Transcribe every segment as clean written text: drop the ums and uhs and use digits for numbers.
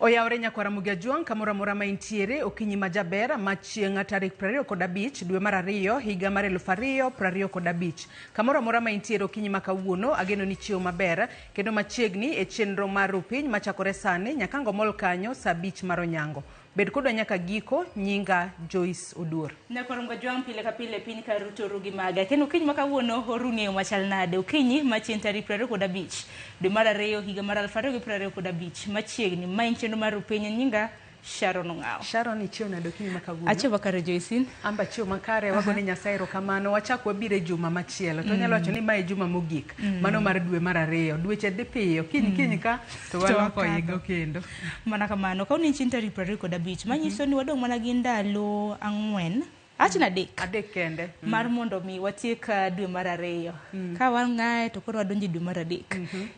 Oyawre nyakwara Mugiajuang kamora mora maintiere okinyi majaber machieng' tarik 25 dwe mar 2 higa mar 2025. Kamora mora maintiere okinyi makawuono ageno ni chiew maber kendo machiegni e chenro mar rupiny machakore sani nyakango mol kanyo saa 5 mar onyango. Bed kodwa nyaka giko. Nyinga Joyce Oduor. Nyakwara Mugiajuang pile ka pile piny ka ruto rugi maga kendo okinyi makawuono orung'eyo machal nade. Okinyi machieng' tarik 25 dwe mar 2 higa mar 2025 machiegni main chenro mar rupiny. Nyinga Sharon Ong'ao. Sharon ichiew nade okinyi makawuono? Achiew makare Joyce. Amba chiew makare wagone Nyasaye erokamano. Wachak wabire juma machielo. To nyalo wacho ni mae juma mogik. Mano mar dwe mar 2. Dweche dhi piyo. Kiny ka to waloko higa kendo. Mana kamano kauni chieng' tarik 25 manyiso ni wadong' mana gi ndalo 4 achina adek kende mar mondo mi watiek dwe mar 2 ka wang'ae to koro wadonjo dwe mar 3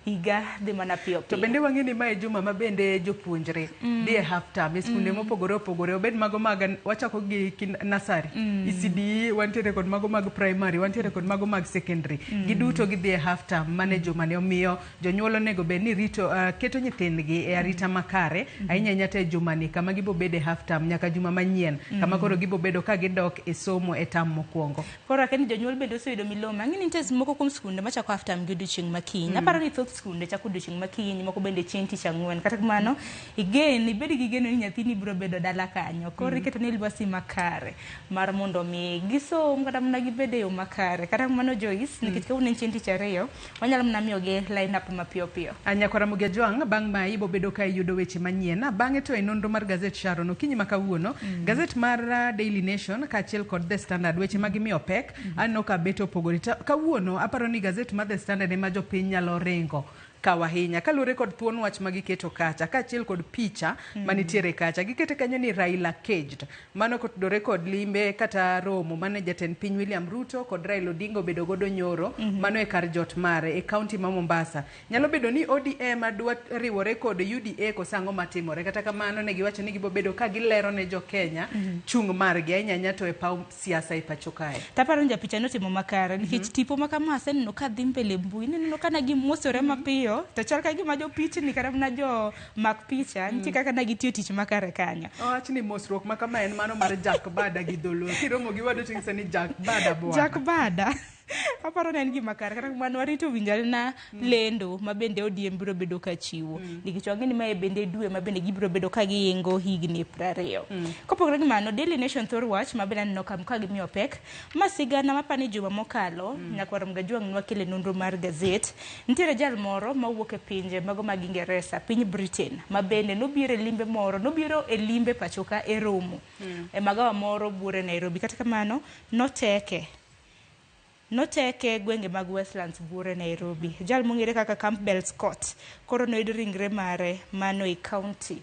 higa dhi mana piyo. To bende wang'eni mae juma mabende jopuonjre dhi e half term e skunde mopogore opogore obed mago mag wachako gi nasari ECD wantiere kod mago mag primary wantiere kod mago mag secondary giduto gidhi e half term mane juma ne omiyo jonyuol onego bed ni rito keto nyithindgi e arita makare ahinya nyata e juma ni kama gibo bede half term nyaka juma manyien kama koro gibo bedo ka gidok e somo e tam mokwongo. Koro akeni jonyuol bende oseyudo miloma ng'ini nitie moko kuom skunde machako half term gi odiochieng' makiny. Aparo ni thoth skunde chako odiochieng' makiny moko bende chieng' tich ang'wen. Kata kamano ibed gi geno ni nyathini biro bedo dala kanyo. Koro iketo ni lwasi makare mar mondo mi gisom kata mana gibede yo makare. Kata kamano Joyce nikech kawuono chieng' tich 2 wanyalo mana miyogi line up mapiyo piyo. Nyakwara Mugiajuang bang' ma ibo bedo ka yudo weche manyien. Bang'e to e nonro mar gazet Sharon okinyi makawuono gazet mar Daily Nation kaachiel kod The Standard weche magimiyo pek anno ka beto opogore. Kawuono aparo ni gazet mar The Standard ema jopiny nyalo ringo kawahinya kalure kod thuon wach magiketo kacha kaachiel kod picha manitiere kacha gikete kanyo ni Raila caged. Mano kotudore kod limbe kata romo mane jatend piny William Ruto kod Raila Odinga obedo godo nyoro mano e kar jot mare e kaunti ma Mombasa. Nyalo bedo ni ODM adwa riwore kod UDA kosango matimore kata kamano ne giwacho ni gibo bedo ka gilero ne jo Kenya chung margi ahinya nyato e paw siasa e pacho kae. Taparo nja picha notimo makare nikech tipo makama aseneno ka dhi mbele mbui neno kana gimosore mapiyo to chal ka gima jo pichni kata mana jo mak picha nitie kaka na gitiyo tich makare kanyo. Achni mosruok makama en mano mar Jack Bada gi dholuo kiromo gi wado ting sani Jack Bada bwana. Jack Bada aparo ne en gima kare kata kamano warito winjal na lendo mabende ODM biro bedo ka chiwo nikech wang'eni mae bende dwe mabende gibiro bedo ka giingo higni 20. Kopogore gi mano Daily Nation thor wach mabende aneno ka gimiyo pek masigana mapani juma mokalo Nyakwara Mugiajuang nwakele nonro mar gazet nitiere jal moro mawuok e pinje mago mag Ingereza piny Britain mabende nobiro e limbe pachoka e romo e magawa moro buore Nairobi kata kamano noteke gwenge mag Westlands buore Nairobi. Jal mong'ere kaka Campbell Scott koro noyud ringre mare mano e county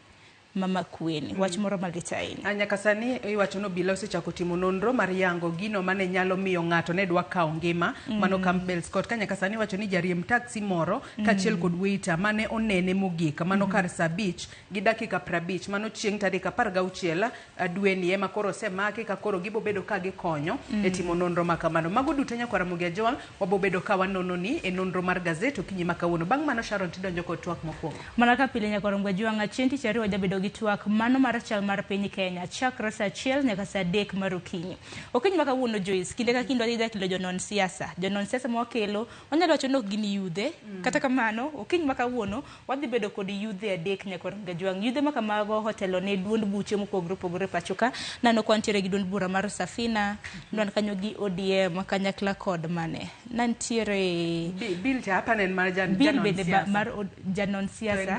Mama Kweni wach moro malit ahinya. Nyaka sani iwacho no bila osechako timo nonro mar yango gino mane nyalo miyo ng'ato ne dwa kawo ngima mano Campbell Scott ka nyaka sani wacho ni jariem taxi moro kaachiel kod waiter mane onene mogik mano kar saa 5 gi dakika 50 mano chieng' tarik 16 dwe ni ema koro osemaki ka koro gibo bedo ka gikonyo e timo nonro makamano. Mago duto Nyakwara Mugiajuang wabo bedo ka wanono ni e nonro mar gazet okinyi makawuono. Bang' mano Sharon tidonjo kod twak mokwongo. Mana ka pile Nyakwara Mugiajuang chieng' tich 2 wajabedo twak mano mar chal mar piny Kenya chakra saa 1 nyaka saa 3 mar okinyi. Okinyi makawuono Joyce kinde ka kinde wadhi kilo jonon siasa mwakelo wanyalo wacho nok gini yudhe kata kamano okinyi makawuono wadhi bedo kod yudhe adek Nyakwara Mugiajuang. Yudhe makamago hotelo ne duond buche mopogore pachoka nano kwantiere gi duond bura mar Safina nwan kanyo gi ODM kanyakla kod mane nantiere Bill Japanen mar janon siasa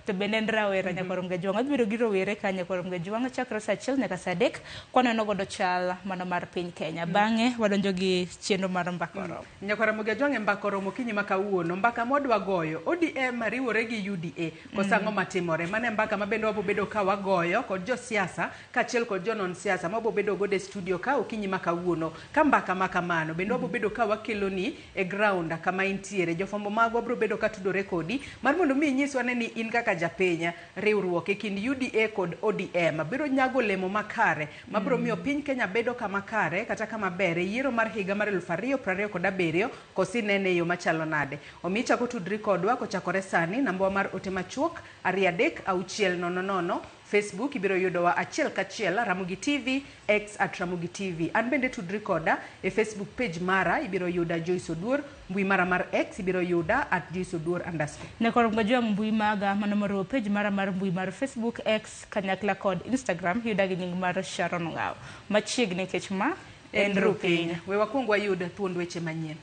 to bende Rawera Nyakwara Mugiajuang biro giro were ka Nyakwara Mugiajuang chakra saa 1 nyaka saa 3 kwaneno godo chal mano mar piny Kenya. Bang'e wadonjo gi chenro mar mbakoro. Nyakwara Mugiajuang mbakoro mokinyi makawuono mbaka modwa goyo ODM riwore gi UDA kosango matimore mane mbaka mabende wabo bedo ka wagoyo kod jo siasa kaachiel kod jonon siasa mabo bedo godo e studio ka okinyi makawuono ka mbaka makamano bende wabo bedo ka wakelo ni e ground kama intiere jofombo magwa bro bedo ka tudore kodi mar mondo mi nyiswa ne ni in kaka japenya riwruok e kind UDA kod ODM biro nyago lemo makare mabiro miyo piny Kenya bedo kama kare kata kama bere yiero mar higa mar 2027 kosinene yo machalo nade. Omiyo chako tudri kodwa kochakore sani namba mar ote machuok 33600. Facebook ibiro yudowa achiel kachiel Ramogi TV X @Ramogi TV. An bende tudri koda e Facebook page mara ibiro yuda Joyce Oduor, mbui mara mar X ibiro yuda @JoyceOduor_. Ne koro ngajua mbui maga manomoro page mara mar mbui mar Facebook X kanyakla kod Instagram yuda gi nying mar Sharon Ngao. Machiegni kech ma en rupiny. We wakuong wayud thuond weche manyien.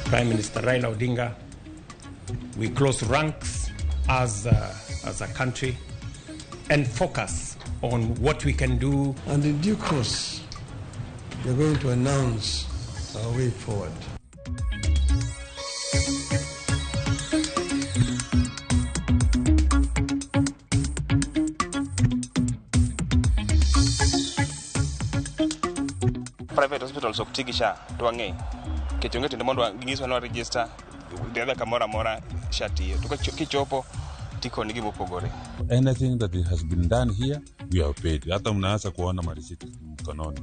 Prime Minister Raila Odinga, we close ranks as a country and focus on what we can do. And in due course, we're going to announce our way forward. Private hospitals of Tigisha, Tuange, Kitunget in the Mondo, Ginis no register, the other Camora Mora, Shati, Kichopo, Tiko Nigibo Pogore. Anything that has been done here, we have paid. Hata mnaanza kuona marisiti mkononi.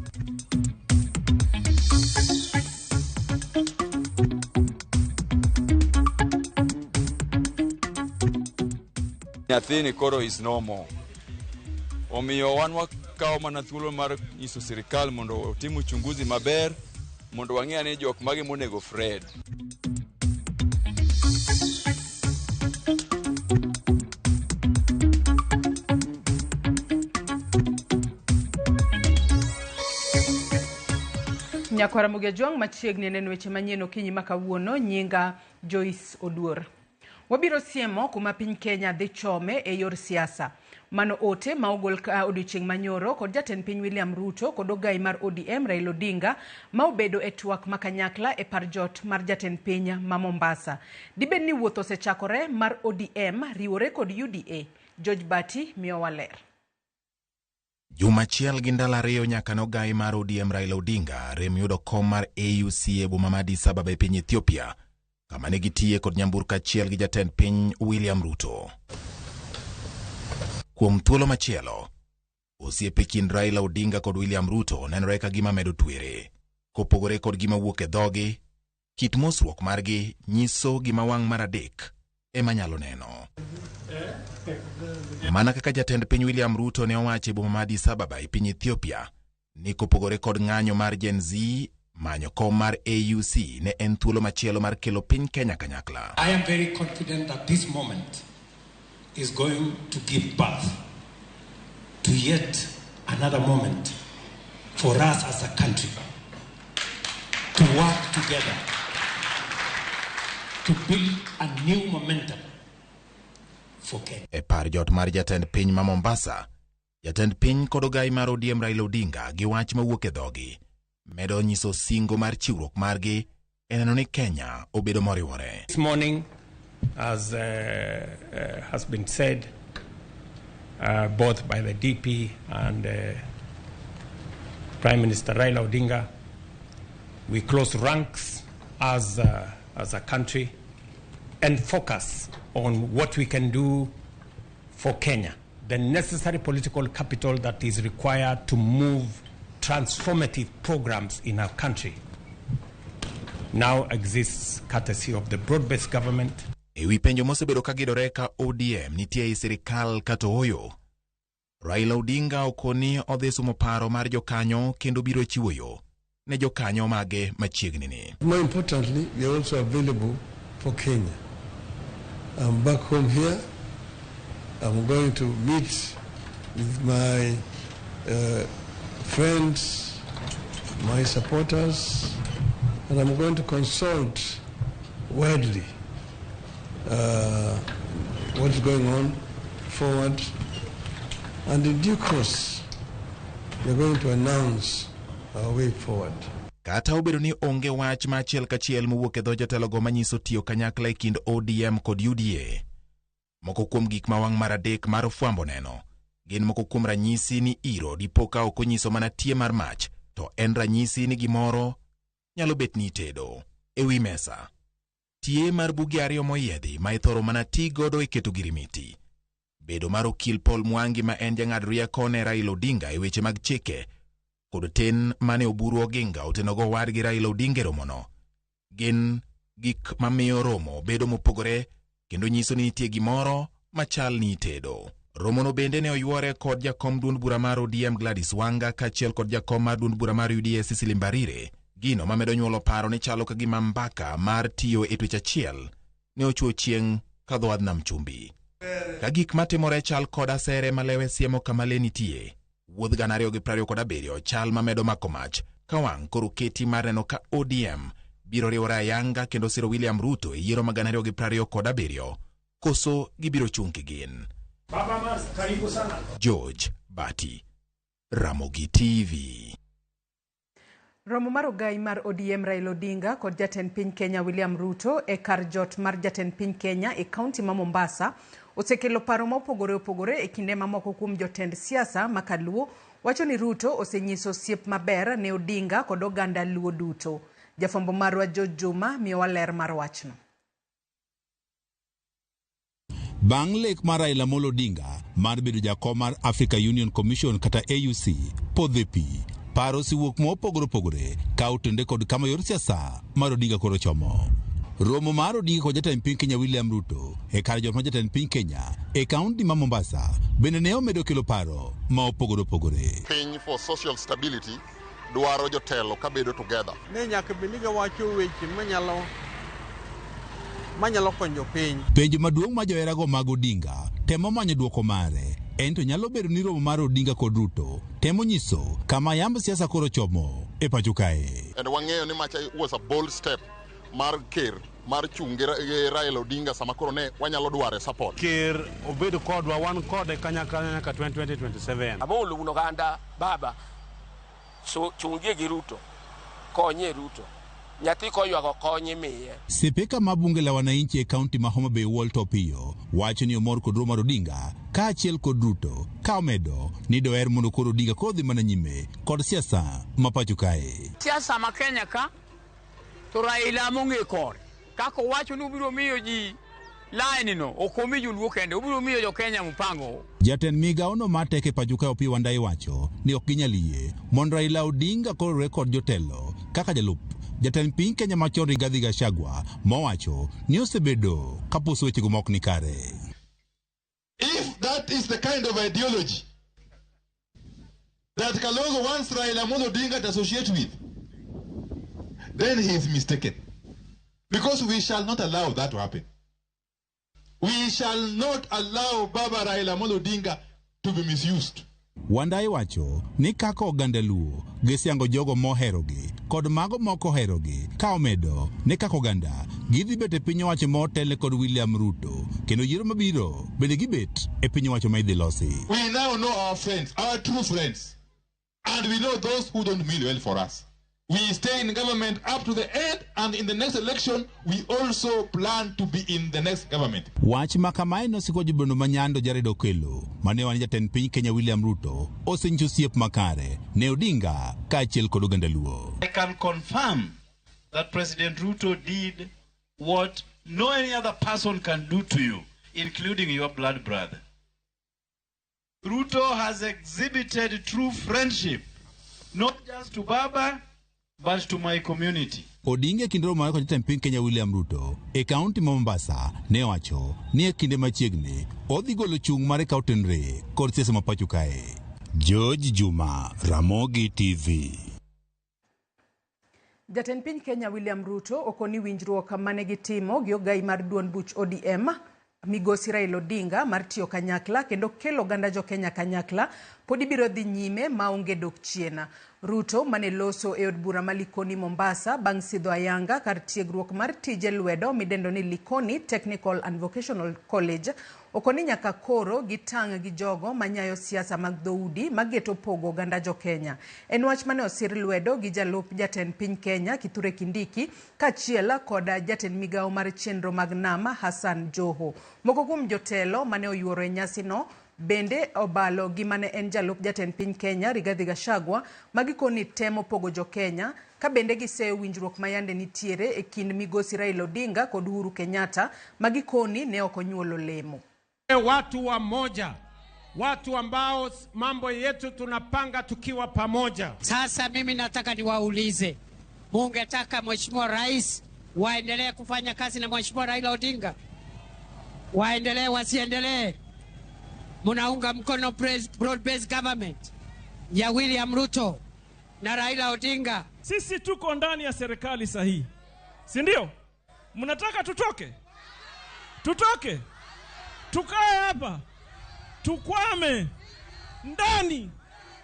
Nyathini koro is no more. Omiyo wan wakao mana thuolo mar nyiso sirikal mondo otim uchunguzi maber mondo wang'e ni jok mage monego Fred. Nyakwara Mugejuang machiegni neno weche manyien okinyi makawuono. Nyinga Joyce Oduor. Wabiro siemo kuma piny Kenya dhi chome e yor siasa. Mano ote ma ogol odiochieng' manyoro kod jatend piny William Ruto kod ogai mar ODM Raila Odinga ma obedo e twak makanyakla e parjot mar jatend piny ma Mombasa. Dibed ni wuotho osechakore mar ODM riwore kod UDA. George Bati miyo waler. Juma achiel gi ndalo ariyo nyaka nogai mar ODM Raila Odinga rem yudo kom mar AUC e boma ma Addis Ababa e piny Ethiopia, kama ne gitiye kod nyamburko achiel gi jatend piny William Ruto. Kuom thuolo machielo, osiepe kind Raila Odinga kod William Ruto nenore ka gima medo twere, kopogore kod gima wuok e dhogi. Kit mosruok margi nyiso gima wang' mar adek ema nyalo neno. Mana kaka jatend piny William Ruto ne owacho e boma ma Addis Ababa e piny Ethiopia ni kopogore kod ng'anyo mar Gen Z, manyo kom mar AUC ne en thuolo machielo mar kelo piny Kenya kanyakla. I am very confident that this moment is going to give birth to yet another moment for us as a country to work together to build a new momentum for Kenya. E parjot mar jatend piny ma Mombasa, jatend piny kod ogai mar ODM Raila Odinga gi wach mawuok e dhogi medo nyiso singo mar chiwruok margi e neno ni Kenya obedo moriwore. This morning, as has been said, both by the DP and Prime Minister Raila Odinga, we close ranks as a country and focus on what we can do for Kenya, the necessary political capital that is required to move transformative programs in our country now exists courtesy of the broad-based government. Ewi penjo mosebedo ka gidore ka ODM nitie e sirikal kata oyo, Raila Odinga okoni odhi sumo paro mar jokanyo kendo biro chiwo yo ne jokanyo mage machiegni ni. More importantly, we are also available for Kenya. I'm back home here. I'm going to meet with my friends, my supporters, and I'm going to consult widely what's going on forward. And in due course, we're going to announce our way forward. Kata obedo ni onge wach ma achiel kachiel mowuok e dho jotelogo manyiso tiyo kanyakla e kind ODM kod UDA. Moko kuom gik mawang' mar adek mar fwambo neno gin moko kuom ranyisi ni iro dipo ka ok onyiso mana tie mar mach, to en ranyisi ni gimoro nyalo bet ni tedo. Ewi mesa, tie mar buge ariyo moyiedhi ma ithoro mana ti godo e keto girimiti bedo mar okil Paul Mwangi ma en jang'ad rieko ne Raila Odinga e weche mag chike, kod ten mane Oburu Oginga otenogo wadgi Raila Odinga romono, gin gik mamiyo romo bedo mopogore kendo nyiso ni nitie gimoro machal ni tedo. Romono bende ne oyuore kod jakom duond bura mar ODM Gladys Wanga kaachiel kod jakom mar duond bura mar UDA Cecily Mbarire, gino mamedo nyuolo paro ni chalo ka gima mbaka mar tiyo e twech achiel ne ochuo chieng' kadho Nam Chumbi. Ka gik matimore chal kod asere malewe siemo kamale nitie, wuodh 2027 chal mamedo mako mach ka wang' koro keti mar neno ka ODM biro riwore ayanga kendo siro William Ruto e yiero ma 2027 koso gibiro chung' kigin. George Bati, Ramogi TV. Romo mar ogai mar ODM Raila Odinga kod jatend piny Kenya William Ruto e kar jot mar jatend piny Kenya e kaunti ma Mombasa osekelo paro mopogore e kinde mamoko kuom jotend siasa makaluo wacho ni Ruto osenyiso osiep maber ne Odinga kod oganda luo duto. Jafambo marwa George Juma miyowa ler mar wachno. Bang' lek mar Raila Amolo Odinga mar bedo jakom mar Africa Union Commission kata AUC podhe pi, paro siwuok mopogore ka otende kod kama yor siasa mar Odinga koro chomo. Romo mar Odinga kod jatend piny Kenya William Ruto e kar jot mar jatend piny Kenya e kaunti ma Mombasa bende ne omedo kelo paro ma opogore. Piny for social stability dwaro jotelo ka bedo together. Ne nyaka beniga wacho weche manyalo konyo piny. Penjo maduong' ma joherago mag Odinga temo manyo duoko mare ento nyalo bedo ni romo mar Odinga kod Ruto temo nyiso kama yamb siasa koro chomo e pacho kae. And wang'eyo ni macha was a bold step mar ker mar chungi Raila Odinga sama koro ne wanyalo dware support. Ker obedo kodwa wan kode kanyakla nyaka 2027. Amolo uno ganda baba so chungie gi Ruto konye Ruto nyati koywa konye miye. Sipika mabunge la wananchi e kaunti ma Homa Bay Walter Opiyo wacho ni omor kod romo mar Odinga kaachiel kod Ruto ka omedo ni doher mondo koro Odinga kodhi mana nyime kod siasa ma pacho kae. Siasa ma Kenya ka to Raila mong'e kore kako wacho ni ubiro miyo ji line no okomi joluo kende ubiro miyo jo Kenya mpango. Jatend migao no mateke pacho kae Opiyo Wandayi wacho ni ok ginyal yie mondo Raila Odinga koro rekod jotelo kaka jalup jatend piny Kenya machon Rigathi Gachagua mowacho ni osebedo kaposo wechego mok ni kare. If that is the kind of ideology that Kalonzo wants Raila Amolo Odinga to associate with, then he is mistaken. Because we shall not allow that to happen. We shall not allow Baba Raila Amolo Odinga to be misused. Wandayi wacho ni kako oganda luo gisiango jogo moherogi kod mago moko herogi ka omedo ni kako oganda gidhi bet e piny owacho motele kod William Ruto kendo yiero mabiro bende gibet e piny owacho ma idhi losi. We now know our friends, our true friends, and we know those who don't mean well for us. We stay in government up to the end, and in the next election, we also plan to be in the next government. Wach makamae nosiko jubendo manyando Jared Okelo, mane wani jatend piny Kenya William Ruto, osenyiso osiep makare ne Odinga kaachiel kod oganda luo. I can confirm that President Ruto did what no any other person can do to you, including your blood brother. Ruto has exhibited true friendship, not just to Baba, but to my community. Odinga kinde romo mar jatend piny Kenya William Ruto e kaunti ma Mombasa ne wacho ni e kinde machiegni odhi golo chung' mare ka otenre kod siasa ma pacho kae. George Juma, Ramogi TV. Jatend piny Kenya William Ruto okoni winjruok mane gitimo gi ogai mar duond buch ODM Migosi Raila Odinga mar tiyo kanyakla kendo kelo ganda jo Kenya kanyakla podi biro dhi nyime maonge dok chien. Ruto mane loso e od bura ma Likoni Mombasa bang' sidho ayanga kar tiegruok mar tije lwedo midendo ni Likoni Technical and Vocational College okoni nyaka koro gitang' gi jogo manyayo siasa mag dhoudi mageto pogo ganda jo Kenya. En wach mane osir lwedo gi jalup jatend piny Kenya Kithure Kindiki kaachiel kod jatend migao mar chenro mag nama Hassan Joho. Moko kuom jotelo mane oyuoro e nyasi no bende obalo gi mane en jalup jatend piny Kenya Rigathi Gachagua magikoni temo pogo jo Kenya ka bende giseyo winjruok mayande nitiere e kind Migosi Raila Odinga kod Uhuru Kenyatta magikoni ne ok onyuolo lemo. Watu wa moja, watu ambao mambo yetu tunapanga tukiwa pamoja. Sasa mimi nataka niwaulize, mungetaka Mheshimiwa Rais waendelee kufanya kazi na Mheshimiwa Raila Odinga? Waendelee wasiendelee? Munaunga mkono broad-based government ya William Ruto na Raila Odinga? Sisi tuko ndani ya serikali sahihi, si ndio? Mnataka tutoke? Tutoke? Tukae hapa? Tukwame ndani?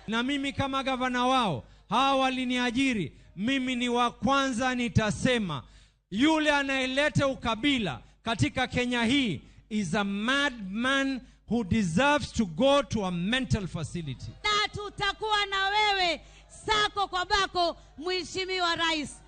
Na mimi kama gavana wao, hawa waliniajiri, mimi ni wa kwanza nitasema, yule anayeleta ukabila katika Kenya hii is a madman who deserves to go to a mental facility. Na tutakuwa na wewe sako kwa bako, Mheshimiwa Rais.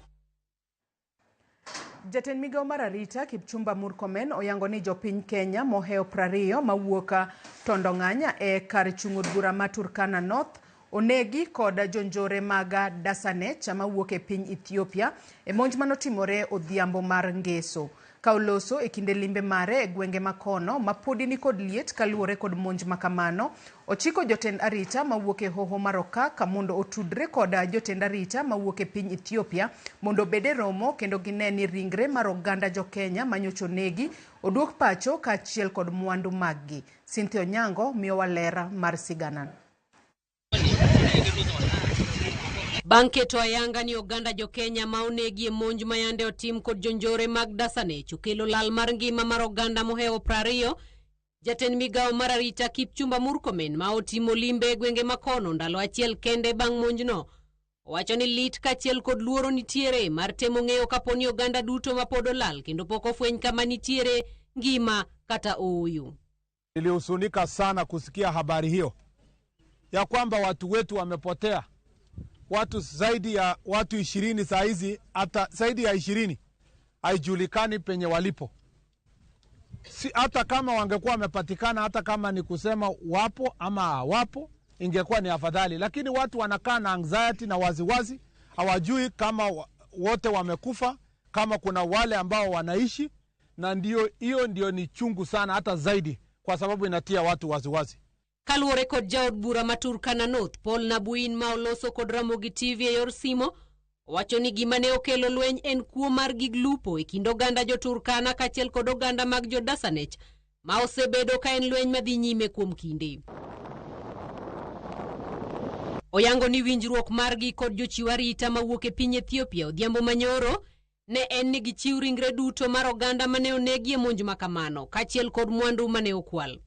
Jatend migao mar arita Kipchumba Murkomen oyango ni jopiny Kenya moheo 20 mawuoka Tondong'anya e kar chung'od bura ma Turkana North onegi koda jonjore maga Dasanech mawuok e piny Ethiopia e monj manotimore odhiambo mar Ngeso. Kauloso e kinde limbe mare e gwenge makono mapodi ni kod liet kaluore kod monj makamano. Ochiko jotend arita mawuok e hoho maroka ka mondo otudre koda jotend arita mawuok e piny Ethiopia mondo bede romo kendo gineni ringre mar oganda jo Kenya manyocho negi oduok pacho ka achiel kod mwandu maggi. Cynthia Onyango miyo walera mar siganan. Banke to ayanga ni oganda jo Kenya maonegi e monj mayande otim kod jonjore mag Dasanech okelo lal mar ngima mar oganda moheo 20. Jatend migao mar arita Kipchumba Murkomen ma otimo limbe e gwenge makono ndalo achiel kende bang' monjno owacho ni lit kachiel kod luoro nitiere mar temo ng'eyo kaponi oganda duto mapod olal kendo pok ofweny kama nitiere ngima kata oyo. Nilihuzunika sana kusikia habari hiyo ya kwamba watu wetu wamepotea. Watu zaidi ya watu 20 saa hizi, hata zaidi ya 20 haijulikani penye walipo. Si hata kama wangekuwa wamepatikana, hata kama ni kusema wapo ama hawapo, ingekuwa ni afadhali. Lakini watu wanakaa na anxiety na waziwazi, hawajui kama wote wamekufa, kama kuna wale ambao wanaishi, na hiyo ndio ni chungu sana hata zaidi kwa sababu inatia watu waziwazi. Kaluore kod jaod bura ma Turkana North Paul Nabuin ma oloso kod Ramogi TV e yor simo owacho ni gima ne okelo lweny en kuo mar gig lupo e kind oganda jo Turkana kachiel kod oganda mag jo Dasanech ma osebedo ka en lweny madhi nyime kuom kinde. Oyango ni winjruok margi kod jochiw arita mawuok e piny Ethiopia odhiambo manyoro ne en ni gichiw ringre duto mar oganda mane onegi e monj makamano kachiel kod mwandu mane okwal.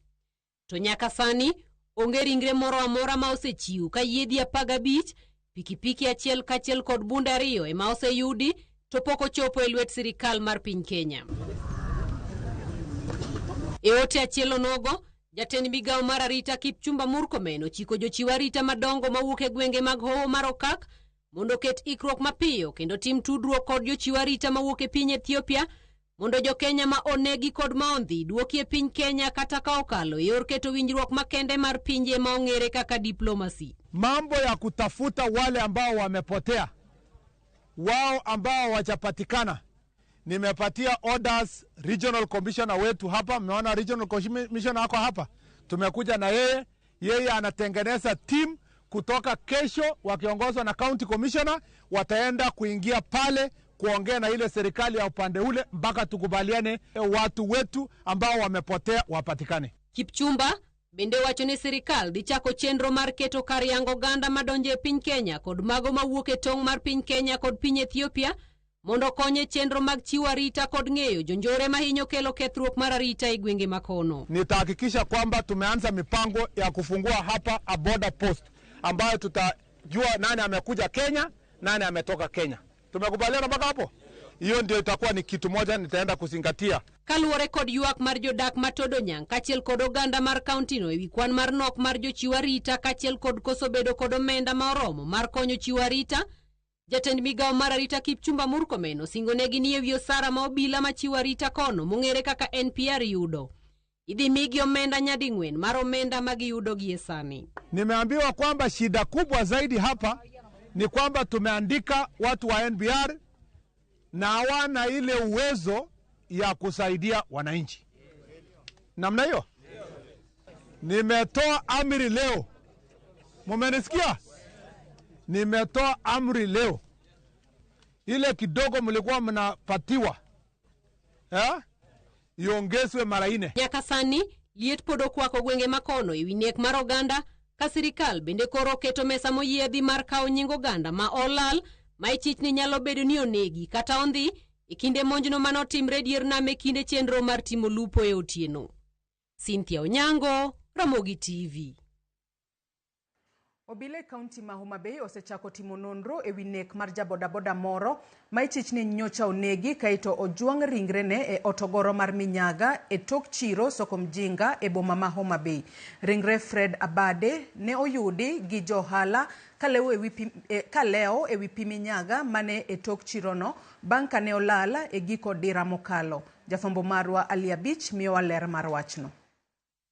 To nyaka sani onge ringre moro amora ma osechiw ka yiedhi 15, pikipiki achiel kachiel kod bunde 2 ema oseyudi to pok ochopo e lwet sirikal mar piny Kenya. E ote achiel onogo, jatend migao mar arita Kipchumba Murkomen ochiko jochiw arita madongo mawuok e gwenge mag hoho mar okak mondo ket ikruok mapiyo kendo tim tudruok kod jochiw arita mawuok e piny Ethiopia mondo jo Kenya ma onegi kod maondhi duoki e piny Kenya kata ka okalo yor keto winjruok makende mar pinje ma ong'ere kaka diplomasi. Mambo ya kutafuta wale ambao wamepotea, wao ambao wajapatikana, nimepatia orders regional commissioner wetu hapa. Mmeona regional commissioner wako hapa, tumekuja na yeye anatengeneza team kutoka kesho wakiongozwa na county commissioner, wataenda kuingia pale kuongea na ile serikali ya upande ule mpaka tukubaliane watu wetu ambao wamepotea wapatikane. Kipchumba bende wacho ni serikal dhi chako chenro mar keto kar yango oganda madonje piny Kenya kod mago mawuok e tong' mar piny Kenya kod piny Ethiopia mondo konye chenro mag chiwo arita kod ng'eyo jonjore mahinyo kelo kethruok mar arita e gwenge makono. Nitahakikisha kwamba tumeanza mipango ya kufungua hapa a border post ambayo tutajua nani amekuja Kenya, nani ametoka Kenya. Tumekubaliana mpaka hapo? Hiyo ndio itakuwa ni kitu moja nitaenda kuzingatia. Kaluore kod ywak mar jodak ma Todonyang kachiel kod oganda mar kaunti no ewi kwan mar nok mar jochiw arita kachiel kod koso bedo kod omenda ma oromo mar konyo chiwo arita, jatend migao mar arita Kipchumba Murkomen osingonegi ni ewi osara ma obila ma chiwo arita kono mong'ere kaka NPR yudo idhi migi omenda nyading'wen mar omenda ma giyudo gie sani. Nimeambiwa kwamba shida kubwa zaidi hapa ni kwamba tumeandika watu wa NPR na hawana ile uwezo ya kusaidia wananchi. Namna hiyo. Nimetoa amri leo. Mumenisikia? Nimetoa amri leo. Ile kidogo mlikuwa mnapatiwa iongezwe mara 4. Nyaka sani liet pod okwako gwenge makono ewi nek mar oganda ka sirikal bende koro keto mesa moyiedhi mar kawo nying oganda ma olal ma ichich nyalo bedo ni onegi kata ondhi e kinde monjno manotimre dier nam e kinde chenro mar timo lupo e otieno. Cynthia Onyango, Ramogi TV. Obile kaunti ma Homa Bay osechako timo nonro ewi nek mar jabodaboda moro ma ichich ni nyocha onegi kaito ojuang ringrene e otogoro mar Minyaga e tok chiro soko Mjinga e boma ma Homa Bay. Ringre Fred Abade ne oyudi gi johala kaleo ewi pi Minyaga mane e tok chirono bang' kane olala e giko dira mokalo. Jafambo marwa Ali Abich miyo waler mar wachno.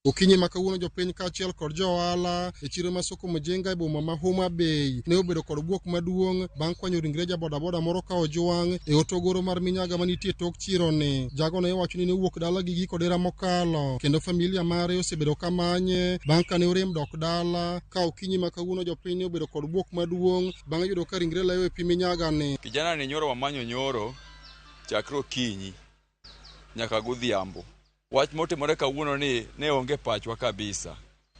Okinyi makawuono jopiny kaachiel kod johala e chiro ma soko Mjinga e boma ma Homa Bay ne obedo kod buok maduong' bang' kwanyo ringre jabodaboda moro ka ojuang e otogoro mar Minyaga manitie tok chiro ni. Jago ne wacho ni ne wuok dala gi giko dira mokalo kendo familia mare osebedo kamanye bang' kane orem dok dala. Ka okinyi makawuono jopiny ne obedo kod buok maduong' bang' yudo ka ringre leyo e pi Minyaga ni. Kijana ni nyoro wamanyo nyoro chakre okinyi nyaka godhiambo. Wach motimore kawuono ni ne onge pachwa kabisa.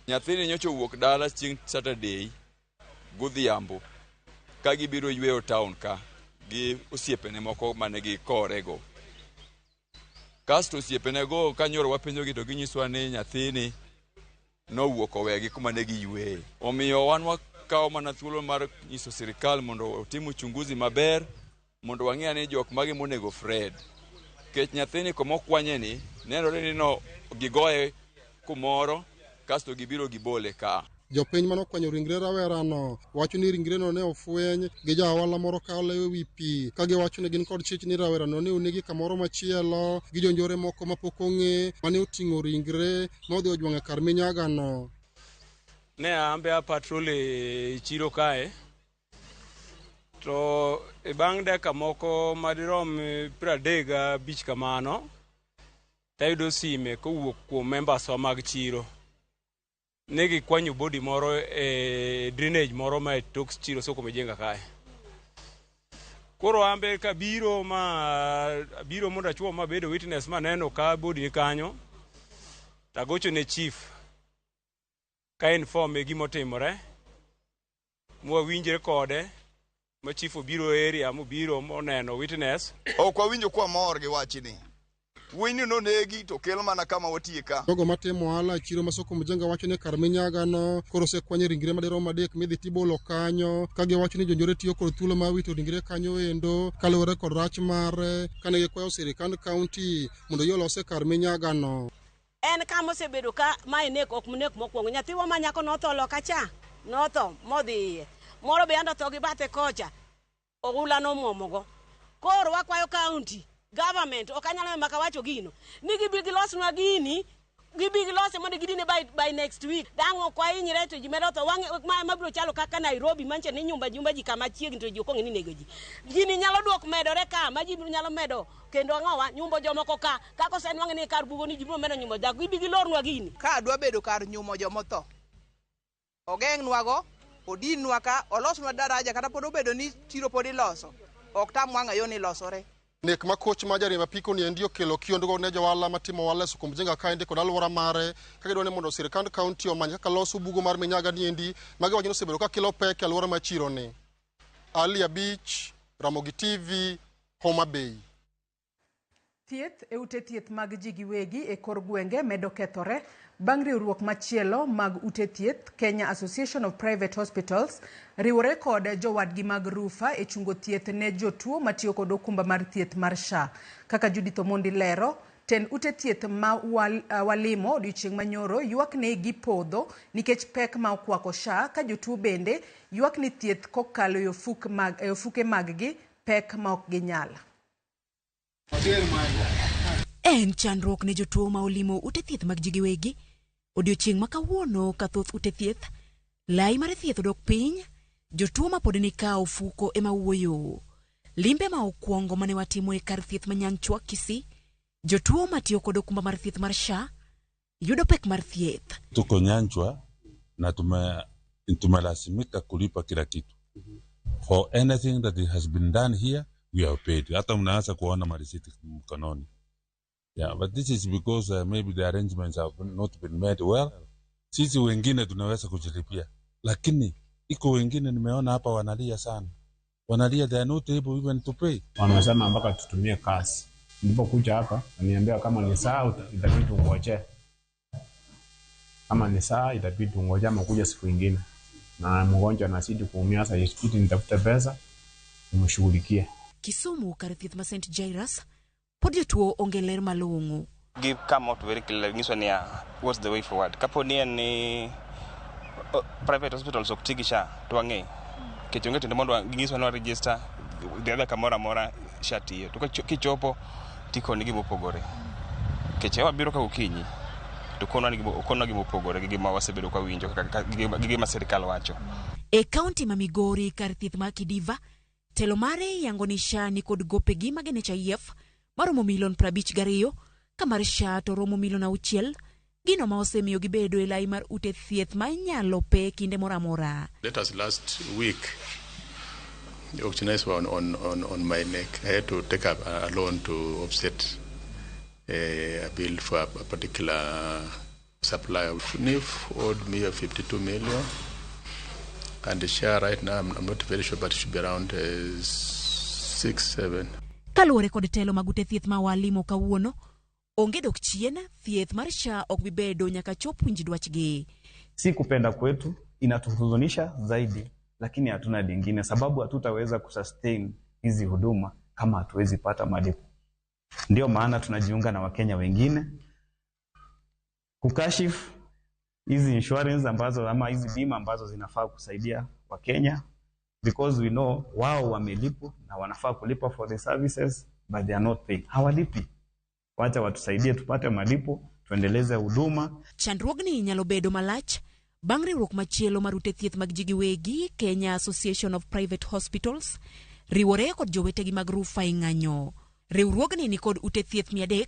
Nyathini nyocha wuok dala chieng' Saturday godhiambo ka gibiro yweyo town ka gi osiepene moko mane gikorego. Kasto osiepene go ka nyoro wapenjogi to ginyiswa ni nyathini nowuok owegi kuma ne giyweye. Omiyo wan wakawo mana thuolo mar nyiso sirikal mondo otim uchunguzi maber mondo wang'e ni jok mage monego Fred. Kech nyathini komokwanye ni nenore ni no gigoye kumoro kasto gibiro gibole ka. Jopiny manokwanyo ringre rawerano wacho ni ringreno ne ofweny gi jaohala moro ka olewo ewi pi ka giwacho ni gin kod chich ni rawerano ne onegi kamoro machielo gi jonjore moko mapok ong'e mane oting'o ringre modhi ojuang'e kar Minyaga no. Ne ambe a patrol e chiro kae to e bang' deka moko madirom 35 kamano tayudo sime kowuok kuom members wa mag chiro. Negi kwanyo body moro e drainage moro ma tok chiro soko Mjinga kae. Koro ambe ka biro mondo achuo mabedo witness maneno ka body ni kanyo tagocho ne chief ka inform e gimotimore mwawinjre kode ma chief obiro area mobiro moneno witness. Ok wawinjo kwa mor gi wachni. Wini no negi to kel mana kama watie ka. Jogo matimo ohala chiro ma soko Mjinga wacho ni kar Minyaga no koro osekwanye ringre madirom adek midhi tibolo kanyo ka giwacho ni jonjore tiyo kod thuolo ma wito ringre kanyo endo kaluwore kod rach mare kane gikwayo sirikand kaunti mondo yolose kar Minyaga no. En kama osebedo ka mae nek ok nek mokwongo nyathiwa ma nyako notho loka cha notho modhi moro be ando to gi bathe kocha ogula no muomogo. Koro wakwayo kaunti government okanyalo maka wacho gino ni gibi losnwa gini gibi lose mondo gidine by next week dango kwa inyire to jimero to wange mabiro chalo kaka Nairobi manche ni nyumba ji kama chiegni to ji okong ni nego ji gini nyalo duok medore ka ma ji nyalo medo kendo ngowa nyumba jomoko ka kako sen wange ni kar bugo ni ji biro medo nyumba dak gibi lornwa gini ka adwa bedo kar nyumo jomotho ogeng'nwa go odinwa ka olosnwa daraja kata pod obedo ni chiro pod iloso ok tam wang'a yo ni losore. Nek makoch majarima piko ni endio kelo kiondogo ne jawala matimo wala soko Mjinga kaende kod alwora mare ka gidwani mondo sirikand kaunti omany kaka loso bugo mar Minyaga ni endi magi wacho ni osebedo ka kelo pek e alwora ma chiro ni. Ali Abich, Ramogi TV, Homa Bay. Thieth e ute thieth mag ji giwegi e kor gwenge medo kethore bang' riwruok machielo mag ute thieth Kenya Association of Private Hospitals riwore kod jowadgi mag Rufa e chungo thieth ne jotuo matiyo kod okumba mar thieth mar SHA. Kaka Judith Omondi lero, ten ute thieth ma walimo odiochieng' manyoro ywak ne gi podho nikech pek ma okwako SHA ka jotuo bende ywak ni thieth kokalo e ofuke mag-gi pek ma ok ginyal. En chandruok ne jotuo ma olimo ute thieth mag ji giwegi odiochieng' ma kawuono ka thoth ute thieth lai mar thieth odok piny jotuo ma pod ni ka ofuko ema wuoyo. Limbe ma okwongo mane watimo e kar thieth ma Nyanchwa Kisii jotuo matiyo kod okumba mar thieth mar SHA yudo pek mar thieth. Tuko nyanjwa na tumelazimika kulipa kila kitu. For anything that has been done here, we have paid. Hata mnaanza kuona marisiti mkononi. Yeah, but this is because maybe the arrangements have not been made well. Sisi wengine tunaweza kujilipia. Lakini iko wengine nimeona hapa wanalia sana. Wanalia, they are not able even to pay. Wamesema mpaka tutumie kasi. Nilipokuja hapa, waniambia kama ni saa itabidi ungoje. Kama ni saa itabidi ungoje ama kuja siku nyingine. Na mgonjwa anazidi kuumia, sasa itabidi nitafute pesa umshughulikie. Kisumu kar thieth ma St. Jairus pod jotuo onge ler malong'o. Give come out very clearly ngiso ni what's the way forward. Kapo ni private hospitals oktigisha tuange. Kichonge tende mondo ngiso no register the other kamora shati yetu. Kichopo tiko ni gimo pogore. Kechewa biro ka ukinyi. Tukona gimo pogore gima wasebedo ka winjo gima serikal wacho. E county ma Migori kar thieth ma Kidiva, telo mare yangonisha ni kod gope gi magene NHIF maromo milion 52 kamar SHA to romo milion 6 gino ma osemiyo gibedo e lai mar ute thieth ma inyalo pe kinde moramora. Let us last week the auctioneers were on my neck. I had to take up a loan to offset a bill for a particular supplier. NIF owed me 52 million. And the share right now, I'm not very sure, but it should be around 6-7. Kaluore kod telo magute thieth ma walimo kawuono, onge dok chien thieth mar SHA ok bibedo nyaka chop winji dwachgi. Si kupenda kwetu, inatuhuzunisha zaidi, lakini hatuna lingine sababu hatutaweza kusustain hizi huduma kama hatuwezi pata malipo. Ndio maana tunajiunga na Wakenya wengine kukashifu hizi insurance ambazo ama hizi bima ambazo zinafaa kusaidia Wakenya, because we know wao wamelipo na wanafaa kulipa for the services but they are not paying. Hawalipi. Wacha watusaidie tupate malipo, tuendeleze huduma. Chandruogni nyalo bedo malach bang' riwruok machielo mar ute thieth mag ji giwegi, Kenya Association of Private Hospitals, riwore kod jowetegi mag Rufa ing'anyo. Riwruogni ni kod ute thieth 300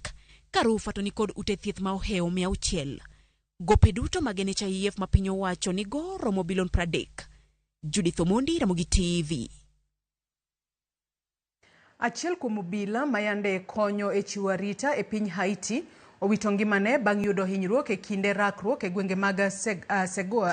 ka Rufa to ni kod ute thieth ma ohewo 600. Gope duto mag NHIF ma piny owacho ni go romo bilion 30. Judith Omondi, Ramogi TV. Achiel kuom obila mayande konyo e chiwo arita e piny Haiti owito ngimane bang' yudo hinyruok e kinde rakruok e gwenge mag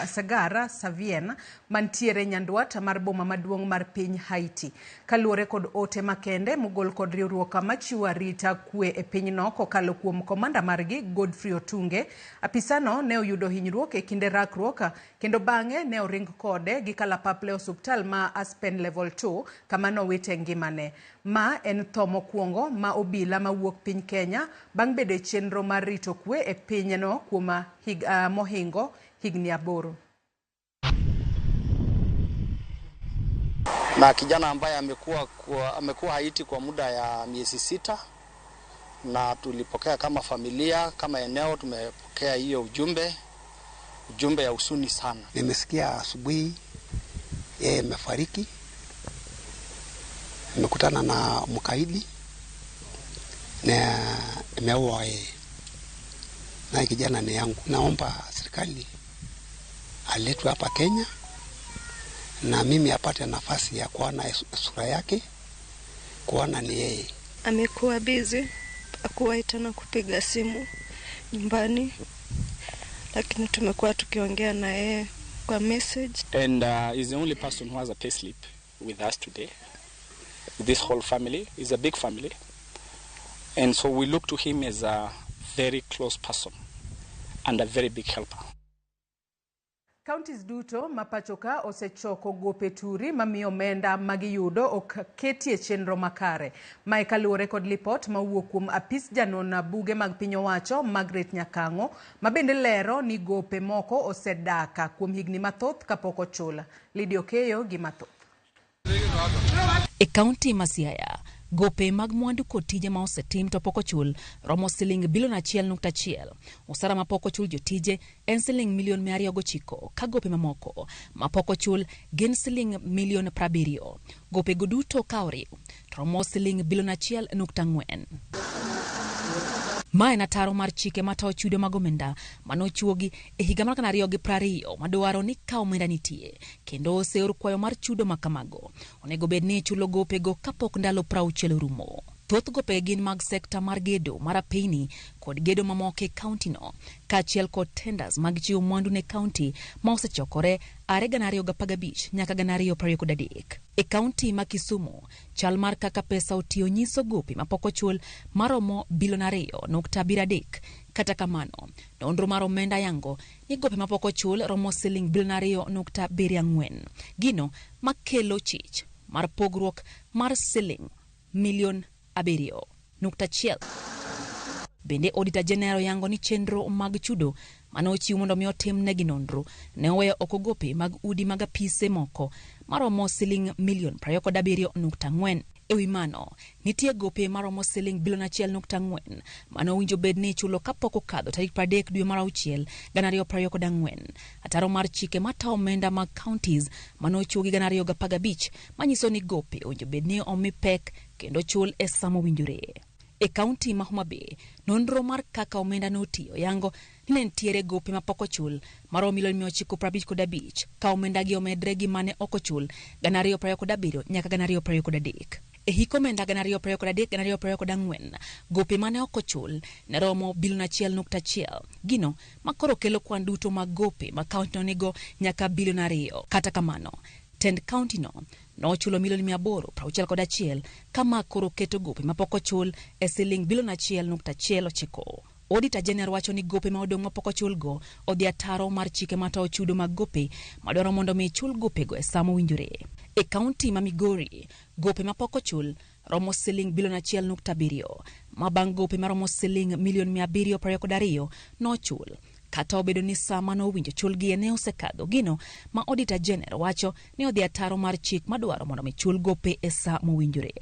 Segara Savien mantiere nyandwat mar boma maduong' mar piny Haiti. Kaluore kod ote makende mogol kod riwruok machiwo arita kwe e pinyno kokalo kuom komanda margi Godfrey Otunge, apisano ne oyudo hinyruok e kinde rakruok kendo bang'e ne oring kode gi kalapapla osuptal ma Aspen Level 2 kama nowite ngimane. Ma en tho mokwongo ma obila mawuok piny Kenya bang' bedo e chenro mar rito kwe e pinyno kuom mohingo higni 8. Na kijana ambaye amekuwa Haiti kwa muda ya miezi 6, na tulipokea kama familia, kama eneo tumepokea hiyo ujumbe ya huzuni sana. Nimesikia asubuhi yeye amefariki. Nimekutana na mkaidi na nimeoa yeye. Na kijana ni yangu. Naomba serikali aletwe hapa Kenya na mimi apate nafasi ya kuona sura yake, kuona ni yeye. Amekuwa busy, hakuwahi tena kupiga simu nyumbani, lakini tumekuwa tukiongea na yeye kwa message. And he's the only person who has a payslip with us today. This whole family is a big family, and so we look to him as a very close person and a very big helper. Counties duto mapachoka osechoko gope turi mamiyo omenda magiyudo ok ketie chenro makare. Mae kaluwore kod lipot mawuok kuom apis janon buge mag piny owacho Margaret Nyakango, mabende lero ni gope moko osedaka kuom higni mathoth kapok ochula. Lydia Okeyo gi mathoth. E county ma Siaya, gope mag mwandu kod tije ma osetim to pok ochul romo siling bilion 1.1. Osara ma pok ochul jotije en siling milion 209, ka gope mamoko ma pok ochul gin siling milion 70. Gope goduto ka oriw to romo siling bilion 1.4. Mae na taro mar chike matayo chudo mag omenda manochuogi e higa mar 2020 madwaro ni ka omenda nitie kendo oseor kwayo mar chudo makamago onego bed ni chulo gopego kapok ndalo 60 rumo. Thoth gope gin mag sekta mar gedo mar apeyni kod gedo mamoko e kaunti no kaachiel kod tenders mag chiwo mwandu ne kaunti ma osechokore 2015 nyaka 2023. E kaunti ma Kisumu, chal mar kaka pesa otiyo nyiso gope mapok ochul maromo bilion 2.73. Kata kamano, nonro mar omenda yango ni gope mapok ochul romo siling bilion 2.74. Gino makelo chich mar pogruok mar siling milion 7.1. Bende Auditor General yango ni chenro mag chudo mano ochiw mondo mi otim negi nonro ne oweyo oko gope mag udi mag apise moko maromo siling milion 27.4. Ewi mano, nitie gope maromo siling bilion 1.4 mano winjo bed ni chulo kapok okadho tarik 30 dwe mar 6 2024. Ataro mar chike matayo omenda mag counties mano chuogi 2015 manyiso ni gope winjo bed ni omi pek kendo chul e samo winjore. E kaunti ma Homa Bay, nonro mar kaka omenda notiyo yango ni ntiere gope mapok ochul maromo milion 955 ka omenda gi omedre gi mane ok ochul 2027 nyaka 2023. E hiko omenda 2023-2024 gope mane ok ochul ne romo bilion 1.1. Gino makoro kelo kwan duto mag gope ma kaunti nigo nyaka bilion 2. Kata kamano, tend kaunti no chulo milion 861 kama koro keto gope mapok ochul e siling bilion 1.19. Auditor General wacho ni gope ma odong' mapok ochul go odhi ataro mar chike matayo chudo mag gope madwaro mondo mi chul gope go e samo winjore. E kaunti ma Migori, gope mapok ochul romo siling bilion 1.7. Mabang' gope maromo siling milion 722 nochul. Kata obedo ni sama no winjo chulgi ne osekadho. Gino ma Auditor General wacho ni odhi ataro mar chik madwaro mondo mi chul gope e sa mowinjore.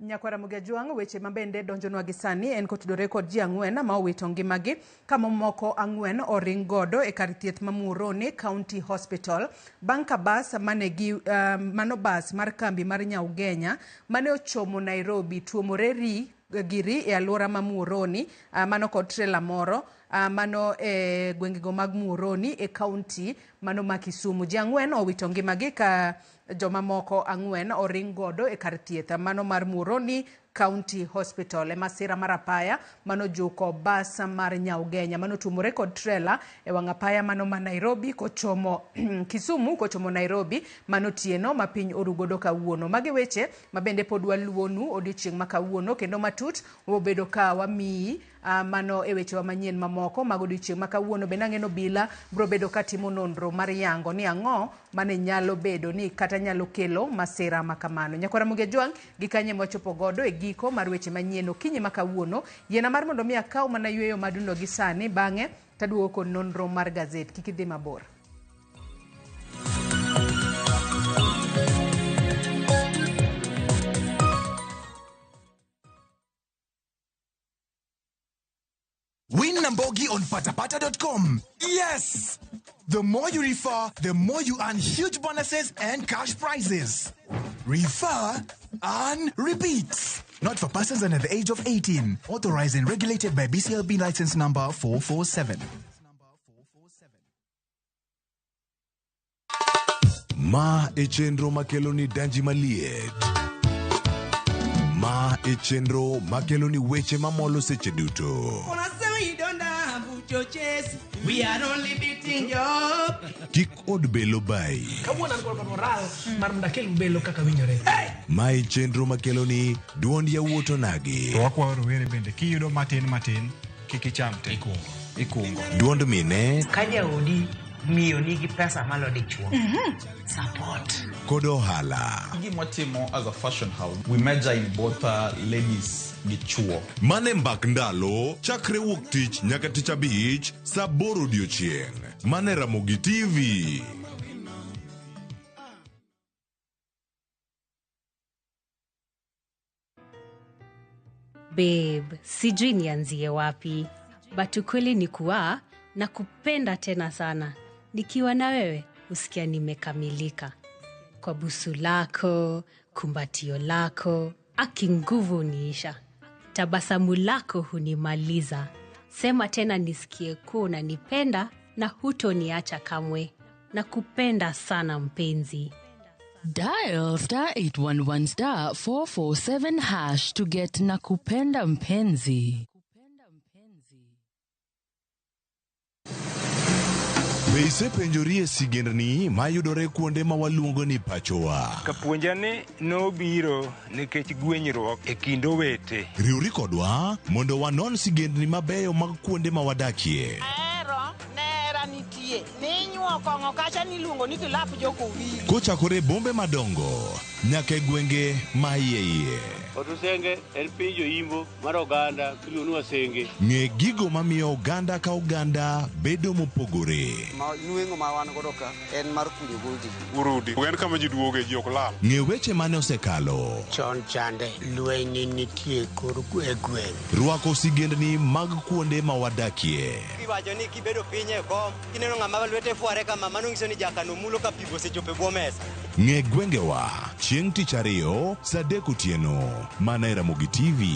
Nyakwara Mugajwang' weche mabende donjonwa gi sani en kotudore kod ji 4 ma owito ngimagi kama moko 4 oring godo e kar thieth ma Muhoroni County Hospital bang' ka bas mano bas mar kambi mar Nyaugenya mane ochomo Nairobi tuomore giri e alwora ma Muhoroni mano kod trailer moro mano e gwengego mag Muhoroni e kaunti mano ma Kisumu. Ji 4 owito ngimagi ka joma moko 4 oring godo e kar thieth mano mar Muhoroni County Hospital. E masira mar apaya mano juko bas mar Nyaugenya mano tumore kod trailer e wang' apaya mano ma Nairobi kochomo Kisumu kochomo Nairobi mano tieno ma piny orugodo kawuono. Magi weche mabende pod waluonu odiochieng' ma kawuono kendo matut wobedo ka wamiyi mano e weche wa manyien mamoko mag odiochieng' ma kawuono. Be nang'eno bila bro bedo ka timo nonro mar yango ni ang'o mane nyalo bedo ni kata nyalo kelo masira makamano. Nyakwara Mugajwang' gi kanye mwachopo godo e giko mar weche manyien okinyi ma kawuono. Yiena mar mondo mi akaw mana yweyo madundo gi sani bang'e taduogo kod nonro mar gazet. Kik idhi mabor. Win Nambogi on patapata.com. Yes! The more you refer, the more you earn huge bonuses and cash prizes. Refer and repeat. Not for persons under the age of 18. Authorized and regulated by BCLB license number 447. Ma e chenro makeloni danji maliet. Ma e chenro makeloni weche mamolo seche duto. We are only beating job. Kik od belo bai. Kawuono an kod moral mar mdakel belo kaka winjore. Ma e chenro makeloni duond yawuoto nagi. To wakwayo rowere bende kiyudo matin kik icham te. Ikungo. Duond mine. Ka jaodi miyo nigi pesa malo dichuo. Support. Kod ohala. Gimotimo as a fashion house, we measure in both ladies gi chuo. Mane mbak ndalo chakre wuok tich nyaka tich abich saa 8 odiochieng'. Mane Ramogi TV. Babe, sijui nianzie wapi. But ukweli ni kuwa na kupenda tena sana. Nikiwa na wewe usikia nimekamilika. Kwa busu lako, kumbatio lako, aki nguvu niisha. Tabasamu lako hunimaliza. Sema tena nisikie kuwa unanipenda na hutoniacha kamwe. Nakupenda sana mpenzi. Dial *811 447# to get Nakupenda Mpenzi. Be isepenjorie sigendni mayudore kuonde ma waluongo ni pachowa. Kapuonjani nobiro nikech gwenyruok e kind owete. Riwri kodwa mondo wanon sigendni mabeyo mag kuonde ma wadakie. Nera nitie. Ninyuo kongo kacha niluongo ni kilap joko wili. Kochakore bombe madongo nyaka e gwenge ma iye. Otusenge en piny joimbo mar oganda kiluongo wasenge. Ng'e gigo mamiyo oganda ka oganda bedo mopogore. Nueng'o ma wan godo ka en mar kunyo goldi. Urudi. En kama ji duoge ji ok lal. Ng'e weche mane osekalo. Chon chande lweny nitie kor e gweng'. Rwako sigendni mag kuonde ma wadakie. Iwacho ni kibedo piny e kom kineno ng'ama lwete fuare kama mano nyiso ni jakano mulo ka pigo sechope bwo mesa. Ng'e gwengewa chieng' tich ariyo saa 3 otieno mana e Ramogi TV.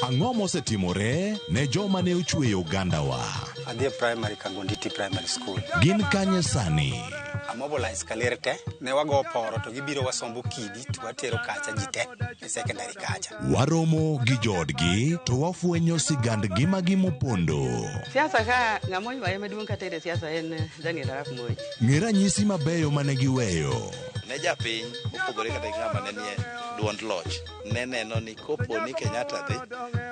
Ang'o mosetimore ne joma ne ochweyo ogandawa? Adhi primary Kangonditi Primary School. Gin kanye sani? Amobilize kaler te, ne wago poro to gibiro wasombo kidi to watero kacha jite e secondary kacha. Waromo gi jodgi to wafwenyo sigandgi magimopondo. Siasa ka ng'amo ywaye maduong' katere siasa en Daniel Arap Moi. Ng'e ranyisi mabeyo mane giweyo. Ne japiny opogore kata ng'ama ne nie duond loch ne neno ni kopo ni Kenyatta dhi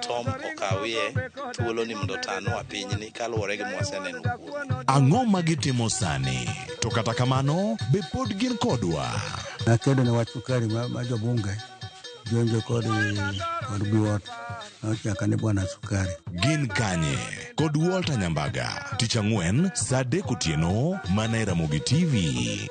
Tom okawie thuolo ni mondo tanwa pinyni kaluwore gi mwaseneno kuome. Ang'o magitimo sani? To kata kamano be pod gin kodwa. Nakedo ne wach sukari ma jobunge jonjo kod buot nochaka ne bwana sukari. Gin kanye kod Walter Nyambaga tich ang'wen saa 3 otieno mana e Ramogi TV.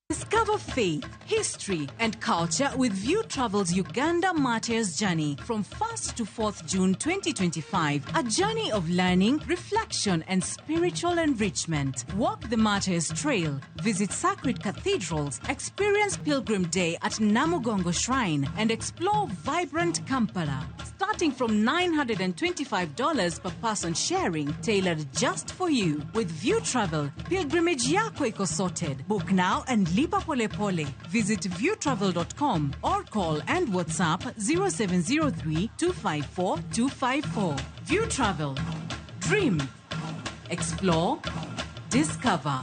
Discover faith, history, and culture with View Travel's Uganda Martyrs Journey from 1st to 4th June 2025. A journey of learning, reflection, and spiritual enrichment. Walk the Martyrs Trail, visit sacred cathedrals, experience Pilgrim Day at Namugongo Shrine, and explore vibrant Kampala. Starting from $925 per person sharing, tailored just for you. With View Travel, pilgrimage yako iko sorted. Book now and lipa pole pole. Visit viewtravel.com or call and WhatsApp 0703 254 254. View Travel. Dream. Explore. Discover.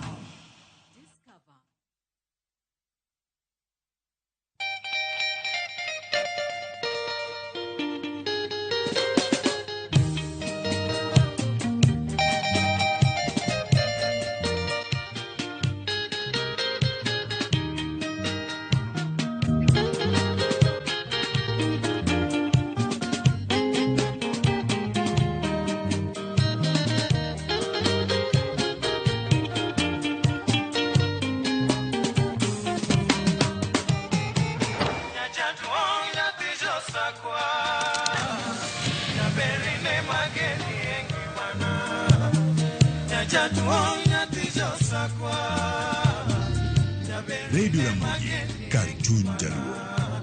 Radio Ramogi, Cartoon Jaluo.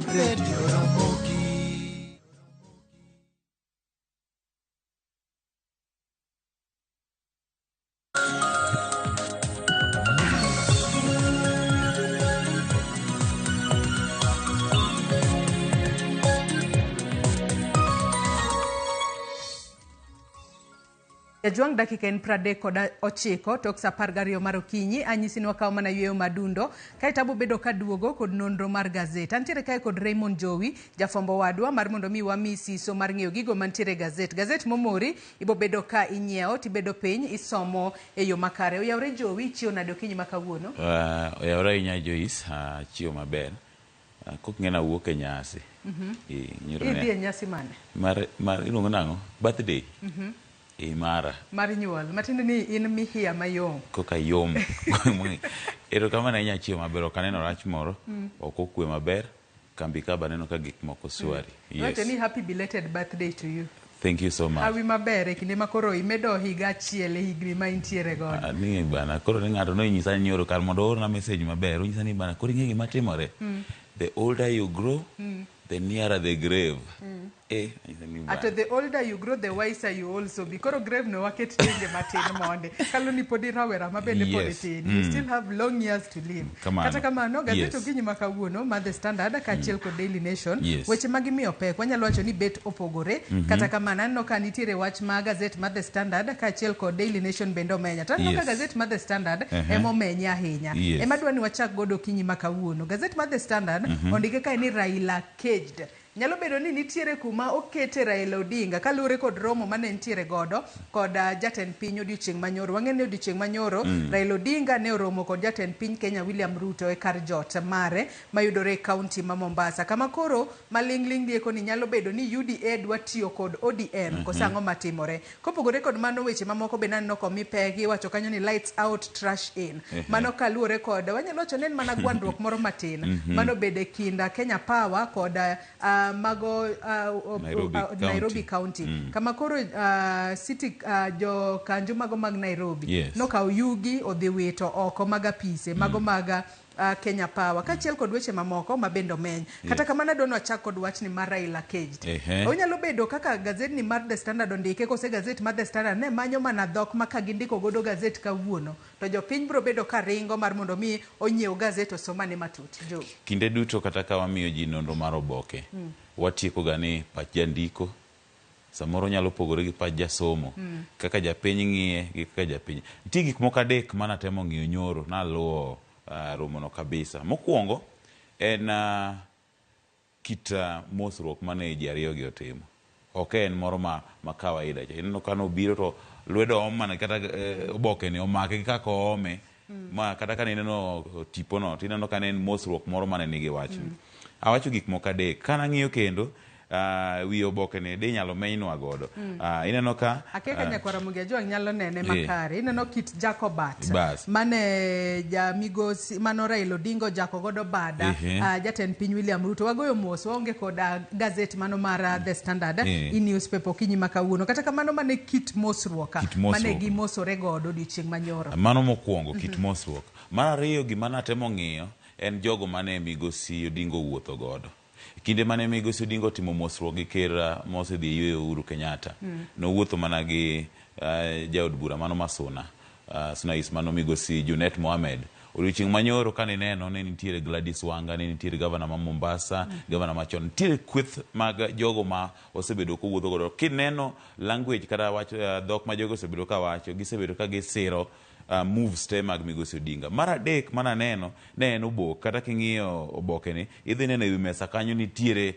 Radio Ramogi. Jajuang dakika en 39 tok sa 12 mar okinyi. Anyisi ni wakaw mana yweyo madundo kae tabo bedo kaduogo kod nonro mar gazet. Antiere kae kod Raymond Jowi jafombo wadwa mar mondo mi wamisi so mar ng'eyo gigo mantiere gazet momori ibo bedo ka inyiewo tibedo piny isomo e yo makare. Oyawre Jowi chio nade okinyi makawuono? Oyawre inya Joyce chio maber. Kok ng'ena wuok e nyasi. Idhi e nyasi mane? Mar iluongo nang'o? Birthday. Mara. Mar nyuol. Matiende ni in mihia mayom. Koka yom. Ero kama na inya chio maber okaneno rach moro. Ok okwe maber. Kambi ka baneno ka gik moko swari. Yes. Ni happy belated birthday to you. Thank you so much. Awi maber e kinde makoro imedo higa achiel e higni ma intiere godo. Ni bana koro ni ng'ato no nyisa ni nyoro kar mondo orna message maber onyisa ni bana koro ing'e gima timore. The older you grow, the nearer the grave. At the older you grow, the wiser you also be. Koro grave no waket tenge matin monde. Kalo ni podi rawera mabende podi tin. You still have long years to live. Kata kamano gazeto ginyi makawuono ma The Standard kachiel kod Daily Nation. Weche magimiyo pek wanyalo wacho ni bet opogore. Kata kamano anno ka nitiere wach ma gazet ma The Standard kachiel kod Daily Nation bende omenya. To anno ka gazet ma The Standard emomenya ahinya. Ema dwani wachak godo kinyi makawuono. Gazet ma The Standard ondike kae ni Raila caged. Nyalo bedo ni nitiere kuma okete Raila Odinga kalure kod romo mane nitiere godo kod jatend piny odiochieng' manyoro. Wang'e ni odiochieng' manyoro Raila Odinga ne oromo kod jatend piny Kenya William Ruto e kar jot mare mayudore e kaunti ma Mombasa. Kama koro malingling dieko ni nyalo bedo ni UDA dwa tiyo kod ODM kosang'o matimore. Kopogore kod mano weche mamoko be nanno komi pegi wacho kanyo ni lights out trash in. Mano kalure kod wanyalo wacho ni mana gwandruok moro matin. Mano bede kinda Kenya Power kod mago Nairobi County. Kama koro city jo kanjo mago mag Nairobi no ka yugi odhi wito oko maga pise mago maga Kenya Power kachiel kod weche mamoko mabendo meny. Kata kamano dono achak kod wach ni mar Raila caged. Onyalo bedo kaka gazet ni mar The Standard ondike kose gazet mar The Standard ne manyo mana dhok ma ka gindiko godo gazet kawuono to jopiny bro bedo ka ringo mar mondo mi onyiew gazet osomane matut. Jo kinde duto kata ka wamiyo ji nonro mar oboke watieko gani pach jandiko samoro nyalo pogore gi pach jasomo kaka japiny ng'iye gi kaka japiny nitie gik moko adek mana temo ng'iyo nyoro naluwo romono kabisa. Mokwongo en kit mosruok mane ji ariyo gi otimo. Ok en moro ma kawaida. Ineno kano biro to lwedo omana kata oboke ni omake gi kaka ome ma kata ka ineno tipono to ineno ka en mosruok moro mane nigi wach. Awacho gik moko adek. Kana ng'iyo kendo wi oboke ne de nyalo menywa godo. Ineno ka akeka nyakwara mugia jo nyalo nene makare. Ineno kit Jacobat mane migosi mano Raila Odinga jako godo bada jatend piny William Ruto. Wagoyo mos waonge kod gazet mano mar The Standard i newspaper kinyi makawuono. Kata kamano mane kit mosruoka mane gi mosore godo odiochieng' manyoro. Mano mokwongo kit mosruok. Mar ariyo gima natemo ng'iyo en jogo mane migosi Odinga wuotho godo. Kinde mane migosi Odinga timo mosruok gi ker mosedhi yweyo Uhuru Kenyatta no wuotho mana gi jaod bura mano Masuna Sunais mano migosi Junet Mohamed. Odiochieng' manyoro kane neno ne nitiere Gladys Wanga, ne nitiere gavana ma Mombasa, gavana machon, nitiere kweth mag jogo ma osebedo kowuotho godo. Kineno language kata wacho dhok ma jogo osebedo ka wacho gisebedo ka gisiro moves te mag migosi Odinga. Mar adek mana neno ne en oboke kata king'iyo oboke ni idhi neno ewi mesa kanyo nitiere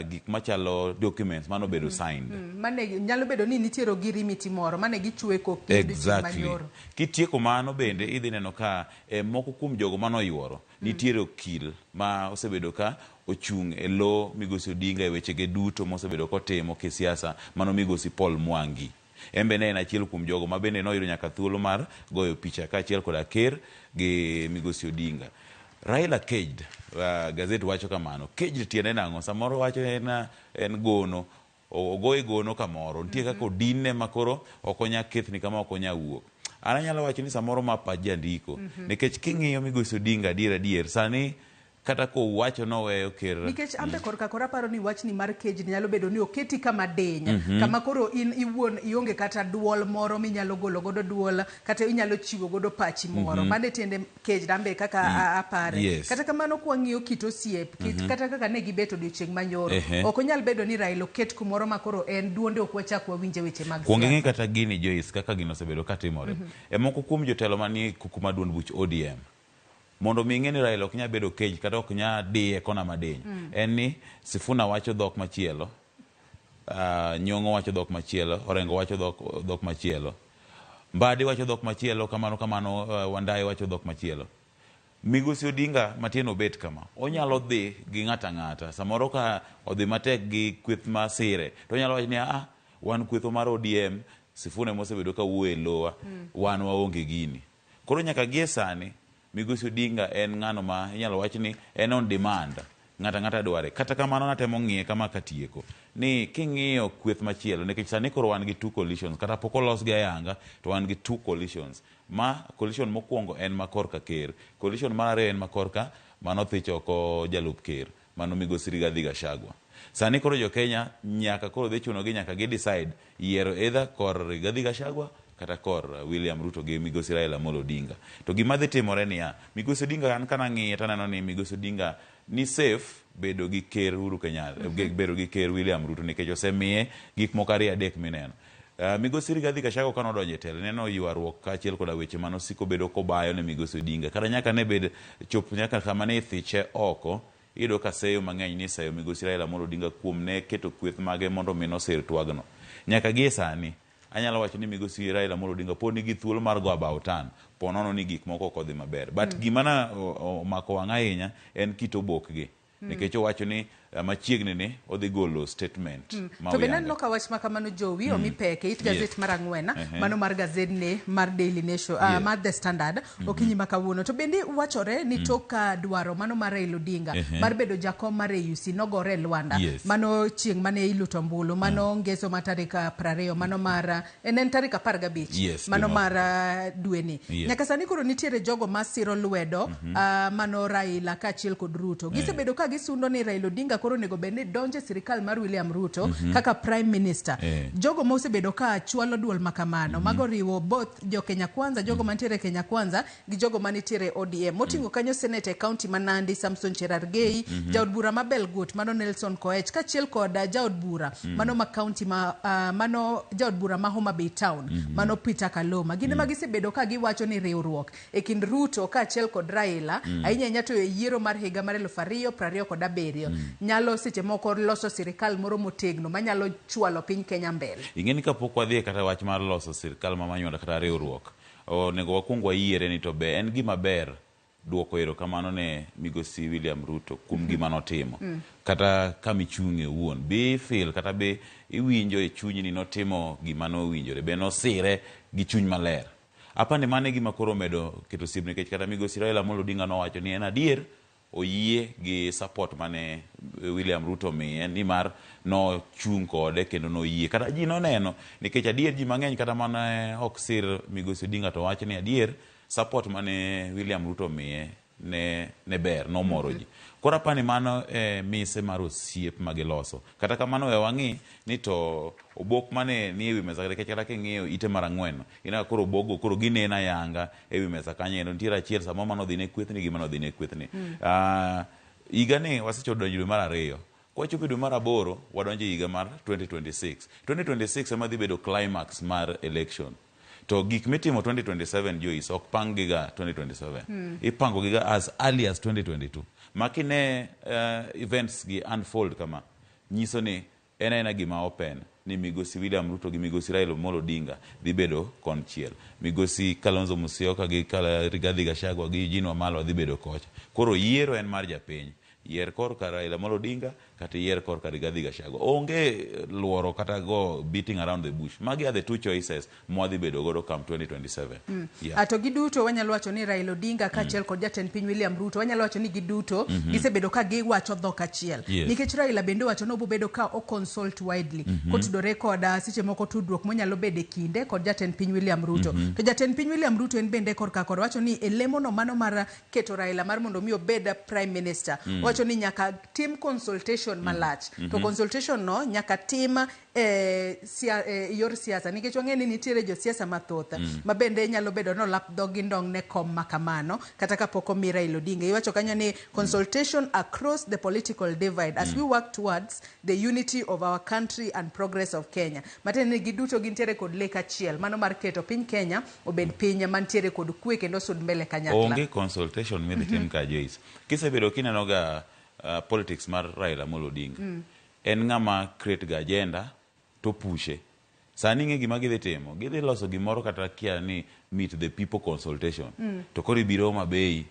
gik machalo documents mano bedo signed. Mane nyalo bedo ni nitiere girimiti moro mane gichwe kopi manyoro. Kitieko mano bende idhi neno ka moko kuom jogo mano yuoro nitiere okil ma osebedo ka ochung' e lo migosi Odinga e wechege duto mosebedo kotimo kisiasa mano migosi Paul Mwangi. Embe ne en achiel kuom jogo ma bende noyudo nyaka thuolo mar goyo picha ka achiel kod ker gi migosi Odinga. Raila caged, gazet wacho kamano. Caged tiende nang'o? Samoro wacho en gono, ogoye gono kamoro. Nitie kaka odine makoro okonya kethni kama okonya wuok. Ana nyalo wacho ni samoro ma pach jandiko. Nikech king'iyo migosi Odinga adier sani kata ko wacho no weyo ker nikech ambe korka kora paro ni wach ni mar cage nyalo bedo ni oketi kama denya kama koro in iwuon ionge kata duol moro minyalo golo godo duol kata inyalo chiwo godo pachi moro mane tiende cage ambe kaka apare kata kamano kwa ng'iyo kit osiep kata kaka ne gibeto odiochieng' manyoro ok onyal bedo ni Raila oket kumoro makoro en duonde ok wachak wawinje weche mag siasa. Kuonge kata gini Joyce kaka gino osebedo katimore moko kuom jotelo manie kuma duond buch ODM mondo mi ng'eni Raila ok nya bedo cage kata ok nya diye kona madeny en ni Sifuna wacho dhok machielo, Nyong'o wacho dhok machielo, Orengo wacho dhok machielo, Mbadi wacho dhok machielo, kamano Wandayi wacho dhok machielo. Migosi Odinga matin obet kama onyalo dhi gi ng'ata samoro ka odhi matek gi kweth masire to onyalo wacho ni wan kwetho mar ODM Sifuna mosebedo ka wuoyo lowa wan waonge gini. Koro nyaka gie sani migosi Odinga en ng'ano ma inyalo wach ni en on demand ng'ata dware. Kata kamano natemo ng'iye kama katieko ni king'iyo kweth machielo nikech sani koro wan gi two coalitions kata pok olos gi ayanga to wan gi two coalitions. Coalition mokwongo en makorka ker, coalition mar ariyo en makorka manothich oko jalup ker mano migosi Rigathi Gachagua. Sani koro jo Kenya nyaka koro dhi chuno gi nyaka gi decide yiero either kor Rigathi Gachagua kata kor William Ruto gi migosi Raila Amolo Odinga. To gima dhi timore niya, migosi Odinga an kana ng'iye taneno ni migosi Odinga ni safe bedo gi ker Uhuru Kenyatta, bedo gi ker William Ruto nikech osemiye gik moko ariyo adek mineno. Migosi Rigathi Gachagua kano donje tele neno ywaruok kaachiel koda weche manosiko bedo kobayo ne migosi Odinga kata nyaka ne bed chop nyaka kama ne ithiche oko. Iyudo ka seyo mang'eny ni seyo migosi Raila Amolo Odinga kuom ne keto kweth mage mondo mino sir twagno. Nyaka gie sani anyalo wacho ni migosi Raila Amolo Odinga pod nigi thuolo mar go about turn ponono ni gik moko kodhi maber. But gima na omako wang' ahinya en kit obokgi nikech owacho ni machiegni ni odhi golo statement to be nanno ka wach makamano Jowi omi peke it gazet mar ang'wen mano mar gazedne mar Daily Nation mar The Standard okinyi makawuono to bende wachore ni toka dwaro mano mar Raila Odinga mar bedo jakom mar AUC nogore Luanda mano chieng' mane iluto ombulu mano ngeso ma tarik 20 mano mar en tarik 15 mano mar dweni nyaka sani koro nitiere jogo masiro lwedo mano Raila kaachiel kod Ruto gisebedo ka gisundo ni Raila Odinga koro nego bende donje sirikal mar William Ruto kaka prime minister. Jogo mosebedo ka chwalo duol makamano mago riwo both jo Kenya Kwanza, jogo mantiere Kenya Kwanza gi jogo manitiere ODM. Motingo kanyo Senate County Manandi Samson Cherargei, jaod bura ma Belgut mano Nelson Koech kaachiel kod jaod bura mano ma county mano jaod bura ma Homa Bay Town mano Peter Kaloma. Gine magisebedo ka giwacho ni riwruok e kind Ruto kaachiel kod Raila ahinya to yiero mar higa mar 2027 nyalo seche moko loso sirikal moro motegno manyalo chwalo piny Kenya mbele. Ingeni kapok wadhi kata wach mar loso sirikal mamanyonda kata riwruok onego wakuong wayiere ni to be en gima ber duoko erokamano ne migosi William Ruto kuom gima notimo kata kamichung'e owuon be feel kata be iwinjo e chunyi ni notimo gima nowinjore be nosire gi chuny maler. Apani mane gima koro medo keto sib nikech kata migosi Raila Amolo Odinga nowacho ni en adier oyie gi support mane William Ruto miye ni mar no chung kode kendo no yie kata ji noneno nikech adier ji mang'eny kata mane ok sir migosi Odinga to wacho ni adier support mane William Ruto miye ne ber no moro ji. Kora pani mano mise mar osiep magiloso kata kamano we wang'i ni to obok mane ni ewi mesa nikech kata king'iyo ite mar ang'wen ina koro obogo koro ginena yanga ewi mesa kanyo nitiere achiel sama mano dhi ne kwethni gi mano dhi ne kwethni. Higa ni wasechodo donjo dwe mar 2 kwachopo dwe mar 8 wadonjo higa mar 2026 ema dhi bedo climax mar election. To gik mitimo 2027 Joyce ok pang giga 2027 ipango giga as early as 2022 makine events gi unfold kama nyiso ni ena gima open ni migosi William Ruto gi migosi Raila Amolo Odinga dhi bedo konchiel, migosi Kalonzo Musyoka gi Rigathi Gachagua gi Eugene Wamalwa dhi bedo kocha. Koro yiero en mar japiny, yier korka Raila Amolo Odinga kata yier korka Rigathi Gachagua. Onge luoro kata go beating around the bush. Magi are the two choices mwadhi bedo godo come 2027. Ato giduto wanyalo wacho ni Raila Odinga kaachiel kod jatend piny William Ruto wanyalo wacho ni giduto gisebedo ka giwacho dhok achiel. Nikech Raila bende wacho no bobedo ka o consult widely kotudore kod seche moko tudruok monyalo bede kinde kod jatend piny William Ruto. To jatend piny William Ruto en bende korka kod wacho ni elemo no mano mar keto Raila mar mondo mi obed prime minister. Wacho ni nyaka tim consultation malach. To consultation no nyaka tim yor siasa nikech wang'eni nitiere jo siasa mathoth mabende nyalo bedo no lap dog ndong ne kom makamano kata kapok omi Raila Odinga. Iwacho kanyo ni consultation across the political divide as we work towards the unity of our country and progress of Kenya. Matene giduto gintiere kod lek achiel mano mar keto piny Kenya obed piny mantiere kod kwe kendo sud mbele kanyakla. Onge consultation midhi tim ka Joyce. Kisebedo kineno ga politics mar Raila Amolo Odinga. En ng'ama create ga agenda to pushe. Sani ng'e gima gidhi timo. Gidhi loso gimoro kata kia ni meet the people consultation. To kori biro Homa Bay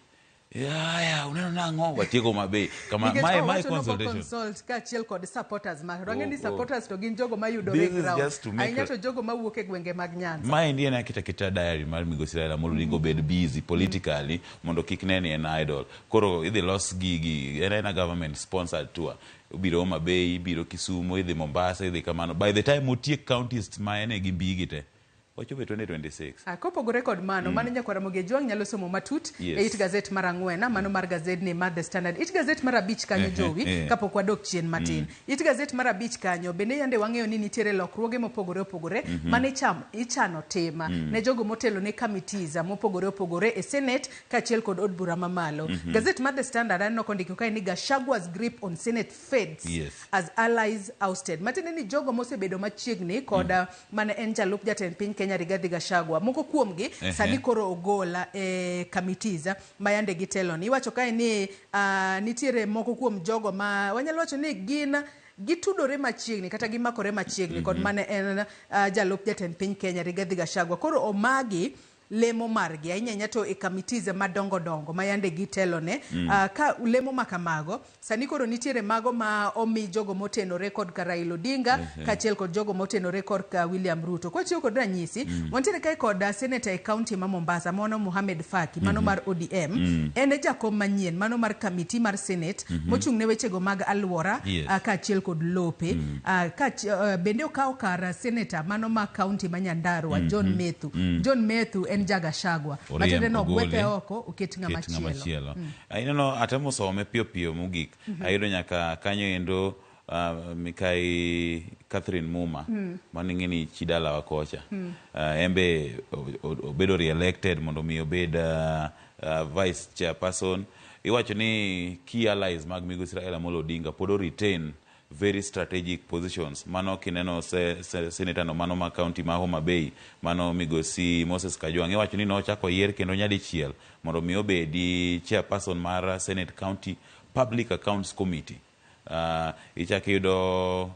uneno nang'o watieko mabe kama my consultation consult ka chiel kod supporters ma range ni supporters to gin jogo mayudore ground ainya to jogo mawuok e gwenge mag Nyanza ma ndi en kita diary mar Migosi Raila Amolo Odinga bed busy politically mondo kik neni en idol koro idhi los gigi en a government sponsored tour biro Homa Bay biro Kisumu idhi Mombasa idhi kamano by the time utiek counties ma ene gi mbigi te wachobe 2026. Kopogore kod mano, mano nyakwara moge juang nyalo somo matut e it gazet mar ang'wena, mano mar gazet ni mar The Standard. It gazet mar abich kanyo jowi, kapok wadok chien matin. It gazet mar abich kanyo, bende yande wang'eyo ni nitiere lokruoge mopogore opogore, mane ichano tema, ne jogo motelo ne committees mopogore opogore e Senate, kachiel kod od bura mamalo. Gazet mar The Standard anno kondiko kae ni Gachagwa's grip on Senate fades as allies ousted. Matene ni jogo mosebedo machiegni kod mane en jalup jatend piny Kenya Rigathi Gachagua moko kuomgi sani koro ogola e committees mayande gitelo ni iwacho kae ni nitiere moko kuom jogo ma wanyalo wacho ni gitudore machiegni kata gimakore machiegni kod mane en jalup jatend piny Kenya Rigathi Gachagua koro omagi lemo margi ainya to e committees madongo dongo mayande gitelo ne ka lemo makamago sani koro nitiere mago ma omi jogo motenore kod Raila Odinga kachiel kod jogo motenore kod William Ruto kwa chiyo kod ranyisi montiere kai kod senator e county ma Mombasa mono Mohamed Faki mano mar ODM ene jakom manyien mano mar committee mar Senate mochung' ne wechego mag alwora kachiel kod lope bende okawo kar senator mano ma county ma Nyandarua John Methu en Gachagua matende no gwete oko oket ng'ama chielo aineno atemo some pio mugik ayudo nyaka kanyo endo Mikai Catherine Muma maningeni chidala wakocha embe obedo re-elected mondo mi obed vice chairperson iwacho ni key allies mag Migosi Raila Amolo Odinga podo retain very strategic positions mano kineno senator no mano ma county ma Homa Bay mano Migosi Moses Kajwang iwacho ni no chako yier kendo nyadi chiel mondo mi obedi chairperson mar Senate County Public Accounts Committee ichake yudo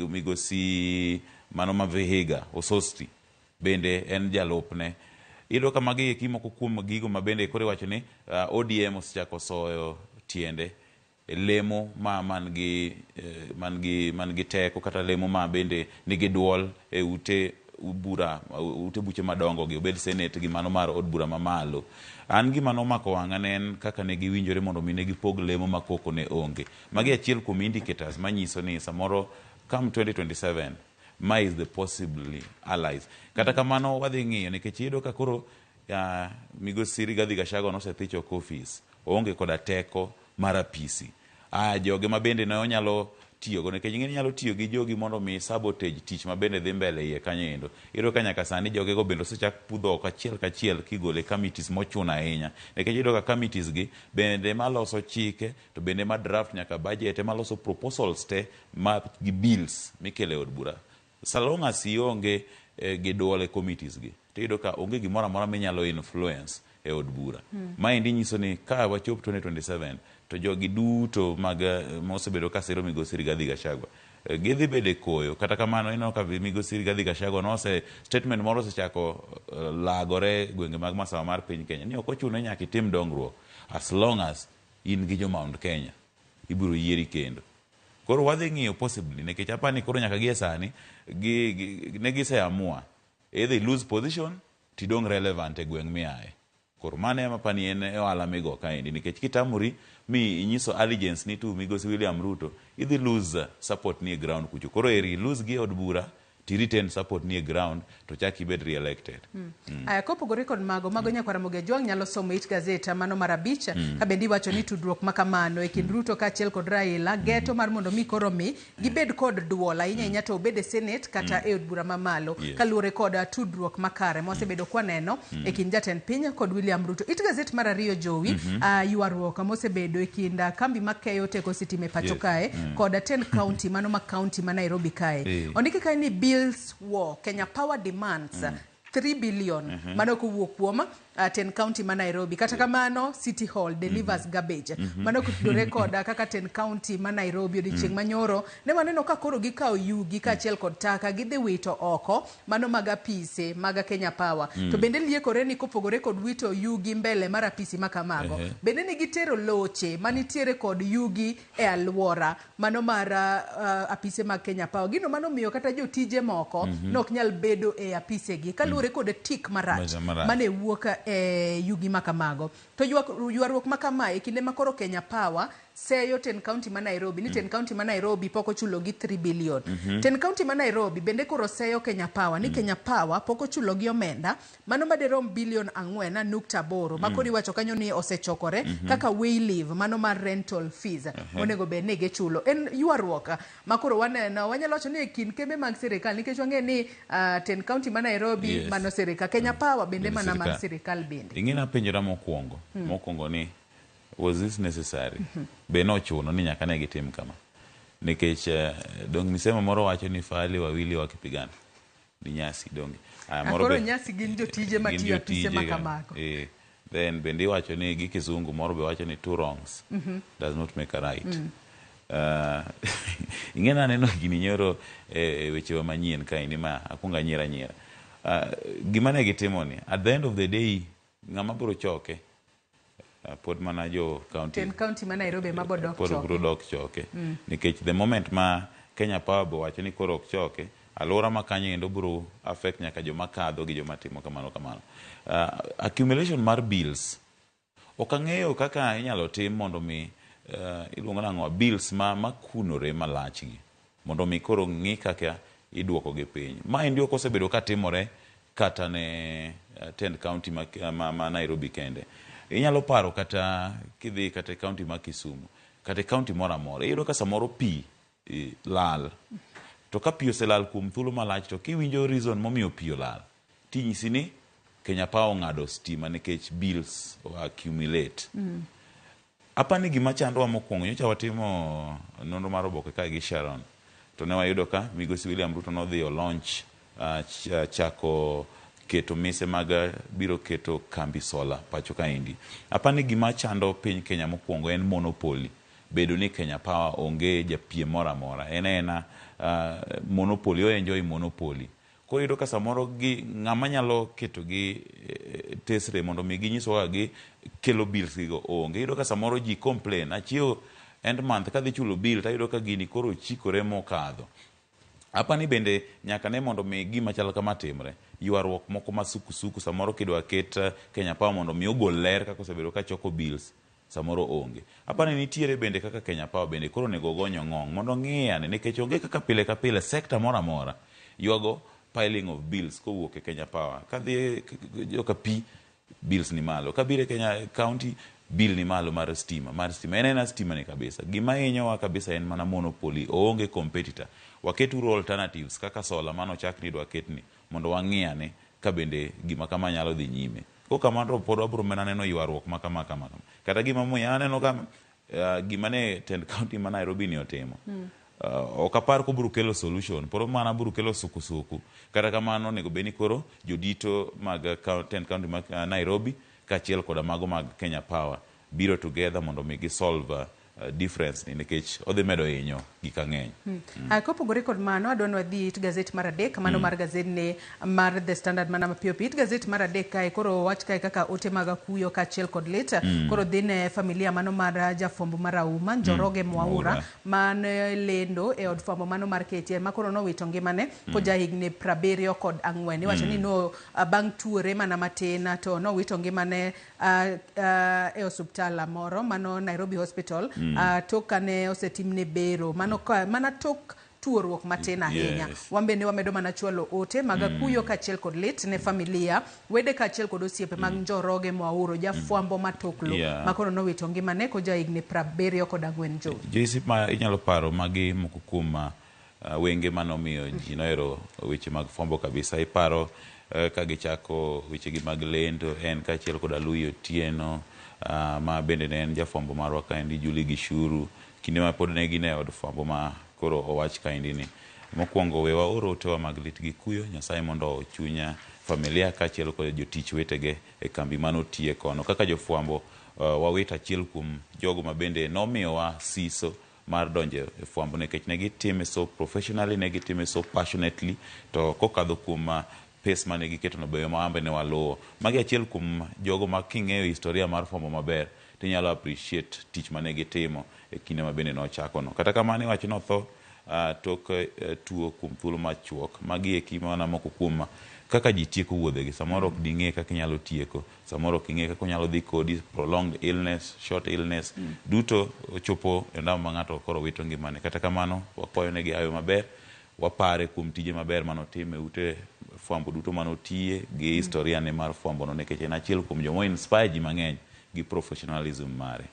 Migosi mano ma Vihiga Ososti bende en jalopne ido kama gi kimoko kuom gigo mabende kore wacho ni ODM osechako soyo tiende lemo man gi teko kata lemo ma bende nigi duol e ute buche madongo gi obed Senate gi mano mar od bura mamalo an gi mano mako wanga nen kaka ne giwinjore mondo mi ne gipog lemo makoko ne onge magi achiel kuom indicators manyiso ni samoro come 2027 ma is the possibly allies kata kamano wadhi ng'iyo nikech iyudo ka koro Migosi Rigathi Gachagua nosethicho office onge koda teko mara pisi joge mabende ne onyalo tiyogo nikech ng'eni nyalo tiyo gi jogi mondo mi sabotage tich mabende dhi mbele iye kanyo endo iyudo ka nyaka sani jogego bende osechak pudho oko achiel kachiel kigole committees mochuno ahinya nikech iyudo ka committees gi bende maloso chike to bende ma draft nyaka budget maloso proposals te ma gi bills mikele od bura so long as ionge gi duole committees gi iyudo ka onge gimoro amora minyalo influence e od bura maendi nyiso ni ka wachop 2027 to jogi duto mag mosebedo ka siro Migosi Rigathi Gachagua gidhi bede koyo kata kamano ino ka Migosi Rigathi Gachagua nose statement moro sechako lagore gwenge mag masawa mar piny Kenya ni ok ochuno nyaka itim dongruok as long as in gi jo Mount Kenya ibiro yieri kendo koro wadhi ng'iyo possibly nikech apani koro nyaka gie sani ne giseamua either lose position tidong relevant e gweng' miaye koro mane ema pani en ohala migo kaendi nikech kitamuri mi inyiso allegiance ni tu Migosi William Ruto idhi lose support ni ground kucho koro eri lose gi od bura to retain support ni ground to chaki bed re-elected. Aya kopogore kod mago nyakwara moge juang nyalo somo it gazeta mano marabicha kabendi wacho ni tudruok makamano e kind Ruto kachiel kod Raila geto mar mondo mi koro mi gibed kod duola inya to obede Senate kata e od bura mamalo kaluore kod tudruok makare mosebedo kwaneno e kind jatend piny kod William Ruto. It gazet mar ariyo jowi yuaruok mosebedo e kind kambi makeyo teko sitime pacho kae kod 10 county mano ma county ma Nairobi kae ondiki kae ni Bills War Kenya Power demands 3 billion mano kuwuok kuom 10 county ma Nairobi. Kata kamano City Hall delivers garbage. Mano kutudore koda kaka 10 county ma Nairobi odiochieng' manyoro ne waneno ka koro gikawo yugi kaachiel kod taka gidhi wito oko mano mag apise mag Kenya Power. To bende liekore ni kopogore kod wito yugi mbele mar apisi ma kamago. Bende ni gitero loche manitiere kod yugi e alwora mano mar apise mag Kenya Power. Gino mano miyo kata jotije moko nok nyal bedo e apise gi kaluwore kod tik marach mane wuok e yugi ma kamago. To ywaruok ma kamae kinde makoro Kenya Power seyo 10 county ma Nairobi ni 10 county ma Nairobi poko chulo gi 3 billion. 10 county ma Nairobi bende koro seyo Kenya Power ni Kenya Power poko chulo gi omenda mano maderom billion 4.8 makori wacho kanyo ni osechokore kaka way leave mano mar rental fees onego be ne ge chulo. En ywaruok makoro waneno wanyalo wacho ni kin kembe mag sirikal nikech wange ni 10 county ma Nairobi mano sirikal Kenya Power bende mana mar sirikal bende. Ingina penjora mokwongo ni was this necessary? Be no chuno ni nyaka ne gitim kama. Nikech dong misemo moro wacho ni fahali wawili wakipigana. Ni nyasi dongi. Akoro nyasi gin jotije matiyo apise ma kamago. Then bende wacho ni gi kizungu moro be wacho ni two wrongs does not make a right. Ingena neno gini nyoro weche manyien kaini ma akunga nyera. Gima ne gitimo ni at the end of the day ngama bro choke pod mana jo county 10 county ma Nairobi ma bodok choke nikech the moment ma Kenya Power bo wacho ni koro ok choke alora ma kanyo endo bro affect nyaka joma kadho gi joma timo kamano. Accumulation mar bills okang'eyo kaka inyalo tim mondo mi iluongo nang'o bills ma kunore malach gi mondo mi koro ng'i kaka iduoko gi piny. Ma endio kosebedo ka timore kata ne 10 county ma Nairobi kende. Inyalo paro kata kidhi kata county ma Kisumu kata county mora iyudo ka samoro pi lal to ka pi oselal kuom thuolo malach to kiwinjo reason momiyo pi olal tinyisi ni Kenya Power ng'ado stima nikech bills accumulate. Apani gima chandwa mokwongo nyocha watimo nonro mar oboke ka gi Sharon to ne wayudo ka migosi William Ruto nodhi o launch chako keto mise mag biro keto kambi sola pacho kaindi. Apani gima chando piny Kenya mokwongo en monopoly. Bedo ni Kenya Power onge japiem mora. Ena monopoly o enjoy monopoly. Ko yudo ka samoro gi ng'ama nyalo keto gi tesre mondo mi ginyiso gi kelo bills go onge. Yudo ka samoro ji complain achio end month kadhi chulo bill ta yudo ka gini koro chikore mokadho. Apani bende nyaka ne mondo mi gima chalo kama timre ywaruok moko masuku samoro kidwa ket Kenya Power mondo mi ogol ler kaka osebedo ka choko bills samoro onge. Apani nitiere bende kaka Kenya Power bende koro nego gonyo ng'ong mondo ng'iyane nikech onge kaka pile ka pile sector mora ywago piling of bills kowuok e Kenya Power. Kadhi joka pi bills ni malo, kabire Kenya County bill ni malo mar stima ena stima ni kabisa. Gima hinyowa kabisa en mana monopoly oonge competitor. Waketu alternatives kaka sola mano chakni dwa ketni mondo wang'iyane ka bende gima kama nyalo dhi nyime. Ko kamano pod wabro mena neno ywaruok ma kama. Kata gima moya neno ka gima ne 10 county ma Nairobi ni otimo. Okapar ko buru kelo solution poro mana buru kelo suku kata kamano nego beni koro jodito mag 10 county mag Nairobi kachiel koda mago mag Kenya Power biro together mondo mi gi solve difference ni nikech odhi medo hinyo gik ang'eny. Kopogore kod mano adwano dhi it gazet mar adek mano mar gazet ne mar The Standard mana mapiyo it gazet mar adek kae koro wach kae kaka ote mag kuyo kachiel kod leta koro dhine familia mano mar jafwambo mar Auma Njoroge Mwaura man lendo e od fwambo mano mar KTN makoro nowito ngimane ko jahigni 74 iwacho ni no bang' tuore mana matin to nowito ngimane e osuptal moro mano Nairobi Hospital tok kane osetimne bero mana tok tuoruok matin ahinya. Wambe ne wamedo mana chwalo ote maga kuyo kachiel kod lit ne familia wede kachiel kod osiepe mag Njoroge Mwaura jafwambo matoklo makoro nowito ngimane ko jahigni 74 Josip ma inyalo paro magi moko kuom wenge manomiyo ji nohero weche mag fwambo kabisa. Iparo ka gichako weche gi mag lendo en kachiel kod Aluyi Otieno ma bende ne en jafwambo marwa kaendi Julie Gishuru kinde ma pod ne gine od fwambo ma koro owach kaendi ni mokwongo wewa oro otewa mag lit gi kuyo Nyasaye mondo chunya familia kaachiel kod jotich wetege e kambi manotiye kono. Kaka jofwambo, wawit achiel kuom jogo ma bende nomiyowa siso mar donjo e fwambo nikech ne gitime so professionally, ne gitime so passionately, to kokadho kuom pace mane giketo no beyo maambe ne waluwo. Magi achiel kuom jogo ma king'eyo historia mar fwambo maber tinyalo appreciate tich mane gitimo e kinde ma bende nochako no. Kata kamano iwacho notho tok tuo kuom thuolo machuok. Magi e kimana moko kuom kaka ji tieko wuodhegi. Samoro ok ding'e kaka inyalo tieko, samoro ok ing'e kaka onyalo dhi kodi, prolonged illness, short illness, duto ochopo e ndalo ma ng'ato koro wito ngimane. Kata kamano wakwayo negi hayo maber, wapare kuom tije maber manotime ute fwambo duto manotiye gi historia ne mar fwambo no, nikech en achiel kuom jomo inspire ji mang'eny gi professionalism mare.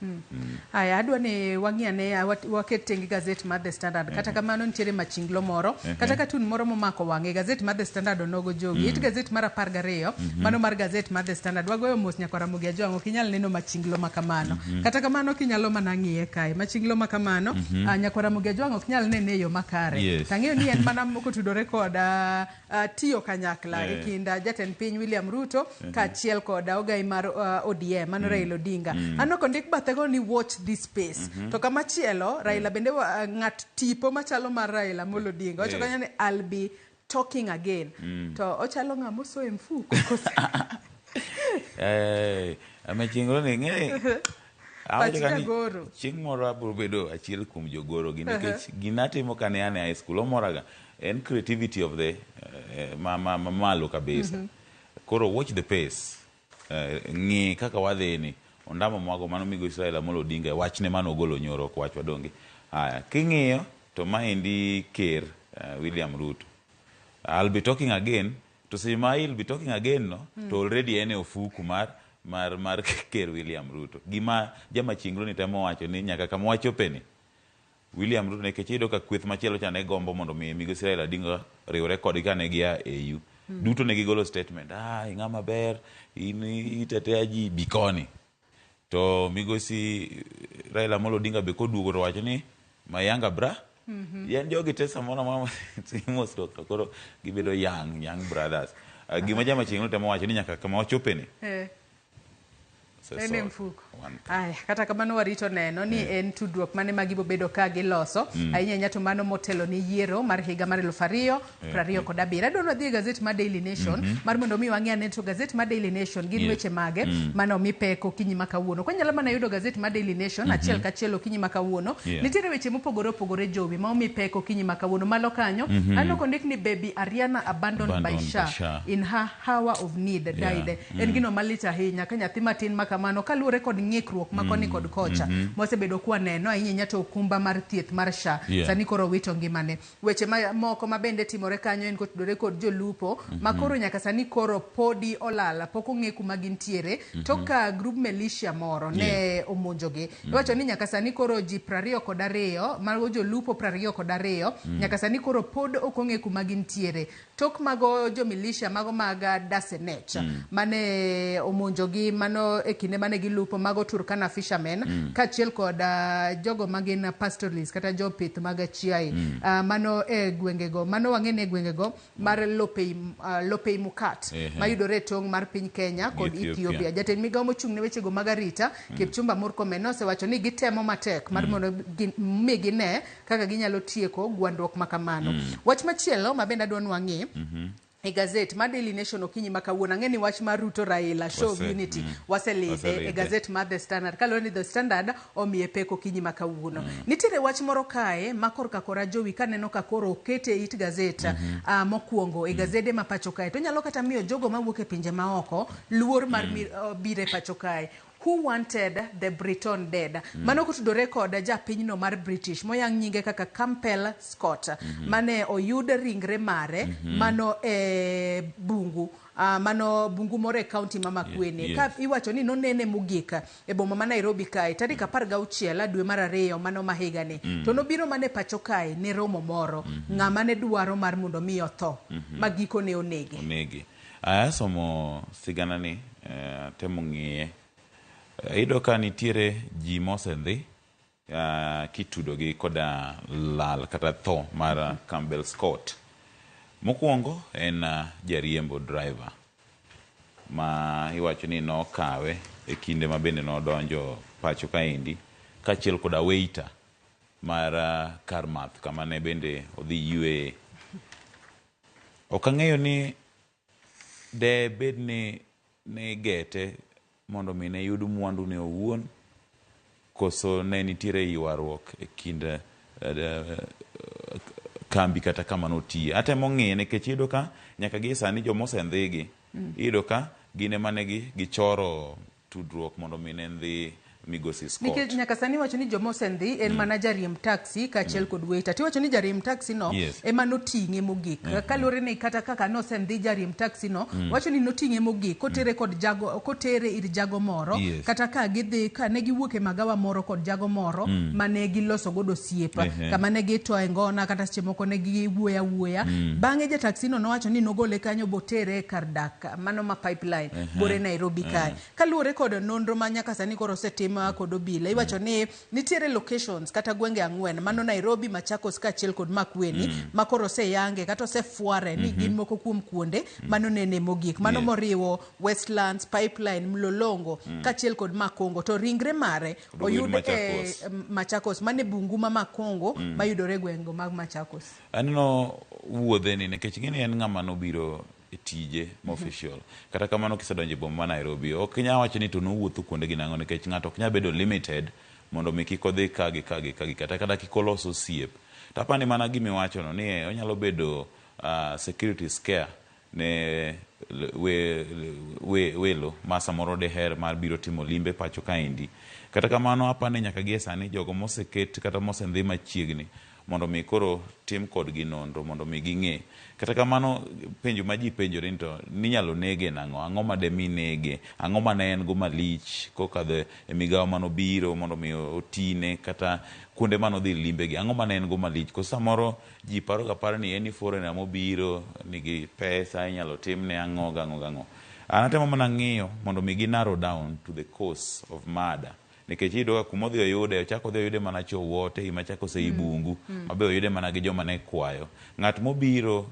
Aya, adwa ni wang'iane waket tengi gazet mar The Standard. Kata kamano nitiere machinglo moro, kata katun moro momako wang'e gazet mar The Standard onogo jogi. It gazet mar 12, mano mar gazet mar The Standard. Wagoyo mos nyaka Ramogi Ajwang', ok inyal neno machinglo makamano. Kata kamano kinyalo mana ng'iye kae. Machinglo makamano, nyaka Ramogi Ajwang' ok nyal nene yo makare. Tang'eyo ni en mana kotudore kod tiyo kanyakla e kind jatend piny William Ruto kaachiel kod ogai mar ODM, mano Raila Odinga. Ano kondik bathego ni watch this space. To kamachielo Raila bende ng'at tipo machalo mar Raila Molo Odinga wacho kanya ni I'll be talking again. To ochalo ng'amo so mfuko. Amechinglo ni ng'e chieng' moro abiro bedo achiel kuom jogoro gi nikech ginatimo kane ane high school omoraga en creativity of the malo kabisa. Koro watch the pace. Ng'i kaka wadhini ondamo mwago mano migo Israel Amolo Odinga wachne mano ogolo nyoro ok wach wadonge. Haya, king'iyo to maendi ker William Ruto, I'll be talking again. To say I'll be talking again no to already ene ofuku mar ker William Ruto. Gima jama chinglo ni temo wacho ni nyaka kama wachopeni William Ruto nekech iyudo ka kweth machielo cha ne gombo mondo migo Israel Odinga riwre kodgi kane gia AU. Duto ne gigolo statement, ing'ama ber, itetea ji bikoni. To migosi Raila Amolo Odinga be koduogo to wacho ni mayanga bra. Yan jogi te samoro mama timos to koro gibedo young brothers. Gima jama chinglo temo wacho ni nyaka kama wachopeni. Ene mfuko. Aya, kata kamano warito neno ni en tudruok mane magibo bedo ka giloso. Ahinya nyato mano motelo ni yiero mar higa mar 2027. Adwa dhi gazet mar Daily Nation mar mondo mi wang'e ane to gazet mar Daily Nation gin weche mage mano mipeko kinyi makawuono. Kwa nyalo mana yudo gazet mar Daily Nation achiel kachiel kinyi makawuono. Nitiere weche mopogore opogore jowi ma mipeko kinyi makawuono malo kanyo. Ano kondik ni baby Ariana abandoned by Shah in her hour of need died. En gino malita ahinya ka nyathi matin kamano kaluore kod ng'ikruok makoni kod kocha mosebedo kwa neno ahinya nyato okumba mar thieth mar Shah sani koro wito ngimane. Weche moko mabende timore kanyo en kotudore kod jolupo makoro nyaka sani koro podi olala pok ong'e kuma gintiere to ka group militia moro ne omonjogi. Iwacho ni nyaka sani koro ji 22 mago jolupo 22 nyaka sani koro pod ok ong'e kuma gintiere. Tok mago jo militia mago mag Dasenet mane omonjogi mano kinde mane gilupo mago Turkana fishermen kaachiel kod jogo magin pastoralists kata jopith mag chiaye mano e gwengego mano wang'ene gwengego mar Lopei Mukat mayudore tong' mar piny Kenya kod Ethiopia. Jatend migawo mochung' ne wechego mag arita Kipchumba Murkomen osewacho ni gitemo matek mar mondo gine kaka ginyalo tieko gwandruok makamano. Wach machielo mabende adwa wang'e e gazet mar Daily Nation okinyi makawuono ang'eni wach mar Ruto Raila show of unity waselidhe e gazet mar The Standard kaloni ni The Standard omiye peko kinyi makawuono. Nitiere wach moro kae makor kakora jowi kaneno ka koro okete it gazet mokuongo e gazede ma pacho kae to nyalo kata miyo jogo mawuok e pinje maoko luor mar bire pacho kae. Who wanted the Briton dead? Mano kutudore kod japinyno mar British moyang nyinge kaka Campbell Scott mane oyud ringre mare mano bungu mano bungu more e county mama Makueni ka iwacho ni nonene mugika e boma ma Nairobi kae tarik 16 dwe mar 2 mano mahigani to nobiro mane pacho kae ne romo moro ng'ama ne dwaro mar mondo mi otho magiko ne onege. Somo sigana ni temo ng'iye ido ka nitiere ji mosendhi kitudo gi koda lal kata tho mar Campbell Scott. Mokuongo en jariembo driver ma iwacho ni nokawe e kinde ma bende nodonjo pacho kaendi kaachiel koda waiter mar kar math kama ne bende odhi ywe. Ok ang'eyo ni de bed ni gete mondo mi ne yud mwandu ne owuon koso ne nitiere ywaruok e kind kambi kata kama notiye. Atemo ng'e nikech iyudo ka nyaka gi sani jomosendhigi iyudo ka gine mane gichoro tudruok mondo mi ne ndhi Migosi Scott. Nikech nyaka sani wacho ni jomosendhi en mana jariemb taxi kaachiel kod waiter. Tiwacho ni jariemb taxi no ema noting'e mogik. Kaluwore ni kata kaka nosendhi jariemb taxi no wacho ni noting'e mogik kotere ir jago moro kata ka gidhi ka ne giwuok e magawa moro kod jago moro mane giloso godo osiepa kama ne gitoe ngona kata seche moko ne giwuoya. Bang'e ja taxi no nowacho ni nogole kanyo botere kar dak mano ma pipeline bore Nairobi kae. Kaluwore kod nonro ma nyaka sani koro osetim kod obila iwacho ni nitiere locations kata gwenge 4 mano Nairobi, Machakos kaachiel kod Makueni ma koro oseyange kata osefuare ni gin moko kuom kuonde mano nene mogik mano moriwo Westlands, Pipeline, Mlolongo kaachiel kod Makongo. To ringre mare oyud e Machakos mane bungu ma Makongo mayudore gwengo mag Machakos. Aneno wuodhe ni nikech gini en ng'ama nobiro tije official kata kamano kisedonje boma ma Nairobi ok nya wacho ni to nowuotho kuonde gi nango nikech ng'ato ok nya bedo limited mondo mi kik odhi kagi kata kik oloso osiep. Tapani mana gimi wacho no ni onyalo bedo security scare ne welo ma samoro deher mar biro timo limbe pacho kaendi. Kata kamano apani nyaka gie sani jogo moseket kata mosendhi machiegni mondo mi koro tim kod gi nonro mondo mi ging'e. Kata kamano penjo ma ji penjore to ninyalo nege ang'o ma demi nege, ang'o ma ne en go malich kokadho e migawo manobiro mondo mi otine kata kuonde manodhi limbe gi, ang'o ma ne en go malich. Koso samoro ji paro kaparo ni en foreigner mobiro nigi pesa inyalo timne ang'o gang'o. An atemo mana ng'iyo mondo mi gi narrow down to the cause of murder. Nikech iyudo ka kumodhi oyude ochako odhi oyude mana chowote imachako se ibungu mabe oyude mana gi joma ne kwayo. Ng'at mobiro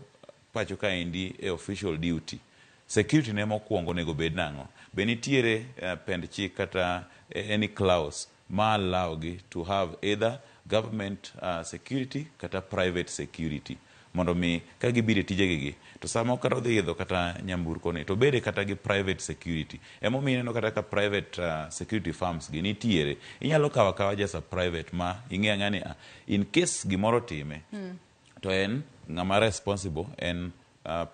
pacho kaendi e official duty security ne mokwongo nego bed nang'o. Be nitiere pend chik kata any clause ma allow gi to have either government security kata private security mondo mi ka gibire tije gi to samo kata odhi idho kata nyamburko ni to bede kata gi private security. Emo mineno kata ka private security firms gi nitiere inyalo kawa just a private ma ing'e ng'ani in case gimoro time to en ng'ama responsible en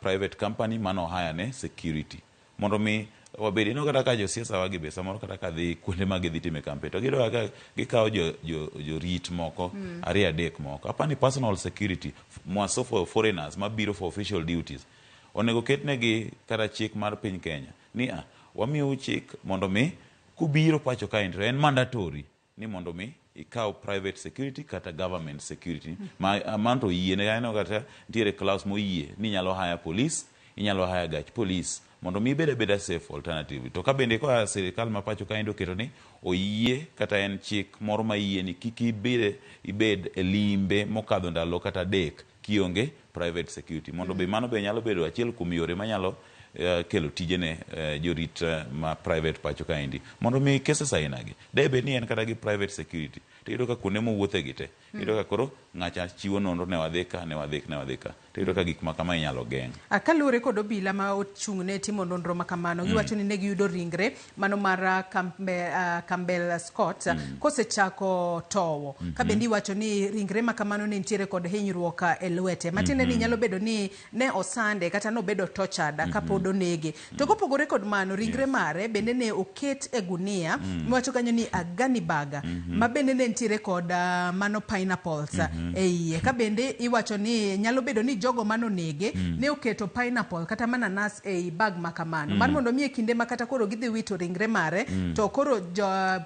private company mano hire ne security mondo mi wabedi no kata ka josiasa wagi be samoro kata ka dhi kuonde ma gidhi time campaign to gido ka gikawo jo rit moko ariyo adek moko apani personal security mwaso for foreigners mabiro for official duties onego ketnegi kata chik mar piny Kenya ni wamiyo chik mondo mi kubiro pacho kaendi en mandatory ni mondo mi ikaw private security kata government security manto yie ne ano kata ntiere clause mo yie ni nyalo hire police inyalo hire gach police mondo mi beda safe alternative. To ka bende ko sirikal ma pacho kaendi oketo ni oyie kata en chik moro ma yie ni kiki ibed e limbe mokadho ndalo kata dek kionge private security mondo be mano be nyalo bedo achiel kuom yore manyalo kelo tijene jorit ma private pacho kaendi mondo mi cases ainagi debe ni en kata gi private security to iyudo ka kuonde mowuothe gi te iyudo ka koro ng'acha chiwo nonro ne wadhi ka to iyudo ka gik ma kama inyalo geng'. Kaluwore kod obila ma ochung' ne timo nonro ma kamano giwacho ni ne giyudo ringre mano mar Campbell Scott kosechako towo ka bende iwacho ni ringre ma kamano ne nitiere kod hinyruok e lwete matiende ni nyalo bedo ni ne osande kata nobedo tortured kapod onege. To kopogore kod mano ringre mare bende ne oket e gunia miwacho kanyo ni agani baga ma bende ne nitiere kod mano pineapples e iye ka bende iwacho ni nyalo bedo ni jogo manonege ne oketo pineapple kata mananas e bag makamano mar mondo mi e kinde ma kata koro gidhi wito ringre mare to koro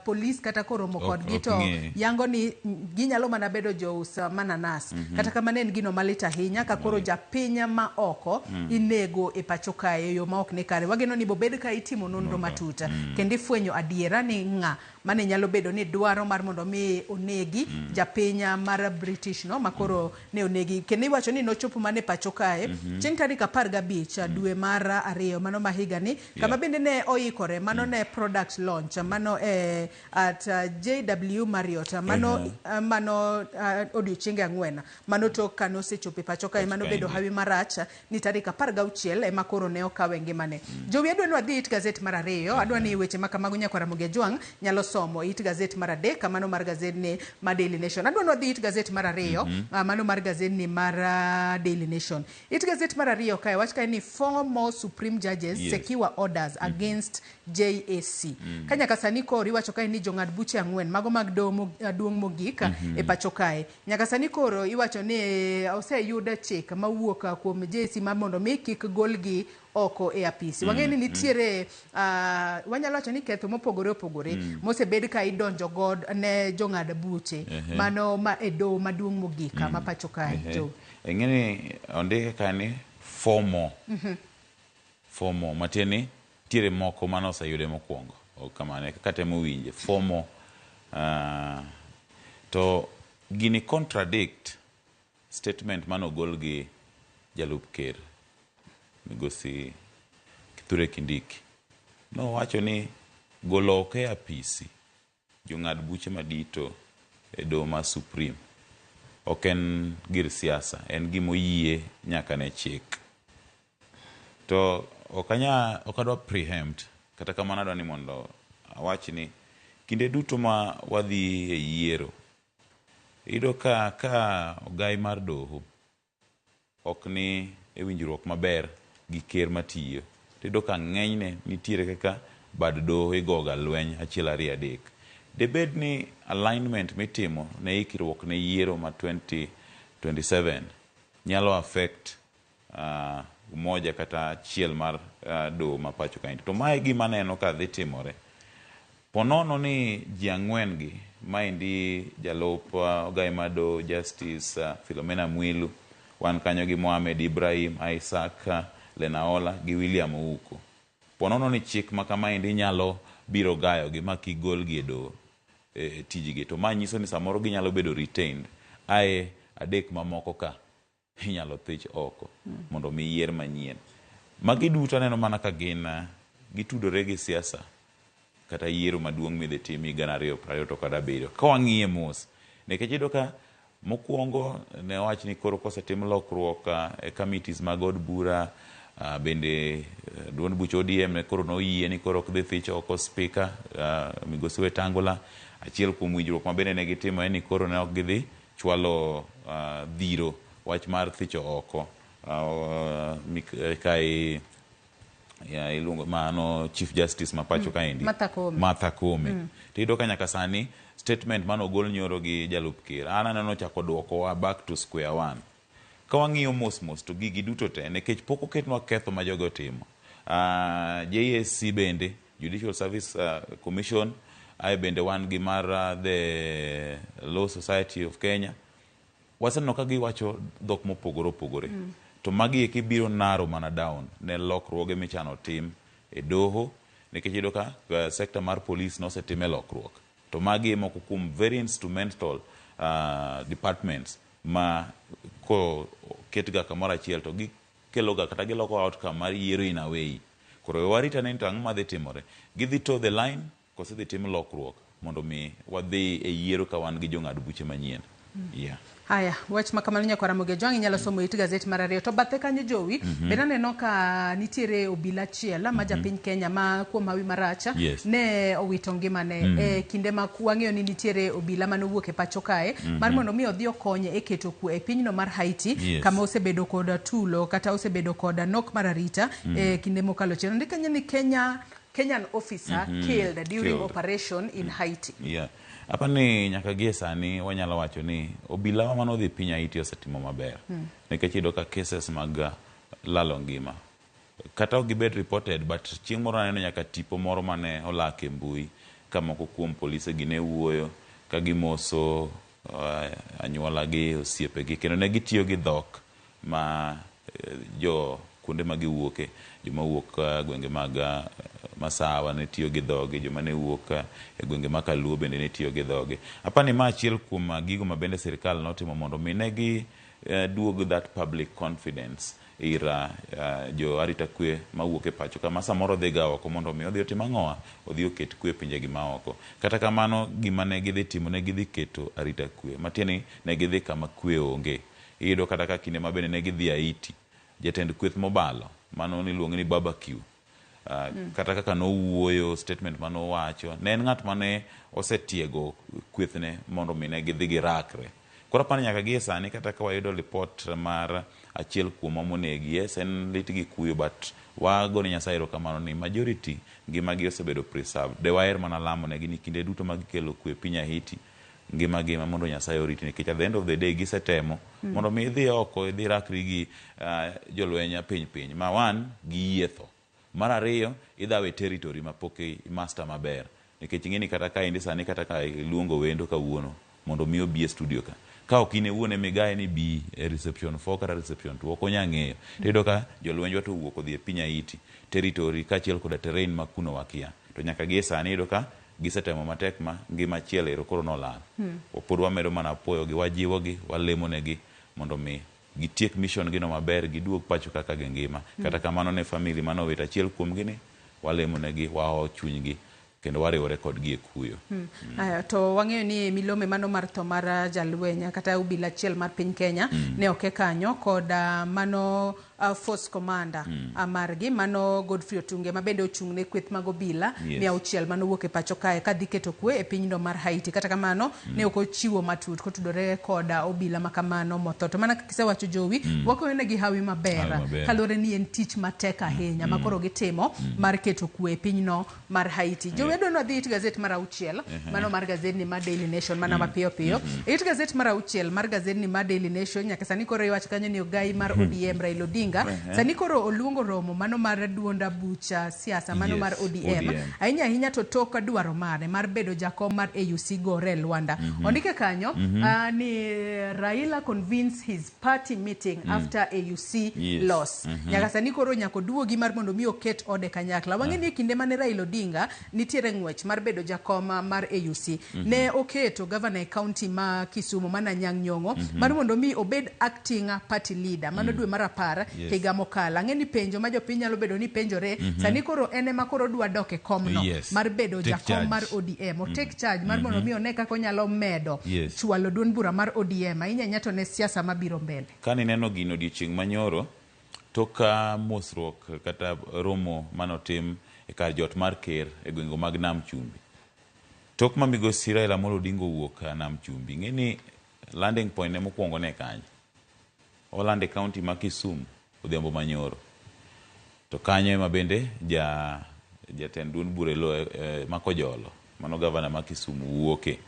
police kata koro mokodgi to yango ni ginyalo mana bedo jous mananas kata kama ne en gino malit ahinya ka koro japinya ma oko inego e pacho kae yo ma ok ne kare. Wageno ni bobed ka itimo nonro matuta kendo ifwenyo adiera ni ng'a mane nyalo bedo ni dwaro mar mondo mi onegi japinya mar British no makoro ne onegi kendo iwacho ni nochopo mane pacho kae chieng' tarik 15 dwe mar 2 mano mahiga ni kama bende ne oikore mano ne product launch mano at JW Marriott mano odiochienge 4 mano tok kano sechope pacho kae mano bedo hawi marach ni tarik 16 ema koro ne okawe ngimane. Jowi adwa dhi it gazet mar 2 adwa ni weche makamago Nyakwara Mugejwang nyalo somo it gazet mar 3 mano mar gazet ni mar Daily Nation. Adwa dhi it gazet mar 2 mano mar gazet ni mar Daily Nation. It gazet mar 2 kae wach kae ni 4 more Supreme judges secure orders against JAC. Kanya kasani koro iwacho kae ni jong'ad buche 4 mago mag duong' mogik e pacho kae. Nyaka sani koro iwacho ni oseyud chik mawuok kuom JAC ma mondo mi kik golgi oko e apisi. Wang'eni nitiere wanyalo wacho ni ketho mopogore opogore mosebed ka idonjo god ne jong'ad buche mano ma edo maduong' mogik ma pacho kae. Ng'eni ondik ka ni FOMO matieni tiere moko mano oseyude mokwongo kamane kaka temo winje FOMO to gini contradict statement mano gol gi jalup ker Migosi Kithure Kindiki. No wacho ni golo oko e apisi jong'ad buche madito e doho ma Supreme ok en gir siasa, en gimoyie nyaka ne chik. To okadwa preempt kata kamano adwa ni mondo awach ni kinde duto ma wadhi e yiero ido ka ogai mar doho ok ni e winjruok maber gi ker matiyo tido ka ng'enyne nitiere kaka bad doho igoga lweny 1 2 3. Debed ni alignment mitimo ne ikruok ne yiero ma 2027 nyalo affect moja kata achiel mar doho ma pacho kae. To mae gima neno ka dhi timore ponono ni ji 4 gi maendi jalup ogai mar doho Justice Philomena Mwilu, wan kanyo gi Mohamed Ibrahim, Isaac Lenaola gi William Ouko. Ponono ni chik makamaendi nyalo biro gayo gi makigol gi do tijigi. To ma nyiso ni samoro ginyalo bedo retained ae 3 mamoko ka inyalo thich oko mondo mi yier manyien. Magi duto neno mana ka gin gitudore gi siasa kata yiero maduong' midhi tim higa 2027. Ka wang'iye mos nikech iyudo ka mokwongo ne wach ni koro kosetim lokruok e committees mag od bura bende duond buch ODM ne koro noyie ni koro ok dhi thich oko speaker Migosi Wetangula. Achiel kuom winjruok ma bende ne gitimo en ni koro ne ok gidhi chwalo dhiro wach mar thicho oko kai ilungo mano Chief Justice mapacho kaendi Martha Koome. Tido ka nyaka sani statement mano gol nyoro gi jalup ker anano chako duoko wa back to square one. Ka wang'iyo mos to gigi duto te nekech pok oketnwa ketho ma jogo timo. JSC bende Judicial Service Commission ai bende wan gi mar the Law Society of Kenya waseneno ka giwacho dhok mopogore opogore. To magi ekibiro naro mana down ne lokruoge michano tim e doho nikech iyudo ka sector mar police nosetime lokruok. To magi moko kuom very instrumental departments ma ko ketga kamoro achiel to gikeloga kata giloko outcome mar yiero in a way. Koro warita ni to ang'o madhi timore, gidhi to the line kose dhi tim lokruok mondo mi wadhi e yiero ka wan gi jong'ad buche manyien. Haya, wach makamano Nyakwara Mugejwang inyalo somo it gazet mar 2 to bathe kanyo Jowi bende neno ka nitiere obila achiel ma japiny Kenya ma kuom hawi maracha ne owito ngimane e kinde ma wang'eyo ni nitiere obila mane owuok e pacho kae mar mondo mi odhi okonye e keto kwe e pinyno mar Haiti kama osebedo koda tulo kata osebedo koda nok mar arita e kinde mokalo chien. Ndikanye ni Kenyan officer killed during operation in Haiti. Apa ni nyaka gie sani wanyalo wacho ni obila wa mano dhi piny Haiti osetimo maber. Nikech iyudo ka cases mag lalo ngima kata ok gibed reported but chieng' moro neno nyaka tipo moro mane olak e mbui ka moko kuom polise gi ne wuoyo ka gimoso anyuola gi osiepe gi kendo ne gitiyo gi dhok ma jo kuonde ma giwuoke joma wuok gwenge mag Masawa ne tiyo gi dhoge, joma ne wuok e gwenge ma Kaluo bende ne tiyo gi dhoge. Apani ma achiel kuom gigo ma bende sirikal notimo mondo mi ne gi duog that public confidence ira jo arita kwe mawuok e pacho kama samoro dhi ga oko mondo mi odhi otim ang'owa, odhi oket kwe pinje gi maoko. Kata kamano gima ne gidhi timo, ne gidhi keto arita kwe, matieni ne gidhi kama kwe onge. Iyudo kata ka kinde mabende ne gidhi Haiti, jatend kweth mobalo mano niluongo ni barbecue. Kata kaka nowuoyo, statement manowacho, ne en ng'at mane osetiego kwethne mondo mi ne gidhi girakre. Koro apani nyaka gi sani kata ka wayudo report mar achiel kuom monegi, yes, en lit gi kuyo, but wago ni Nyasaye erokamano ni majority ngimagi osebedo preserved. De waher mana lamo negi ni kinde duto magikelo kwe piny Haiti, ngimagi mondo Nyasaye oriti, nikech at the end of the day gisetemo mondo mi idhi oko, idhi rakri gi jolweny piny ma wan gi yietho. Mar ariyo, idhawe territory mapok master maber, nikech ing'eni kata ka indi sani kata ka iluongo wendo kawuono mondo mi obi e studio ka ok ine wuone migaye ni bi e reception 4 kata reception 2 ok onya ng'eyo. Tedo ka jolwenjwa to wuok odhi e piny Haiti, territory kaachiel koda terrain ma kuno wakia, to nyaka gi sani iyudo ka gisetemo matek ma ngima achiel ero koro nolal. Pod wamedo mana puoyogi, wajiwogi, walemonegi mondo mi gitiek mission gino maber, giduog pacho kaka gingima. Kata kamano ne family manowit achiel kuom gini, walemonegi, wao chunygi kendo wariwore kodgi e kuyo. To wang'eyo ni milome mano mar tho mar jalwenya kata obila achiel mar piny Kenya ne oke kanyo kod mano force commander margi mano Godfrey Otunge mabende ochung'ne kweth mag obila 600 mano wuok e pacho kae kadhi keto kwe e pinyno mar Haiti. Kata kamano ne ok ochiwo matut kotudore kod obila makamano motho. To mana kisewacho Jowi, wakonegi hawi maber kalore ni en tich matek ahinya makoro gitimo mar keto kwe e pinyno mar Haiti. Jowi adwa nodhi it gazet mar 6 mano mar gazet ni mar Daily Nation mana mapiyo piyo. It gazet mar 6 mar gazet ni mar Daily Nation nyaka sani koro iwach kanyo ni ogai mar ODM Raila Odinga sani koro oluongo romo mano mar duonda bucha siasa mano mar ODM ahinya to tok dwaro mare mar bedo jakom mar AUC Gore Lwanda. Ondike kanyo ni Raila convinced his party meeting after AUC loss. Nyaka sani koro nyako duogi mar mondo mi oket ode kanyakla. Wang'eni kinde mane Raila Odinga nitiere ng'wech mar bedo jakom mar AUC ne oketo governor county ma Kisumu mana Nyang' Nyong'o mar mondo mi obed acting party leader mano dwe mar 10 higa mokalo. Ng'eni penjo ma jopiny nyalo bedo ni penjore sani koro ene ma koro dwa dok e komno mar bedo jakom mar ODM o take charge mar mondo mi one kaka onyalo medo chwalo duond bura mar ODM ahinya to ne siasa mabiro mbele. Kani neno gino odiochieng' manyoro toka mosruok kata romo manotim e kar jot mar ker e gwengo mag Nam Chumbi, tok ma migosi Raila Amolo Odinga wuok Nam Chumbi, ng'eni landing point ne mokwongo ne kanyo Olande County ma Kisumu odhiambo manyoro. To kanyo ema bende jatend duond bura Makojolo mano gavana ma Kisumu wuoke.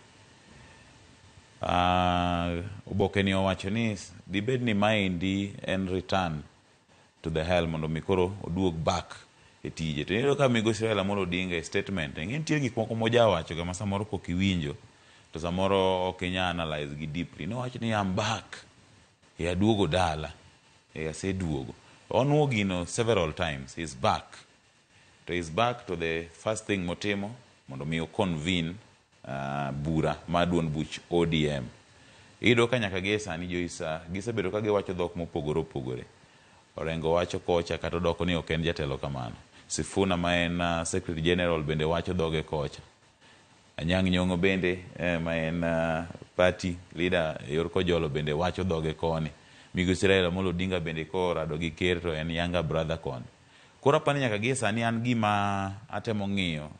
Oboke ni owacho ni dibed ni maendi en return to the hell mondo mikoro oduog back e tije. To neno ka migosi Raila Amolo Odinga statement nitie gik moko moja wacho ga samoro pok iwinjo to samoro ok inya analyze gi deeply. No wacho ni I'm back. Ya duogo dala. Ya se duogo. Onwo gino several times. He's back. So he's back to the first thing motimo mondo mi convene bura maduon buch ODM. Ido ka nyaka gesa ni Joisa gisebedo ka giwacho dhok mopogore. Orengo wacho kocha kata doko ni ok en jatelo kamano. Sifuna ma en Secretary General bende wacho dhoge kocha. Anyang' Nyong'o bende ma en party leader yor Kojolo bende wacho dhoge koni. Migosi Raila Amolo Odinga bende ko rado gi ker to en younger brother koni. Koro apani nyaka gi sani an gima atemo ng'iyo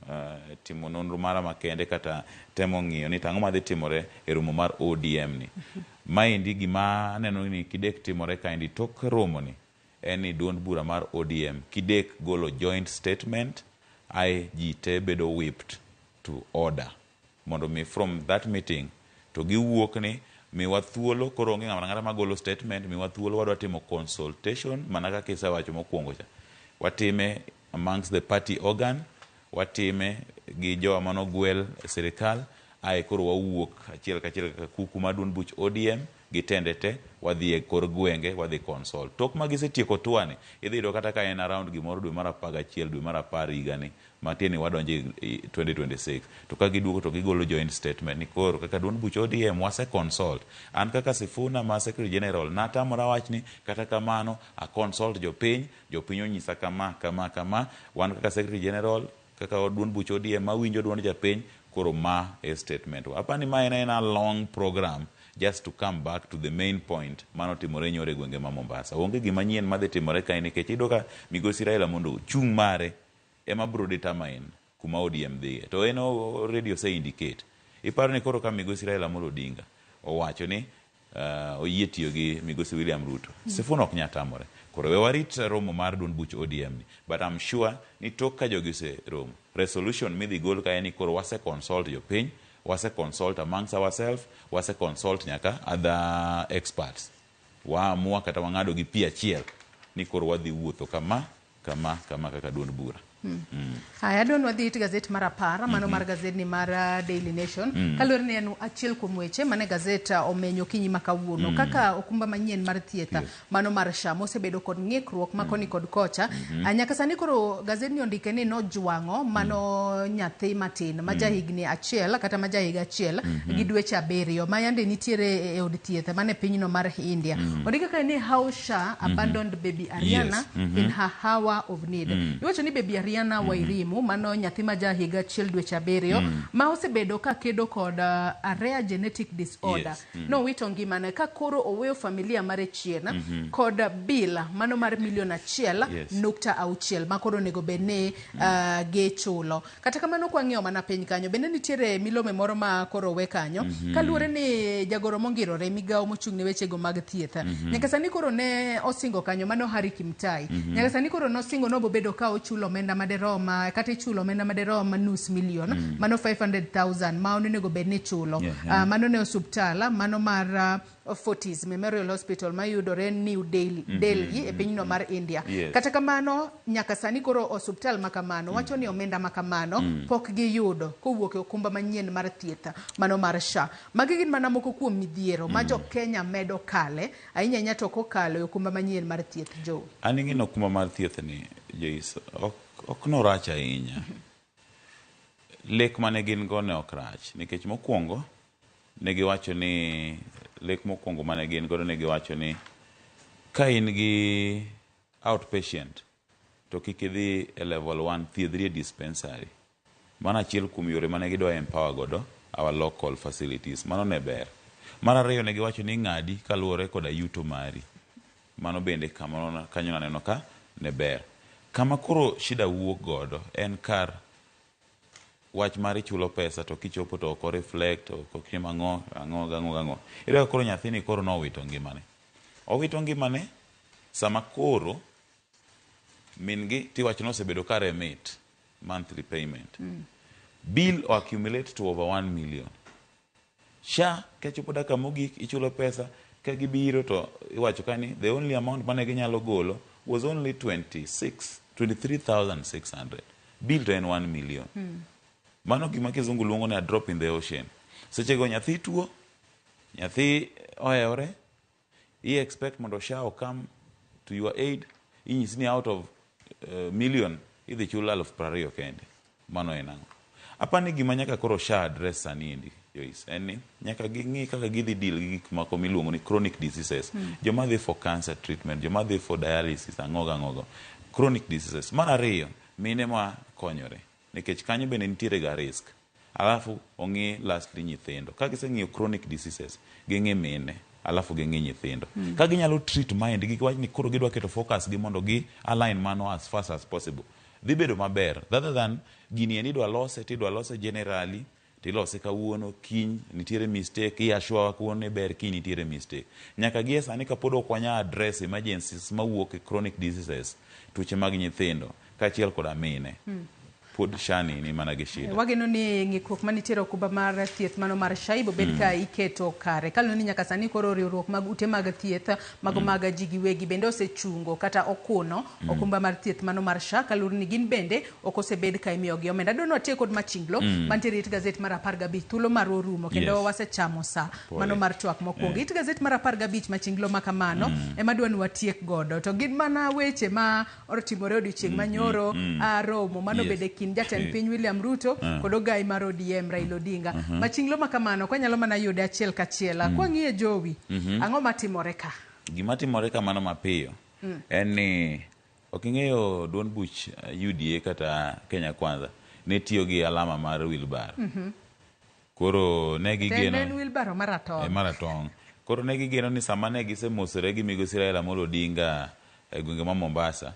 timo nonro mara makende kata temo ng'iyo ni tang'o madhi timore e romo mar ODM ni. Maendi gima aneno ni kidek timore kaendi tok romo ni en ni duond bura mar ODM kidek golo joint statement ji te bedo whipped to order mondo mi from that meeting to giwuok ni miwa thuolo koro onge ng'ama magolo statement, miwa thuolo wadwa timo consultation mana kaka isewacho mokwongo cha. Watime amongst the party organ, watime gi jowa manogwel sirikal, koro wawuok achiel kachiel kuku maduond buch ODM gitende te wadhi e kor gwenge wadhi consult. Tok ma gisetieko tuani idhi yudo kata ka en around gimoro dwe mar 11 dwe mar 10 higani matieni wadonje 2026 to ka giduogo to gigolo joint statement ni koro kaka duond buch ODM wase consult. An kaka Sifuna ma Secretary General natamora wachni kata kamano a consult jopiny onyisa kama wan kaka Secretary General kaka duond buch ODM ma winjo duond japiny koro ma e statement. Apani ma en a long program just to come back to the main point mano timore nyore gwenge ma Mombasa. Onge gima nyien madhi timore kae nikech iyudo ka migosi Raila mondo chung' mare ema bro determine kuma ODM dhiye to en already ose indicate. Iparo ni koro ka migosi Raila Amolo Odinga owacho ni oyie tiyo gi migosi William Ruto, Sifuna ok nyatamore. Koro we warit romo mar duond buch ODM ni, but I'm sure ni tok ka jogi se romo resolution midhi gol ka en koro wase consult jopiny, wase consult amongst ourselves, wase consult nyaka other experts, waamua kata wang'ado gi pi achiel ni koro wadhi wuotho kama kaka duond bura. Haya, adon wadhi it gazet mar 10 mano mar gazet ni mar Daily Nation. Kaluwore ni en achiel kuom weche mane gazet omenyo kinyi makawuono kaka okumba manyien mar thietha mano mar SHA mosebedo kod ng'ikruok makoni kod kocha. Nyaka sani koro gazet ni ondike ni nojwang'o mano nyathi matin ma jahigni achiel kata ma jahiga achiel gi dweche 7 ma yande nitiere e od thietha mane pinyno mar India. Ondike ka ni how SHA abandoned baby Ariana in her hour of need. Iwacho ni baby Ariana Wairimu mano nyathi ma jahiga achiel dweche 7 ma osebedo ka kedo kod a rare genetic disorder. No wito ngimane ka koro oweyo familia mare chien kod bill mano mar $1.6 ma koro nego bene ge chulo. Kata kamano kwa ng'eyo mana piny kanyo bende nitiere milome moro ma koro we kanyo kaluwore ni jagoro mongirore migawo mochung' ne weche go mag thietha. Nyaka sani koro ne osingo kanyo mano Harry Kimtai. Nyaka sani koro nosingo no bobedo ka ochulo omenda maderoma kata ichulo omenda maderoma $500,000 mano 500,000 ma onego bedni chulo. Mano ne osuptala mano mar Fortis Memorial Hospital ma yudore New Delhi e pinyno mar India. Kata kamano nyaka sani koro osuptal makamano wacho ni omenda makamano pok giyudo kowuok e okumba manyien mar thietha mano mar SHA. Magi gin mana moko kuom midhiero ma jo Kenya medo kale ahinya nya to kokalo e okumba manyien mar thieth. Jo aningi no okumba mar thieth ni Joyce ok no rach ahinya. Lek mane gin go ne ok rach nikech mokwongo ne giwacho ni lek mokwongo mane gin go ne giwacho ni ka in gi outpatient to kik idhi e level 1 thiedhri e dispensary. Mana achiel kuom yore mane gidwa empower godo our local facilities. Mano ne ber. Mar ariyo ne giwacho ni ng'adi kaluwore koda yuto mari. Mano bende kamano kanyo naneno ka ne ber. Kama koro shida wuok godo en kar wach mari chulo pesa to kichopo to ok reflect ok kima ang'o. Ira koro nyathini koro no wito ngimane. Owito ngimane sama koro min gi tiwacho no osebedo ka remit monthly payment. Bill o accumulate to over 1 million. SHA kechopo daka mogik ichulo pesa ka gibiro to iwacho kani the only amount mane ginyalo golo was only 23,600. Bill to en 1 million. Mano gima kizungu luongo ni a drop in the ocean. Seche go nyathi tuo, nyathi oheore, you expect mondo SHA come to your aid, inyisi ni out of million, idhi chula 20,000 kende. Mano enango. Apani gima nyaka koro SHA address sanindi, Joyce, eni nyaka ging'i kaka gidhi deal gi gik mako miluongo ni chronic diseases. Joma dhi for cancer treatment, joma dhi for dialysis, ang'ogo. Chronic diseases. Mar ariyo, mine ma konyore. Nikech kanyo bende nitiere ga risk. Alafu ong'i lastly nyithindo. Ka giseng'iyo chronic diseases, ging'i mine, alafu ging'i nyithindo. Ka ginyalo treat mind gi wach ni koro gidwa keto focus gi mondo gi align mano as fast as possible. Dhi bedo maber. Rather than gini en idwa lose generally, tilose kawuono, kiny nitiere mistake, iashwa kawuono ber, kiny nitiere mistake. Nyaka gi sani kapod ok wanya address emergencies mawuok e chronic diseases, tuoche mag nyithindo, kaachiel kod mine. pod shani ni mana gi shida. Wageno ni ng'ikruok manitiere okumba mar thieth mano mar SHA ibo bed ka iketo kare. Kaloni ni nyaka sani koro riwruok mag ute mag thieth mago mag ji giwegi bende osechungo kata okuno okumba mar thieth mano mar SHA kaloni ni gin bende ok osebed ka imiyogi omenda. Dono tie kod machinglo mantiere it gazet mar 15 thuolo mar orumo kendo wasechamo sa mano mar twak mokwongo. It gazet mar 15 machinglo makamano ema dwani watiek godo. To gin mana weche ma otimore odiochieng' manyoro romo mano bede kin jatend piny William Ruto kod ogai mar ODM Raila Odinga. Machinglo makamano kwa nyalo mana yude achiel kachiel. Kwa ng'iye Jowi, ang'o matimore ka? Gima timore ka mano mapiyo en ni ok ing'eyo duond buch UDA kata Kenya Kwanza ne tiyo gi alama mar wheelbarrow. Koro ne gigeno en wheelbarrow maratong. Koro ne gigeno ni sama ne gisemosore gi migosi Raila Amolo Odinga e gwenge ma Mombasa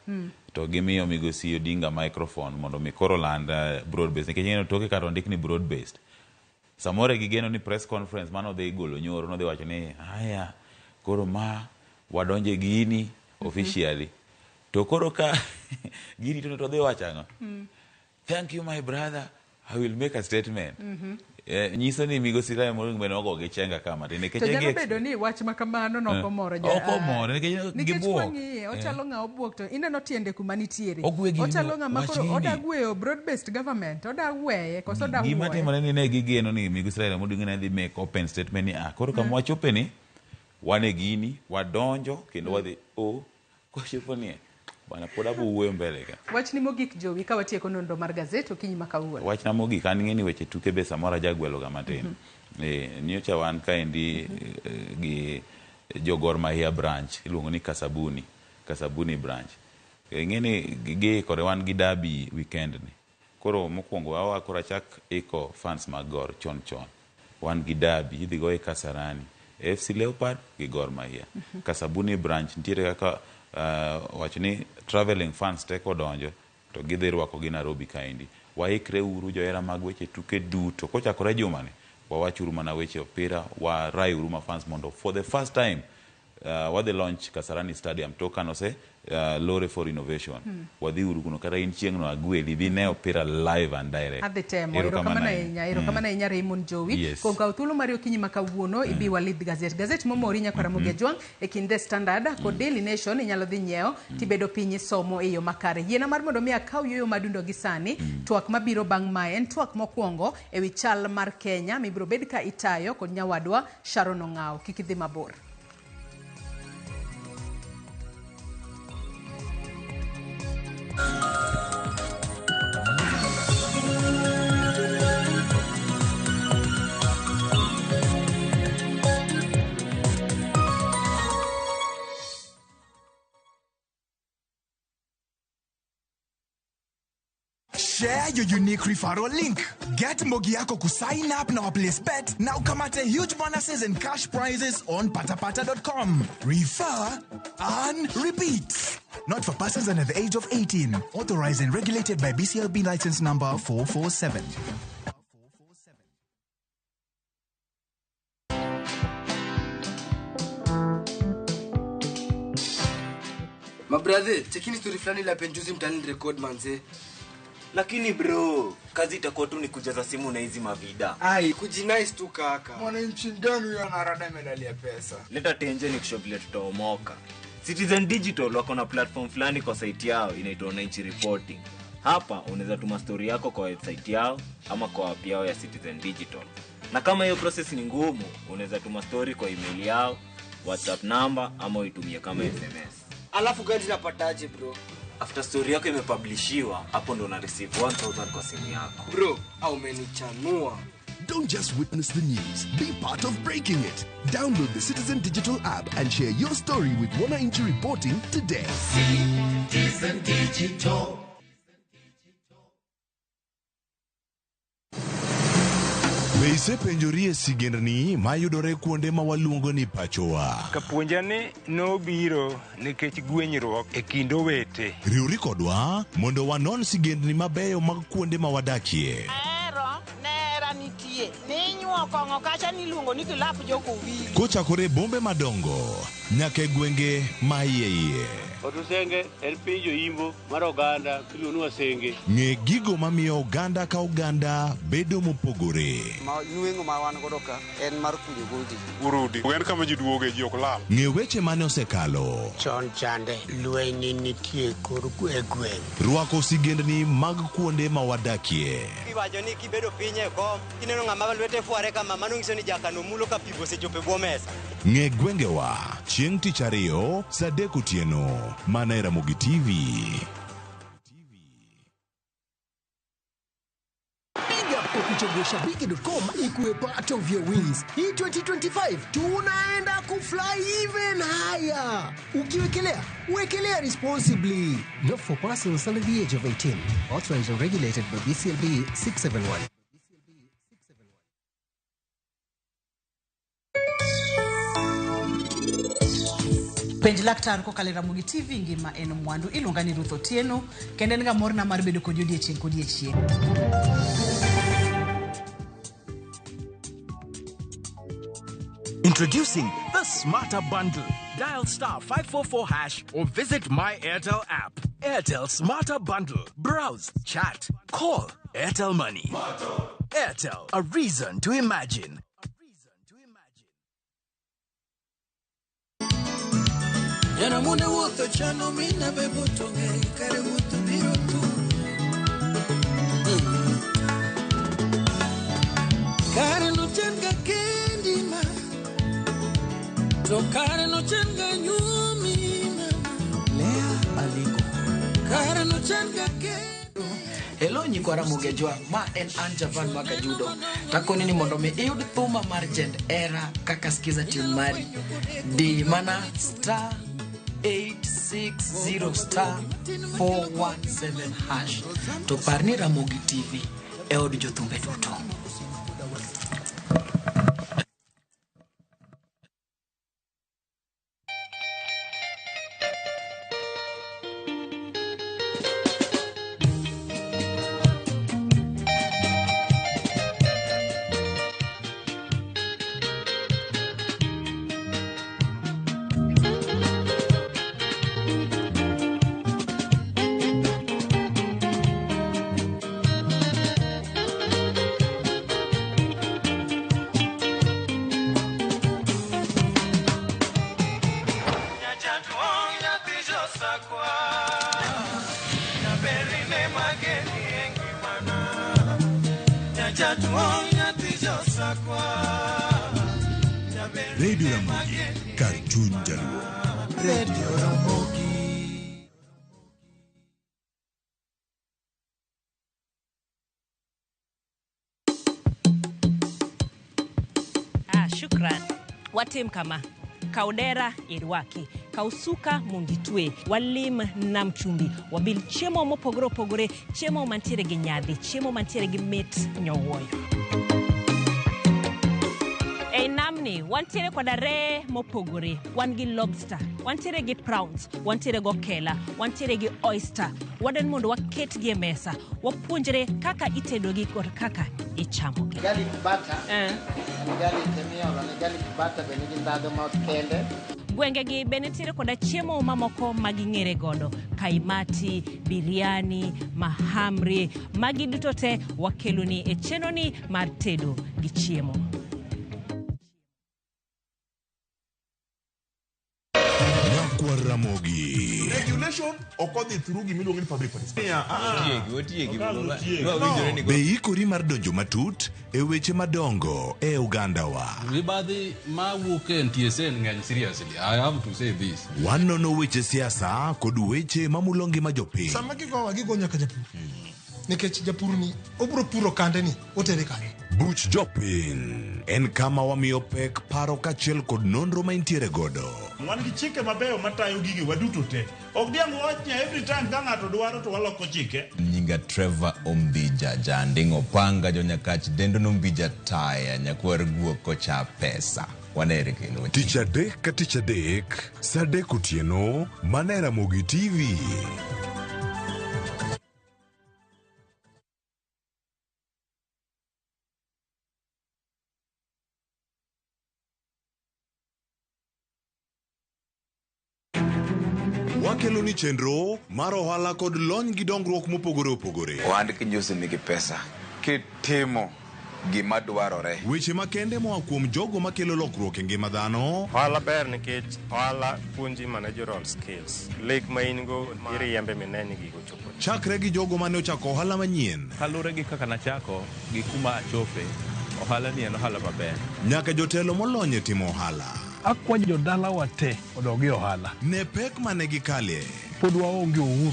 to gimiyo migosi Odinga microphone mondo mi koro land broad based nikech ng'eno toke kar ondik ni broad based. Samore gigeno ni press conference mano dhi golo nyoro no dhi wacho ni haya koro ma wadonje gini officially to koro ka gini to dhi wacho ang'o? Thank you my brother, I will make a statement. Nyiso ni migosi Raila Amolo Odinga ogo gi chenga kama nikech nyalo bedo ni wach makamano no komoro nikech wangi ochalo ng'a obuok to ineno tiende kuma nitiere ochalo ng'a makoro odagweyo broad based government odagweye koso odagweye gima timore ni ne gigeno ni migosi Raila Amolo Odinga ne dhi make open statement ni koro kama wachope ni wane gini wadonjo kendo wadhi kwa chopo ni bana poda buwe mbele ka. Wach ni mogik Jowi ka watieko nonro mar gazet okinyi makawuono. Wach na mogik an ng'eni weche tuke be samora jagwelo ga matin. Nyocha wan ka endi gi jogor Mahia branch iluongo ni Kasabuni branch. Ng'eni gi kore wan gi derby weekend ni. Koro mokwongo awa kora chak iko fans mag Gor chon. Wan gi derby idhi go e Kasarani. FC Leopard gi Gor Mahia. Kasabuni branch ntiere kaka wacho ni traveling fans teko donjo to gidhi rwako gi Nairobi kaendi. Waikre uru johera mag weche tuke duto kochakore juma ni wawachuru mana weche opira wa rai uru ma fans mondo for the first time wadhi launch Kasarani Stadium toka no se Lore for Innovation wadhi uru kuno kata in chieng' no agweli dhi ne opira live and direct. Adhi temo erokamana inya Raymond Jowi konka uthulo mari okinyi makawuono ibi walid gazet momori nya kora moge jwang e kind The Standard kod Daily Nation inyalo dhi nyiewo tibedo piny somo e yo makare. Yiena mar mondo mi akaw yoyo madundo gi sani twak mabiro bang' mae en twak mokwongo e wi chal mar Kenya mibiro bed ka itayo kod nyawadwa Sharon Ong'aw. Kik idhi mabor. Share your unique referral link. Get Mogi yako ku sign up na place bet. Now come at huge bonuses and cash prizes on patapata.com. Refer and repeat. Not for persons under the age of 18. Authorized and regulated by BCLB license number 447. My brother, chekini story fulani la penjuzi mtani record manze. Lakini bro, kazi itakuwa tu ni kujaza simu na hizi mavida. Ai, kujinice tu kaka. Mwananchi gani huyo anarada medali ya pesa? Leta tenje ni kushopile tutaomoka. Citizen Digital wako na platform fulani kwa site yao inaitwa Wananchi Reporting. Hapa unaweza tuma story yako kwa website yao ama kwa app yao ya Citizen Digital. Na kama hiyo process ni ngumu, unaweza tuma story kwa email yao, WhatsApp number ama uitumie kama SMS. Alafu gani napataje bro? After story yako imepublishiwa, hapo ndo una receive 1000 kwa simu yako. Bro, au umenichanua. Don't just witness the news, be part of breaking it. Download the Citizen Digital app and share your story with Wananchi Reporting today. Citizen Digital. Be isepenjorie sigendni mayudore kuonde ma waluongo ni pachowa. Kapuonjani nobiro nikech gwenyruok e kind owete. Riwri kodwa mondo wanon sigendni mabeyo mag kuonde ma wadakie. Nera nitie. Ninyuo kongo kacha niluongo ni kilap joko wili. Kochakore bombe madongo nyaka e gwenge ma iye. Otusenge en pinjo imbo mar oganda iluongo wasenge. Ng'e gigo mamiyo oganda ka oganda bedo mopogore. Nueng'o ma wan godo ka en mar kunyo gogi. Urudi. En kama ji duoge ji ok lal. Ng'e weche mane osekalo. Chon chande lweny nitie kor gweng'. Rwako sigendni mag kuonde ma wadakie. Iwacho ni kibedo piny e kom, kineno ng'ama lwete fuare kama, mano nyiso ni jakano mulo ka pi osechopo e bwo mesa. Ng'e gwengewa chieng' tich ariyo saa 3 otieno mana e Ramogi TV. Kuchagua shabiki.com ikuwe part of your wins. Hii 2025 tunaenda kufly even higher. Ukiwekelea, wekelea responsibly. Not for persons under the age of 18. Authorized and regulated by BCLB 671. Penj laktar kokalo Ramogi TV ngima en mwandu iluonga ni Ruth Otieno kendo en ga morna mar bedo kod odiechieng' kod odiechieng'. Introducing the Smarter Bundle. Dial *544# or visit My Airtel app. Airtel Smarter Bundle. Browse, chat, call. Airtel Money. Airtel, a reason to imagine. Yana mune wuotho chano mina bebo tonge kare wuotho biro tu. Kare no chenga kendi ma to kare no chenga nyumi ma Lea aliko kare no chenga kendi. Hello nyikwa Ramogi Jwa, ma en Anjavan Makajudo. Takoni ni mondo me iyud thuma mar Jend Era kaka skiza tune mari. Di mana star 860 star 417 # to parni Ramogi TV e od jothumbe duto. Radio Ramogi, kar chuny jaluo. Radio Ramogi. Shukran. Watim kama. Kaudera irwaki. Kausuka munditwe. Walim namchumbi. Wabil chiemo mopogore opogore. Chiemo mantiere gi nyadhi. Chiemo mantiere gi mit nyowoyo. Namni, wantiere koda re mopogore, wan gi lobster, wantiere gi prawns, wantiere go kela, wantiere gi oyster, waden mondo waket gi mesa, wapuonjre kaka itedo gi kod kaka ichamo gi. Garlic butter, garlic kemiolo, garlic butter bende gi ndhadhu ma kende. Gwenge gi benetiere koda chiemo mamoko maging'ere godo, kaimati, biriani, mahamri, magi duto te wakeloni e chenoni mar tedo gi chiemo. Kwa Ramogi. Regulation okodhi through gimiluongo ni public participation. Be ikori mar donjo matut e weche madongo e Ugandawa. Mibadhi ma wuok e NTSA ng'eny seriously. I have to say this. Wanono weche siasa kod weche mamulo ngima jopiny. Sama gigo nyaka japur. Nikech japur ni obro puro kande ni otere kare. Buch jopiny en kama wamiyo pek paro kachiel kod nonro ma intiere godo. Wan gi chike mabeyo matayo gigi waduto te. Ok diang wachnya every time ka ng'ato dwaro to waloko chike. Nyinga Trevor Ombija jandingo panga jo nyakach dendo nombija taya nyakwar guoko cha pesa. Wanere kendo. Tich adek ka tich adek, saa 3 otieno, mana e Ramogi TV. wakelo ni chenro mar ohala kod lony gi dongruok mopogore opogore. Ohand kinyosi nigi pesa kitimo gima dwarore. Weche makende moa kuom jogo makelo lokruok e ngima dhano. Ohala ber nikech ohala puonji managerial skills. Lek ma in go iriembe mineni gigo chopo. Chakre gi jogo mane ochako ohala manyien. Kalure gi kaka nachako gi kuma achope. Ohala ni en ohala maber. Nyaka jotelo molony e timo ohala. Akwa jodala wate odogi ohala. Ne pek mane gikalie. Pod waonge uhuru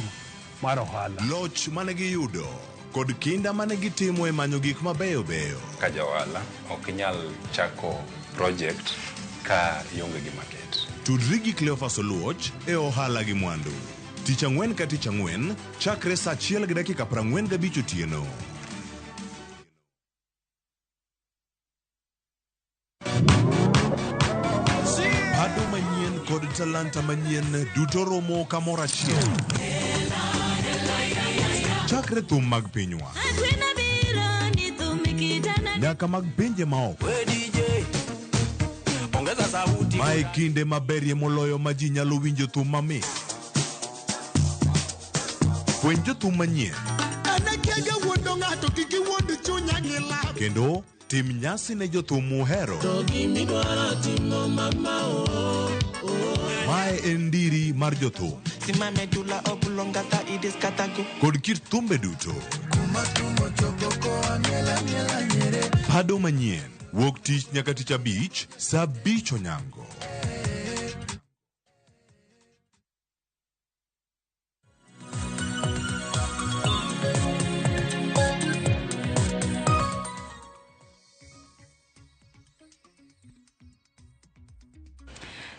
mar ohala. Loch mane giyudo kod kinda mane gitimo e manyo gik mabeyo beyo. Ka johala ok inyal chako project ka ionge gi market. Tudri gi Cleophas Oluoch e ohala gi mwandu. Tich ang'wen ka tich ang'wen chakre saa 1:45 otieno. Pado manyien kod talanta manyien duto romo kamoro achiel. Chakre thum mag pinywa nyaka mag pinje maoko. Mae kinde maberie moloyo ma ji nyalo winjo thum mamit. Puonj jothum manyien kendo tim nyasi ne jothum muhero. Mae en ndiri mar jothum kod kit thumbe duto. Pado manyien wuok tich nyaka tich abich saa 5 onyango.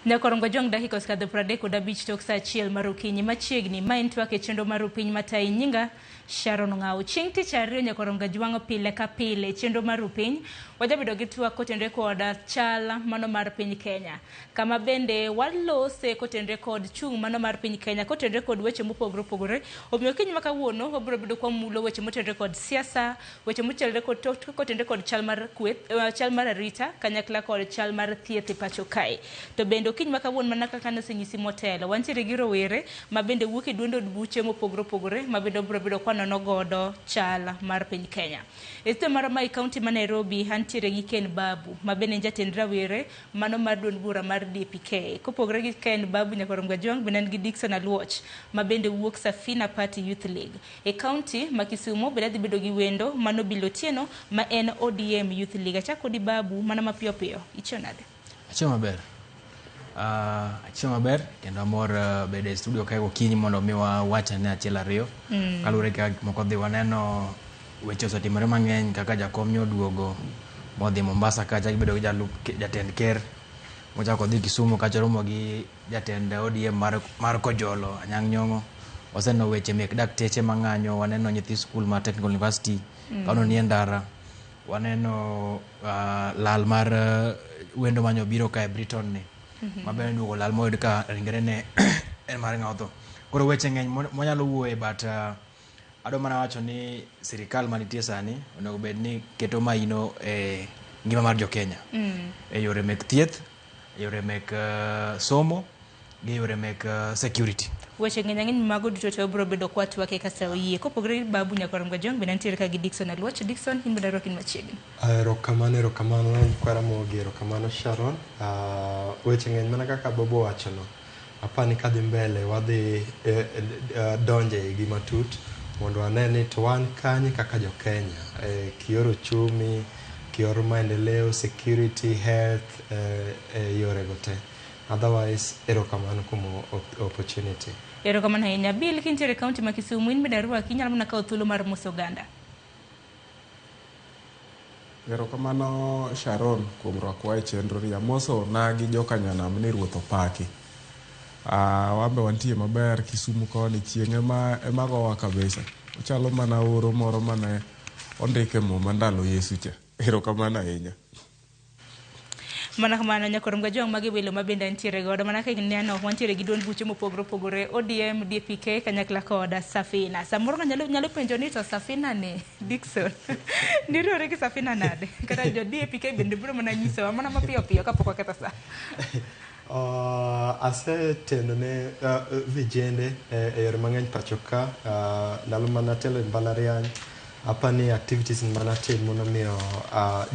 Nyakorongo jong dakika oskadho 35 tok saa 1 mar okinyi machiegni ma en twak e chenro mar piny matai nyinga Sharon Ng'au. Chieng' tich ariyo nyakorongo jwang'o pile ka pile chenro mar piny wajabedo gi twak kotenre kod chal mano mar piny Kenya, kama bende walose kotenre kod chung' mano mar piny Kenya kotenre kod weche mopogore opogore. Omiyo kiny ma kawuono wabiro bedo kwa mulo weche motenre kod siasa, weche motenre kod kotenre kod chal mar kweth, chal mar arita kanyakla kod chal mar thieth e pacho kae. To bende kiny ma kawuono mana kaka nosenyisi motelo wantiere gi rowere ma bende wuok e duond od buche mopogore opogore ma bende obiro bedo kwa nono godo chal mar piny Kenya. E seche mar Mai County ma Nairobi antiere gi Ken Babu ma bende jatend rawere mano mar duond bura mar DPK. Kopogore gi Ken Babu nyakorongo jwang bende gi Dickson Aluoch ma bende wuok Safina Party Youth League. E county ma Kisumu bende dhi bedo gi wendo mano Bilotieno ma en ODM Youth League. Achako di Babu mana mapiyo piyo ichonade. Acho maber. Achieng' maber kendo amor bede e studio kae gokinyi mondo miwa wachane achiel ariyo kalure ka moko dhi waneno weche osetimore mang'eny kaka jakom nyoduogo modhi Mombasa kacha gibedo gi jatend ker mochako dhi Kisumu kacha romo gi jatend ODM mar Kojolo Anyang' Nyong'o. Waseneno weche mek dakteche mang'anyo, waneno nyithi skul mar Technical University kano nie ndara, waneno lal mar wendo manyo biro kae Briton ni mabende duogo lal moyud ka ringre ne en mar ng'ato. Koro weche ng'eny monyalo wuoye but ado mana wacho ni sirikal manitie sani onego bed ni keto maino e ngima mar jo Kenya e yore mek thieth, e yore mek somo gi yore mek security. Weche ng'eny mago duto to biro bedo kwa twake kasa oyie. Kopogore Babu nyakorongo jong bende ntiere ka gi Dickson Aluoch. Dickson in bende rokin machiegni. Erokamano kwara mogi, erokamano Sharon. Weche ng'eny mana kaka Bobo wachono. Apani kadhi mbele wadhi donje gi matut mondo anene to wan kanye kaka jo Kenya kioro chumi, kioro maendeleo, security, health, yore gote. Otherwise erokamano kumo opportunity. Erokamano ahinya. Bill kintiere kaunti ma Kisumu in bende rwaki inyalo mana kawo thuolo mar moso oganda. Erokamano Sharon kuom rwakwa e chenro ni. Amoso na gi jokanyanam ni ruoth opaki. Wambe wantie maber Kisumu koni chieng' ema gowa kabisa. Ochalo mana oro moro mane ondike mo mandalo Yesu cha. Erokamano ahinya. Mana kamano nyakorongo jong magi welo mabende ntiere godo mana ka neno wantiere gi duond buche mopogore opogore ODM, DPK kanyakla koda Safina. Samoro nyalo penjo ni to Safina ni Dickson nirore gi Safina nade kata jo DPK bende biro mana nyiso mana mapiyo piyo kapok waketho sa. asetendo ne vijende e yore mang'eny pacho ka. Ndalo mana telo e mbalariany apani activities manatimo nomiyo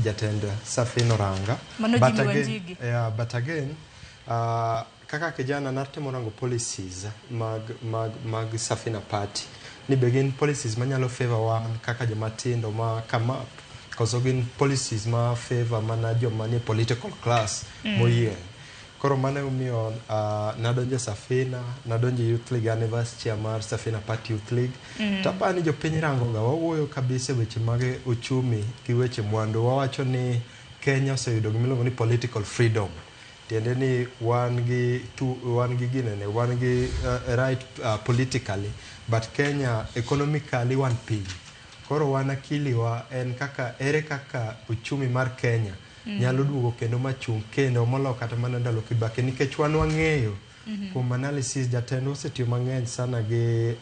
jatend Safina Oranga. Mano jimi wanjigi. But again, kaka kijana natemo rango policies mag Safina Party. Ni begin policies manyalo favor wan kaka jomatindo ma come up. Koso gin policies ma favor mana joma ni political class moyie. Koro mane umiyo nadonje Safina, nadonje Youth League Anniversary mar Safina Party Youth League. Tapani jopiny rango ga wawuoyo kabisa weche mag uchumi gi weche mwandu. Wawacho ni Kenya oseyudo gimiluongo ni political freedom. Tiende ni wan gi right politically, but Kenya economically wan piny. Koro wan akiliwa en kaka ere kaka uchumi mar Kenya nyalo duogo kendo machung' kendo molo kata mana ndalo Kibaki, nikech wan wang'eyo kuom analysis jatendo osetiyo mang'eny sana gi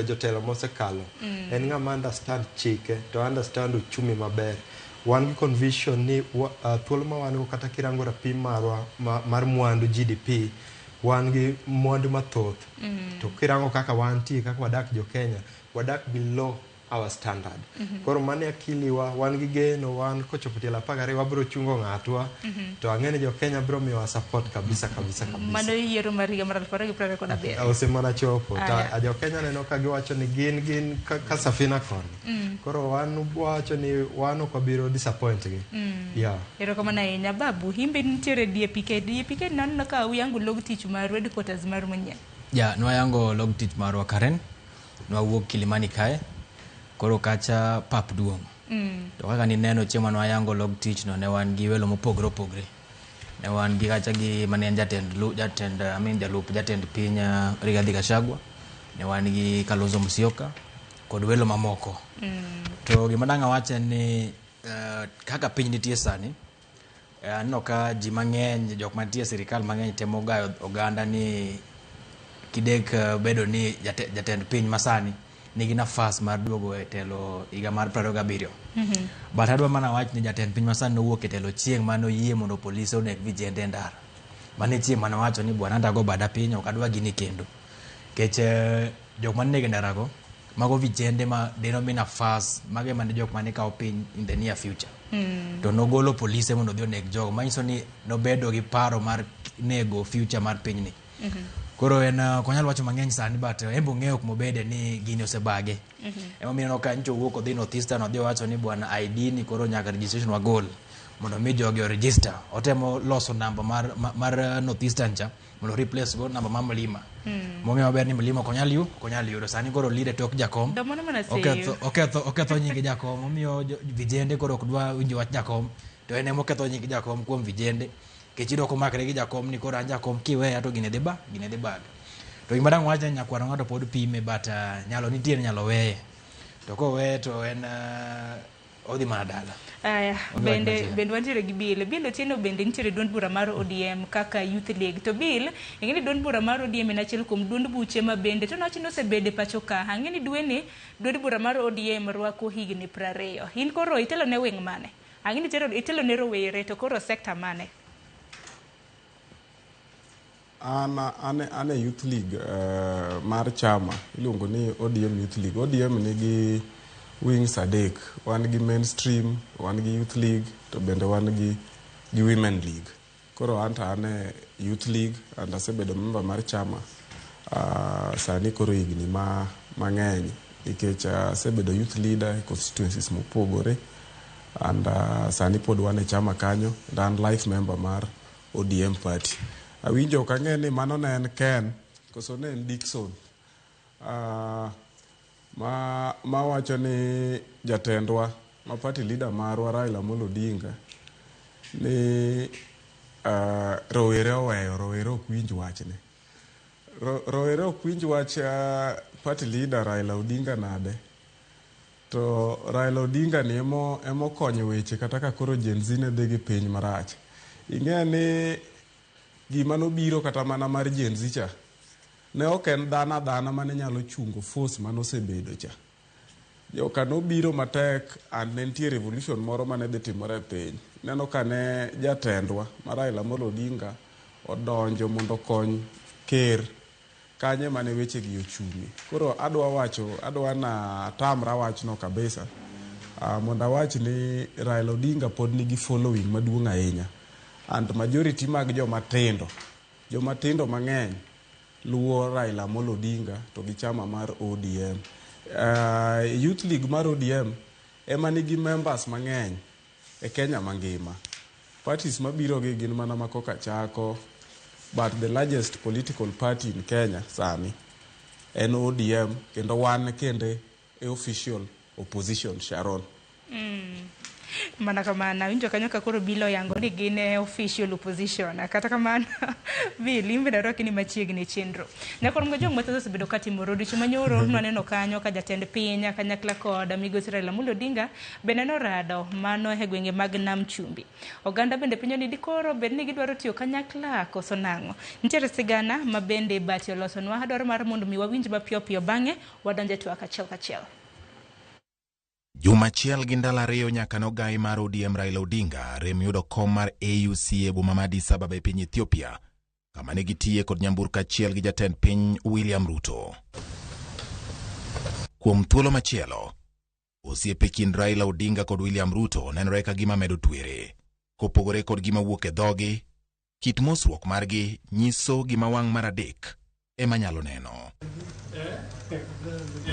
jotelo mosekalo. En ng'ama understand chike to understand uchumi maber. Wan gi conviction ni thuolo ma wan go kata kirango rapim mar mwandu GDP, wan gi mwandu mathoth. To kirango kaka wantie, kaka wadak jo Kenya, wadak below our standard. Koro mane akiliwa, wan gi geno, wan kochopo tielo 12 wabro chungo ng'atwa. To ang'eni jo Kenya bro miyowa support kabisa. Mano yiero mar higa mar 2027. Osemana chopo. Ta jo Kenya neno ka giwacho ni gin ka Safina koni. Koro wan wacho ni wan ok wabiro disappoint gi. Erokamano ahinya. Babu, himbe nitiere DPK naneno ka uyango log tich mar headquarters mar manyien. Nwayango log tich marwa Karen. Nwawuok Kilimani kae. Koro kacha pap duong'. To kaka nineno chiemo nwayango log tich no ne wan gi welo mopogre opogre. Ne wan gi kacha gi mane jatend jalup jatend piny Rigathi Gachagua. Ne wan gi Kalonzo Musyoka kod welo mamoko. To gima dang' awache ni kaka piny nitie sani, aneno ka ji mang'eny, jok mantie sirikal mang'eny temo gayo oganda ni kidek bedo ni jatend piny masani nigi nafas mar duogo e telo higa mar 27. But adwa mana wach ni jatend piny masani nowuok e telo chieng' mano yie mondo polise onek vijende ndara. Mane chieng' mano wacho ni bwana ndago bada piny ok adwa gini kendo. Kech jok manege ndara go mago vijende ma deno mi nafas mage mane jok mane kao piny in the near future. To nogolo polise mondo dhi onek jogo manyiso ni nobedo gi paro mar nego future mar piny ni. Koro en konyal wacho mang'eny sani, but embo ng'eyo kuma bede ni gini osebage. Ema miyo ka ncho wuok odhi Northeastern odhi wacho ni bwana ID ni koro nyaka registration wagol mondo mi jogi o register. Otemo loso namba mar Northeastern cha mondo replace go namba mar Mlima. Mong'eyo maber ni Mlima konyal yudo sani koro lead tok jakom. Oketho nyingi jakom, omiyo vijende koro ok dwa winjo wach jakom. To en emo ketho nyingi jakom kuom vijende. Kechido komakre gi jakom ni koro jakom kiweya to gine dhi bag. To gima dang' wacha nyakwaro ng'ato pod pime, but nyalo nitiere nyalo weye. To kowe to en odhi mana dala. Bende wantiere gi Bill Otieno, bende nitiere duond bura mar ODM kaka Youth League. To Bill, ing'eni duond bura mar ODM en achiel kuom duond buche ma bende to nowacho ni osebede pacho ka. Ang'eni dweni duond bura mar ODM rwako higni 20. In koro itelo ne wing mane? Ang'eni itelo ne rowere to koro sekta mane? Ane Youth League mar chama iluongo ni ODM Youth League. ODM nigi wings adek. Wan gi mainstream, wan gi Youth League, to bende wan gi Women League. Koro ane Youth League and asebedo member mar chama sani koro higni mang'eny, nikech asebedo youth leader e constituencies mopogore, and sani pod wan e chama kanyo, and an life member mar ODM party. Awinjo kang'e ni mano ne en Ken koso ne en Dickson ma wacho ni jatendwa ma party leader marwa Raila Amolo Odinga ni rowere oweyo, rowere ok winj wachne. Rowere ok winj wach party leader Raila Odinga nade. To Raila Odinga ni emo konyo weche kata ka koro Gen Z ne dhi gi piny marach. Ing'e ni gima nobiro kata mana mar Gen Z cha ne ok en dhana mane nyalo chungo force manosebedo cha. Joka nobiro matek, and ne nitie revolution moro mane dhi timore e piny. Neno ka ne jatendwa Raila Amolo Odinga odonjo mondo okony ker kanye mane weche gi ochumi. Koro adwa na tamra wachno kabisa. Mondo awach ni Raila Odinga pod nigi following maduong' ahinya. And majority mag joma tindo mang'eny luwo Raila Amolo Odinga to gi chama mar ODM. Youth League mar ODM ema nigi members mang'eny e Kenya mangima. Parties mabiro gi gin mana makoka chako, but the largest political party in Kenya sani en ODM, kendo wan kende e official opposition, Sharon. Mana kamana winjo kanyo ka koro bilo yango ni gine official opposition kata kamana bilimbe na roki ni machiegni chenro na koro mgojo mweto sebedo kati morodi chimanyoro naneno kanyo ka jatend piny kanyakla koda migosi Raila Amolo Odinga beneno rado mano e gwenge mag Nam Chumbi. Oganda bende pinyo ni dikoro bed ni gidwaro tiyo kanyakla koso nango nitiere sigana mabende bati olosonwa adwaro mar mondo mi wawinj mapiyo piyo bang'e wadonje twaka kachiel. Juma chiel gi ndalo 2 nyaka nogai mar ODM Raila Odinga rem yudo kom mar AUC e boma ma Addis Ababa e piny Ethiopia, kama ne gitiye kod nyamburko achiel gi jatend piny William Ruto. Kuom thuolo machielo, osiepe kind Raila Odinga kod William Ruto nenore ka gima medo twere, kopogore kod gima wuok e dhogi. Kit mosruok margi nyiso gima wang' mar adek ema nyalo neno.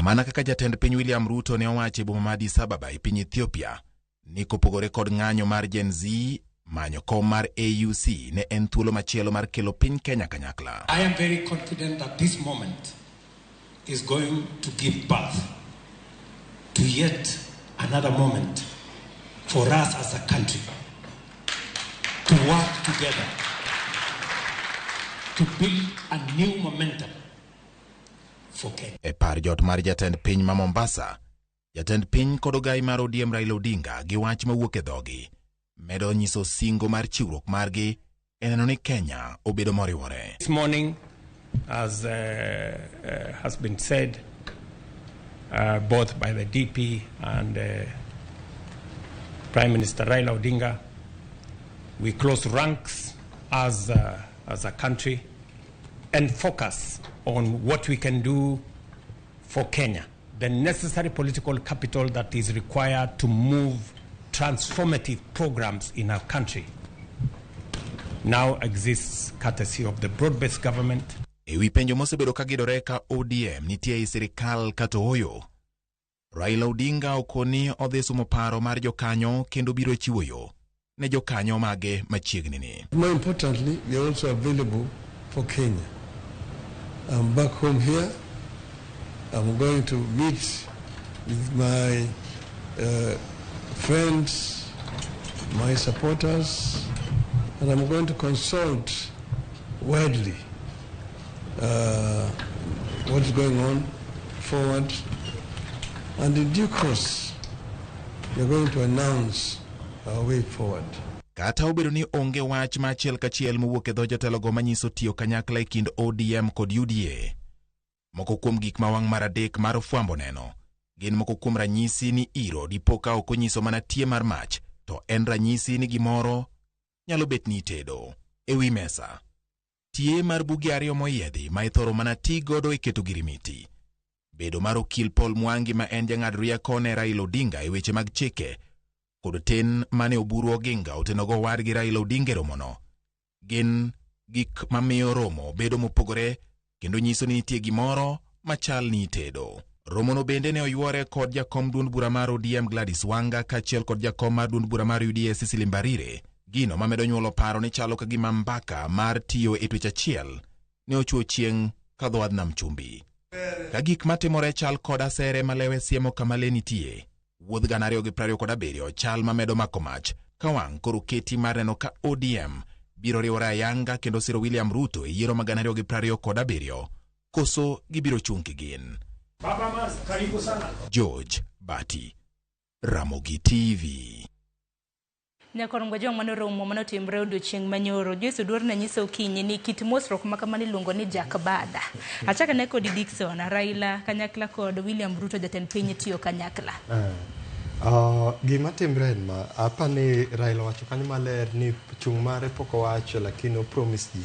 Mana kaka jatend piny William Ruto ne owacho e boma ma Addis Ababa e piny Ethiopia ni kopogore kod ng'anyo mar Gen Z, manyo kom mar AUC ne en thuolo machielo mar kelo piny Kenya kanyakla. I am very confident that this moment is going to give birth to yet another moment for us as a country to work together to build a new momentum for Kenya. E par jot mar jatend piny ma Mombasa, jatend piny kod ogai mar ODM Raila Odinga gi wach mawuok e dhogi medo nyiso singo mar chiwruok margi e neno ni Kenya obedo moriwore. This morning, as has been said both by the DP and Prime Minister Raila Odinga, we close ranks as a country and focus on what we can do for Kenya, the necessary political capital that is required to move transformative programs in our country now exists courtesy of the broad-based government. Ewi penjo mosebedo kagidore ka ODM nitie e sirikal kata oyo, Raila Odinga okoni odhi sumo paro mar jokanyo kendo biro chiwo yo ne jokanyo mage machiegni ni. More importantly, we are also available for Kenya. I'm back home here. I'm going to meet with my friends, my supporters, and I'm going to consult widely what's going on forward. And in due course, we're going to announce our way forward. Kata obedo ni onge wach machiel kachiel mowuok e dho jotelogo manyiso tiyo kanyakla e kind ODM kod UDA. Moko kuom gik mawang' mar adek mar fwambo neno gin moko kuom ranyisi ni iro dipoka ok onyiso mana tie mar mach, to en ranyisi ni gimoro nyalo bet ni tedo. Ewi mesa, tie mar bugi ariyo moyiedhi ma ithoro mana ti godo e keto girimiti. Bedo mar okil Paul Mwangi ma en jang'ad rieko ne Raila Odinga e weche mag chike, kod ten mane oburu Oginga otenogo wadgi Raila Odinga romono, gin gik mamiyo romo bedo mopogore kendo nyiso ni nitie gimoro machal ni tedo. Romono bende ne oyuore kod jakom duond bura mar ODM Gladys Wanga kachiel kod jakom mar duond bura mar UDA Cecily Mbarire, gino mamedo nyuolo paro ni chalo ka gima mbaka mar tiyo e twech achiel ne ochuo chieng' ka dho Nam Chumbi. Ka gik matimore chal kod asere malewe siemo kamale nitie, wuodh 2027 chal mamedo mako mach ka wang' koro keti mar neno ka ODM biro riwore ayanga kendo siro William Ruto e yiero ma 2027 koso gibiro chung' kigin. Baba Mas, karibu sana. George Bati, Ramogi TV. Nyakorongo jong manoromo manotimre odiochieng' manyoro, Joyce Oduor ne nyiso okinyi ni kit mosruok makama niluongo ni Jack Bada. Achaka ne kod Dickson, Raila kanyakla kod William Ruto jatend piny tiyo kanyakla. Gima timre en ma apani Raila wacho kanyo maler ni chung' mare pok owacho lakini opromise ji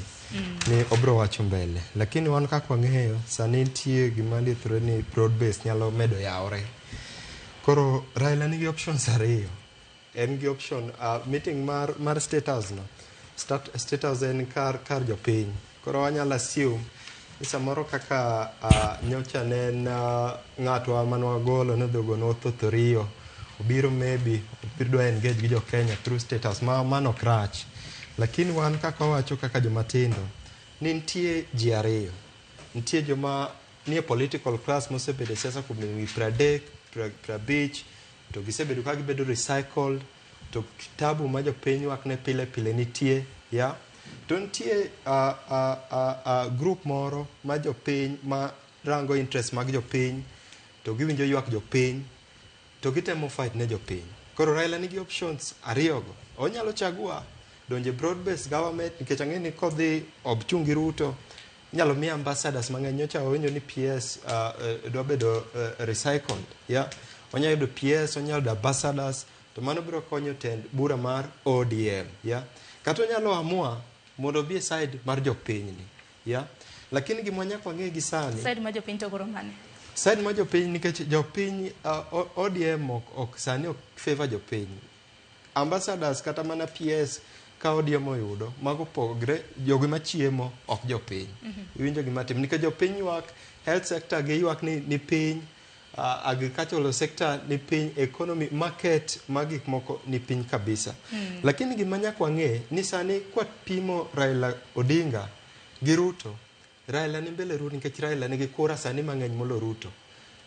ni obro wacho mbele, lakini wan kaka wang'eyo sani nitie gima liethore ni broad base nyalo medo yawre. Koro Raila nigi options ariyo. En gi option meeting mar State House no. State House en kar jopiny. Koro wanyalo assume ni samoro kaka nyocha ne ng'atwa manwagolo ne dhogo nothothorio obiro maybe obiro engage gi jo Kenya through State House mano ok rach, lakini wan kaka wacho kaka jomatindo ni nitie ji ariyo. Nitie joma nie political class mosebedo siasa kuom higni 30, 50 to gisebedo ka gibedo recycled to kitabu ma jopiny wakne pile pile nitie ya to nitie group moro ma jopiny ma rango interest mag jopiny to giwinjo ywak jopiny to gitemo fight ne jopiny. Koro Raila nigi options ariyogo. Onyalo chagua donje broad based government nikech ang'e ni kodhi obchungi Ruto nyalo miya ambassadors mang'eny. Nyocha owenyo ni PS dwa bedo recycled ya onyalo yudo PS, onyalo yudo ambassadors to mano biro konyo tend bura mar ODM ya kata onyalo amua mondo bi side mar jopiny ni ya lakini gima nyaka wang'e gi sani side mar jopiny to goro mane side mar jopiny nikech jopiny ODM ok sani ok favor jopiny. Ambassadors kata mana PS ka ODM oyudo mago pogre jogi machiemo ok jopiny. Iwinjo gima tim nikech jopiny ywak health sector gi ywak ni piny, agricultural sector ni piny, economy market magik moko ni piny kabisa. Lakini gima nyaka wang'e ni sani kwa pimo Raila Odinga gi Ruto, Raila ni mbele Ruto nikech Raila nigi kura sani mang'eny molo Ruto.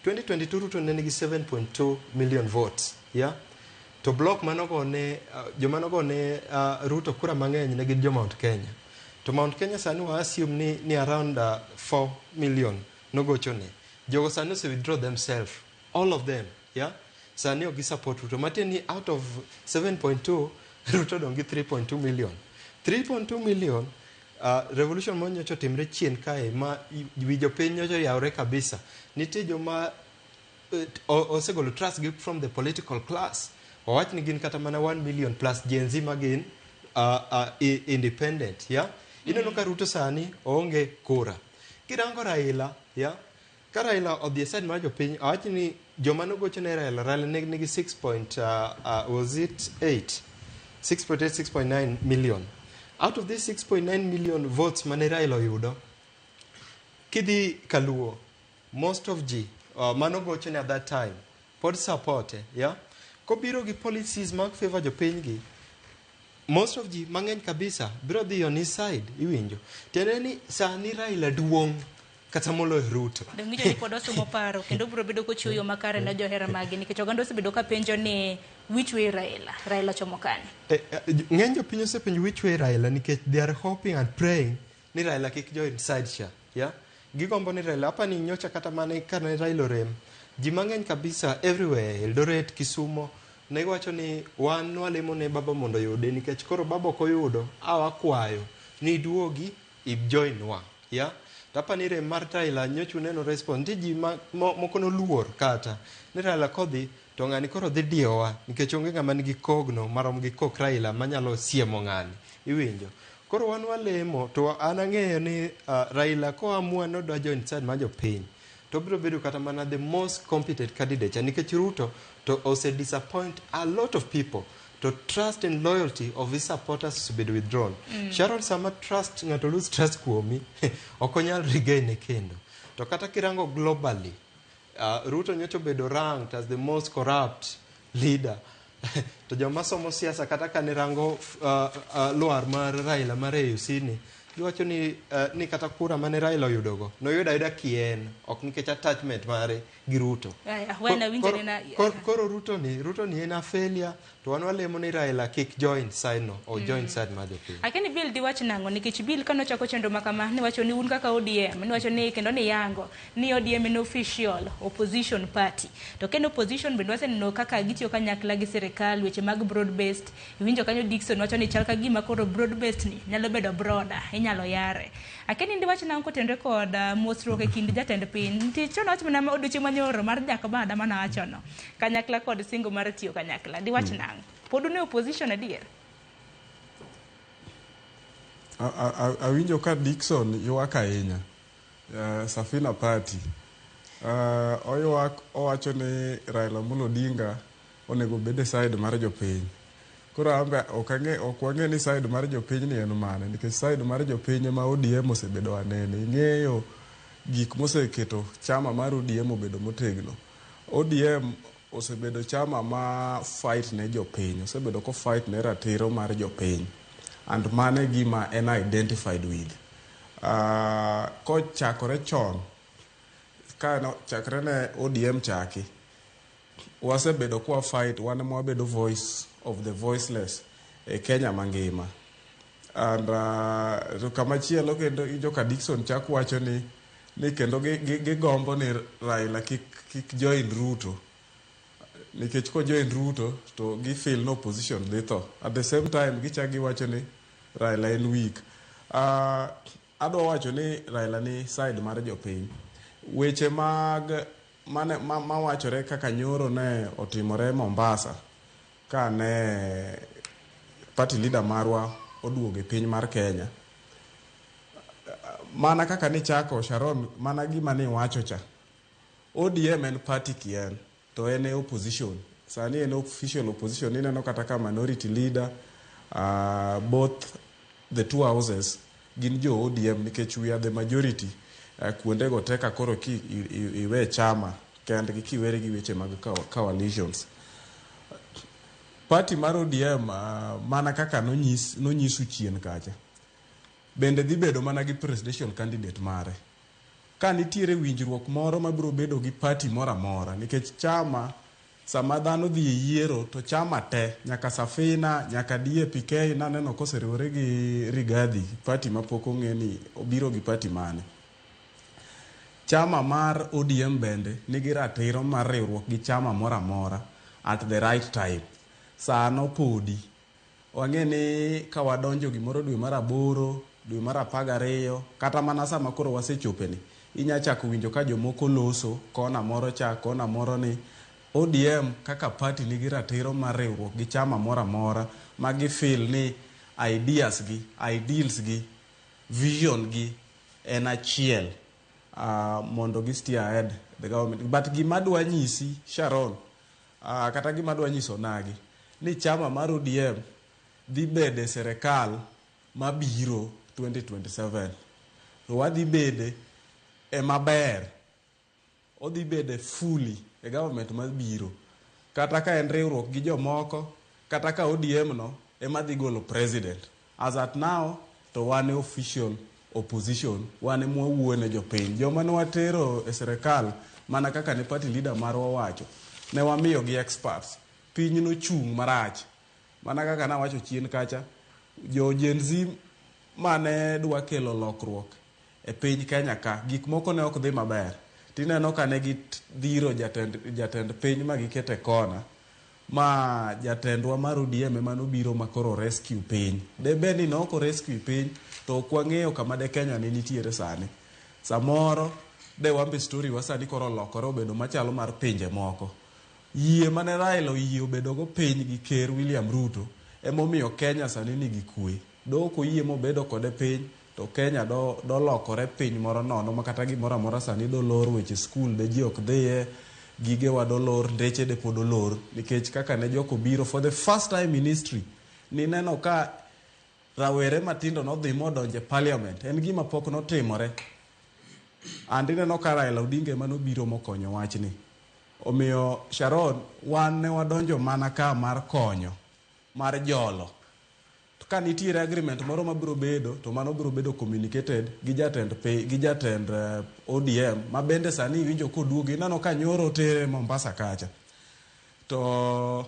2022 Ruto ne nigi 7.2 million votes ya to block manogone jomanogone Ruto kura mang'eny ne gin jo Mount Kenya. To Mount Kenya sani wa assume ni around 4 million nogochone. Jogo sani ose withdraw themselves, all of them, yeah? Sani ogi support Ruto. Mateni out of 7.2, Ruto dongi 3.2 million. 3.2 million, revolution mo nyocho timre chien kae, ma wijo piny nyocho yaure kabisa. Niti jo ma osegolo trust give from the political class. Wawach ni gin kata mana 1 million plus Gen Z magin independent, yeah? Ineno ka Ruto sani oonge kura. Kirango Raila, yeah? Ka Raila odhi side mar jopiny, awach ni joma nogocho ne Raila nigi 6.9 million. Out of this 6.9 million votes mane Raila oyudo, kidhi kaluo, most of ji manogocho ne at that time, pod support, yeah? Kobiro gi policies mag favor jopiny gi, most of ji mang'eny kabisa biro dhi on his side, iwinjo. Tiende ni sani Raila duong' kata molo Ruto. Dongijo ni pod osumo paro kendo biro bedo kochuyo makare na johera magi nikech oganda osebedo ka penjo ni which way Raila chomo kani. Ng'eny jopiny osepenjo which way Raila nikech they are hoping and praying ni Raila kik join side cha, yeah? Gigombo ni Raila hapa ni nyocha kata mane kana Raila rem. Ji mang'eny kabisa everywhere, Eldoret, Kisumo, ne wacho ni wan walemo ne baba mondo yude nikech koro baba ok oyudo, akwayo ni duogi join wa, yeah? Tapa ni rem mar Raila nyochu neno respond ji moko no luor kata ni Raila kodhi to ng'ani koro dhi diowa nikech onge ng'ama nigi kogno marom gi kok Raila manyalo siemo ng'ani, iwinjo. Koro wan walemo to an ang'eyo ni Raila ko amua no dwa join side mar jopiny to biro bedo kata mana the most competent candidate nikech Ruto to ose disappoint a lot of people. To trust and loyalty of his supporters has been withdrawn. Sharon sama trust ngato lose trust kuomi okonyal regain kendo. To kata kirango globally, Ruto nyocho bedo ranked as the most corrupt leader. To joma somo siasa kata kanirango luar mar Raila mar Yusini, giwacho ni kata kura mane Raila oyudogo noyuda kien ok nikech attachment mare gi Ruto. Koro Ruto ni en a failure to wan walemo ni Raila kik join side no o join side mar jopiny. Akeni Bill di wach nango nikech Bill kano chako chenro makama ni wacho ni un kaka ODM ni wacho ni kendo ni yango ni ODM en official opposition party to kendo opposition bendo waseneno kaka gitiyo kanyakla gi sirikal weche mag broad based winjo kanyo Dickson wacho ni chal ka gima koro broad based ni nyalo bedo broader inyalo yare. Akeni ndi wach nango kotenre kod mosruok e kind jatend piny nti chono wach mana odiochieng' manyoro mar Jakabada mana wachono kanyakla kod singo mar tiyo kanyakla di wach nango pod ne opposition adier. Awinjo ka Dickson ywak ahinya Safina Party oywak owacho ni Raila Amolo Odinga onego bede side mar jopiny. Koro ambe ok wang'e ni side mar jopiny ni en mane nikech side mar jopiny ma ODM osebedo anene. Ing'eyo gik moseketo chama mar ODM obedo motegno. ODM osebedo chama ma fight ne jopiny, osebedo ko fight ne ratiro mar jopiny, and mane gima en identified with. Ko chakore chon ka no chakre ne ODM chaki wasebedo kwa fight wan mo bedo voice of the voiceless e Kenya mangima, and to kamachielo kendo joka Dickson chak wacho ni kendo gigombo ni Raila kik join Ruto nikech ko join Ruto to gi feel no position dhi tho. At the same time gichagi wacho ni Raila en weak. Adwa wacho ni Raila ni side mar jopiny. Weche mag ma wachore kaka nyoro ne otimore Mombasa ka ne party leader marwa oduoge piny mar Kenya, mana kaka ni chako Sharon, mana gima ni wacho cha ODM en party kien to en opposition. Sani en official opposition. Ineno kata ka minority leader both the two houses gin jo ODM nikech we are the majority. Kuonde go teka koro ki iwe chama kendgi kiwere gi weche mag coalitions. Party mar ODM mana kaka nonyisu chien kacha bende dhi bedo mana gi presidential candidate mare. Ka nitiere winjruok moro mabiro bedo gi party mora mora nikech chama sama dhano dhi yiero to chama te nyaka Safina nyaka DAP-K naneno koseriwore gi Rigathi party mapok ong'e ni obiro gi party mane. Chama mar ODM bende nigi ratiro mar riwruok gi chama mora mora at the right time. Sano podi wang'e ni ka wadonjo gimoro dwe mar 8 dwe mar 12 kata mana sama koro wasechopeni inya chako winjo ka jomoko loso kona moro cha kona moro ni ODM kaka party nigi ratiro mar riwruok gi chama mora mora ma gi feel ni ideas gi ideals gi vision gi en achiel mondo gi steer ahead the government. But gima dwa nyisi Sharon kata gima dwa nyiso nagi ni chama mar ODM dhi bede serikal mabiro 2027 to wadhi bede e maber, odhi bede fully e government mabiro kata ka en riwruok gi jomoko kata ka ODM no ema dhi golo president. As at now to wane official opposition, wane mwawuone jopiny joma ne watero e serikal mana kaka ne party leader marwa wacho ne wamiyo gi experts. Piny no chung marach mana kaka na wacho chien kacha jo Gen Z mane dwa kelo lokruok e piny Kenya ka gik moko ne ok dhi maber. Tineno ka ne gidhiro jatend piny ma gikete kona ma jatendwa mar ODM ema nobiro makoro rescue piny. Debe ni noko rescue piny to ok wang'eyo kama de Kenya ne nitiere sani. Samoro de wambe story wasani koro lokore obedo machalo mar pinje moko. Yie mane Raila yie obedo go piny gi ker William Ruto emomiyo Kenya sani nigi kwe. Doko yie mobedo kode piny to Kenya do lokore piny moro nono makata gimoro amora sani do lor weche school de ji ok dhiye gige wa do lor ndeche de pod lor nikech kaka ne joko biro for the first time in history ni neno ka rawere matindo no dhi modonje parliament en gima pok notimore. Andi neno ka Raila Odinga ema nobiro mokonyo wachni. Omiyo Sharon wan ne wadonjo mana ka mar konyo mar jolo. Ka nitiere agreement moro mabiro bedo to mano biro bedo communicated gi jatend ODM ma bende sani winjo koduogi nano ka nyoro tere Mombasa kacha. To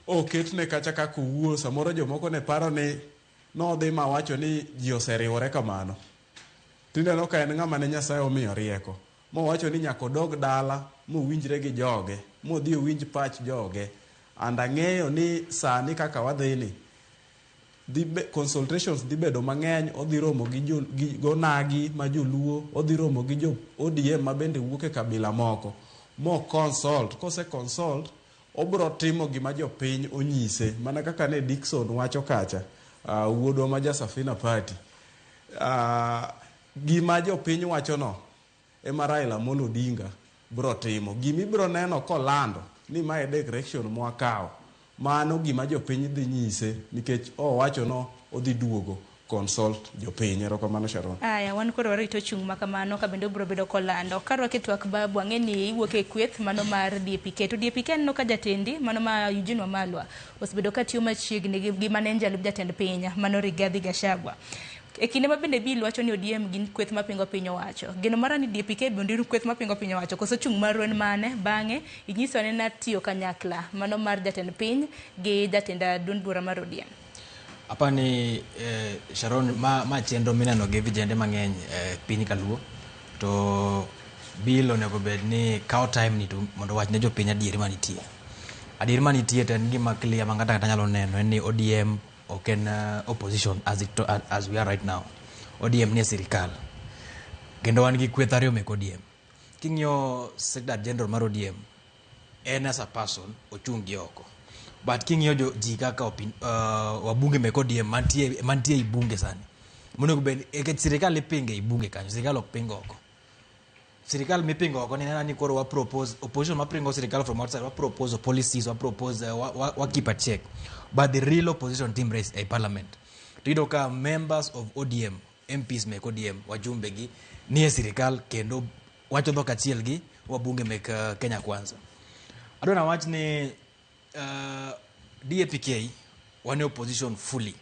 oketne kacha kaka owuo. Samoro jomoko ne paro ni nodhi ma wacho ni ji oseriwore kamano. Tineno ka en ng'ama ne Nyasaye omiyo rieko. Mowacho ni nyaka odog dala mowinjre gi joge, modhi owinj pach joge. And ang'eyo ni sani kaka wadhini, consultations dhi bedo mang'eny. Odhi romo gi gonagi ma joluo, odhi romo gi jo ODM ma bende wuok e kabila moko. Consult, kose consult, obro timo gima jopiny onyise. Mana kaka ne Dickson wacho kacha, wuodwa ma Jasafina Party. Gima jopiny wacho no ema Raila Amolo Odinga bro timo. Gimi bro neno kolando ni mae direction mwakawo, mano gima jopiny dhi nyise, nikech wacho no odhi duogo consult jopiny. Erokamano Sharon. Aya, wan koro warito chung' ma kamano ka bende obro bedo kolando. Karwake twak Babu, ang'e ni iwuok e kweth mano mar DPK. To DPK aneno ka jatendi mano ma Eugene Wamalwa osebedo ka tiyo machiegni gi mane jalup jatend piny mano Rigathi Gachagua. E kinde ma bende Bill wacho ni ODM gin kweth mapingo piny owacho. Geno mara ni DPK bende ru kweth mapingo piny owacho. Koso chung' marwen mane bang'e inyiso ne na tiyo kanyakla mano mar jatend piny gi jatend duond bura mar ODM. Apani Sharon ma chenro mineno gi vijende mang'eny piny kaluo to Bill onego bed ni kao time ni mondo wach ne jopiny adieri manitie. Adieri manitie to en gima clear ma ng'ata nyalo neno en ni ODM ok en opposition as we are right now. ODM ni sirikal. Kendo wan gi kweth ariyo mek ODM. King'iyo Secretary General mar ODM en as a person ochung' gi oko. But king'iyo ji kaka wabunge mek ODM mantie i bunge sani. Monego bed sirikal ipinge i bunge kanyo, sirikal ok pingo oko. Sirikal mipingo oko ni nena ni koro wa propose opposition mapingo sirikal from outside, wa propose policies, wa propose wa keep a check. But the real opposition team race a parliament. Tuido ka members of ODM, MPs mek ODM, wajumbe gi ni sirikal kendo wacho dho kachiel gi wabunge mek Kenya Kwanza. Adona wach ni DAPK wane opposition fully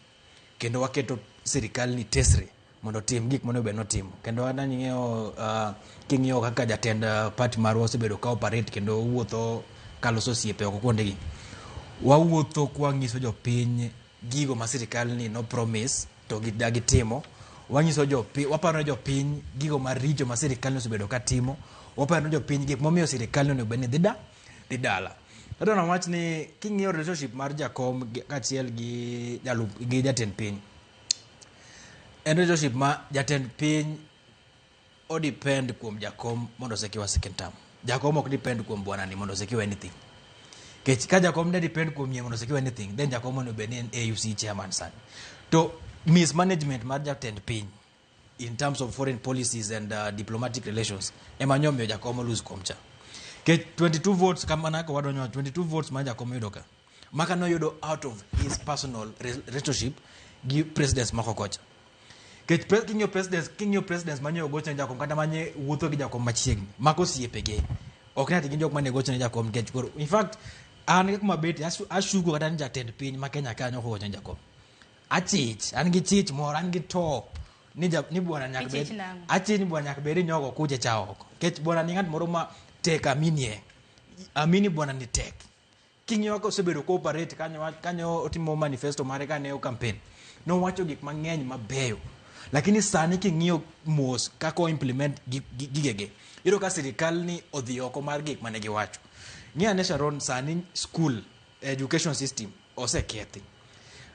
kendo waketo sirikal ni tesre mondo tim gik mondo be no timo. Kendo adani ng'eyo king'iyo kaka jatend party marwa osebedo ka operate kendo wuotho kaloso osiepe oko kuonde gi. Wawuotho kwa nyiso jopiny gigo ma sirikal ni no promise to gidagi timo. Wanyiso jopiny, waparo jopiny gigo maricho ma sirikal ni osebedo ka timo. Waparo jopiny gik momiyo sirikal ni onego dhi dala. Adona wach ni king'iyo relationship mar jakom kachiel gi jatend piny. En relationship ma jatend piny o depend kuom jakom mondo sekiwa second term. Jakom ok depend kuom bwana ni mondo sekiwa anything. Kech ka jakom ne depend kuom yie mondo sekiwa anything, then jakom no be en AUC chairman san. To mismanagement mar jatend piny in terms of foreign policies and diplomatic relations emanyo miyo jakom lose komcha. Kech 22 votes kamana ko wadonyo 22 votes ma jakom yudo ka. Maka no yudo out of his personal relationship gi presidents mako kocha. Kech kinyo presidents manyo gocho jakom kata manye wuotho gi jakom machiegni mako siepege. Ok nati gi jok mane gocho ne jakom kech koro. In fact an kuma beti ashugo kata jatend piny ma Kenya kanyo ko gocho jakom. Achich an gi chich moro an gi to ni bwana nyaka bed achich ni bwana nyaka bed nyogo kuje chao. Kech bwana ni ngat moro ma tek amini bwana ni tek. King'iyo ko osebedo cooperate kanyo otimo manifesto mare kane o campaign. No wacho gik mang'eny mabeyo. Lakini sani king'iyo mos kako implement gigege. Iro ka sirikal ni odhi oko mar gik mane giwacho. Ng'ia ne Sharon sani school education system osekethi.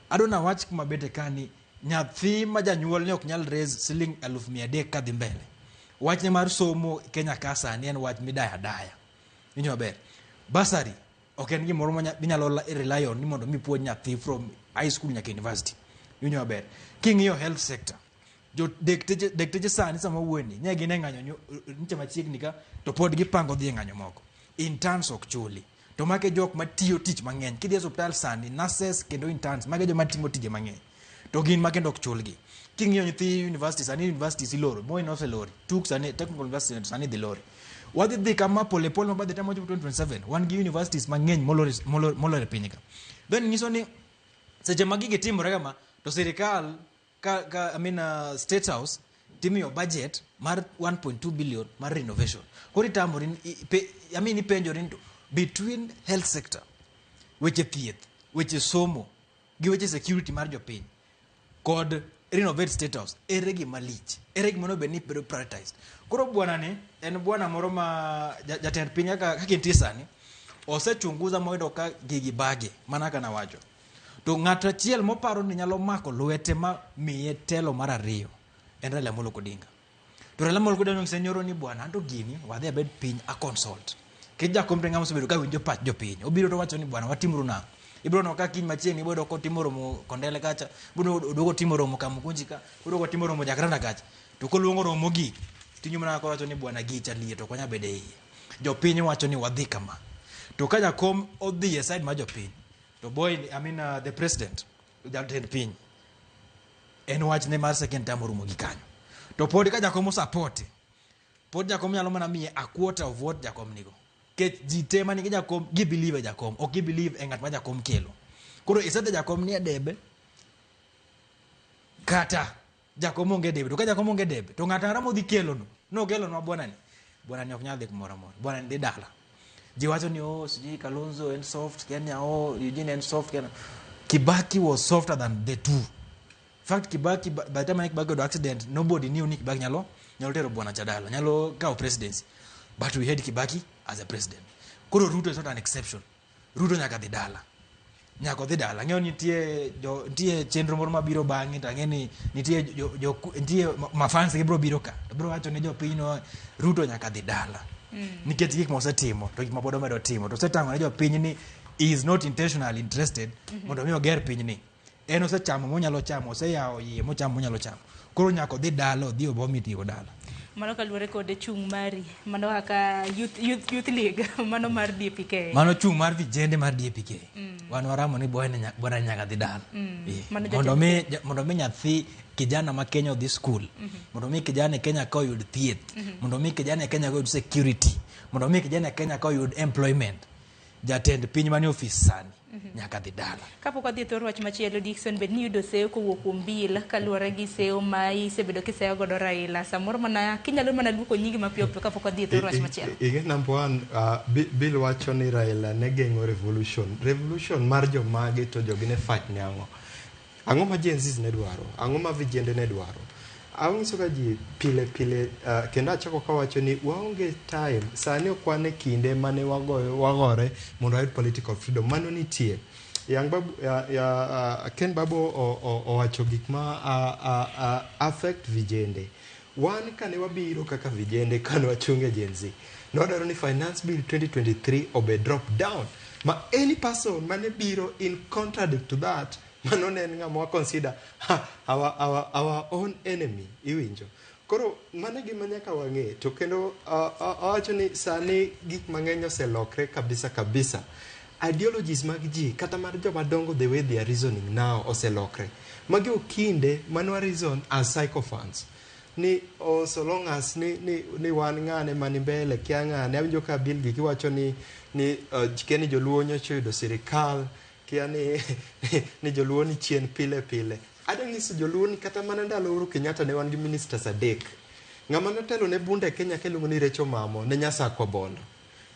Adona wach kuma bete kani nyathi ma janyuol ne ok nyal raise siling 300 kadhi mbele. Wach ne mar somo Kenya ka sani en wach midaya daya. Winjo maber. Basari ok en gimoro minyalo rely on ni mondo mipuonj nyathi from high school nyaka university. Winjo maber. King'iyo health sector. Jo dekteje sani sama wuoni ne gine ng'anyo niche machiegni ka to pod gipango dhi ng'anyo moko. Interns ok chuli. To make jok matiyo tich mang'eny. Kidhi e hospital sani nurses kendo interns make joma timo tije mang'eny. To gin makendo ok chulgi. King'iyo nyithi university sani universities iloro. Moi no selori. Tuk sani technical university sani dhi lori. Wadhi kama pole pole mabadhi tamo 2027. Wan gi universities mang'eny molore piny ka. Then nyiso ni seche magige timore kama to sirikal State House timiyo budget mar 1.2 billion mar renovation. Kori tamori penjorin between health sector, weche thieth, weche somo gi weche security mar jopiny kod renovate state house ere gima lich, ere gima nobe ni bedo prioritized. Koro bwana ni en bwana moro ma jatend piny kaka kintie sani osechunguza moyudo ka gigi bage mana kana wacho. To ng'ato achiel moparo ni nyalo mako lwete ma miye telo mar ariyo en Raila Amolo Odinga. To Raila Amolo Odinga senyoro ni bwana ando gini wadhi abed piny a consult. Ke jakom ng'ama osebedo ka winjo pach jopiny. Obiro to wacho ni bwana watimru nang'o. Ibro no ka kiny machiegni ibodo ko timo romo Kondele kacha, budo dogo timo romo Kamukunji ka, budo ko timo romo Jakaranda kacha. To koluongo romo gi tinyo mana ko wacho ni bwana gicha liye to konya bede iye. Jopiny wacho ni wadhi kama. To ka jakom odhi e side ma jopiny. To boy the president jatend piny en wach ne mar second term rumo gi kanyo. To pod ka jakom support. Pod jakom nyalo mana miye a quarter of what jakom nigo. Ke jite mani ke jakom gi believe jakom ok gi believe en ngat ma jakom kelo. Koro isete jakom ni debe kata jakom onge debe. To ka jakom onge debe to ngata ngara modhi kelo no kelo no bwana ni ok nyal dhi kumoro amora. Bwana ni dala. Ji wacho ni siji Kalonzo and soft Kenya Eugene and soft Kenya. Kibaki was softer than the two. In fact Kibaki by the time Kibaki got accident nobody knew ni Kibaki nyalo tero bwana Chadala nyalo kao presidency. But we had Kibaki as a president. Kuro Ruto is not an exception. Ruto nyaka dhi dala. Nyaka dhi dala. Ng'eyo nitie chenro moro mabiro bang'e to ng'eni nitie mafans gi biro biro ka. Biro wacho ne jopiny no Ruto nyaka dhi dala. Nikech gik mosetimo to gik ma pod omedo timo. To setango ne jopiny ni is not intentionally interested mondo mi oger piny ni. En osechamo monyalo chamo, oseyawo yie mochamo monyalo chamo. Koro nyaka dhi dala, odhi obomi tiyo dala. Mano kaluwore kod chung mari mano kaka youth league mano mar DPK mano chung mar vijende mar DPK wan waramo ni bwana nyaka dhi dala mondo mi nyathi kijana ma Kenya odhi school mondo mi kijana Kenya ka oyud thieth mondo mi kijana Kenya ka oyud security mondo mi kijana Kenya ka oyud employment jatend piny mani office sani nyaka dhi dala. Kapok wadhi thor wach machielo Dickson bed ni yudo seyo kowuok kuom bil kaluwore gi seyo ma isebedo kiseyo godo Raila samoro mana kinyalo mana duoko nyingi mapiyo piyo kapok wadhi thor wach machielo. Number one, Bill wacho ni Raila ne geng'o revolution mar jomage to jogi ne fach ne ang'o ma Gen Z ne dwaro, ang'o ma vijende ne dwaro. Ang'iso ka ji pile kendo achako kawacho ni waonge time sani okwane kinde mane wagore mondo ayud political freedom mano nitie. Yang babu Ken Babu owacho gik ma affect vijende. Wan kane wabiro kaka vijende kane wachunge Gen Z. Nodwaro ni finance bill 2023 obe drop down. Ma any person mane biro in contradict to that mano ne ng'ama consider our own enemy iwinjo. Koro mano gima nyaka wang'e to kendo awacho ni sani gik mang'eny oselokre kabisa. Ideologies mag ji kata mar joma dongo the way they are reasoning now oselokre. Magi okinde manwa reason as psychophants. Ni so long as ni wan ng'ane mani mbele kia ng'ane awinjo ka bill gi kiwacho ni keni joluo nyocho yudo sirikal kia ni joluo ni chien pile. Adang'iso joluo ni kata mana ndalo Uhuru Kenyatta ne wan gi ministers adek. Ng'ama notelo ne bunde Kenya keluongo ni Recho Mamo ne Nyasakwa Bondo.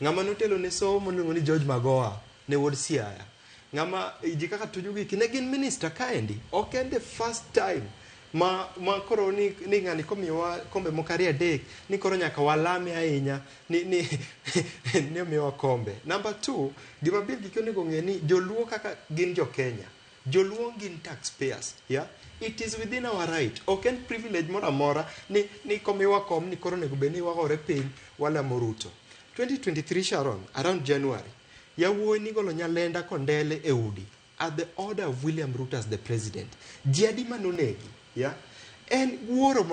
Ng'ama notelo ne somo niluongo ni George Magoha ne Wuod Siaya. Ng'ama ji kaka Tuju Giki ne gin minister kaendi. Ok en the first time ma koro ni ng'ani komiwa kombe mokari adek ni koro nyaka walame ahinya ni omiwa kombe. Number 2, gima bil gikyo nego ng'e ni joluo kaka gin jo Kenya. Joluo gin taxpayers, yeah? It is within our right. Ok en privilege mora amora ni komiwa kom ni koro nego beni wagore piny wala moruto. 2023 Sharon, around January, yawuoyi ni golo Nyalenda Kondele e udi at the order of William Ruto as the president. Jadi manonegi, yeah? En wuoro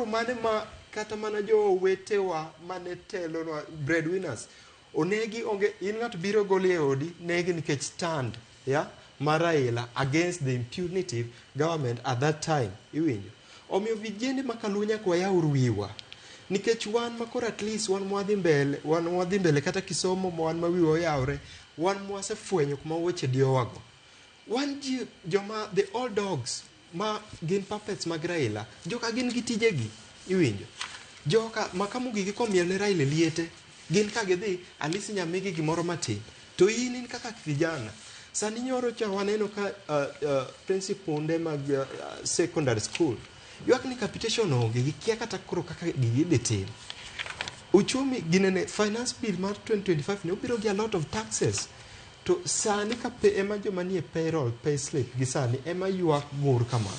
mane ma kata mana jo wetewa mane telo no breadwinners. Onegi onge in ng'at biro goli e odi negi nikech stand, yeah? Raila against the impunitive government at that time. Iwinjo. Omiyo vijende makalunya kwa ya urwiwa. Nikech wan makor at least wan mwadhi mbele kata kisomo wan mawiwa yaure wan mwase fwenyo kuma weche diowago. Wan joma the old dogs ma gin puppets mag Raila joka gin gi tijegi iwinjo. Joka makamu gigi komiel Raila liete gin ka gidhi alisi nyamigi gimoro matin. To in kaka vijana Sani nyoro cha waneno ka principal mag secondary school ywak ni capitation onge gikia kata koro kaka giyude tin. Uchumi ginene finance bill mar 2025 ne obiro gi a lot of taxes. To sani ka ema joma nie payroll pay slip gi sani ema ywak gur kamano.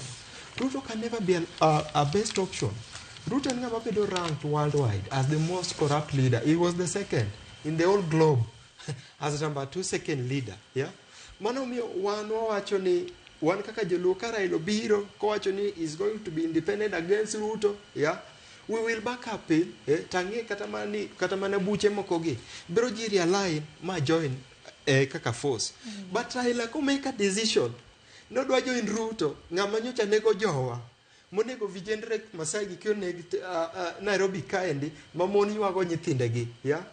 Ruto can never be a best option. Ruto and Ngamabedo ranked worldwide as the most corrupt leader. He was the second in the whole globe as number 2 second leader. Yeah. Mano mi wan wacho ni wan kaka joluo ka Raila biro ko wacho ni is going to be independent against Ruto. Yeah. We will back up him. Tangi kata mana buche moko gi. Biro ji realign ma join kaka force. But Raila ko make a decision. No dwa join Ruto. Ngama nyocha nego jowa. Monego vijendre Masai gi kyo neg Nairobi kaendi mamoni wago nyithindegi. Yeah.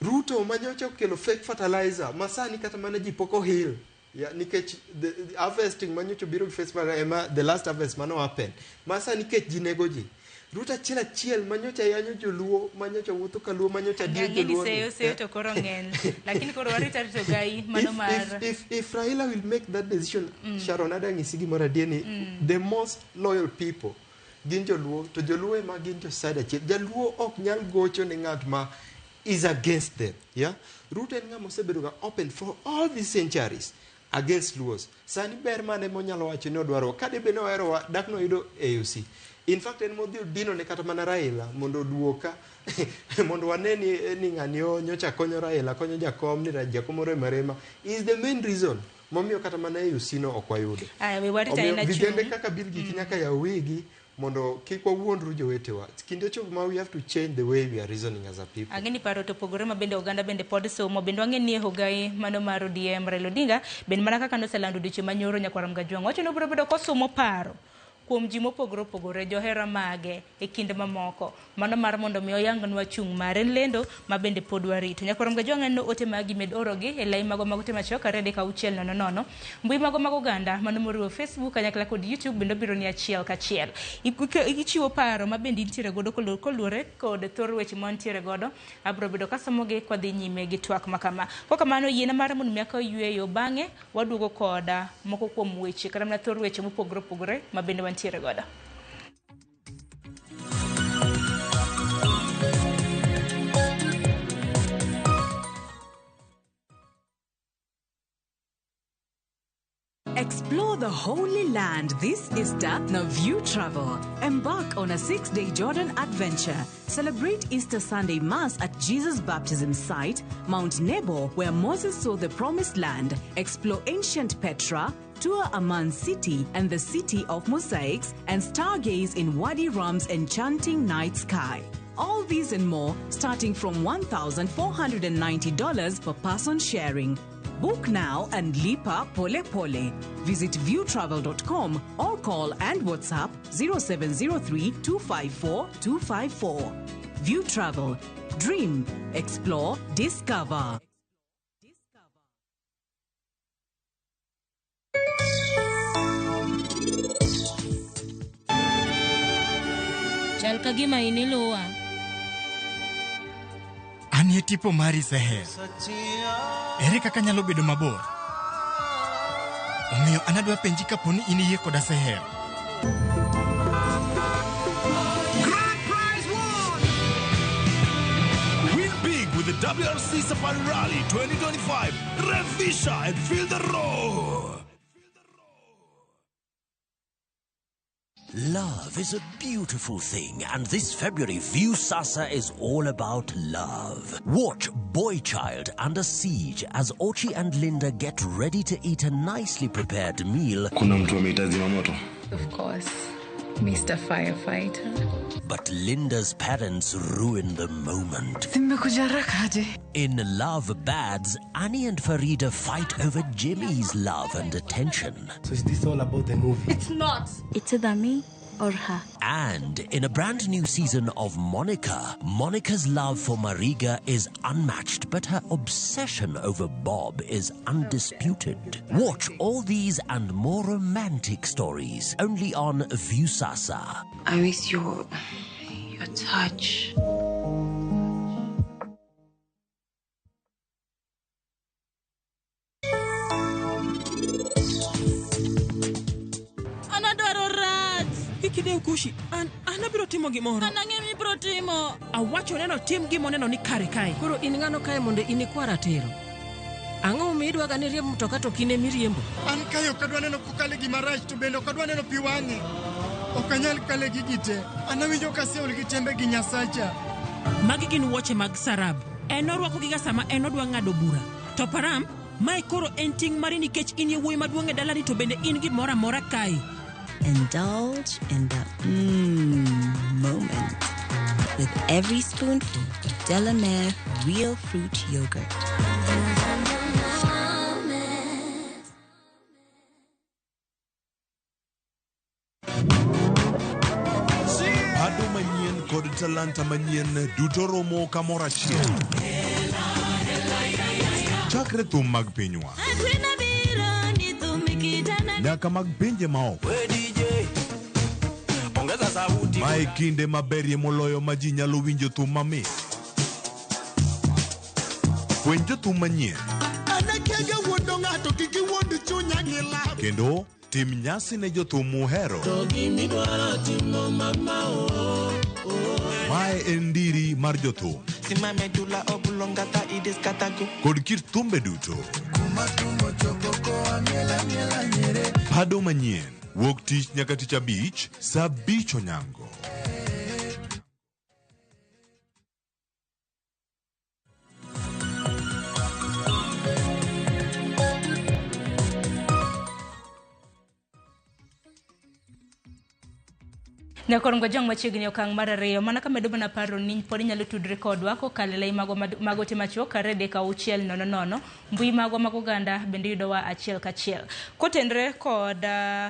Ruto manyocha okelo fake fertilizer. Masani kata mana ji poko hill. Yeah, nikech the harvesting manyocha biro festival ema the last harvest mano happen. Masani nikech ji nego ji. Ruta chiel manyocha yanyo joluo manyocha wuotho kaluo manyocha dio joluo. Seyo to koro ng'eny. Lakini koro warita to gai mano mar. If Raila will make that decision, Sharon adang'isi gimoro adieni, the most loyal people gin joluo to joluo ema gin to side achiel. Jaluo ok nyal gocho ne ng'at ma is against them. Yeah? Ruto en ng'ama osebedo ga open for all these centuries against Luos. Sani ber mane monyalo wacho ni odwaro kade be no ero dak no yudo AUC. In fact, en modhi dino ne kata mana Raila mondo duoka mondo waneni ni ng'ani nyocha konyo Raila konyo jakom ni jakom Rema is the main reason momiyo kata mana AUC no okwayudo. We warita ina vijende kaka bill gi nyaka ya wigi mondo kik wawuondru jowetewa. Kinde chok ma we have to change the way we are reasoning as a people. Angeni paro to pogore ma bende oganda bende pod somo bende wang'eni hogai mano mar ODM Raila Odinga bende mana kaka no selando diche manyoro nyakwaram gajwang wacho no biro bedo kosomo paro kuom ji mopogore johera mage e kinde mamoko mano mar mondo mi oyangnwa chung mare lendo ma bende pod warito nyakwaram gajwang no ote magi med orogi e lai mago magote machoka rede ka uchiel nono mbui mago mago ganda mano moriwo Facebook kanyakla kod YouTube bende biro ni achiel kachiel ichiwo paro ma bende ntiere godo koluore kod thor weche montiere godo abro bedo kasomoge kwa dhi nyime gi twak makama kokamano yiena mar mon miaka yueyo bange waduogo koda moko kuom weche kata na thor weche mopogore ma bende wantiere godo. Explore the Holy Land this Easter na View Travel. Embark on a 6-day Jordan adventure. Celebrate Easter Sunday Mass at Jesus Baptism Site, Mount Nebo, where Moses saw the Promised Land. Explore ancient Petra, tour Amman City and the City of Mosaics, and stargaze in Wadi Ram's enchanting night sky. All these and more starting from $1,490 per person sharing. Book now and lipa pole pole. Visit viewtravel.com or call and WhatsApp 0703 254 254. View Travel. Dream, explore, discover. Chal kagima iniluwa. Anie tipo mari seher. Ere kaka nyalo bedo mabor? Omiyo anadwa penji kaponi iniyie koda seher. Grand prize won! Win big with the WRC Safari Rally 2025. Revisha and feel the roar! Love is a beautiful thing, and this February, View Sasa is all about love. Watch Boy Child Under Siege as Ochi and Linda get ready to eat a nicely prepared meal. Kuna mtu ameita zimamoto? Of course, Mr. Firefighter. But Linda's parents ruin the moment. In Love Bads, Annie and Farida fight over Jimmy's love and attention. So is this all about the movie? It's not. It's either me or her. And in a brand new season of Monica, Monica's love for Mariga is unmatched, but her obsession over Bob is undisputed. Watch all these and more romantic stories only on Viusasa. I miss your touch. Kushi, an abiro timo gimoro. An ang'e mibiro timo. Awacho neno tim gimo neno ni kare kae. Koro in ng'ano kae mondo inikwara tero. Ang'o midwa gani riembo mtoka to kine miriembo? An kayo kadwa neno kokale gima rach to bende kadwa neno pi wang'e. Okanyal kale gigi te. Anawinjo kasiol gi tembe gi Nyasacha. Magi gin wuoche mag Sarab. En orwako giga sama en odwa ng'ado bura. To Param, mai koro en ting' mari nikech in wuoyi maduong' e dalani to bende in gimoro amora kae. Indulge in the moment with every spoonful of Delamere real fruit yogurt. Ado manyien kod talanta manyien duto romo kamoro achiel. Chakre thum mag pinywa nyaka mag pinje maoko. Mae kinde maberie moloyo ma ji nyalo winjo thum mamit. Puonj jothum manyien kendo tim nyasi ne jothum muhero. Mae en ndiri mar jothum kod kit thumbe duto. Pado manyien wuok tich nyaka tich abich saa 5 onyango. Nyakorongo jang machiegni okang' mar ariyo mana ka medo bana paro ni pod nyalo tudre kodwa kokalo lai mago temacho kare deka 600 mbui mago mag oganda bende yudowa achiel kachiel kotendre kod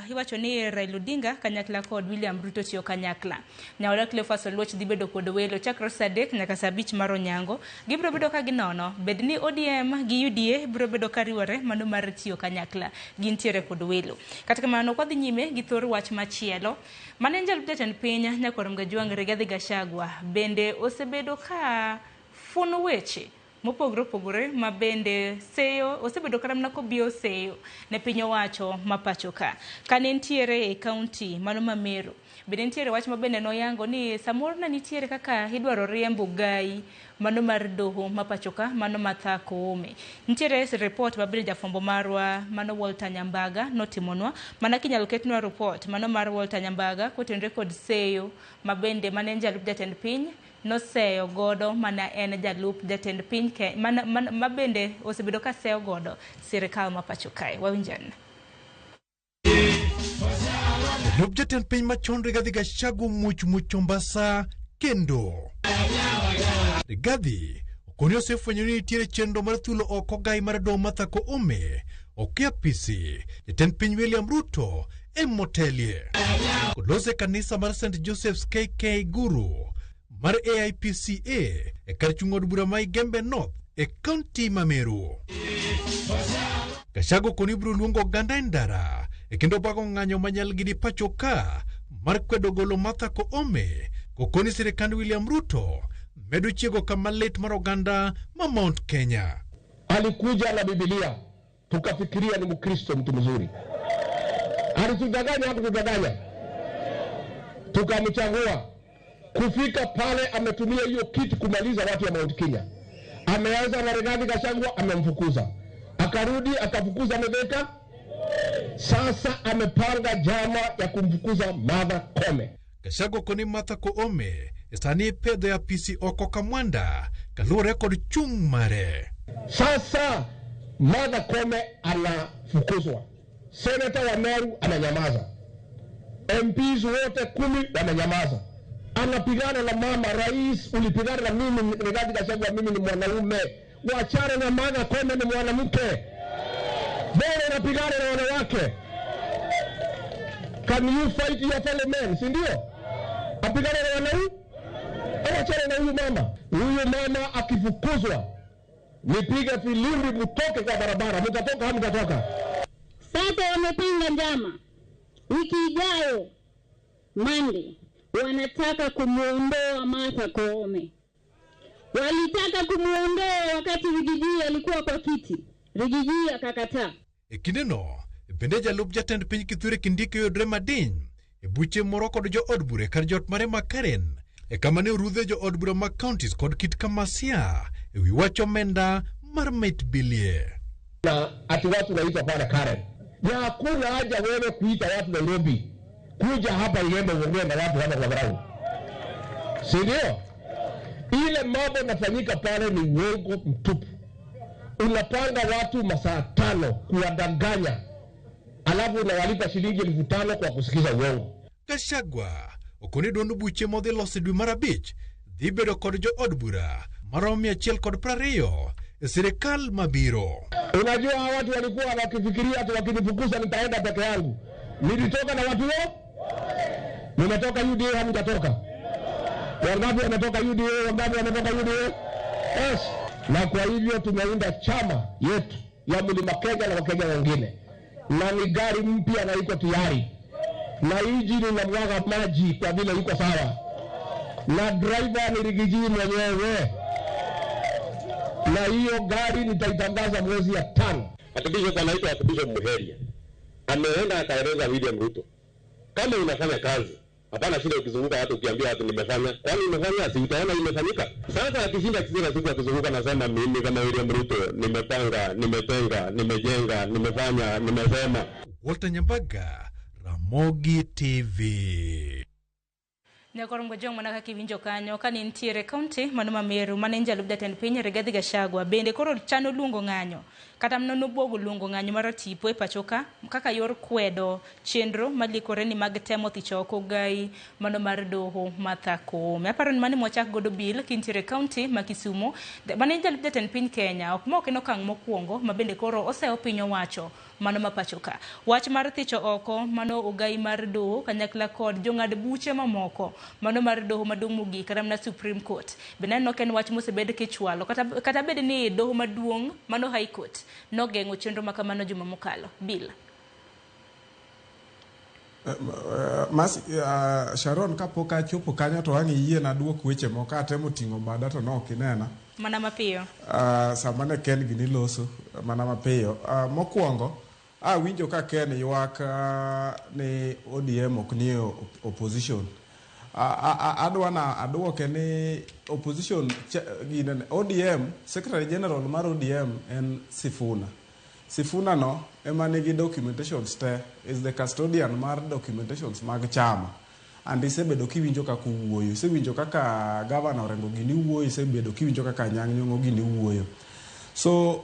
iwacho ni Raila Odinga kanyakla kod William Ruto tiyo kanyakla. Nyaoda Cleophas Oluoch dhi bedo kod welo chakre saa 3 nyaka saa 5 mar onyango. Gibiro bedo ka ginono bedni ODM gi UDA biro bedo kariwore mano mar tiyo kanyakla gintiere kod welo. Kata kamano kwadhi nyime gi thor wach machielo Manenjal Jatend Piny Nyakorom Gajwang' Rigathi Gachagua bende osebedo ka funo weche mopogore ma bende seyo osebedo kata mana kobio seyo ne piny owacho mapacho ka nentiere e kaunti mano ma Meru. Bende nitiere wach ma bende noyango ni samoro na nitiere kaka idwaro riembo gai mano mar doho mapacho ka mano Martha Koome. Nitiere report ma bende jafombo marwa mano Walter Nyambaga notimonwa mana kinyalo ketnwa report mano mar Walter Nyambaga kotenre kod seyo ma bende Manenjal Jatend Piny no seyo godo mana en jalup Jatend Piny ma bende osebedo ka seyo godo sirikal mapacho kae. Wawinjan. Jalup Jatend Piny machon Rigathi Gachagua much Mombasa kendo. Rigathi okoni osefwenyo ni nitiere chenro mar thulo oko gai mar doho Martha Koome okia pisi Jatend Piny William Ruto emotelie. Kolose kanisa mar St. Joseph's KK Guru mar AIPCA e kar chung od bura mai Gembe North e kaunti ma Meru. Gachagua koni biro luongo oganda ndara e kendo bago ng'anyo manyal gidi pacho ka mar kwedo golo Martha Koome kokoni sirikand William Ruto medo chiego kama lit mar oganda ma Mount Kenya. Alikuja na Biblia tukafikiria ni Mkristo mtu mzuri. Alitudanganya hapo kudanganya. Tukamchagua. Kufika pale ametumia hiyo kitu kumaliza watu wa Mount Kenya. Ameanza na Rigathi Gachagua amemfukuza. Akarudi akafukuza Mebeka. Sasa amepanga jama ya kumfukuza Martha Koome. Gachagua koni Martha Koome estani pedo ya PC oko kamwanda kalure kod chung mare. Sasa Martha Koome anafukuzwa. Senator wa Meru ananyamaza. MPs wote 10 wananyamaza. Anapigana na mama rais, ulipigana na mimi Rigathi Gachagua, mimi ni mwanaume. Wachana na Martha Koome ni mwanamke. Bora unapigana na wanawake. Can you fight your fellow men? Si ndio? Apigana na wanaume? Wachana na huyu mama. Huyu mama akifukuzwa nipige filimbi mtoke kwa barabara. Mtatoka au mtatoka? Sasa wamepinga njama. Wiki ijayo Monday wanataka kumuondoa Martha Koome. Walitaka kumuondoa wakati Rigiji alikuwa kwa kiti. Rigiji akakataa. Ekindeno bende jalup Jatend Piny Kithure Kindiki yudre madiny e buche moro kod jo od bura kar jot mare ma Karen e kama ne orudhe jo od bura mag counties kod kit Kamasia e wi wach omenda mar met bilie. Na ati watu naitwa pale Karen. Ya hakuna haja wewe kuita watu Nairobi. Kuja hapa iende uongee na watu hapa kwa ground. Si ndio? Ile mambo nafanyika pale ni uongo mtupu. Unapanga watu masaa 5 kuwadanganya. Alafu unawalipa shilingi 5,000 kwa kusikiza uongo. Gachagua okoni dondo buche modhi losi dwe mar 5 dhi bedo kod jo od bura maromo 120 e sirikal mabiro. Unajua watu walikuwa wakifikiria ati wakinifukuza nitaenda peke yangu. Nilitoka na watu wao. Nimetoka UDA hamjatoka. Wangapi wametoka UDA, wangapi wametoka UDA? Yes. Na kwa hivyo tumeunda chama yetu ya Mlima Kenya na Wakenya wengine. Na ni gari mpya na iko tayari. Na injini inamwaga maji kwa vile iko sawa. Na driver ni Rigiji mwenyewe. Na hiyo gari nitaitangaza mwezi ya 5. Akibisho anaitwa Akibisho Muheria. Ameenda akaeleza William Ruto, kama unafanya kazi, hapana shida ukizunguka watu ukiambia watu nimefanya. Kwani umefanya, si utaona imefanyika? Sasa akishinda kizira siku akizunguka nasema mimi kama William Ruto nimepanga, nimetenga, nimejenga, nimefanya, nimesema. Walter Nyambaga, Ramogi TV. Nyakorongo jong manaka kiwinjo kanyo kani ntiere county manoma Meru manager lubda ten piny Rigathi Gachagua bende koro chano lungo ng'anyo kata mnono bogo lungo ng'anyo mar tipo e pachoka kaka yor kwedo chenro malikore ni mag temo thichoko gai mano mar doho Martha Koome. Aparo ni mani mwachak godo bill kintiere county ma Kisumu manager lubda ten piny Kenya ok moko enokang mokwongo mabende koro oseo piny owacho mano mapachoka wach mar thicho oko mano ogai mar doho kanyakla kod jong'ad buche mamoko mano mar doho maduong' mogik kata na Supreme Court bende no ken wach mosebed kichwalo kata bed ni doho maduong' mano High Court nogeng'o chenro makamano juma mokalo bill Sharon kapok achopo kanyo to ang' yie na duok weche moko atemo ting'o bada to no kinena mana mapiyo sama ne Ken gini loso mana mapiyo mokwongo winjo ka Ken ywak ni ODM ok ni opposition adwoke ni opposition ODM Secretary General mar ODM en Sifuna no ema nigi documentations te is the custodian mar documentations mag chama and isebedo kiwinjo kaka wuoyo isewinjo kaka governor Orengo gini wuoyo isebedo kiwinjo kaka Anyang' Nyong'o gini wuoyo so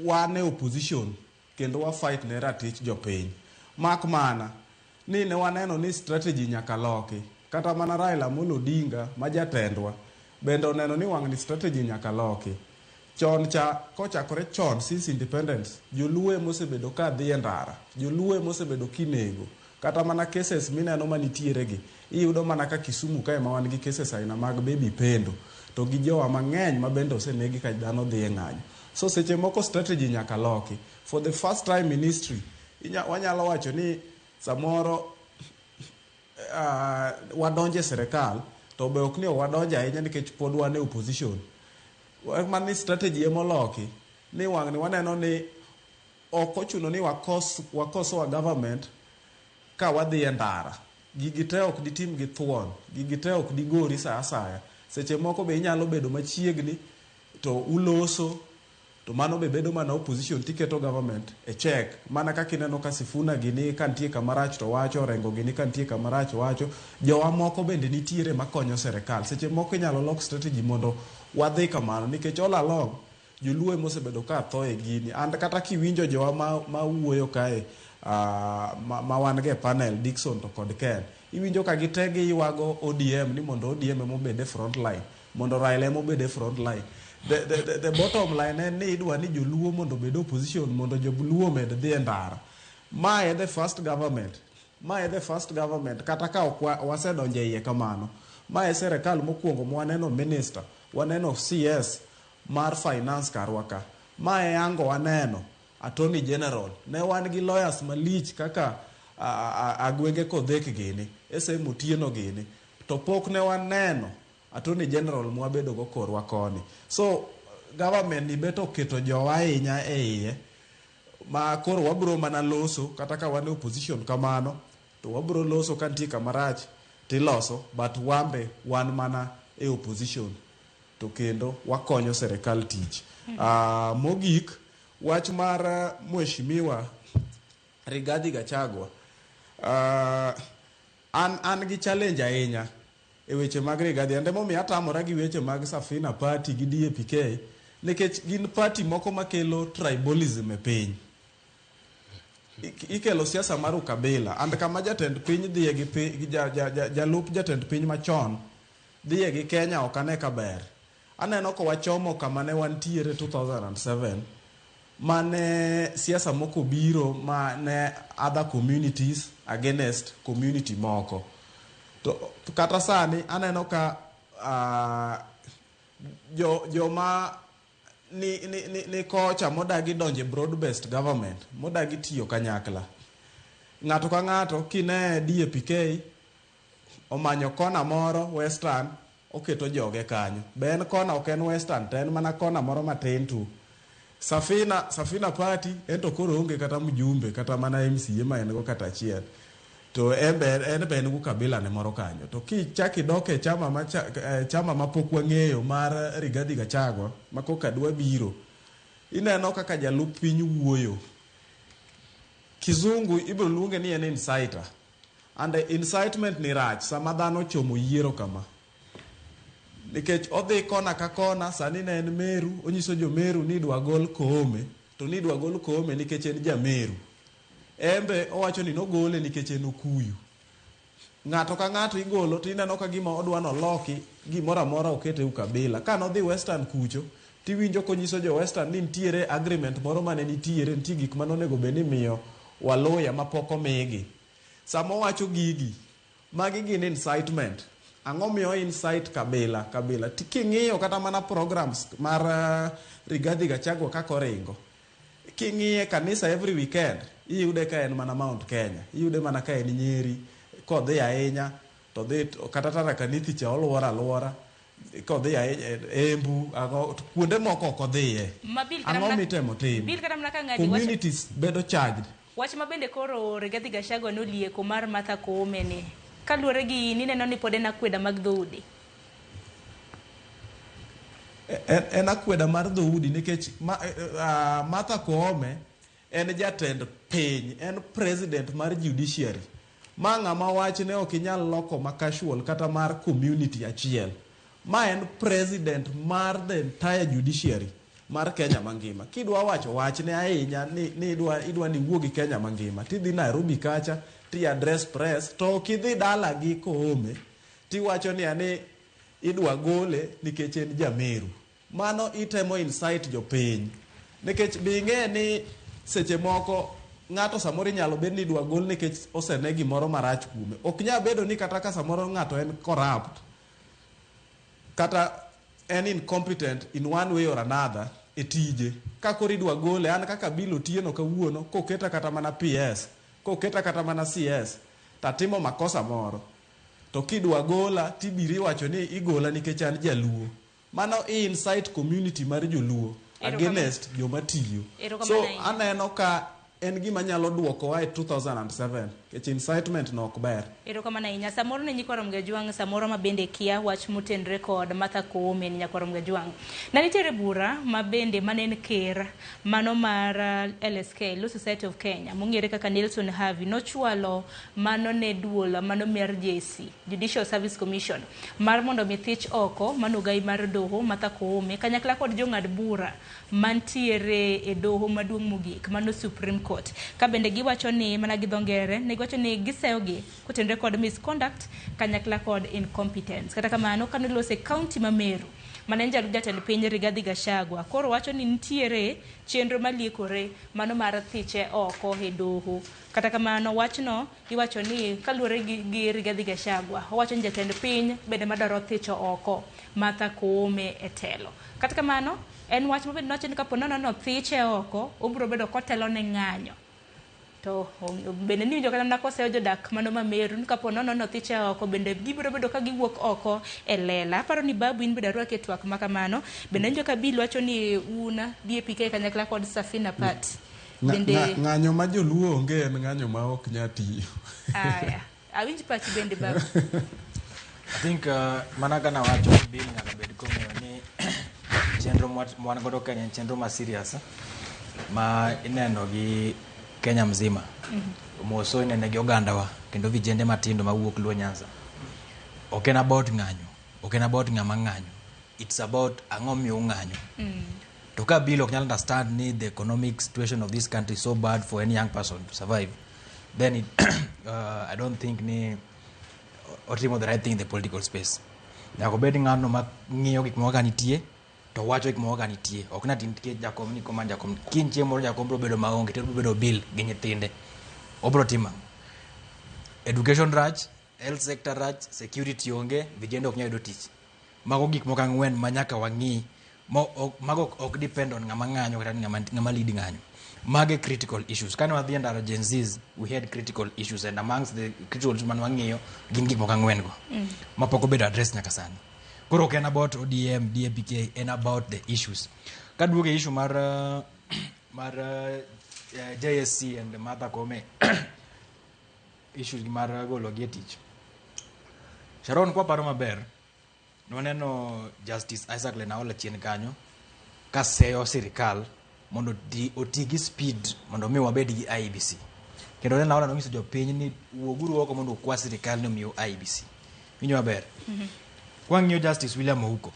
wane opposition kendo wa fight ne ratich jopiny mak mana ni ne waneno ni strategy nyaka loki kata mana Raila Amolo Odinga majatendwa bende oneno ni wang' ni strategy nyaka loki chon cha kochakore chon since independence joluo mosebedo ka dhi ndara joluo mosebedo kinego kata mana cases mineno manitiere gi iyudo mana ka Kisumu kae ma wan gi cases aina mag baby pendo to gi jowa mang'eny ma bende osenegi ka dhano dhi e ng'anyo so seche moko strategy nyaka loki for the first time in history wanyalo wacho ni samoro wadonje serikal to be ok ni wadonja ahinya nikech pod wan e opposition mani strategy emoloki ni wang' ni waneno ni ok ochuno ni wakoso wa government ka wadhi e ndara gigi te ok ditim gi thuon gigi te ok digori sa asaya seche moko be inyalo bedo machiegni to uloso to mano be bedo mana opposition tiketo government e check mana kaka ineno ka Sifuna gini kantie kamarach to wacho Orengo gini kantie kamarach wacho jowa moko bende nitiere makonyo serikal seche moko inyalo lock strategy mondo wadhi kamano nikech all along joluo mosebedo ka tho e gini and kata kiwinjo jowa ma wuoyo kae ma wan ge panel Dickson to kod Ken iwinjo ka gitegi ywago ODM ni mondo ODM mobede front line mondo Raila mobede front line the bottom line en ni idwa ni joluo mondo bed opposition mondo joluo med dhi ndara mae the first government kata ka wasedonje iye kamano mae serikal mokwongo mwaneno minister waneno CS mar finance karwaka mae ango waneno attorney general ne wan gi lawyers malich kaka agwenge kodhek gini ese Mutieno gini to pok ne waneno attorney general mwabedo go korwa koni so government ni beto keto jowa ahinya e iye ma koro wabro mana loso kata ka wan opposition kamano to wabro loso kantie kamarach tiloso, but wambe wan mana e opposition to kendo wakonyo serikal tich. Mogik wach mar mheshimiwa Rigathi Gachagua, an gi challenge ahinya e weche mag Rigathi, ande momiyo atamora gi weche mag Safina Party gi DAP-K, nikech gin party moko makelo tribalism e piny. Ikelo siasa mar ukabila, and kama jatend piny dhiye gi jalup jatend piny machon dhiye gi Kenya ok ane ka ber. Aneno ko wachomo kama ne wantiere 2007, mane siasa moko biro mane other communities against community moko. To kata sani aneno ka joma ni kocha modagi donje broad based government, modagi tiyo kanyakla. Ng'ato ka ng'ato kine DAP-K omanyo kona moro western, oketo joge kanyo. Ben kona ok en western, ten mana kona moro matin tu. Safina Party ento koro onge kata mjumbe kata mana MCA ma en go kata achiel. To en ben gu kabila ne moro kanyo. To kichaki doke chama mapok wang'eyo mar Rigathi Gachagua ma koka dwa biro, ineno kaka jalup piny wuoyo. Kizungu ibro luonge ni en inciter. And the incitement ni rach sama dhano chomo yiero kama. Nikech odhi kona ka kona, sani ne en Meru, onyiso jo Meru ni dwa gol Koome, to ni dwa gol Koome nikech en ja Meru. Embe owacho ni nogole nikech en Okuyu. Ng'ato ka ng'ato igolo, to ineno ka gima odwa noloki gimoro amora okete ukabila. Ka nodhi western kucho, tiwinjo konyiso jo western ni nitiere agreement moro mane nitiere gik manonego beni miyo Waluya mapok omigi. Sama wacho gigi, magi gin incitement. Ang'o miyo incite kabila? King'iyo kata mana programs mar Rigathi Gachagua kako ringo. King'iye kanisa every weekend, iyude ka en mana Mount Kenya, iyude mana ka en Nyeri, kodhi ahinya, to dhi kata Tharaka Nithi cha oluora, kodhi Embu, kuonde moko kodhiye. Ang'o mitemo tim? Communities bedo charged. Wach ma bende koro Rigathi Gachagua nolieko mar Martha Koome ni kaluwore gi nineno ni pod en akweda mag dhoudi. En akweda mar dhoudi nikech Martha Koome en jatend piny, en president mar judiciary. Ma ng'ama wach ne ok inyal loko ma casual kata mar community achiel. Ma en president mar the entire judiciary mar Kenya mangima. Kidwa wacho wach ne ahinya ni idwa ni wuogi Kenya mangima, tidhi Nairobi kacha ti address press, to kidhi dala gi Koome ti wacho ni ane idwa gole nikech en jameru. Mano itemo incite jopiny, nikech bing'e ni seche moko ng'ato samoro inyalo bed ni idwa gol nikech osene gimoro marach kuome. Ok nyal bedo ni kata ka samoro ng'ato en corrupt kata en incompetent in one way or another e tije. Kakoro idwa gole, an kaka bilo tieno kawuono koketa kata mana PS, koketa kata mana CS, tatimo makosa moro, to kidwa gola tibiri wacho ni igola nikech an jaluo. Mano incite community mar joluo against joma tiyo. So aneno ka en gima nyalo duoko wa 2007 kech incitement no ok ber. Erokamano ahinya. Samoro ne Nyikorom Gajwang' samoro ma bende kia wach motenre kod Martha Koome ni Nyikorom Gajwang'. Na nitiere bura ma bende manen ker mano mar LSK, Law Society of Kenya, mong'ere kaka Nelson Havi, nochwalo mano ne duol mano mer JC, Judicial Service Commission, mar mondo mi thich oko manogai mar doho Martha Koome kanyakla kod jong'ad bura mantiere e doho maduong' mogik mano Supreme Court. Ka bende giwacho ni mana gi dhongere ne giwacho ni giseyogi kotenre kod misconduct kanyakla kod incompetence. Kata kamano kanolose county ma Meru manen jatend piny Rigathi Gachagua koro wacho ni nitiere chenro maliekore mano mar thiche oko e doho. Kata kamano wachno iwacho ni kaluwore gi Rigathi Gachagua owacho ni jatend piny bende madwaro thicho oko Martha Koome e telo. Kata kamano en wach mabende nowacho ni kapo nono thiche oko obiro bedo kotelo ne ng'anyo. To bende ni winjo kata nakoseo jodak mano ma Meru kapo nono thiche oko bende gibiro bedo ka giwuok oko e lela. Aparo ni babu in bende arwake twak makamano. Bende winjo ka Bill wacho ni una DAP-K kanyakla kod Safina Party ng'anyo ma joluo onge en ng'anyo ma ok nya tiyo. Aya, awinj pachi bende baba. I think mana kana wacho bil nyaka bed kong'eyo ni chenro mwan godo Kenya en chenro ma serious ma ineno gi Kenya mzima. Moso inene gi ogandawa kendo vijende matindo mawuok Luo Nyanza. Ok en about ng'anyo, ok en about ng'ama ng'anyo. It's about ang'o miyo ng'anyo. To ka bill ok nyal understand ni the economic situation of this country is so bad for any young person to survive, then it, I don't think ni otimo the right thing in the political space. Nyako bed ng'ano ma ng'iyo gik moko ka nitie to wacho gik moko ka nitie. Ok na tintie jakom ni komanda jakom. Kin chiemo moro jakom bro bedo maonge to bedo bill gi nyithinde. Obro tima. Education rach, health sector rach, security onge, vijende ok nyalo yudo tich. Mago gik moko ang'wen ma nyaka wang'i. Mago ok depend on ng'ama ng'anyo kata ng'ama lead ng'anyo. Mage critical issues. Kane wadhi e ndara Gen Zs, we had critical issues, and amongst the critical issues man wang'iyo gin gik moko ang'wen go ma pok obedo address nyaka sani. Koro ok en about ODM, DAPK, en about the issues. Kaduogo e issue mar JSC and Martha Koome issues mar golo gi tich. Sharon, kwa paro maber, noneno Justice Isaac Lenaola chien kanyo ka seyo sirikal mondo oti gi speed mondo mi wabed gi IEBC. Kendo Lenaola nonyiso jopiny ni wuoguru oko mondo kwa sirikal no miyo IEBC. Winjo maber. Kwang'iyo Justice William Ouko,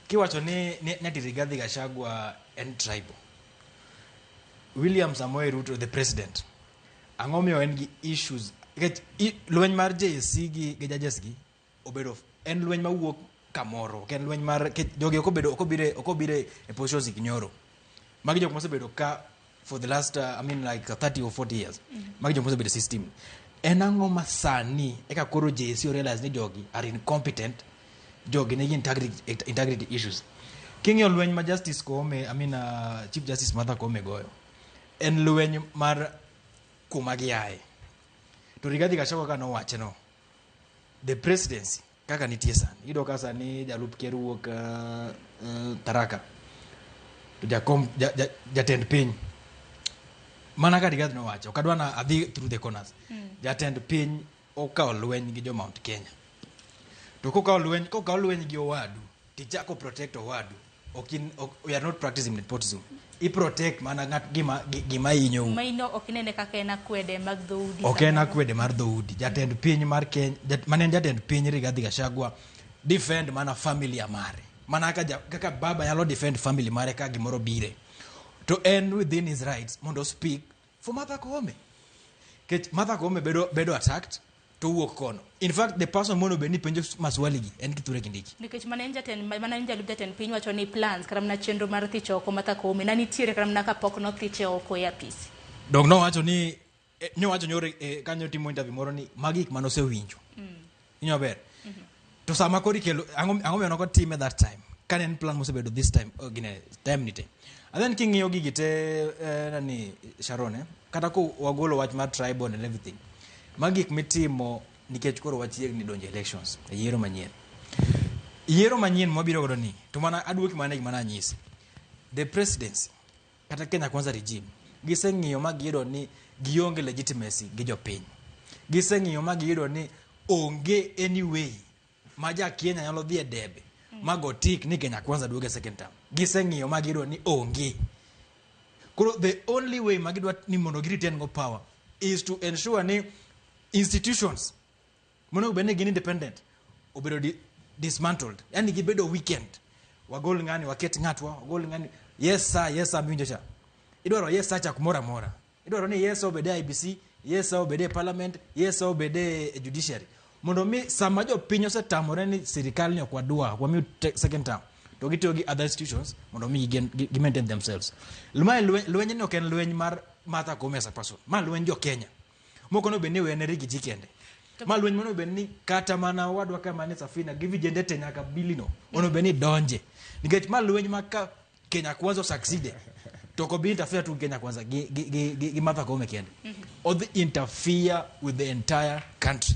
kiwacho ni Rigathi Gachagua en tribal. William Samoei Ruto, the president, ang'o miyo en gi issues lweny mar JSC gi judges gi obedo en lweny mawuok kamoro, ken lweny mar jogi okobire e positions ignoro. Magi jok mosebedo ka for the last like 30 or 40 years. Magi jok mosebedo system. En ang'o masani eka koro JSC realize ni jogi are incompetent, jogi nigi integrity issues. King'yo lweny ma Justice Koome, Chief Justice Martha Koome goyo, en lweny mar kuma giaye. To Rigathi Gachagua ka nowache no, the presidency kaka nitie sani, ido ka sani jalup ker wuok Tharaka, to jatend piny mana ka Rigathi nowacho, ok adwa na adhi through the corners. Jatend piny okawo lweny gi jo Mount Kenya, to kokawo lweny gi owadu tichako protect owadu, we are not practicing nepotism. I protect mana ngat gima inyo. Maino okinene kaka ena kwede mag dhoudi. Ok ena kwede mar dhoudi. Jatend piny mar Kenya, manen jatend piny Rigathi Gachagua defend mana family amare. Mana kaka baba yalo defend family mare ka gimoro bire. To end within his rights mondo speak for Martha Koome. Ket Martha Koome bedo attacked to wuok kono. In fact, the person mono be ni penjo maswali gi en Kithure Kindiki. Nikech manen jalup jatend piny wacho ni plans kata mana chenro mar thicho oko Martha Koome na nitiere kata mana kapok nothiche oko e apisi. Dog no wacho ni nyowacho nyore kanyo timo interview moro ni magi gik manosewinjo. Inyo ber. To sama kori kelo ang'o miyo noko time that time. Kan en plan mosebedo this time gine time nite. And then king'iyo gigi te nani Sharon kata ko wagolo wach mar tribal and everything. Magik mitimo nikech koro wachiegni donjo elections e yiero manyien mabiro godo ni to mana aduoki mana nyisi the presidency kata Kenya Kwanza regime giseng'iyo magiyudo ni gionge legitimacy gi jopiny. Giseng'iyo magiyudo ni onge anyway ma Kenya nyalo dhi e debe mago tik ni Kenya Kwanza duoge second term. Giseng'iyo magiyudo ni onge. Koro the only way magidwa ni mondo retain go power is to ensure ni institutions mono bene gin independent obedo dismantled, yani gibedo weekend. Wagol ngani waket ng'atwa, wagol ngani yes sir minjo cha. Idwaro yes sir cha kumora mora. Idwaro ni yes obede IBC, yes obede parliament, yes obede judiciary. Mondo mi sama jo piny osetamore ni sirikal ni okwadwa kwa mi second term to gitiyo gi other institutions mondo mi gi maintain themselves. Lweny ni ok en lweny mar Martha Koome as a person. Ma lweny jo Kenya. Moko no bende wenere gi jikende. Ma lweny mono bende kata mana wadwa kama ni Safina gi vijende te nyaka bilino ono bende donje. Nikech ma lweny maka Kenya Kwanza succeed. To ko bi interfere to Kenya Kwanza gi Martha Koome kende. Or the interfere with the entire country.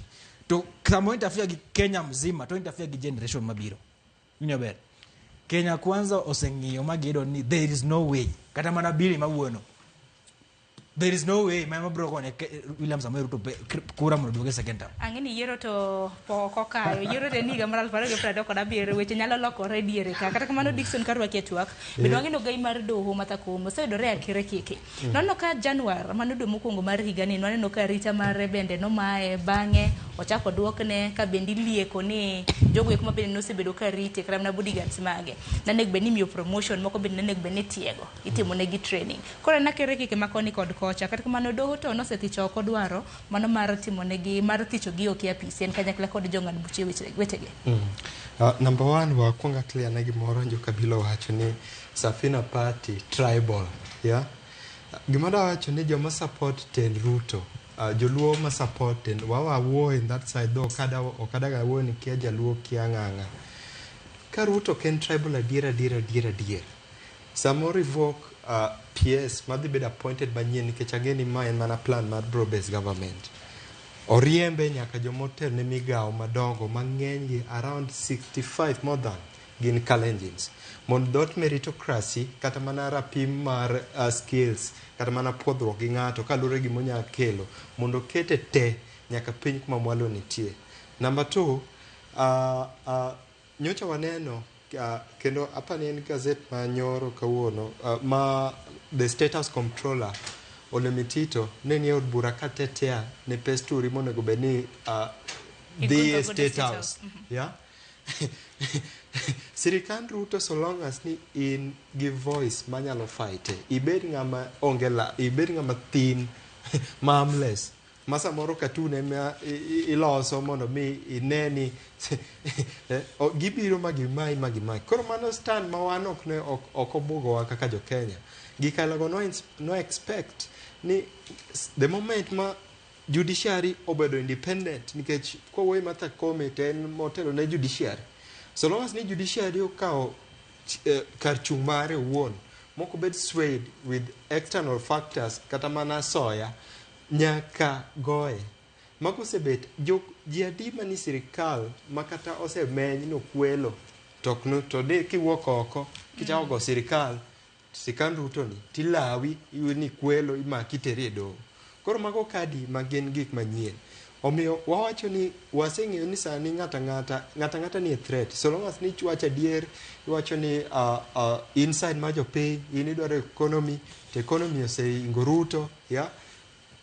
To kama interfere gi Kenya mzima, to interfere gi generation mabiro. Winyo ber. Kenya Kwanza oseng'iyo magido ni there is no way kata mana bili mawuono there is no way my bro ko ne William Samoei Ruto kura mo duoge second term. Ang'eni yiero to poko kayo yiero te niga mar 2027 weche nyalo lokore diere ka kata kamano Dickson Karwaki twak bendo ang'eno gai mar doho Mathakomo oseyudore akire kike nono ka Januar mano dwe mokwongo mar higa ni noneno ka rita mare bende nomae bang'e ochako duokne ka bendi lieko ni jogo eko mabende nosebedo ka rite kata na bodyguards mage nanego beni miyo promotion moko bende nanego beni tiego itimo negi training koro nakere kike makoni kod kocha kata kamano doho to nosethicho oko dwaro mano mar timo negi mar thicho gi okia pisi en kanyakla kod jong'ad buche wetege. Number one wakwonga clear negi moro njo Kabilo wacho ni Safina Party tribal gimada wacho ni joma support Tend Ruto joluo ma support Tend wawo in that side though okada ga wo ni kia jaluo kia ng'ang'a ka Ruto ken tribal adier samoro revoke PS madhi bed appointed manyien nikech ageni ma en mana plan mar broad based government oriembe nyaka jomotel ne migao madongo mang'eny gi around 65 more than gin Kalenjins mondo dot meritocracy kata mana rapim mar skills kata mana puodhruok gi ng'ato kalure gi monya kelo mondo kete te nyaka piny kuma mwalo nitie. Number 2 nyocha waneno kendo hapa ni gazet manyoro kawuono ma the status comptroller Ole Mitito ne ni od bura katetea ne pesturi monego beni the state house Sirikand Ruto so long as ni in give voice manyalo fight ibed ng'ama ongela ibed ng'ama thin mamless masa moro katune iloso mondo mi ineni gibiro magimai koro mano stand ma wan ok obugowa kaka jo Kenya gikalago no expect ni the moment ma judiciary obedo independent nikech kowe Mathakomo ten motelo ne judiciary so long as ni judiciary okao kar chung mare wuon moko bed swayed with external factors kata mana soya nyaka goe makosebet ji adima ni sirikal makata osemeny no kwelo tokno to de kiwuok oko kichako go sirikal Ruto ni tilawi ni kwelo imaki teri do koro mago kadi magen gik manyien omiyo wawacho ni waseng'eyo ni sani ng'ata ni threat so long as ni chwacha dier iwacho ni inside ma jopiny in idwaro economy to economy oseingo Ruto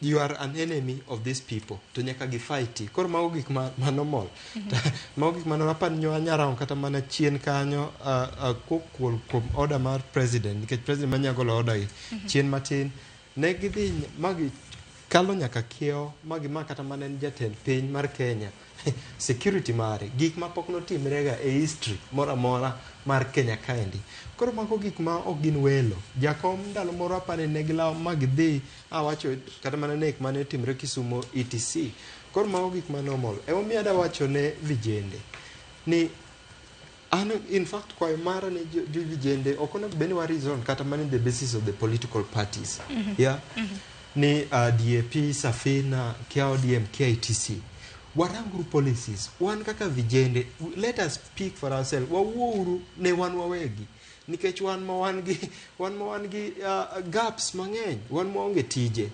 you are an enemy of these people to nyaka gi fight koro mago gik manomol mago gik manorapan nyo anyarao kata mana chien kanyo kuom order mar president nikech president manyagolo order chien matin ne gidhi magi kalo nyaka kiewo magi kata mana en jatend piny mar Kenya security mare gik mapok notimrega e history moramora mar Kenya kaendi koro mago gik ma ok gin welo jakom ndalo moro apane ne gilawo magidhi awacho kata mana nek mane timre Kisumo etc koro mago gik manomol emomiyo da wacho ne vijende ni in fact kwa mara ne vijende okona beni wa reason kata mana the basis of the political parties ni DAP Safina kia ODM kia etc waranguru policies wan kaka vijende let us speak for ourselves wawuru ne wan wawegi nikech wan ma wan gi gaps mang'eny wan ma onge tije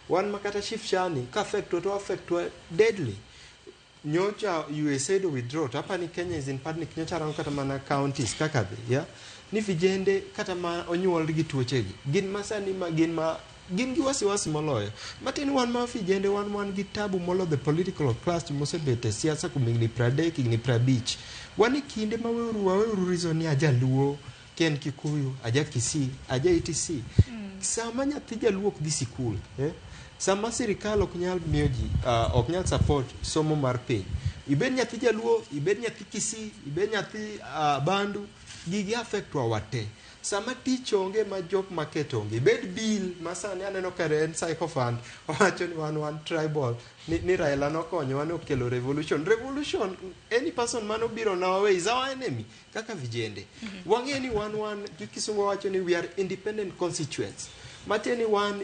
wan makata shifshani ka affect deadly nyocha USA do withdraw hapa ni Kenya is in panic nyocha rango kata mana counties kaka ni vijende kata ma onyuol gi tuoche gi gin masani ma gin gi wasiwasi moloyo matin wan ma vijende wan gi tabu molo the political class mosebete siasa kumigni 30 igni 50 wan kinde ma waweru reason ni ajaluo ken Kikuyu aja Kisii aja etc sama nyathi jaluo ok dhi sikul sama sirikal ok nyal miyoji ok nyal support somo mar piny ibed nyathi jaluo ibed nyathi Kisii ibed nyathi Bandu gigi affect wa wate sama tich onge ma jok market onge bed bill masani aneno kare en psycho fund owacho ni one tribal ni Raila nokonyo wan okelo revolution any person mano biro na wawe is our enemy kaka vijende wang'e ni one Kisungu wacho ni we are independent constituents mateni wan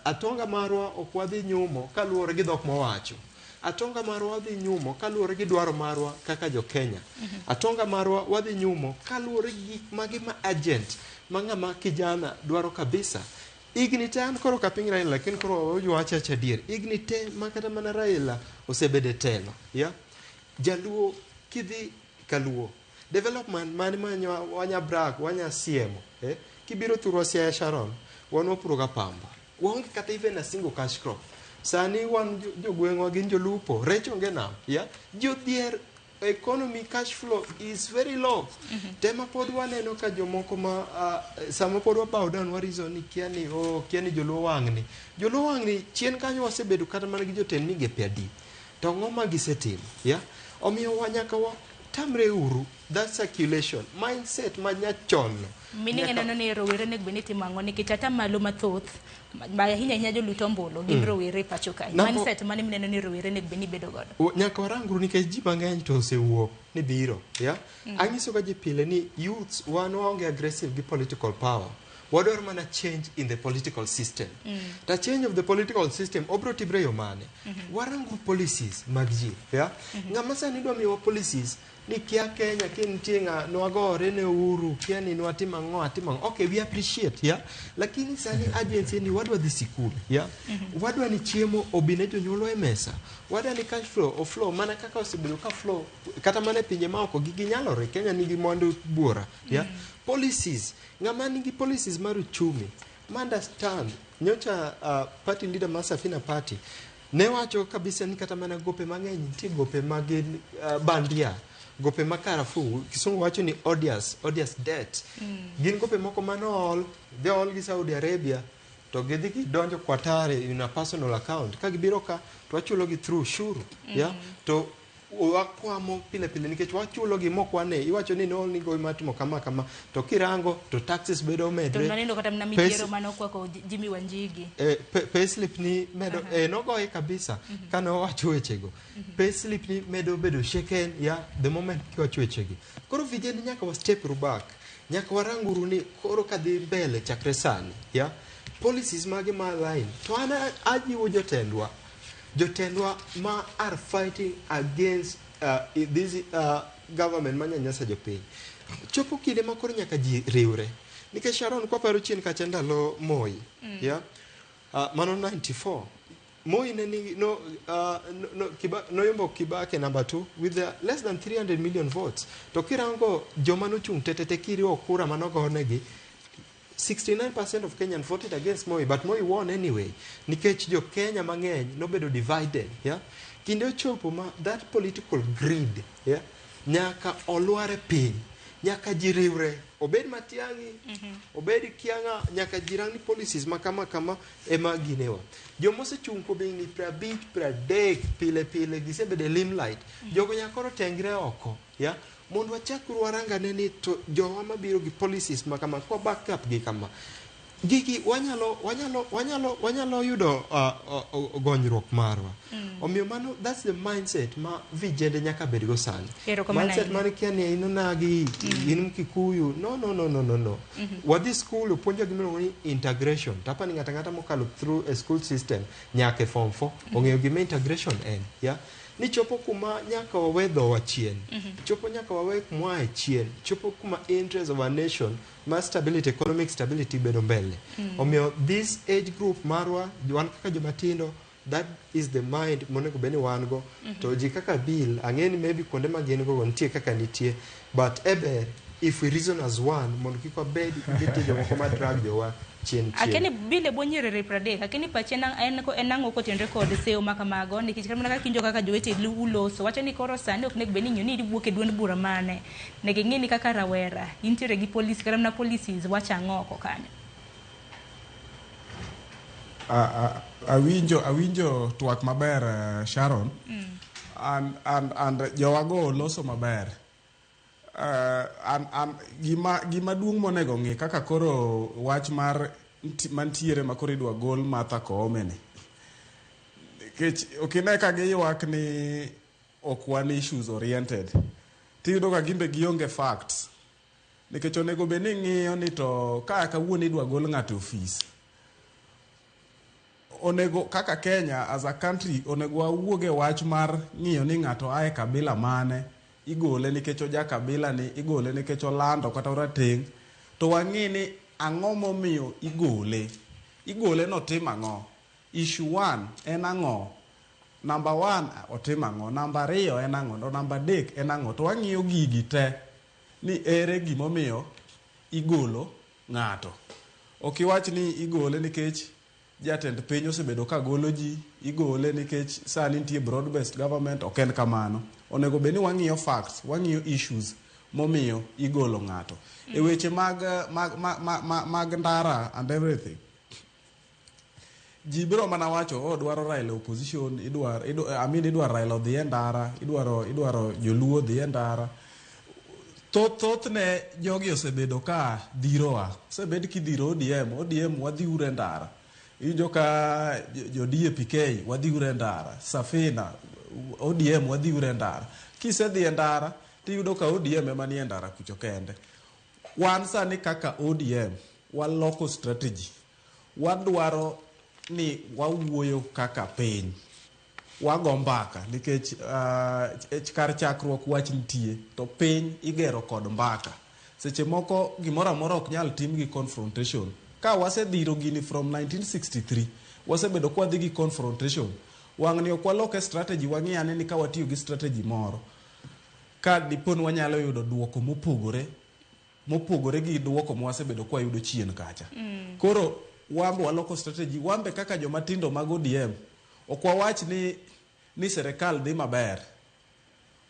atonga marwa okwadhi nyumo kaluwore gi dhok mowacho atonga marwa wadhi nyumo kaluwore gi dwaro marwa kaka jo Kenya atonga marwa wadhi nyumo kaluwore gi magi ma agent mang'ama kijana dwaro kabisa igni te an koro kaping Raila lakini koro wacha chadier igni te makata mana Raila osebede telo ya jaluo kidhi kaluo development mani wanya brag wanya siemo kibiro thurwa Siaya Sharon wan wapuro ga pamba waonge kata even a single cash crop sani wan jogweng'wa gin jolupo rech onge nam ya jodhier economy cash flow is very low tema pod waneno ka jomoko ma sama pod wabaw down warizo ni kiani joluo wang'ni chien kanyo wasebedo kata mana gi jotend migepe adi to ng'oma gisetimo ya omiyo wanyaka tamre uru that circulation mindset manyachon meaning enano ni rowere nek beni timango nikech ata malo mathoth ahinya joluto ombulu gin rowere pacho kae mindset mane mineno ni rowere nek beni bedo godo nyaka warangru nikech ji mang'eny to osewuok ni biro ya anyiso ga ji pile ni youths wan waonge aggressive gi political power wadwaro mana change in the political system ta change of the political system obro timre yo mane warangu policies mag ji ya ng'ama sani dwa miwa policies ni kia Kenya kintinga nwagore ne uru kia ni nwatima ngo okay we appreciate ya lakini sani agency ni wadwa dhi sikul ya wadwa ni chiemo obine jonyuolo e mesa wadwa ni cash flow o flow mana kaka osebedo ka flow kata mana pinje ma oko ginyalore Kenya nigi mwandu buora ya policies ng'ama nigi policies mar uchumi understand nyocha party leader Masafina party ne wacho kabisa ni kata mana gope mang'eny nitie gope mag bandia gope makarafu kisungu wacho ni odious debt gin gope moko manol they all gi Saudi Arabia to gidhi donjo kwatare in a personal account ka gibiro ka to wachulo gi through shuru ya to wakwamo pile nikech wachulo gi mokwane iwacho ni no ni go matimo kama to kirango to taxes bedo medre to nanindo kata mna mijiero manokwa ko Jimmy Wanjigi payslip ni medo nogoe kabisa kana wacho wechego payslip ni medo bedo shaken ya the moment kiwacho wechegi koro vijeni nyaka wa step back nyaka waranguru ni koro kadhi mbele chakre sani ya policies mage ma line to ana ajiwo jotendwa ma are fighting against this government manyanyasa jopiny chopo kinde makoro nyaka ji riwre nikech Sharon kwa paro chien kacha ndalo Moi ya mano 94 Moi neni no yombo Kibaki number 2 with less than 300 million votes to kirango joma nochung tetete kiri okura manogonegi 69% of Kenyans voted against Moi, but Moi won anyway. Nikech jo Kenya mang'eny nobedo divided, yeah. Kinde ochopo ma that political greed, yeah. Nyaka olware piny, nyaka jiriwre, obed Matiang'i, obed Kianga, nyaka jirang ni policies makama ema ginewa. Jo mose chung ko bing ni 50 pile gisebede limelight. Jogo nyakoro tengre oko, yeah. Mondo wachakuru waranga neni to jowa mabiro gi policies makama kwa backup gi kama gigi wanyalo yudo gonyruok marwa omiyo mano that's the mindset ma vijende nyaka bed go sani mindset mane kiani inonagi in Kikuyu no wadhi school puonjo gimiro ni integration tapa ni ngata mokalo through a school system nyaka form 4 ong'eyo gima integration en ya ni chopo kuma nyaka wawedho wachien chopo nyaka wawe kumwa chien chopo kuma interest of our nation ma stability economic stability bedo mbele omiyo this age group marwa wan kaka jomatindo that is the mind monego beni wango to ji kaka bill ang'eni maybe kuonde magin go nitie kaka nitie but eber if we reason as one mondo kiko bed nitie jomoko ma drag jowa chien akeni bile bonyere pradek akeni pachena enango ko tendre kod seo makamago nikech kamana ka kinjo kaka jowete uloso wacho ni koro sani ok nek beni nyoni ibuoke duond bura mane nek ng'eni kaka rawera intiere gi police karamna policies wacha ng'oko kanyo awinjo twak maber Sharon and jowago loso maber gima duong' monego ng'i kaka koro wach mantiere ma koro idwa gol Martha Koome ni nikech okine ka giywak ni ok wan issues oriented tiyudo ka gimbe gionge facts nikech onego bed ni ng'iyo ni to ka kawuono idwa gol ng'ato ofis onego kaka Kenya as a country onego wawuoge wach mar ng'iyo ni ng'ato ae kabila mane igole nikech oja kabila ni igole nikech olando kata rateng to wang'i ni ang'o momiyo igole igole notim ang'o, issue 1 en ang'o, number 1 otim ang'o, number 2 en ang'o, to number 3 en ang'o. To wang'iyo gigi te ni ere gimomiyo igolo ng'ato. Ok iwach ni igole nikech jatend piny osebedo ka golo ji, igole nikech sani nitie broad based government. Ok en kamano. Onego bed ni wang'iyo facts, wang'iyo issues momiyo igolo ng'ato. E weche mag ndara and everything, ji biro mana wacho dwaro Raila opposition, idwaro Raila odhi e ndara, idwaro joluo odhi e ndara. Thoth ne jogi osebedo ka dhirowa, osebed kidhiro ODM wadhi ure ndara, ijo ka jo DAPK wadhi ure ndara, Safina ODM wadhi ure ndara. Kisedhi e ndara tiyudo ka ODM ema nie ndara kucho kende. Wan sani kaka ODM waloko strategy, wadwaro ni wawuoyo kaka piny, wago mbaka nikech kar chakruok wach nitie to piny igero kod mbaka. Seche moko gimoro amora ok nyal tim gi confrontation. Ka wasedhiro gini from 1963 wasebedo kwa dhi gi confrontation, wang'ni ok waloke strategy, wang'iyane ni ka watiyo gi strategy moro ka dipon wanyalo yudo duoko mopogore gi duoko mwasebedo kwa yudo chien kacha. Koro wambe waloko strategy, wambe kaka joma tindo mag ODM ok wawach ni serikal dhi maber,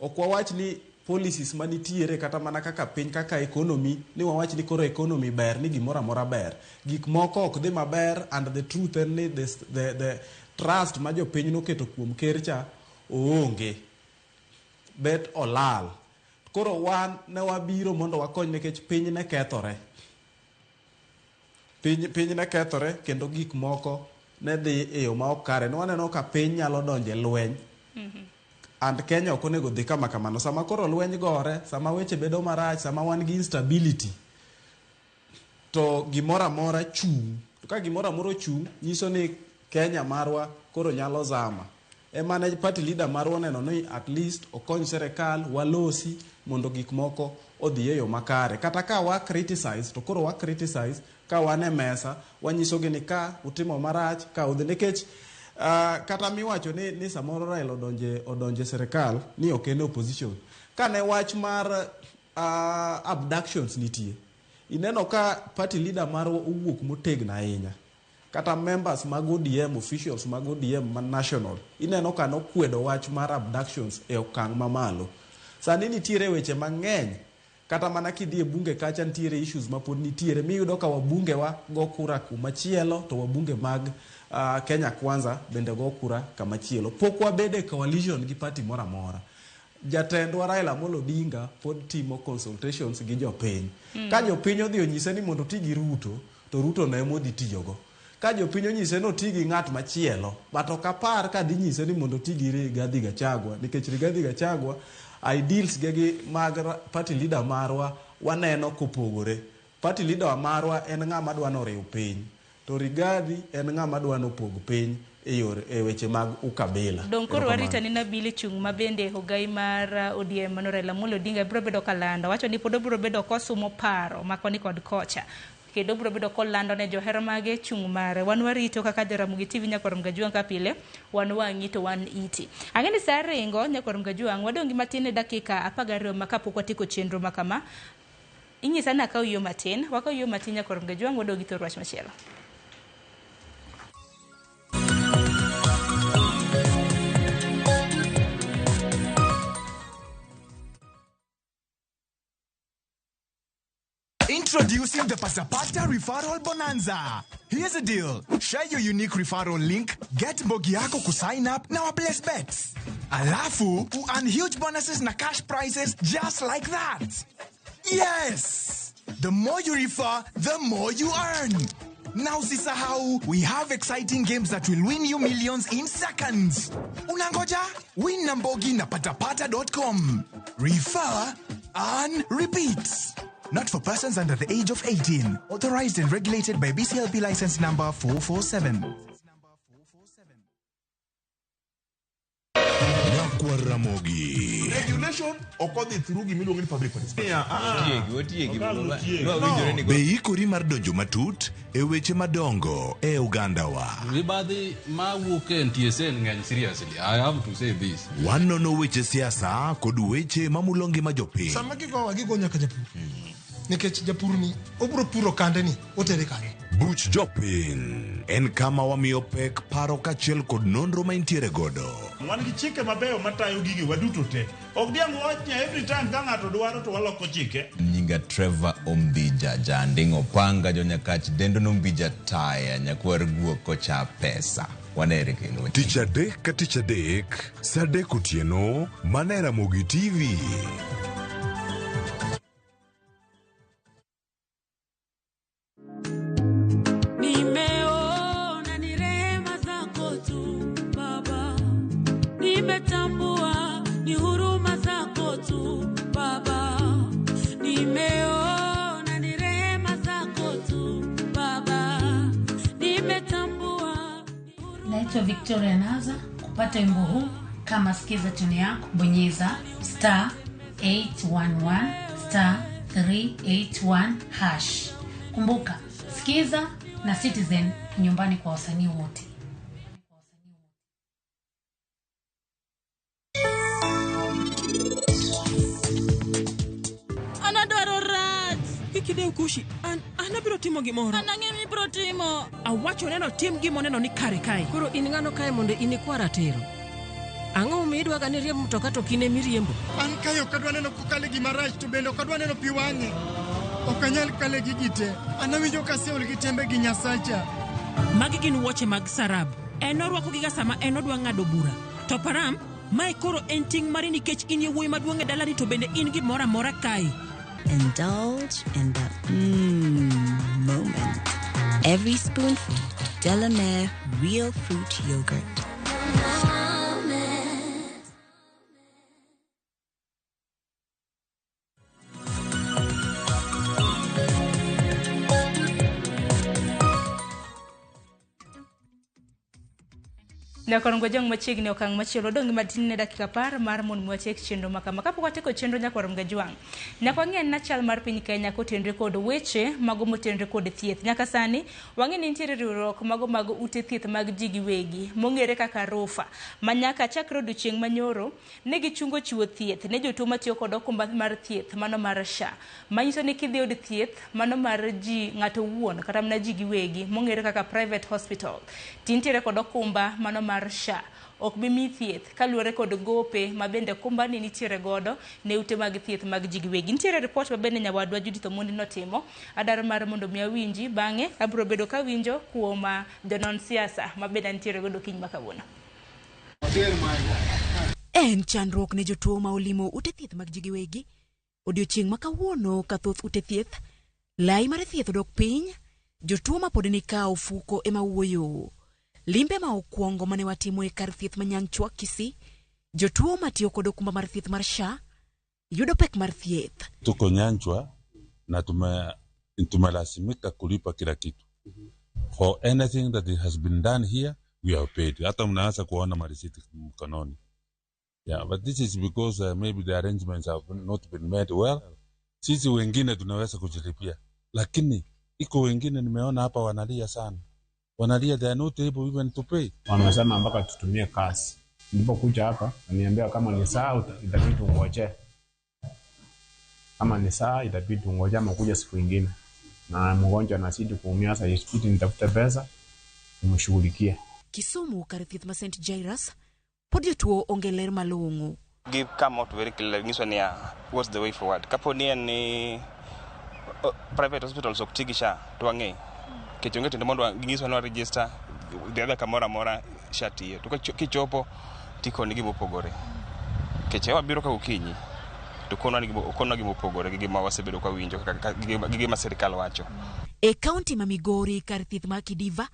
ok wawach ni policies manitiere kata mana kaka piny kaka economy ni wawach ni koro economy ber, ni gimoro amora ber. Gik moko ok dhi maber, and the truth en ni the trust ma jo piny noketo kuom ker cha oonge, bet olal. Koro wan ne wabiro mondo wakony nikech piny ne kethore, piny ne kethore kendo gik moko ne dhi e yo ma ok kare. Ne waneno ka piny nyalo donje lweny, and Kenya ok onego dhi kama kamano. Sama koro lweny gore, sama weche bedo marach, sama wan gi instability, to gimoro amora chung'. To ka gimoro amora chung', nyiso ni Kenya marwa koro nyalo zama. Ema ne party leader marwa neno ni at least okony serikal, walosi mondo gik moko odhi e yo makare. Kata ka wa criticize, to koro wa criticize ka wan e mesa, wanyiso gi ni ka utimo marach, ka udhi nikech kata miwacho ni samoro Raila odonje serikal ni ok en opposition. Ka ne wach mar abductions nitie, ineno ka party leader marwa owuok motegna ahinya, kata members mag ODM, officials mag ODM man national, ineno ka nokwedo wach mar abductions e okang' mamalo. Sani nitiere weche mang'eny, kata mana kidhi e bunge kacha nitiere issues mapod nitiere, miyudo ka wabunge wa go kura kumachielo, to wabunge mag Kenya Kwanza bende go kura kamachielo. Pok wabede coalition gi party mora mora. Jatendwa Raila Amolo Odinga pod timo consultations gi jopiny. Ka jopiny odhi onyise ni mondo ti gi Ruto, to Ruto ne modhi tiyogo. Ka jopiny onyise no ti gi ng'at machielo, but ok apar ka dhi nyise ni mondo ti gi Rigathi Gachagua, nikech Rigathi Gachagua ideals gi mag party leader marwa waneno kopogore. Party leader marwa en ng'ama dwano riw piny, to Rigathi en ng'ama dwano pog piny e weche mag ukabila. Dong koro warita ni Nabil chung' mabende Ogai mar ODM mano Raila Amolo Odinga biro bedo kalando, wacho ni pod biro bedo kosumo paro makoni kod kocha, kendo biro bedo kolando ne johera mage chung' mare. Wan warito kaka Jaramogi TV Nyakorom Gajuang ka pile, wan wang'i to wan iti. Ang'eni sa ringo Nyakorom Gajuang, wadongi matin e dakika 12 makapok watiko chenro makama. Inyisa na kaw yo matin, wakaw yo matin Nyakorom Gajuang, wadongi to rwach machielo. Introducing the Pasapata Referral Bonanza. Here's the deal. Share your unique referral link, get Mbogi yako ku sign up na Bless Bets. Alafu, earn huge bonuses na cash prizes just like that. Yes! The more you refer, the more you earn. Now sisahau, we have exciting games that will win you millions in seconds. Unangoja? Win na Mbogi na patapata.com. Refer, earn, repeat. Not for persons under the age of 18. Authorized and regulated by BCLP license number 447. Okwar Ramogi. Regulation okodhi through gimiluongo ni public participation. Be ikori mar donjo matut e weche madongo e Uganda wa. Ribadhi ma wuok e NTSA ng'eny seriously. I have to say this. Wanono weche siasa kod weche mamulongi ma jopiny. Sama gigo nyaka japur. Nikech japur ni obro puro kande ni otere kare. Buch jopiny en kama wamiyo pek paro kachiel kod nonro ma intiere godo. Wan gi chike mabeyo matayo gigi waduto te. Ok diang wachnya every time ka ng'ato dwaro to waloko chike. Nyinga Trevor Ombija jandingo panga jonyakach dendo nombija taya nyakwar guok kocha pesa. Wanere kendo. Tich adek ka tich adek, sa adek otieno, mana e Ramogi TV. Victoria Naza. Kupata wimbo huu kama sikiza tuni yako, bonyeza *811*381#. Kumbuka, sikiza na Citizen nyumbani kwa wasanii wote. Anadwaro rat. Ikide ukushi. Anabiro timo gimoro. Anang'emi biro timo. Awacho neno tim gimo neno ni kare kai. Koro in ng'ano kae mondo inikwara tero. Ang'o midwa gane riembo mtoka to kine miriembo? An kayo kadwa neno kokale gi marach to bendo kadwa neno pi wang'e. Okanyal kale gi gite. Anawinjo kasiol gi tembe gi Nyasacha. Magi gin wuoche mag Sarab. Enorwako giga sama enodwa ng'ado bura. To param, mai koro en ting' mari nikech in yewuoyi maduong' e dalani to bende in gimoro amora kai. Indulge in the moment. Every spoonful, Delamere real fruit yogurt. Nyakorongo jang machiegni okang' machielo dongi matin ne dakika par mar mon mwatiek chenro makama kapok wateko chenro nyakorongo jwang'. Nyakwang'e na chal mar piny Kenya kotenre kod weche mago motenre kod thieth. Nyaka sani wang'e ni nitiere riwruok mago mag ute thieth mag ji giwegi mong'ere kaka Rufa manyaka chakre odiochieng' manyoro ne gichungo chiwo thieth ne jotuo matiyo kod okumba mar thieth mano mar SHA. Manyiso ni kidhi od thieth mano mar ji ng'ato wuon kata mana ji giwegi mong'ere kaka private hospital tintiere kod okumba mano mar SHA ok bimi thieth kaluwore kod gope mabende kumbani nitiere godo ne ute mag thieth mag ji giwegi. Nitiere report mabende nyawadwa Judith Omondi notimo adar mar mondo mi awinji bang'e abro bedo ka winjo kuom jonon siasa mabende nitiere godo kiny makawuono. En chandruok ne jotuo ma olimo ute thieth mag ji giwegi odiochieng' makawuono ka thoth ute thieth lai mar thieth dok piny jotuo ma pod ni ka ofuko ema wuoyo. Limbe ma okuongo mane watimo e kar thieth manyanchwa Kisii, jotuo matiyo kod okumba mar thieth mar SHA yudo pek mar thieth. Tuko Nyanchwa na tumelazimika kulipa kila kitu. For anything that has been done here, we have paid. Hata mnaanza kuona marisiti mkononi. Yeah, but this is because maybe the arrangements have not been made well. Sisi wengine tunaweza kujilipia. Lakini iko wengine nimeona hapa wanalia sana. Wanalia they are not able even to pay. Wamesema mpaka tutumie kasi. Nilipokuja hapa niambia kama ni saa itabidi ungoje. Kama ni saa itabidi ungoje ama kuja siku nyingine. Na mgonjwa anazidi kuumia sasa itabidi nitafute pesa umshughulikie. Kisumu kar thieth ma St Jairus pod jotuo onge ler malong'o. Give come out very clear ngiso ni what's the way forward. Kapo ni private hospitals oktigisha to ang'e. Kichonge tendo mondo ngiso no register the other kamora mora shati to kichopo tiko ni gimopogore. Kechewa biro ka ukinyi to kono ni gimopogore gi gima wasebedo ka winjo gi gima serikal wacho. E county ma Migori kar thieth ma Kidiva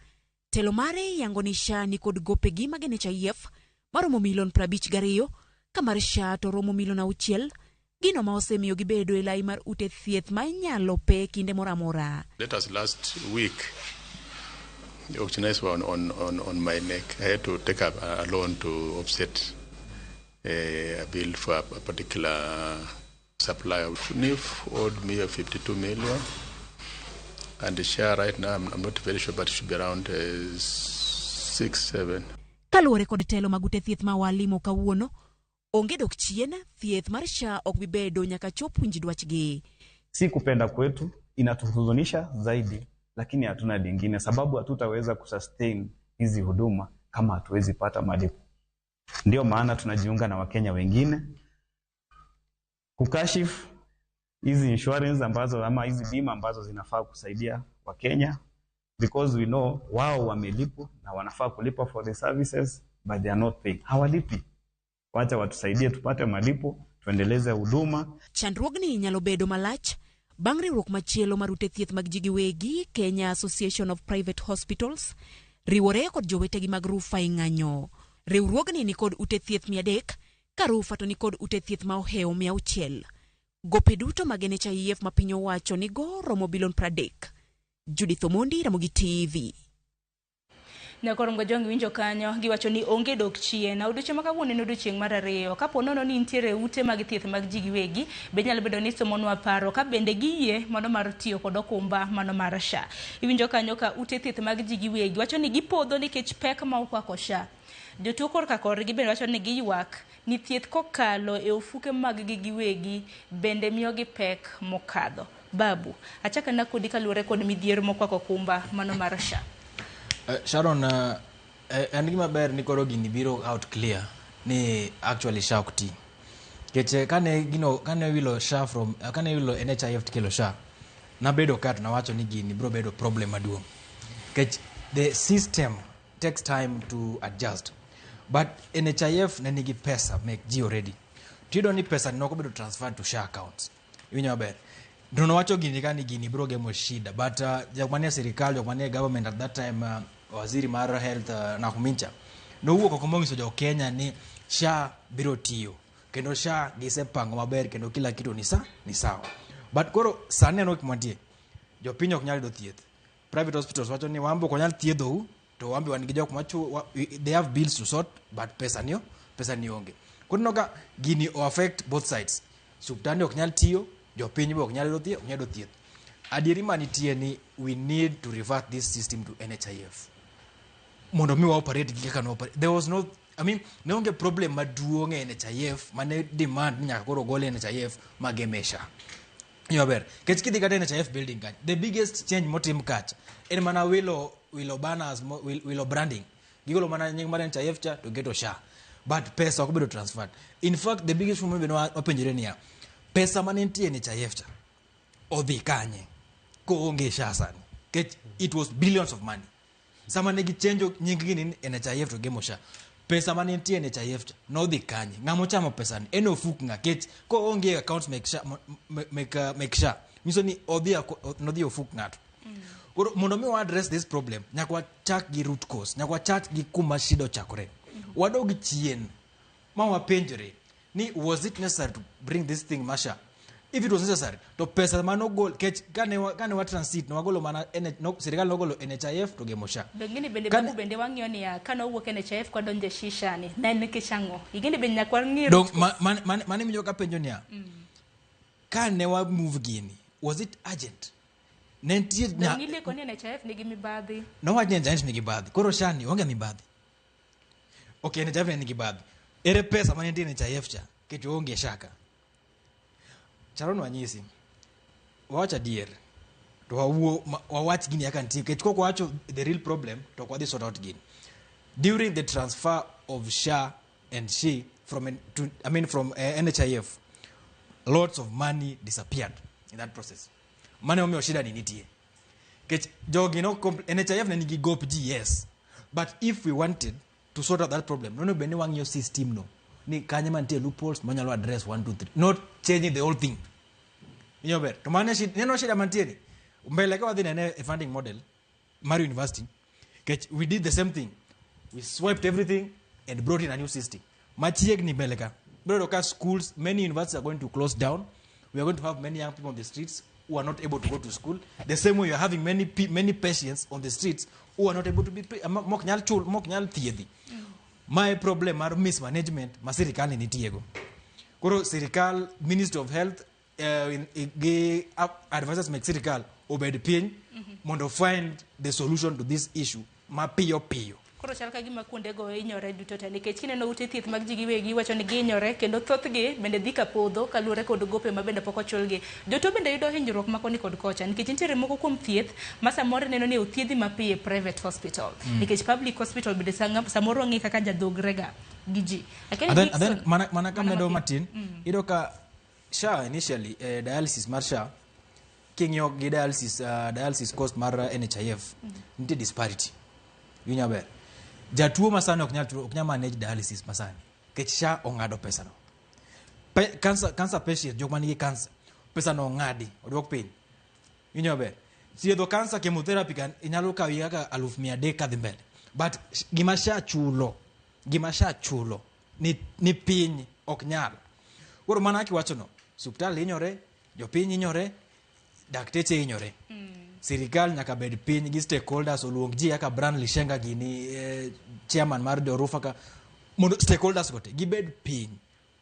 telo mare yangonisha ni kod gope gi magene NHIF maromo $52 kamar SHA to romo $6 gino ma osemiyo gibedo e lai mar ute thieth ma inyalo pe kinde moramora. Let us last week the oxygenators were on my neck. I had to take up a loan to offset a bill for a particular supply of NIF owed me 52 million. And the share right now, I'm not very sure, but it should be around 6-7. Kaluwore kod telo mag ute thieth ma walimo kawuono, onge dok chien, thieth mar SHA ok bibedo nyaka chop winj dwachgi. Si kupenda kwetu, inatuhuzunisha zaidi, lakini hatuna lingine sababu hatutaweza kusustain hizi huduma kama hatuwezi pata malipo. Ndio maana tunajiunga na Wakenya wengine kukashifu hizi insurance ambazo ama hizi bima ambazo zinafaa kusaidia Wakenya, because we know wao wamelipo na wanafaa kulipa for the services but they are not paying. Hawalipi. Wacha watusaidie tupate malipo, tuendeleze huduma. Chandruogni nyalo bedo malach bang' riwruok machielo mar ute thieth mag ji giwegi, Kenya Association of Private Hospitals, riwore kod jowetegi mag Rufa ing'anyo. Riwruogni ni kod ute thieth 300, ka Rufa to ni kod ute thieth ma oheo 600. Gope duto mag NHIF ma piny owacho ni go romo bilion 30. Judith Omondi, Ramogi TV. Nyakorongo jongi winjo kanyo giwacho ni onge dok chien. Odiochieng' ma kawuono en odiochieng' mar 2. Kapo nono ni nitiere ute mag thieth mag ji giwegi, be nyalo bedo ni somonwa paro ka bende giyie mano mar tiyo kod okumba mano mar SHA. Iwinjo kanyo ka ute thieth mag ji giwegi wacho ni gipodho nikech pek ma okwako SHA. Jotuo korka korgi bende wacho ni giywak ni thieth kokalo e ofuke mag gi giwegi bende miyogi pek mokadho. Babu, achaka na kodi kaluwore kod midhiero mokwako okumba mano mar SHA. Sharon, en gima ber ni koro gini biro out clear ni actually SHA ok ti. Keche kane wilo SHA from kane wilo NHIF kelo SHA, nabedo kat na wacho ni gini biro bedo problem maduong'. Kech the system takes time to adjust. But NHIF ne nigi pesa make ji already. Tido ni pesa noko bedo transferred to SHA accounts. Iwinjo maber. Ndono wacho gini kani gini biro gemo shida. But jokmanie serikal, jokmanie government at that time, waziri mar health Nakumincha, no wuok oko monyiso jo Kenya ni SHA biro tiyo. Kendo SHA gisepango maber kendo kila kitu ni sawa. But koro sane no kimwantie. Jo piny ok nyal yudo thieth. Private hospitals wacho ni wambo ok nyal thiedhou, to wambe wan gi jok machu they have bills to sort, but pesa ni onge. Koro noka gini o affect both sides. Suptande ok nyal tiyo, jo piny be ok nyal yudo thieth. Adieri manitie ni we need to revert this system to NHIF. Mondo mi wa operate kika no operate. There was no, I mean, ne onge problem maduong' e NHIF mane demand nyaka koro gole NHIF magemesha. Yober, kech kidhi kata NHIF building kan. The biggest change motim kacha en mana wilo banners, wilo branding. Gigolo mana nying mar NHIF cha to geto SHA. But pesa ok bedo transferred. In fact, the biggest problem beno openjire niya. Pesa mane nitie NHIF cha odhi kanye ko onge SHA sani. Kech it was billions of money. Sama negi change nying gini NHIF to gemo SHA. Pesa mane nitie NHIF cha no dhi kanye. Ngamo chamo pesa ni eno fuk nga kech ko onge accounts make SHA. Miso ni odhi ofuk ngato. Mondo mi wa address this problem, nyakwa chak gi root cause, nyakwa chak gi kuma shida ochakore. Wadogi chien ma wapenjore ni was it necessary to bring this thing masha? If it was necessary, to pesa mano gol kech kane wa transit no wagolo mana serikal no golo NHIF to gemo SHA. Bengine bende babu bende wang'yo ni kana owuok NHIF kwa donje shisha ni na en kishango. Igende bende nyakwa ng'iro. Donc mane miyo ka penjo niya. Kane wa move gini, was it urgent? Nentie na ngile koni NHIF nigi mibadhi. No wa NHIF nigi mibadhi. Koro SHA ni onge mibadhi. Okay, NHIF nigi mibadhi. Ere pesa mane nitie NHIF cha kecho onge shaka. Charon wanyisi. Wacha dier. To wawach gini yaka ntie kecho ko wacho the real problem to kwa this sort out gini. During the transfer of SHA and SHE from NHIF, lots of money disappeared in that process. Money omio shida ni nitie. Kech jogi no NHIF na nigi gop yes. But if we wanted to sort out that problem, no beni wang your system no. Ni kanye man tie loopholes manyalo address 1 2 3. Not changing the whole thing. Nyober. To mane shida neno shida man tie ni. Mbele kwa within a funding model Mario University. Kech we did the same thing. We swiped everything and brought in a new system. Machieg ni beleka. Brodoka schools, many universities are going to close down. We are going to have many young people on the streets who are not able to go to school. The same way you are having many patients on the streets who are not able to be mok nyal thiedhi. My problem mar mismanagement ma sirikal nitiego. Koro sirikal, Ministry of Health, gi advisors mek sirikal obed piny mondo find the solution to this issue ma piyo. Koro chal ka gima kuonde go inyore duto te nikech kineno ute thieth mag ji giwegi wacho ni ginyore kendo thothgi bende dhi ka podho kaluwore kod gope ma bende pok ochulgi. Jotuo bende yudo hinyruok ma koni kod kocha nikech nitiere moko kuom thieth ma samoro neno ni othiedhi mapiyo e private hospital nikech public hospital bende samoro ng'i kaka jadhogrega gi ji. Then mana ka medo matin iyudo ka SHA initially dialysis mar SHA king'iyo gi dialysis cost mar NHIF nitie disparity. Winyo ber. Jatuo masani ok nyal manage dialysis masani. Kech SHA ong'ado pesa no. Cancer patient, jok manigi cancer, pesa no ong'adi, odwok piny. Winyo ber. Thiedho cancer chemotherapy kan inyalo kawi kaka 300,000 kadhi mbele. But gima SHA chulo ni piny ok nyal. Koro mana kiwacho no, suptal hinyore, jopiny hinyore, dakteche hinyore. Sirikal nyaka bed piny gi stakeholders oluong ji aka Brian Lishenga gini chairman mar Dorufa ka mondo stakeholders gote gibed piny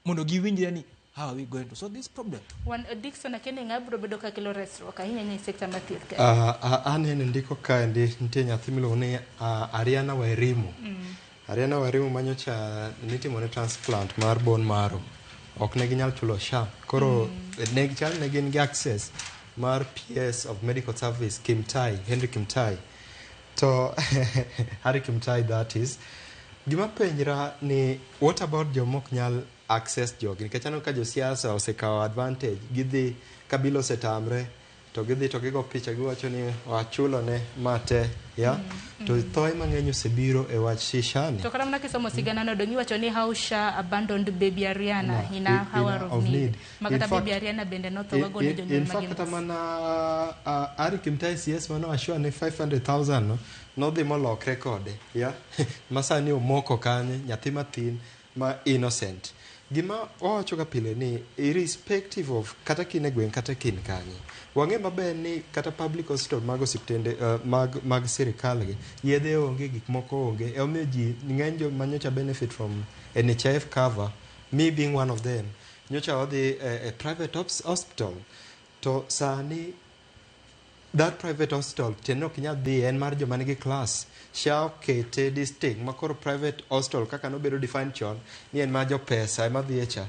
mondo giwinjre ni how are we going to solve this problem. Wan Dickson akene ngabro bedo ka kelo resruok ahinya e sekta mar thieth ka. Anene ndiko ka nitie nyathi miluongo ni Ariana Wairimu. Ariana Wairimu manyocha nitimone transplant mar bone marrow. Ok ne ginyal chulo SHA. Koro ne gin gi access mar PS of Medical Service Henry Kimtai to Harry Kimtai that is gima penjra ni what about jomok nyal access jogi nikech aneno ka josiasa osekawo advantage gidhi kabilo setamre to gidhi to gigo picha giwacho ni wachulo ne mate to thoe mang'eny osebiro e wach shishani to kata mana kisomo sigana no dongi wacho ni how SHA abandoned baby Ariana in a hour of need. Makata baby Ariana bende no thoga go ni jonyuol in fact kata mana Ari Kimtai CS mano ashua ni 500,000 no dhi molokre kode masani omoko kanye nyathi mathin ma innocent. Gima owacho ka pile ni irrespective of kata kine gweng kata kin kanye wang'e maber ni kata public hospital mag osiptende mag sirikal gi yedhe onge gik moko onge omiyo ji ng'eny jo manyocha benefit from NHIF cover, me being one of them, nyocha odhi a private hospital to sani that private hospital tenok nyal dhi en mar joma nigi class SHA okete distinct makoro private hospital kaka nobedo defined chon ni en ma jo pesa ema dhi echa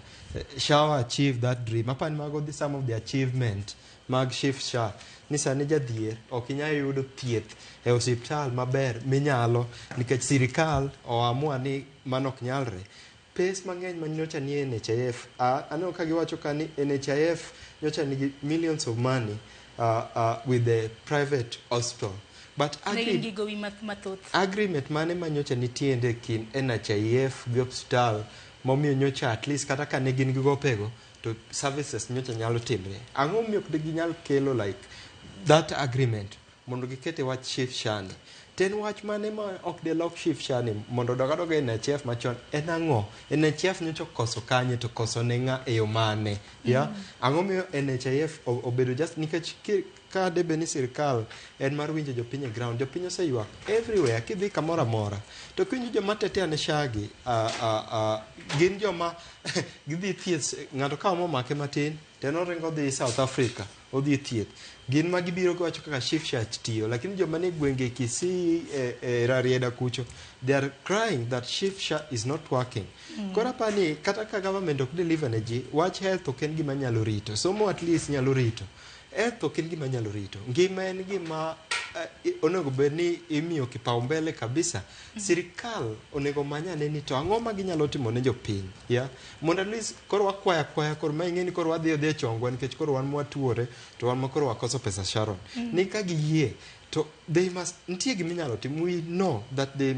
SHA achieve that dream apani mago the some of the achievement mag shift SHA ni sani jadhier ok inyal yudo thieth e osiptal maber minyalo nikech sirikal oamua ni mano ok nyalre. Pes mang'eny manyocha ni NHIF aneno ka giwacho ka ni NHIF nyocha nigi millions of money with the private hospital. But agreement mane manyocha nitiende kin NHIF gi hospital momiyo nyocha at least kata ka ne gin gi gopego to services nyocha nyalo timre. Ang'o miyo ok ginyal kelo like that agreement mondo gikete wach shift SHA ni. Ten wach mane ma ok de lock shift SHA ni mondo dogadoga NHIF machon en ang'o? NHIF nyocha koso kanye to koso ne ng'a e yo mane? Ang'o miyo NHIF obedo just nikech ka debe ni sirikal en mar winjo jopiny e ground, jopiny oseyuak everywhere kidhi kamoro amora to kinyo joma tetea ne SHA gi gin joma gidhi thieth ng'ato ka omake matin teno ringo dhi South Africa odhi thieth gin ma gibiro wacho kaka shift SHA tiyo lakini joma ne gwenge Kisii Rarieda kucho they are crying that shift SHA is not working. Kora pani kata ka government ok deliver ne ji wach health ok en gima nyalo rito somo at least nyalo rito health ok en gima nyalo rito ngima en gima onego bed ni imiyo kipaumbele kabisa. Sirikal onego manyane ni to ang'o ma ginyalo timo ne jopiny mondo at least koro wakwaya koro ma ing'e ni koro wadhi chongwa nikech koro wan mwatuore to wan makoro wakoso pesa Sharon ni ka giyie to they must nitie giminyalo tim. We know that there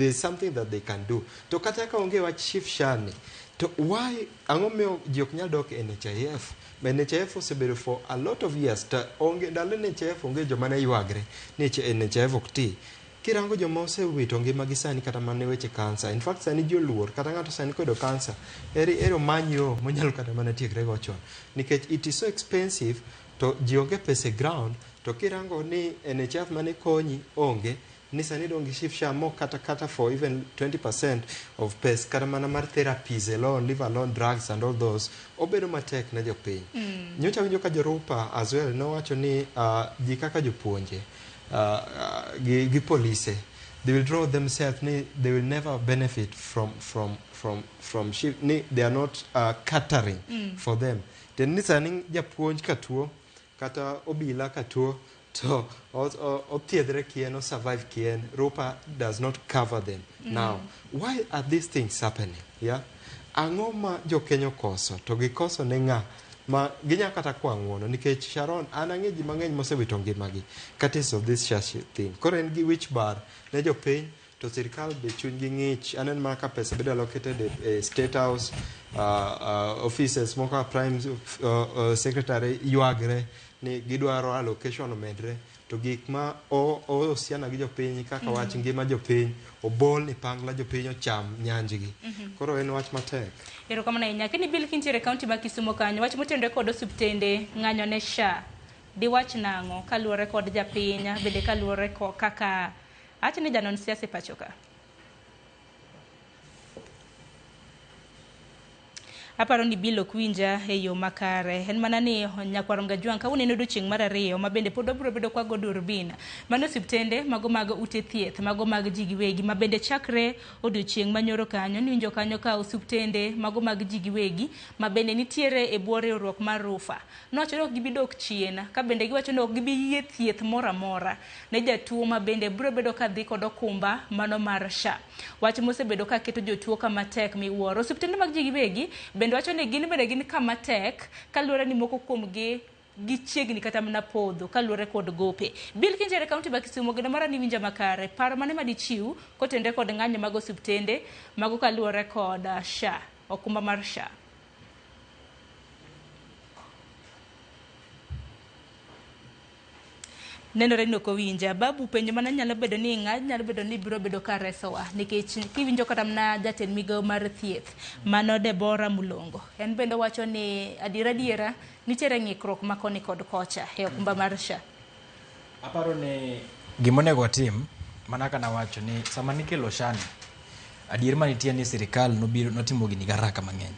is something that they can do to kata ka onge wach shift SHA ni to why ang'o miyo ji ok nyal dok NHIF? NHIF osebedo for a lot of years to onge ndalo NHIF onge joma ne ywagre ni NHIF ok ti kirango joma osewito ngimagi sani kata mane weche kansa. In fact sani joluor kata ng'ato sani kodo kansa ero manyo monyalo kata mana tiegre go chon nikech it is so expensive to ji onge pesa ground to kirango ni NHIF mane konyi onge ni sani dongi shift SHA mo kata for even 20% of pes kata mana mar therapies alone, leave alone drugs and all those, obedo matek na jopiny. Nyocha winjo ka jorupa as well nowacho ni ji kaka jopuonje gi police, they will draw themselves, they will never benefit from shift, they are not catering for them. Then ni sani japuonj katuo kata obila katuo to othiedhre kien or survive kien, rupa does not cover them. Now, why are these things happening? Yeah, ang'o ma jokenyo koso to gikoso ne ng'a ma ginya kata kwa ng'uono nikech Sharon an ang'e ji mang'eny mosewito ngimagi katis of this shashi thing. Koro en gi wich bar ne jopiny to sirikal be chunygi ng'ich. Aneno mana ka pesa bedo allocated e State House, offices moko prime secretary ywagre ni gidwaro allocation omedre, to gik ma osiana gi jopiny kaka wach ngima jopiny obol ni pangla jopiny ocham nyanjigi. Koro en wach matek. Erokamano ahinya. Kini bil kintiere kaunti ma Kisumu kanyo, wach motenore kod osiptende ng'anyo ne SHA, diwach nang'o kaluwore kod japiny bende kaluwore kaka achni janon siasa pacho ka? Aparo ni bilo kwinja e yo makare. En mana ni Nyakwarom Gajwang' ka uneno odiochieng' mar ariyo ma bende pod obiro bedo kwa Durbin. Mano osiptende mago mag ute thieth, mago mag ji giwegi ma bende chakre odiochieng' manyoro kanyo ni winjo kanyo ka osiptende mago mag ji giwegi ma bende nitiere e bwo riwruok mar Rufa. Nowacho ni ok gibi dok chien, ka bende giwacho ni ok gibi yie thieth moro amora ne jatuo ma bende biro bedo ka dhi kod okumba mano mar SHA. Wach mosebedo ka keto jotuo kama tek miwuoro. Osiptende mag ji giwegi bende wacho ni gin kama tek kaluwore ni moko kuomgi gichiegni kata mana podho kaluwore kod gope. Bil kintiere kaunti ma Kisumu geno mara ni winja makare, paro mane madichiw kotende kod ng'anyo mag osiptende mago kaluwore kod SHA, okumba mar SHA? Nenore ni ok owinja. Babu penjo mana nyalo bedo ni nyalo bedo ni biro bedo ka resowa nikech kiwinjo kata mana jatend migawo mar thieth mano Deborah Mulongo, en bende wacho ni adiera nitiere ng'ikruok ma koni kod kocha e okumba mar SHA. Aparo ni gimonego watim mana kana wacho ni sama nikelo SHA ni adier manitie ni sirikal notimo gini garaka mang'eny,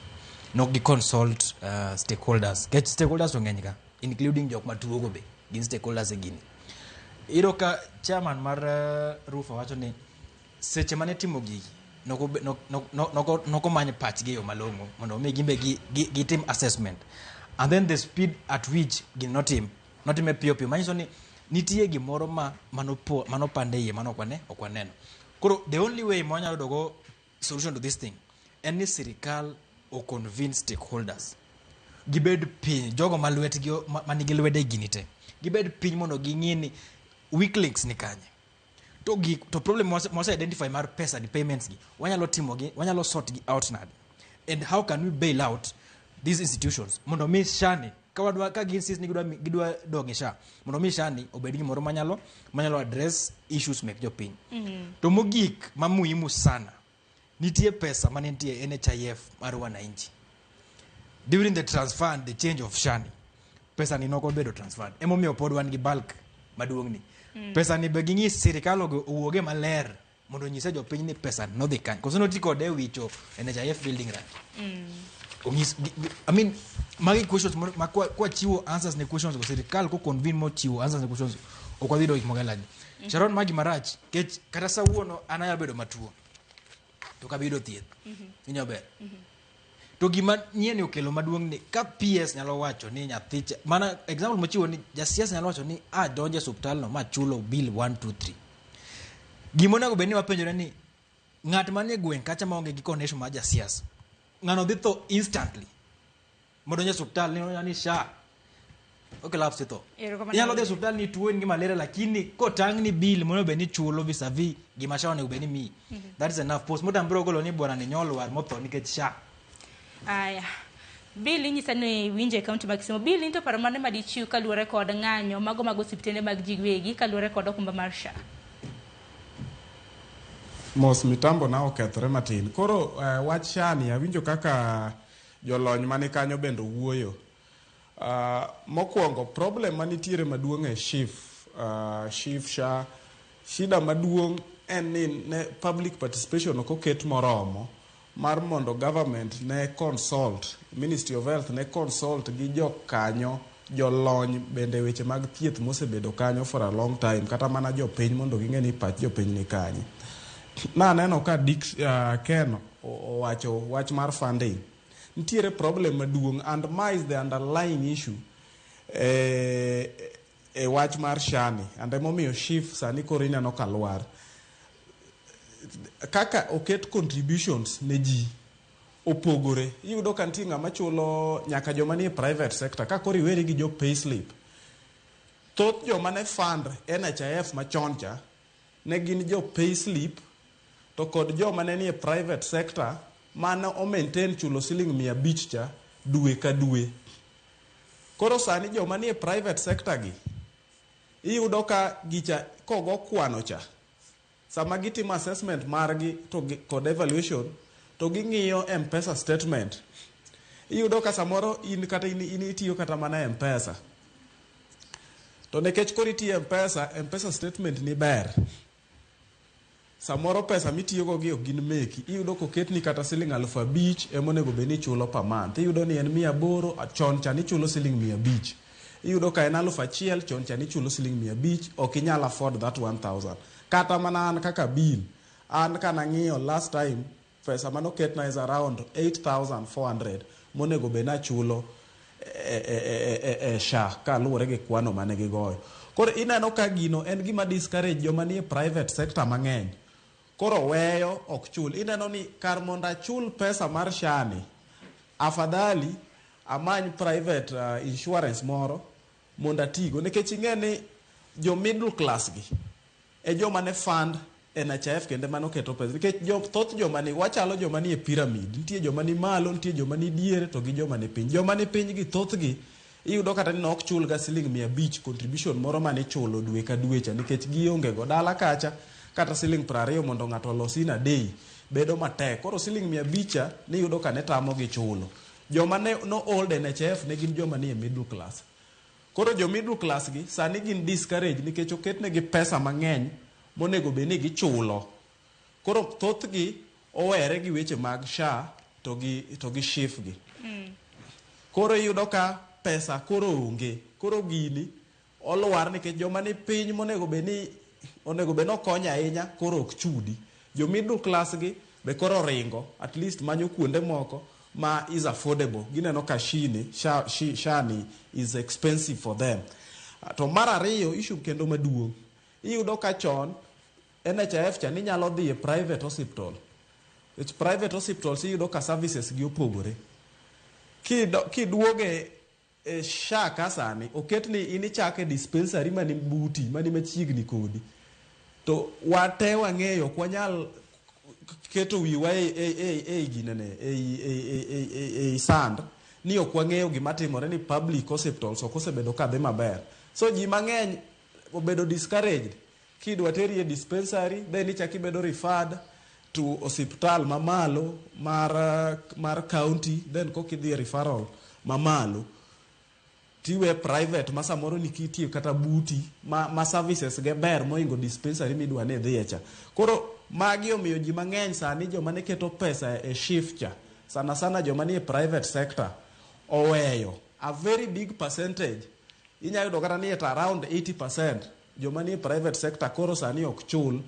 nok gi consult stakeholders. Get stakeholders to ng'eny ka including jok matuo go be gin stakeholders e gini. Iro ka chairman mar Rufa wacho ni seche mane timo gigi noko manye pachgi yo malong'o mondo mi gimbe gitim assessment, and then the speed at which gin notime piyo manyiso ni nitie gimoro manopande iye manokwaneno. Koro the only way mwanyalo dogo solution to this thing en ni sirikal o convince stakeholders gibed piny, jogo malwetgi manigi lwede gini te gibed piny mondo ging'ini weak links ni kanye to problem mose identify mar pesa di payments gi wanyalo timogi, wanyalo sort gi out nadi, and how can we bail out these institutions mondo mi SHA ni ka gin sis ni gidwa dongi SHA mondo mi SHA ni obed gimoro manyalo address issues mek jopiny. To mogik mamuhimu sana, nitie pesa manentie NHIF mar wananchi during the transfer and the change of SHA ni pesa ni noko bedo transferred, emomiyo pod wan gi bulk maduong' ni. Pesa ni be ging'i sirikal owuoge maler mondo nyise jopiny ni pesa no dhi kany koso noti kode wicho NHIF building right. I mean magi questions kwa chiwo answers ne questions go sirikal ko convene mo chiwo answers ne questions ok wadhi dok mogalaji. Sharon magi marach kech kata sawuono anaya bedo matuo to kabido thieth inyo ber to gima nyien okelo maduong' ni ka PS nyalo wacho ni nyathi mana example mochiwo ni jasiasa nyalo wacho ni donje hospital no ma chulo bill 1 2 3. Gima onego bed ni wapenjore ni ng'at manie gweng' kacha maonge gi connection ma jasiasa ng'ano dhi tho instantly mondo nye hospital ni SHA okelapse tho. Nyalo dhi hospital ni tuo ni malaria lakini kotang' ni bill mondo bed ni chulo vis-a-vis gima SHA onego bed ni mi. That is enough. Postmortem bro golo ni bwana ni nyolo war motho nikech SHA. Aya. Bill inyisa ni winje kaunti ma Kisumu. Bill into paro mane madichiw kaluwore kod ng'anyo mago mag osiptende mag ji giwegi kaluwore kod okumba mar SHA? Mos mitambo na okethore matin. Koro wach SHA ni awinjo kaka jolony mane kanyo bendo wuoyo. Mokwongo problem manitiere maduong' e SHA shida maduong' en ni ne public participation ok oket moromo mar mondo government ne consult, Ministry of Health ne consult gi jokanyo jolony bende weche mag thieth mosebedo kanyo for a long time, kata mana jopiny mondo ging'e ni pach jopiny ni kanye. Naneno ka Ken owacho wach mar funding. Nitiere problem maduong' and ma is the underlying issue e wach mar shani, and emomiyo SHIF sani koro ineno kalwar. Kaka oket contributions ne ji opogore, iyudo ka nitie ng'ama chulo nyaka joma nie private sector, ka koro iweri gi jo payslip. Thoth joma ne fund NHIF machon cha ne gin jo payslip, to kod joma ne nie private sector mane o maintain chulo siling 500 cha dwe ka dwe. Koro sani joma nie private sector gi iyudo ka gicha kogo kwano cha, sama gitimo assessment margi to kod evaluation to ging'iyo M-Pesa statement, iyudo ka samoro in kata in itiyo kata mana M-Pesa, to nekech koro itiyo M-Pesa statement ni ber, samoro pesa mitiyogo gi ok gin meki, iyudo koket ni kata siling 5,000 emonego bed ni chulo per month, iyudo ni en 800, chon cha ni chulo siling 500, iyudo ka en 1,000 chon cha ni chulo siling 500, ok inyal afford that 1,000. Kata mana an kaka bill, an kana ng'iyo last time pesa manoket na is around 8,400 monego bed na chulo SHA kaluwore gi kwano mane gigoyo. Koro ineno ka gino en gima discourage joma nie private sector mang'eny, koro weyo ok chul. Ineno ni kar mondo achul pesa mar SHA ni, afadhali amany private insurance moro mondo atigo, nikech ing'e ni jo middle class gi e joma ne fund NHIF kende mano keto pesa, nikech thoth joma ni wachalo joma ni e pyramid, nitie joma ni malo, nitie joma ni diere, to gi joma ni piny. Joma ni piny gi thoth gi iyudo kata ni ok chul ga siling 500 contribution moro mane chulo dwe ka dwe cha, nikech gionge go dala kacha kata siling 20 mondo ng'ato olosi na day bedo matek. Koro siling 500 cha ni yudo ka ne tamo gi chulo. Joma ne no old NHIF ne gin joma ni e middle class. Koro jo middle class gi sani gin discourage nikech oket ne gi pesa mang'eny monego bed ni gichulo. Koro thoth gi owere gi weche mag SHA to gi SHIF gi. Koro iyudo ka pesa koro onge. Koro gini olwar nikech joma ni piny monego bed ni okonyo ahinya koro ok chudi. Jo middle class gi be koro ringo at least manyo kuonde moko ma is affordable. Gineno ka SHA ni is expensive for them. To mar ariyo issue kendo maduong', iyudo ka chon NHIF cha ni nyalo dhi e private hospital. It's private hospitals iyudo ka services gi opogore. Kiduoge e SHA ka sani oket ni inichake dispensary mani buti mani machiegni kodi, to wate wang'eyo kwa nyal keto wiwa e sand ni ok wang'eyo gima timore ni public hospitals ok osebedo kadhi maber. So ji mang'eny obedo discouraged. Kidwa teri e dispensary then ichaki bedo referred to hospital mamalo mar county, then kokidhi referral mamalo tiwe private ma samoro nikitie kata buti ma services ge ber moingo dispensary midwa ne dhiye cha. Koro magi omiyo ji mang'eny sani joma ne keto pesa e SHIF cha, sana joma ni e private sector oweyo a very big percentage. Inyayudo kata ni at around 80% joma ni e private sector koro sani ok chul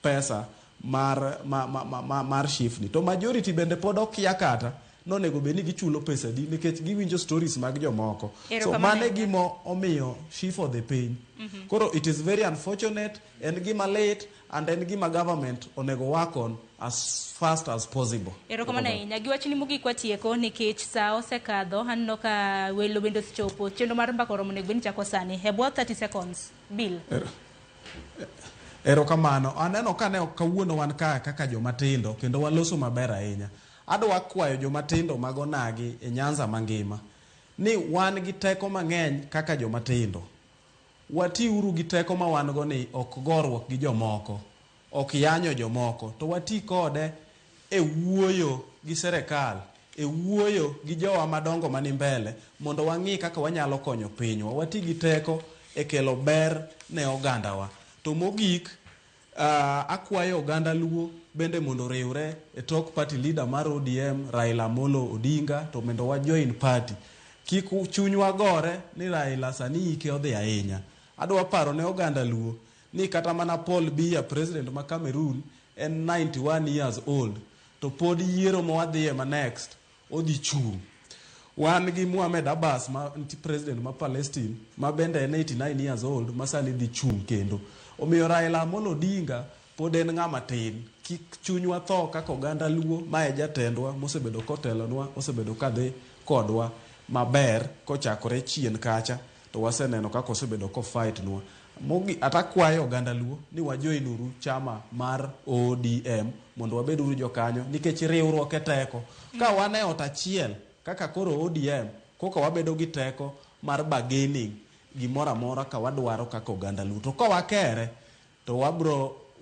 pesa mar SHIF ni. To majority bende pod okia kata nonego bed ni gichulo pesa di nikech giwinjo stories mag jomoko. So mane gimo omiyo SHIF odhi piny. Koro it is very unfortunate, en gima late, and en gima government onego work on as fast as possible. Erokamano ahinya. Giwachni mogik watieko nikech sa osekadho, aneno ka welo bende osechopo. Chenro mar mbaka oromo onego bed ni chako sani. About 30 seconds. Bill. Erokamano. Aneno ka ne kawuono wan kaka jomatindo kendo waloso maber ahinya. Adwa kwayo jomatindo mag onagi e Nyanza mangima ni wan gi teko mang'eny kaka jomatindo. Watiuru gi teko ma wan go ni ok gorruok gi jomoko, ok yanyo jomoko, to wati kode e wuoyo gi serikal, e wuoyo gi jowa madongo mani mbele mondo wang'i kaka wanyalo konyo pinywa. Wati gi teko e kelo ber ne ogandawa. To mogik akwayo oganda luo bende mondo riwre e tok party leader mar ODM Raila Amolo Odinga to mondo wa join party. Kik chunywa gore ni Raila sani ike odhi ahinya. Adwa paro ne oganda luo ni kata mana Paul Biya, president ma Cameroon, en 91 years old to pod yiero mowadhiye ma next odhi chung. Wan gi Mohamed Abbas ma president ma Palestine ma bende en 89 years old ma sani dhi chung kendo. Omiyo Raila Amolo Odinga pod en ng'ama tin. Kik chunywa tho kaka oganda luo ma e jatendwa mosebedo kotelonwa, osebedo kadhi kodwa maber kochakore chien kacha to waseneno kaka osebedo ko fight nwa. Mogi atakwayo oganda luo ni wajoin uru chama mar ODM mondo wabed uru jokanyo nikech riwruok e teko. Ka wan e ot achiel kaka koro ODM koka wabedo gi teko mar bargaining gimoro amora ka wadwaro kaka oganda luo. To ka wakere to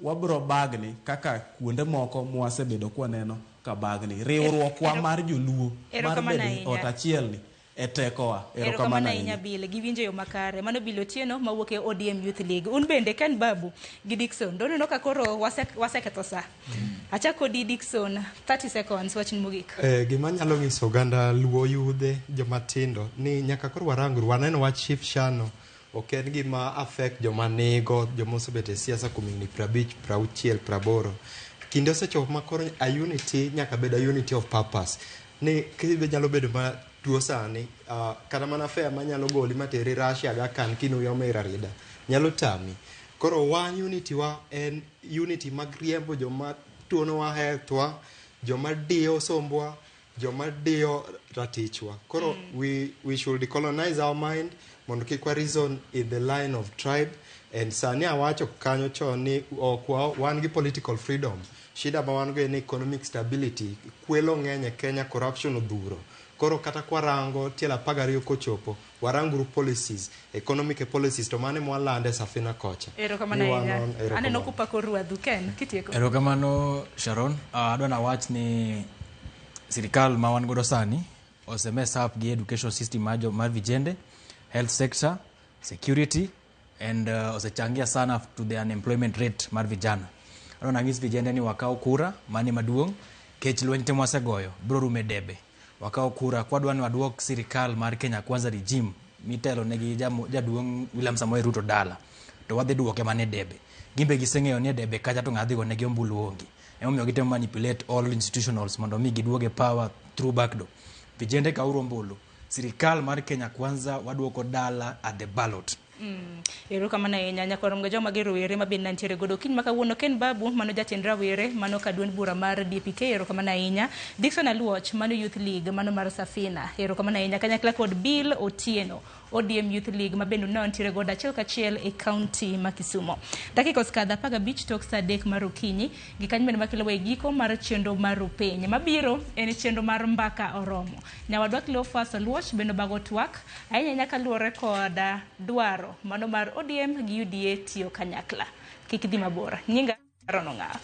wabro bagni kaka kuonde moko mwasebedo kwaneno ka bagni. Riwruokwa mar joluo mar bedo ot achiel ni e tekowa. Erokamano ahinya Bill, giwinjo yo makare. Mano Bill Otieno mawuok e ODM Youth League. Un bende Ken Babu gi Dickson. Doneno ka koro waseketho sa. Achako di Dickson, 30 seconds wachni mogik. Gima nyalo nyiso oganda luo yudhe jomatindo ni nyaka koro waranguru waneno wa Chief Shano ok en gima affect joma nigo joma osebet e siasa kuom higni 50, 60, 80. Kinde osechopo ma koro a unity nyaka bed a unity of purpose. Ni kibe nyalo bedo ma tuo sani kata mana fair manyalo goli materi Russia ga kan kinu yo mera rida nyalo tami. Koro one unity wa en unity mag riembo joma tuono wa health wa, joma dio sombwa, joma dio ratichwa. Koro we should decolonize our mind mondo kik wa reason in the line of tribe. And sani awacho kanyo chon ni okwa wan gi political freedom. Shida ma wan go en economic stability. Kwelo ng'eny Kenya, corruption odhuro. Koro kata kwa rango tiela pagariyo kochopo waranguru policies, economic policies to mane mwalande safina kocha. Erokamano ahinya. Aneno kupako ruadhu Ken kitieko. Erokamano Sharon. Adwa na wach ni sirikal ma wan godo sani osemess up gi education system mar vijende, health sector, security and osechangia sana to the unemployment rate mar vijana. Adwa na ng'is vijende ni wakao kura mani maduong' kech lweny te mwasegoyo bro rume debe. Wakao kura kwa dwani waduok sirikal mar Kenya Kwanza regime mitelo negi jaduong' William Samoei Ruto dala to wadhi duoke mane debe. Gimbe giseng'eyo ni debe kacha to ng'adhi go negi ombulu ongi. Emomiyo gitemo manipulate all institutionals mondo mi giduoge power through backdoor. Vijende kauro ombulu. Sirikal mar Kenya Kwanza waduoko dala at the ballot. Erokamano ahinya nyakoromgo joma gi rowere ma bin nantiere godo kiny makawuono Ken Babu mano jatend rawere mano ka duond bura mar DPK. Erokamano ahinya Dickson Aluoch mano Youth League mano mar Safina. Erokamano ahinya kanyakla kod Bill Otieno ODM Youth League mabendo nantiere godo achiel kachiel e county ma Kisumo. Dakika oskadha 15 tok saa 3 mar okinyi gi kanyo bende makelo we giko mar chenro mar Upeny mabiro en chenro mar mbaka oromo. Nyawadwa Cleophas Aluoch bendo bago twak ahinya nyaka luore kod dwaro mano mar ODM gi UDA tiyo kanyakla. Kik dhi mabor. Nyinga Rono Ng'ao.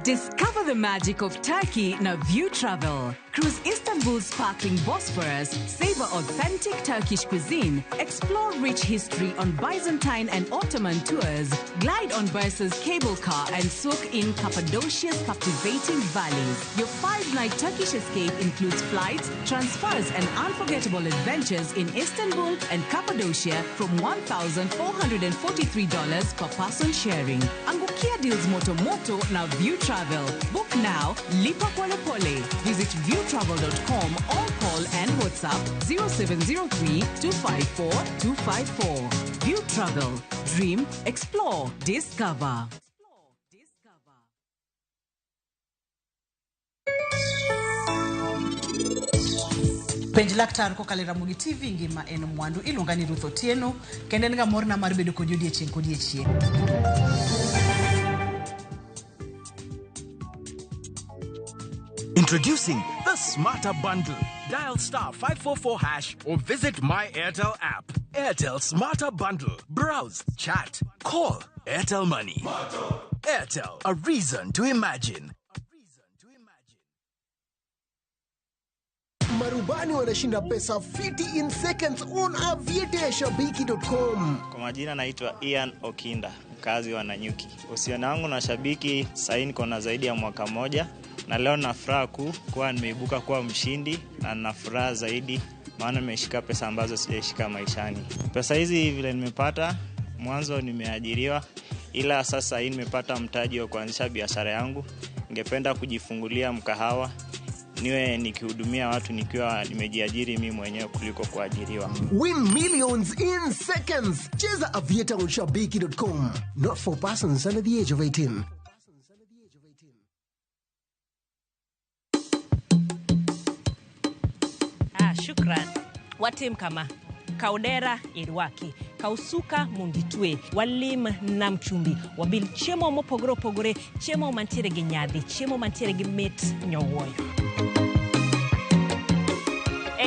Discover the magic of Turkey na View Travel. Cruise Istanbul's sparkling Bosphorus, savor authentic Turkish cuisine, explore rich history on Byzantine and Ottoman tours, glide on Bursa's cable car and soak in Cappadocia's captivating valleys. Your 5-night Turkish escape includes flights, transfers and unforgettable adventures in Istanbul and Cappadocia from $1,443 per person sharing. Angukia deals Moto na View Travel. Book now, lipa pole pole. Visit viewtravel.com or call and WhatsApp 0703-254-254. View Travel. Dream, explore, discover. Penj laktar ko kalera mugi TV ngima en mwandu ilungani Ruth Otieno kende nga morna mar bedo kod odiechieng kod odiechieng. Introducing the Smarter Bundle. Dial *544# or visit my Airtel app. Airtel Smarter Bundle. Browse, chat, call. Airtel Money. Airtel, a reason to imagine. Marubani wanashinda pesa fiti in seconds on aviateshabiki.com. Kwa majina naitwa Ian Okinda, mkazi wa Nanyuki. Uhusiano wangu na Shabiki sasa niko na zaidi ya mwaka mmoja na leo na furaha kuwa nimeibuka kuwa mshindi na nina furaha zaidi maana nimeshika pesa ambazo sijashika maishani. Pesa hizi vile nimepata, mwanzo nimeajiriwa ila sasa hii nimepata mtaji wa kuanzisha biashara yangu. Ningependa kujifungulia mkahawa niwe nikihudumia watu nikiwa nimejiajiri mimi mwenyewe kuliko kuajiriwa. Win millions in seconds. Cheza aviateshabiki.com. Not for persons under the age of 18. Shukran. Watim kama Kaudera Irwaki, Kausuka Mungitwe, Walim Namchumbi, Wabil Chemo Mopogoro Pogore, Chemo Mantere Ginyadi, Chemo Mantere Gimit Nyowoyo.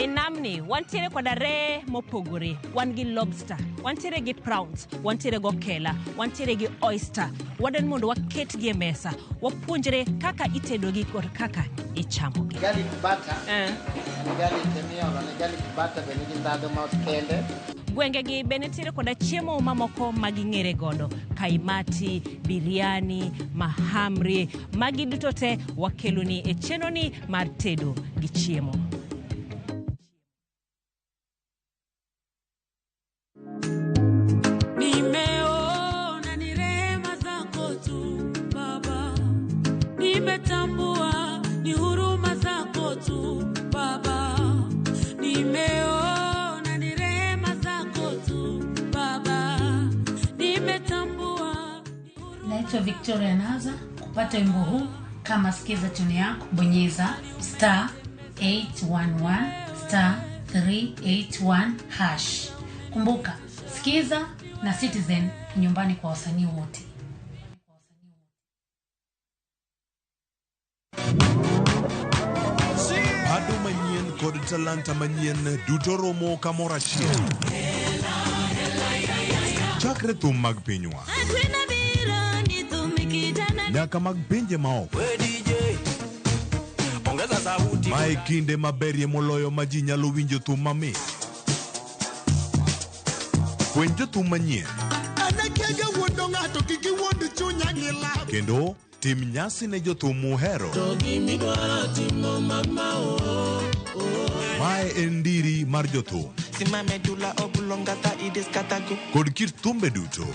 Namni, wantere kwa dare mopogore, wangi lobster, wantere gi prawns, wantere go kela, wantere gi oyster, waden mondo waket gi mesa, wapuonjre kaka itedo gi kod kaka ichamo gi. Garlic butter, garlic temiola, garlic butter benigi ndado ma kende. Gwenge gi benetire koda chiemo mamoko magingere godo, kaimati, biriani, mahamri, magi dutote wakeluni e chenoni mar tedo gi chiemo. Nimetambua ni huruma zako tu Baba, nimeona ni rehema zako tu Baba, nimetambua. Naitwa Victoria Naza. Kupata wimbo huu kama sikiza tune yako, bonyeza *811*381#. Kumbuka, sikiza na Citizen nyumbani kwa wasanii wote. Ado manyien kod talanta manyien duto romo kamora chiel. Chakre thum mag pinywa nyaka mag pinje maoko. Mae kinde maberie moloyo ma ji nyalo winjo thum mamit. Fweny jothum manyien kendo tim nyasi ne jothum muhero. Mae en ndiri mar jothum kod kit thumbe duto.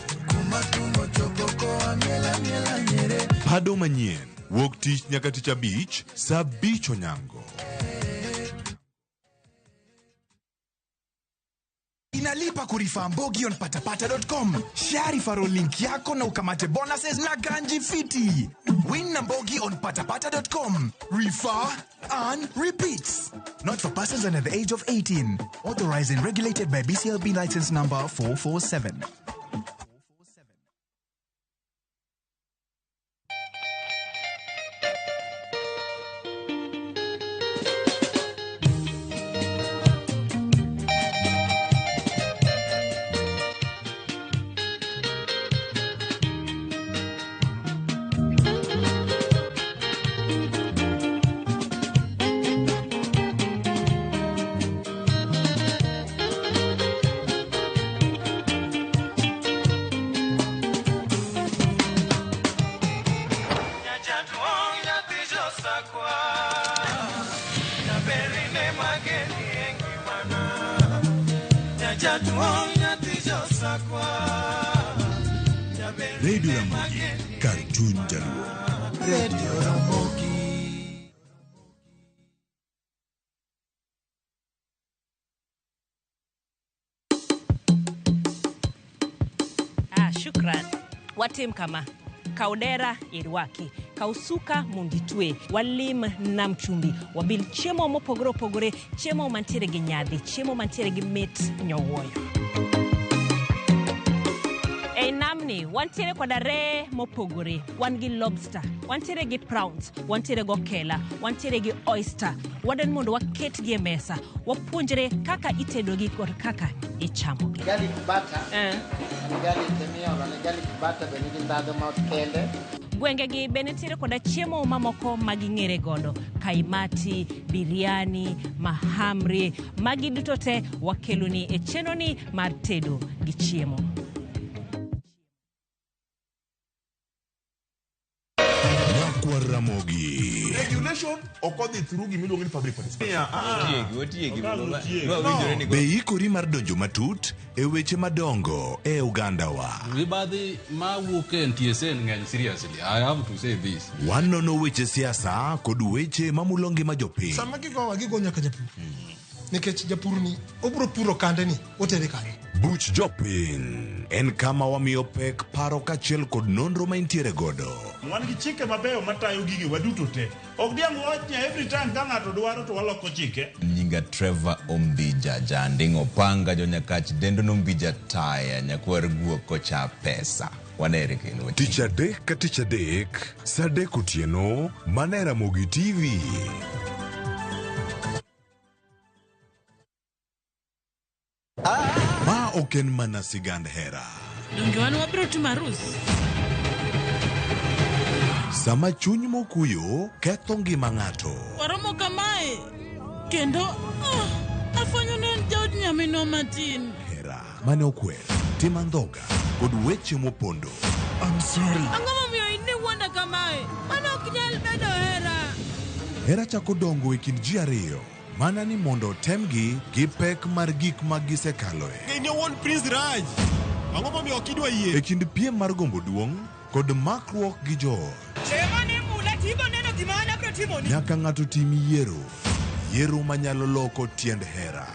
Pado manyien wuok tich nyaka tich abich saa 5 onyango. Inalipa kurifa Mbogi on patapata.com. Share referral link yako na ukamate bonuses na ganji fiti. Win na Mbogi on patapata.com. Refer and repeat. Not for persons under the age of 18. Authorized and regulated by BCLB license number 447. Radio Ramogi, Cartoon Jaluo. Radio Ramogi. Shukran. Watim kama Kaudera Irwaki, Kausuka Mungitwe, Walim Namchumbi, Wabil Chemo Mopogoro Pogore, Chemo Mantere Ginyadi, Chemo Mantere Gimit Nyowoyo. Namni, wantere kwa dare mopogore, wangi lobster, wantere gi prawns, wantere go kela, wantere gi oyster, wadan mondo waket gi mesa, wapunjere kaka itedo gi kod kaka ichamo gi. Garlic butter, garlic temiola, garlic butter benigi ndado ma kende. Gwenge gi benetire koda chiemo mamoko magingere godo, kaimati, biriani, mahamri, magi dutote wakeluni e chenoni mar tedo gi chiemo. Ramogi. Regulation occurred through Gimilu public participation. Be ikori mar donjo matut e weche madongo e Uganda wa. Ribadi ma wuke NTSN ng'eny seriously. I have to say this. Wanono weche siasa kod weche mamulongi majopiny. Sama gigowa gigo nyaka japur. Nikech japur ni obro puro kande ni otere kare. Buch jopiny en kama wamiyo pek paro kachiel kod nonro maintiere godo. Wan gi chike mabeyo matayo gigi waduto te. Ok diang wachnya every time ka ng'ato dwaro to waloko chike. Nyinga Trevor Ombija jandingo panga jonyakach dendo nombija taya nyakwar guok kocha pesa. Wanere kendo. Tich adek ka tich adek, sadek otieno, mana Ramogi TV. Ma oken mana sigand hera. Donge wan wabiro timo arus. Sama chuny mokuyo ketho ngima ng'ato. Waromo kamae kendo afwenyo ni en jaod nyamino matin. Hera mane okwer, tim andhoga kod weche mopondo. I'm sorry. Ang'o momiyo in wuonda kamae? Mano ok nyal bedo hera. Hera chako dongo e kind ji ariyo. Mana ni mondo temgi gi pek mar gik ma gisekaloe. Ng'e wuon Prince Raj. Ang'o momiyo ok idwa yie? E kind piem mar gombo duong' kod makruok gi joot. Chema ni mula tibo neno gima an abro timoni. Nyaka ng'ato tim yiero. Yiero manyalo loko tiend hera.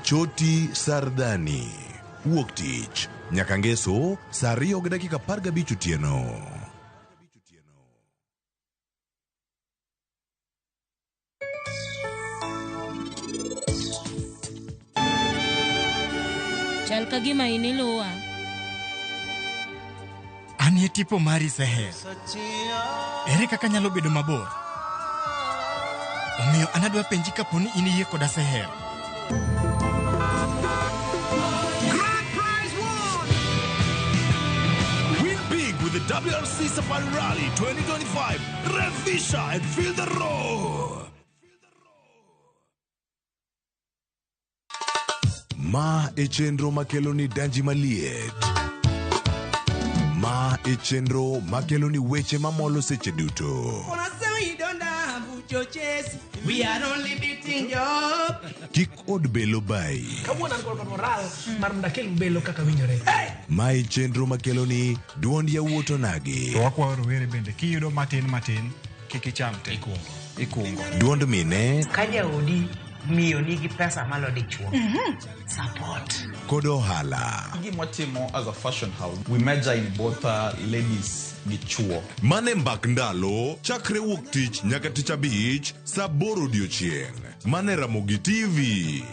Choti Sardani. Wuok tich. Nyaka ngeso, saa 2:15 otieno. Chal ka gima iniluwa. Anie tipo mari Seher. Ere kaka nyalo bedo mabor? Omiyo anadwa penji kaponi iniyie koda Seher. Grand prize won! Win big with the WRC Safari Rally 2025. Revisha and feel the roar. Ma e chenro makeloni danji maliet. Ma e chenro makeloni weche mamolo seche duto. We are only beating job. Kik od belo bai. Kawuono an kod moral mar ndakel belo kaka winjore. Ma e chenro makeloni duond yawuoto nagi. To wakwayo rowere bende kiyudo matin kik icham te. Ikungo. Duond mine. Kaja odi miyo nigi pesa malo dichuo. Support. Kod ohala. Gimotimo as a fashion house, we measure in both ladies gi chuo. Mane mbak ndalo chakre wuok tich nyaka tich abich saa 8 odiochieng'. Mane Ramogi TV.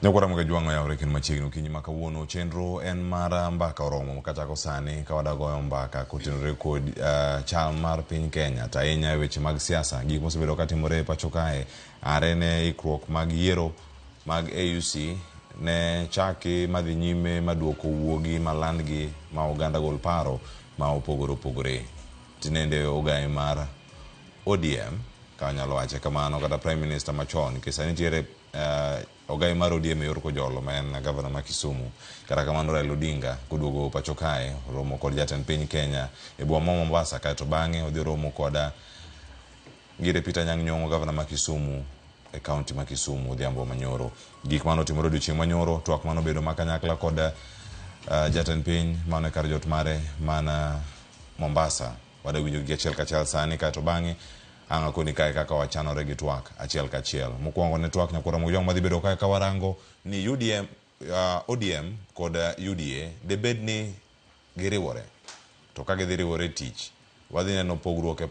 Nyakora mga juango ya urekin machigno kinyi makawuono chenro en mara mbaka oromo kachako sani kawadagoyo mbaka kutinore kod chal mar piny Kenya tainya weche mag siasa gik mosebedo katimore pacho kae arene ikruok mag yiero mag AUC ne chaki madhi nyime maduoko wuogi malandgi ma oganda gol paro ma opogore tinende ogai mar ODM kanyalo wache kamano kata Prime Minister machon kisani tiere ogai mar ODM yor ko jolo men governor ma Kisumu kata kamano Raila Odinga kuduogo pacho kae romo kod jatend piny Kenya e boma ma Mombasa kato bange odhi romo koda ngire Peter Anyang' Nyong'o governor ma Kisumu e county ma Kisumu odhiambo manyoro gik mano timore odiochieng' manyoro twak mano bedo makanyakla koda jatend piny mano e kar jot mare mana Mombasa wada winjo gi achiel kachiel sani kato bange anga koni kae kaka wachanore gi twak achiel kachiel mokwongo ne twak nyakora mojong madhi bedo kae kawarango ni ODM kod UDA debed ni giriwore to ka gidhiriwore tich wadhi neno pogruok e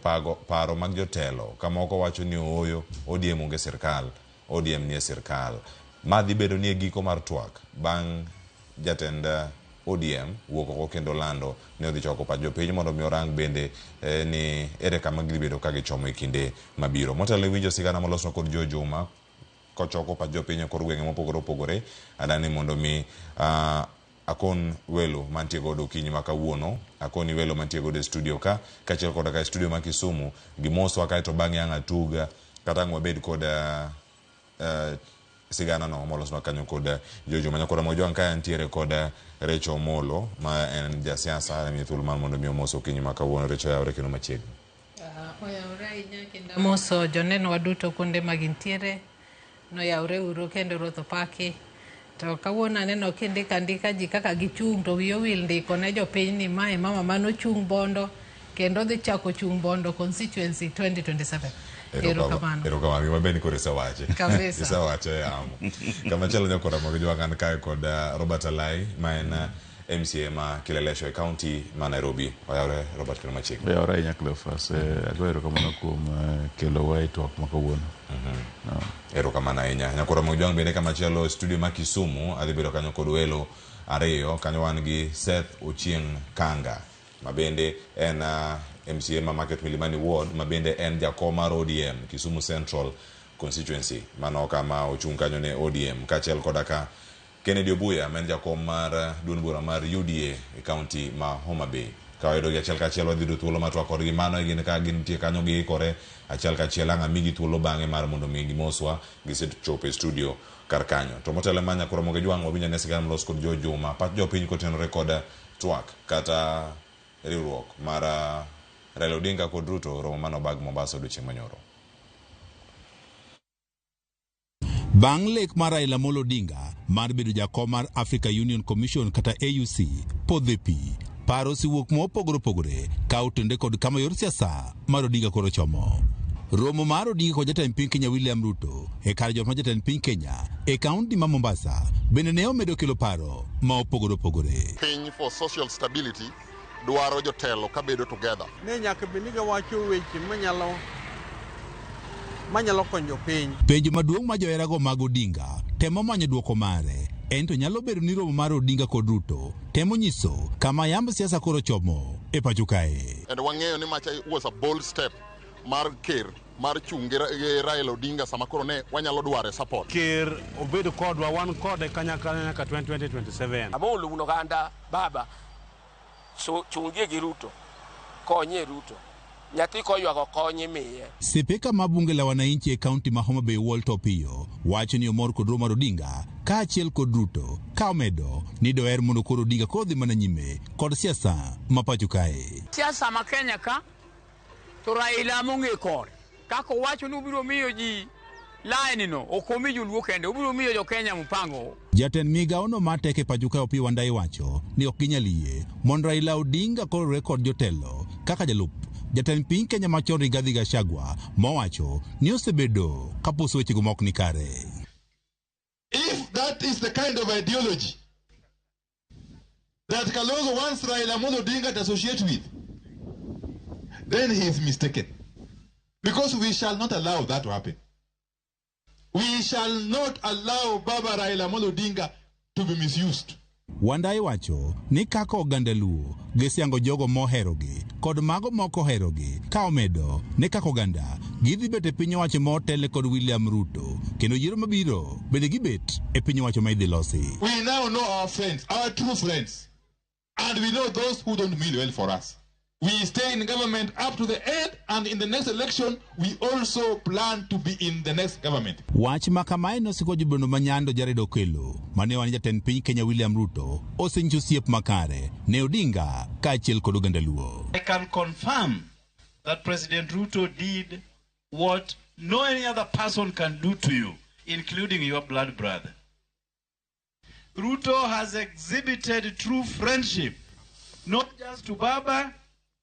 paro mag jotelo kamoko wacho ni oyo ODM onge sirkal ODM nie sirkal madhi bedo ni giko mar twak bang jatend ODM wuoko kendo lando ne odhi choko pa jopiny mondo mi orang bende ni ere kama gibedo ka gichomo e kinde mabiro motelo winjo sigana molosno kod Joe Juma kochoko pa jopiny kod gwenge mopogore adani mondo mi akon welo mantie godo kinyi makawuono akoni welo mantie godo e studio kachiel koda ka studio ma Kisumu gimoswa kae to bang'e anga tuga kata ngwabed kod sigana no molosno kanyo kod Joe Juma nyakora mojo kae antiere kod Recho Molo ma en jasiasa ni thul man mondo mi omoso kinyi makawuono Recho yawre kino machiegni oyawre inyakenda moso joneno waduto kuonde magintiere no yawre uro kendo rotho paki to kawuono aneno kindika ji kaka gichung' to wiyo wil ndiko ne jopiny ni mae mama mano chung' Bondo kendo dhi chako chung' Bondo constituency 2027 erokamano gima beni kore sawache kabisa sawache yamo kama chalo nyakora magijwa kan kae kod Robert Alai ma en MCA ma Kileleshwa e county ma Nairobi oyawre Robert kino machiegni oyawre Nyaklefas agoero kamano kuom kelo wa twak makawuono erokamano ahinya nyakora magijwa bende kama chalo studio ma Kisumu adhi bedo kanyo kod welo ariyo kanyo wan gi Seth Ochieng' Kanga ma bende en MCA ma Market Milimani Ward ma bende en jakom mar ODM Kisumu Central Constituency mano kama ochung' kanyo ne ODM kachiel koda ka Kennedy Obuya men jakom mar duond bura mar UDA e county ma Homa Bay kawayudo gi achiel kachiel wadhi do thuolo matwa kodgi mano gin ka gintie kanyo giikore achiel kachiel anga migi thuolo bang'e mar mondo mi gimoswa gisechopo e studio kar kanyo to motelo manya koro moge jwang' obinja ne sigana los kod Joe Juma pat jopiny kotenore kod twak kata riwruok mar Raila Odinga kod Ruto romo mano bag Mombasa odiochieng' manyoro. Bang' lek mar Raila Molo Odinga mar bedo jakom mar Africa Union Commission kata AUC podhe pi paro siwuok mopogore ka otende kod kama yor siasa mar Odinga koro chomo. Romo mar Odinga kod jatend piny Kenya William Ruto e kar jot ma jatend piny Kenya e kaunti ma Mombasa bende ne omedo kelo paro ma opogore. Piny for social stability dwaro jotelo kabedo together. Ne nyaka beniga wacho weche manyalo konyo piny. Penjo maduong' ma joherago mag Odinga temo manyo duoko mare ento nyalo bedo ni romo mar Odinga kod Ruto temo nyiso kama yamb siasa koro chomo e pacho kae. And wang'eyo ni macha was a bold step mar ker mar chungi Raila Odinga sama koro ne wanyalo dware support. Ker obedo kodwa wan kode kanyakla nyaka 2027. Amolo uno ganda baba so chungie gi Ruto konye Ruto nyathi koywago konye miye. Spika ma bunge la wananchi e kaunti ma Homa Bay Walter Opiyo wacho ni omor kod romo mar Odinga ka achiel kod Ruto ka omedo ni doher mondo koro Odinga kodhi mana nyime kod siasa ma pacho kae. Siasa ma Kenya ka to Raila mong'e kore kako wacho ni ubiro miyo ji laini no okomi joluo kende ubiro miyo jo Kenya mpango. Jatend migao no mateke pacho kae Opiyo Wandayi wacho ni ok ginyal yie mondo Raila Odinga koro rekod jotelo kaka jalup jatend piny Kenya machon Rigathi Gachagua mowacho ni osebedo kaposo wechego mok ni kare. If that is the kind of ideology that Kalonzo wants Raila Amolo Odinga to associate with, then he is mistaken. Because we shall not allow that to happen. We shall not allow Baba Raila Amolo Odinga to be misused. Wandai wacho ni kaka oganda Luo gisiango jogo moherogi kod mago moko herogi ka omedo ni kaka oganda gidhi bet e piny owacho motele kod William Ruto kendo yiero mabiro bende gibet e piny owacho ma idhi losi. We now know our friends, our true friends, and we know those who don't mean well for us. We stay in government up to the end, and in the next election, we also plan to be in the next government. Wach makamae nosiko jubendo manyando Jared Okelo, mane wani jatend piny Kenya William Ruto, osenyiso siep makare, ne Odinga kaachiel kod oganda Luo. I can confirm that President Ruto did what no any other person can do to you, including your blood brother. Ruto has exhibited true friendship, not just to Baba,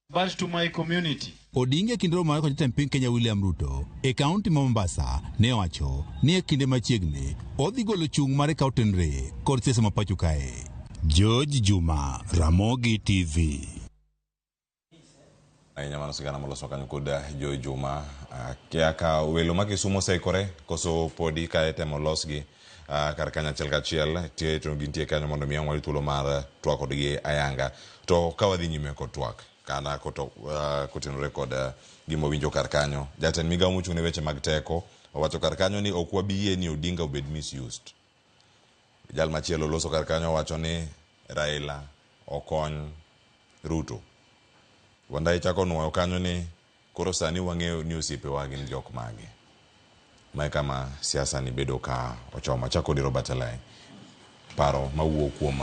but to my community. Odinga kindro mare kod jatend piny Kenya William Ruto e kaunti ma Mombasa ne owacho ni e kinde machiegni odhi golo chung' mare ka otenre kod siasa ma pacho kae. George Juma, Ramogi TV. Aina mana sigana moloso kanyo koda George Juma kiaka welo ma Kisumo seikore koso podi ka etemo losgi kar kanya chiel tie to gintie kanyo mondo miya wali tulo mar twak kodgi ayanga to ka wadhi nyime kod twak kana kotenore kod gimo winjo kar kanyo jatend migawo mochung' ne weche mag teko owacho kar kanyo ni ok wabiyie ni Odinga obed misused. Jal machielo loso kar kanyo wacho ni Raila okony Ruto. Wandai chako nuoyo kanyo ni koro sani wang'eyo ni osiepe wa gin jok mage. Mae kama siasa ni bedo ka ochoma chako di Robert Elai. Paro mawuok kuom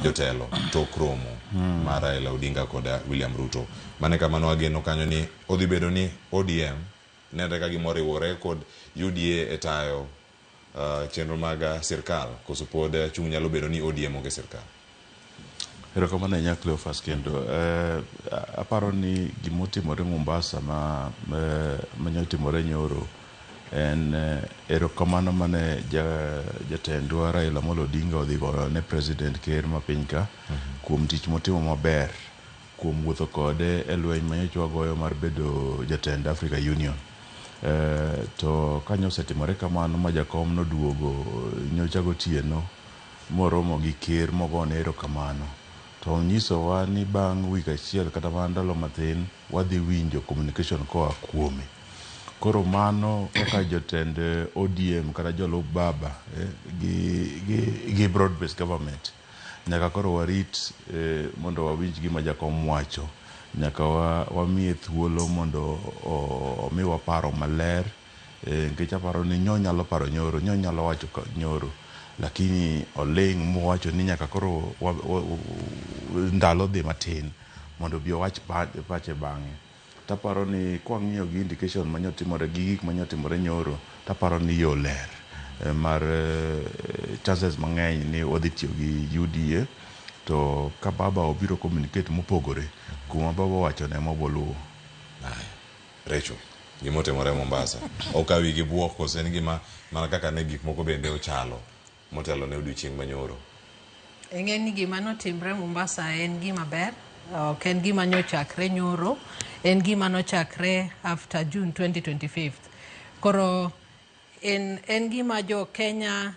jotelo tok romo mar Raila Odinga kod William Ruto. Mane kama no ageno kanyo ni odhi bedo ni ODM nende ka gimoriwore kod UDA etayo chenro mag sirkal koso pod chung' nyalo bedo ni ODM onge sirkal. Erokamano nya Cleophas kendo aparo ni gimotimore Mombasa manyotimore nyoro en erokamano mane jatendwa Raila Amolo Odinga odhi goyo ne President Ker ma piny ka kuom tich motimo maber kuom wuotho kode e lweny manyochwa goyo mar bedo jatend Africa Union. To kanyo osetimore kamano ma jakom noduogo nyocha gotieno moromo gi Ker mogone erokamano. To nyisowa ni bang' wik achiel kata bang' ndalo mathin wadhi winjo communication koa kuome. Koro mano kaka jotend ODM kata jolup Baba gi broad based government nyaka koro warit mondo wawinj gima jakom wacho, nyaka wamiye thuolo mondo omiwa paro maler nikech aparo ni nyalo paro nyoro, nyalo wacho nyoro, lakini oling mowacho ni nyaka koro ndalo dhi matin mondo bi owach pache bang'e. Taparo ni kwang'iyo gi indication manyotimore gi gik manyotimore nyoro, taparo ni yo ler mar chances mang'eny ni wadhi tiyo gi UDA to ka Baba obiro communicate mopogore kuma Baba wacho ne moboluwo. Recho gimotimore Mombasa okawi gi buok kose ni gima mana kaka ne gik moko bende ochalo motelo ne odiochieng' manyoro. Ing'e ni gima notimre Mombasa en gima ber, ok en gima nyochakre nyoro, en gima nochakre after June 2025. Koro en gima jo Kenya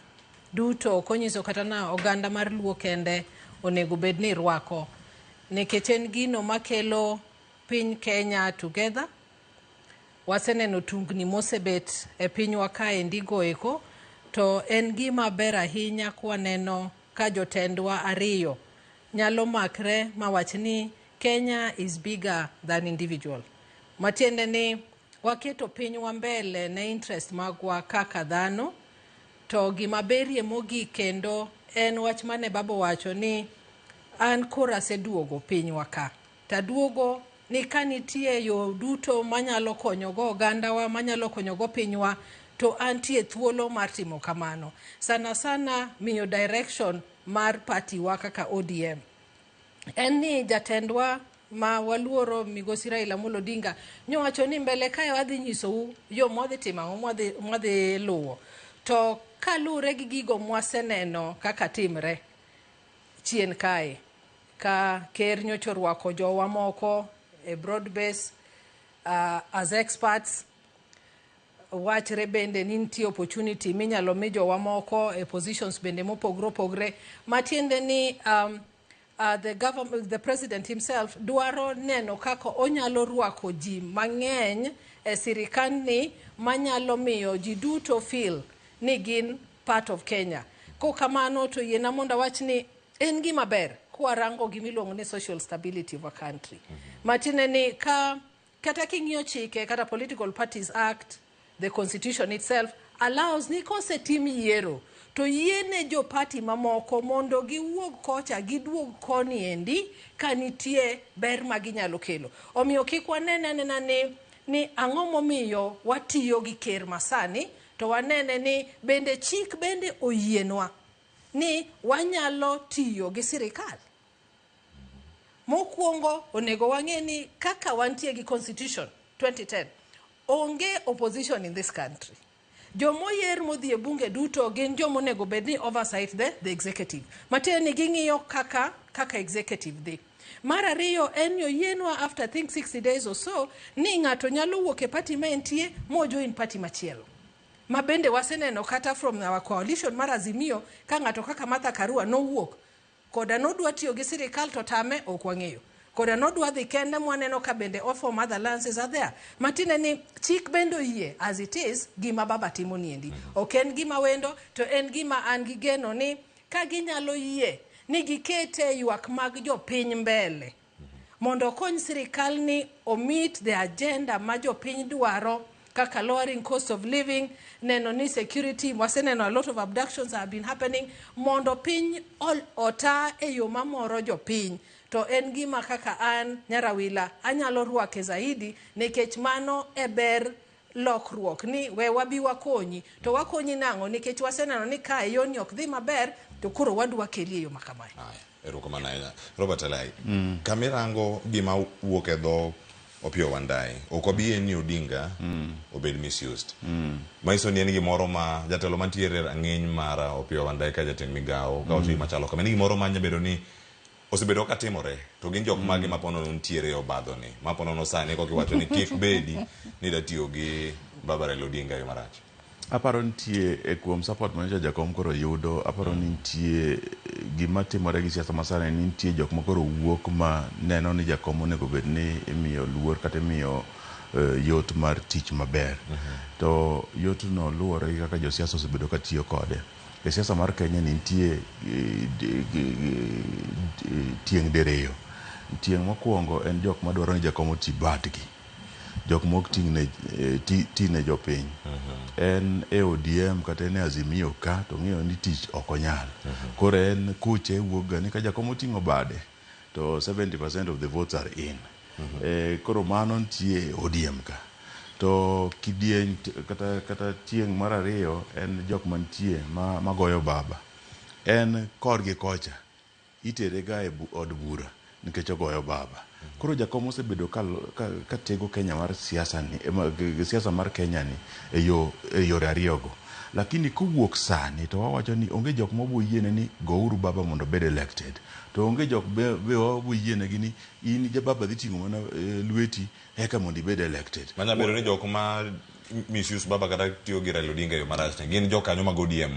duto konyiso kata na oganda mar Luo kende onego bed ni rwako, nikech en gino makelo piny Kenya together. Waseneno tungni mosebet e pinywa kae ndigo eko, to en gima ber ahinya kwaneno ka jotendwa ariyo nyalo makre mawach ni Kenya is bigger than individual. Matiende ni waketo pinywa mbele ne interest magwa kaka dhano, to gima berie mogik kendo en wach mane Baba wacho ni an kora seduogo pinywa ka. Taduogo ni kanitie yo duto manyalo konyogo ogandawa, manyalo konyogo pinywa, to antie thuolo mar timo kamano. Sana sana miyo direction mar party wa kaka ODM. En ni jatendwa ma waluoro Migosi Raila Amolo Odinga nyowacho ni mbele kae wadhi nyisou yo mwadhi timo, mwadhi luwo. To kalure gi gigo mwaseneno kaka timre chien kae, ka Ker nyocha orwako jowa moko e broad base as experts, wachre bende ni nitie opportunity minyalo mi jowa moko e positions bende mopogre opogre matiende ni the president himself dwaro neno kaka onyalo rwako ji mang'eny e sirikani manyalo miyo ji duto feel ni gin part of Kenya. Kamano to yiena mondo awach ni en gima ber kwarango gimiluongo ni social stability of a country. Matine ni kata king'iyo chike kata Political Parties Act, the constitution itself allows ni kosetim yiero to yiene jo party mamoko mondo giwuog kocha giduog koni endi kanitie ber maginyalo kelo. Omiyo kik wanene ni ang'o momiyo watiyo gi ker masani to wanene ni bende chik bende oyienwa ni wanyalo tiyo gi sirikal. Mokwongo onego wang'e ni kaka wantie gi constitution 2010 onge opposition in this country. Jomoyier modhi e bunge duto gin jomonego bedni oversight the executive. Matiende ni ging'iyo kaka executive dhi. Mar ariyo en yienwa after I think 60 days or so ni ng'ato nyalo wuok e party ma entie mojoin party machielo. Ma bende waseneno kata from our coalition mar Azimio ka ng'ato kaka Martha Karua nowuok koda nodwa tiyo gi sirikal to tame ok wang'eyo. Koda nodwa dhi kende mwaneno ka bende offer other alliances are there. Matine ni chik bendo yie as it is gima baba timo niendi. Ok en gima wendo to en gima an gi geno ni ka ginyalo yie ni gikete ywak mag jopiny mbele mondo kony sirikal ni omit the agenda ma jopiny dwaro kaka lowering cost of living, neno ni security, waseneno a lot of abductions have been happening, mondo piny ota e yo mamoro jopiny. To en gima kaka an Nyarawila anyalo rwake zaidi nikech mano e ber lokruok ni we wabi wakonyi to wakonyi nang'o nikech waseneno ni ka yoni ok dhi maber to koro wadwa kelie yo makamae. Erokamano ahinya. Robert Alai, kamirango gima wuok e dho Opiyo Wandayi ok obi en ni Odinga obed misused. Maiso ni en gimoro ma jatelo mantiere rang'iny mar Opiyo Wandayi ka jatend migawo ka otimo machalo kama, en gimoro ma nyabedo ni osebedo ka timore to gin jok magi mapono ntiere obadho ni mapono no sani ko kiwacho ni kik bedi ni datiyo gi Baba Raila Odinga yo marach. Aparo nitie e kuom support manager jakom koro yudo, aparo ni nitie gima timore gi siasa masana ni nitie jok makoro wuok ma neno ni jakom onego bed ni imiyo luor kata imiyo yot mar tich maber. To yot no luwore gi kaka josiasa osebedo ka tiyo kode. E siasa mar Kenya ni nitie tieng' diriyo. Tieng' mokwongo en jok madwaro ni jakom oti badgi. Jok mok ting' ne jopiny. En e ODM kata en e Azimio ka to ng'eyo ni tich ok onyal. Koro en kuche wuoga ni ka jakom oting'o bade to 70% of the votes are in. Koro mano nitie ODM ka. To kidieny kata tieng' mar ariyo en jok mantie magoyo baba. En korgi kocha itere ga e od bura nikech ogoyo baba. Koro jakom osebedo ka tego Kenya mar siasa ni siasa mar Kenya ni e yore ariyogo. Lakini kuwuok sani to wawacho ni onge jok mobo yiene ni gouru baba mondo bed elected. To onge jok be obo yiene gi ni in ja baba dhi ting'o mana lweti eka mondo ibed elected. Manya bedo ni jok ma misuse baba kata tiyo gi Raila Odinga yo marach ne gin jokanyo mag ODM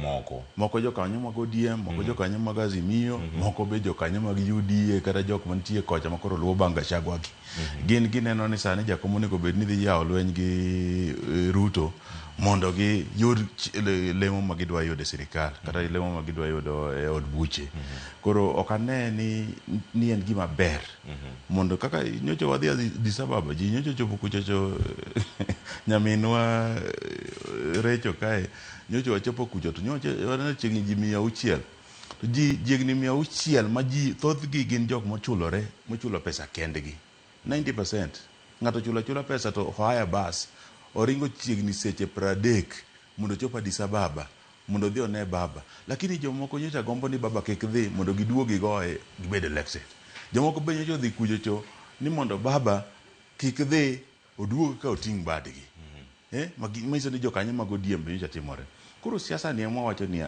moko jokanyo mag ODM moko jokanyo mag Azimio moko be jokanyo mag UDA kata jok mantie kocha makoro luwo banga chagwagi. Gin gineno ni sani jakom onego bed ni dhi yawo lweny gi Ruto mondo gi yud lemo ma gidwa yudo e sirikal kata lemo ma gidwa yudo e od buche. Koro ok ane ni en gima ber mondo kaka nyocha wadhi Addis Ababa ji nyocha chopo kuchocho nyaminwa Recho kae nyocha wachopo kucho to nyocha wana chiegni ji 600 to ji jiegni 600 ma ji thothgi gin jok mochulo pesa kendgi 90%. Ng'ato chulo pesa to haya bas oringo chiegni seche 30 mondo chop Addis Ababa mondo dhi one baba. Lakini jomoko nyocha gombo ni baba kik dhi mondo giduogi goe gibed elected. Jomoko be nyocha dhi kuchocho ni mondo baba kik dhi oduog ka oting' badgi. Maiso ni jokanyo mag ODM be nyocha timore. Koro siasa ni emwa wacho ni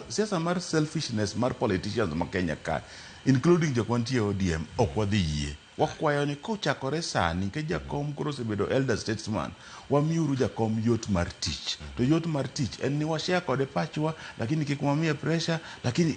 siasa mar selfishness mar politicians ma Kenya ka including jok mantie ODM ok wadhi yie. wakwayo ni kochakore sani ke jakom koro osebedo elder statesman, wamiuru jakom yot mar tich. To yot mar tich en ni washare kode pachwa, lakini kik wamiye pressure, lakini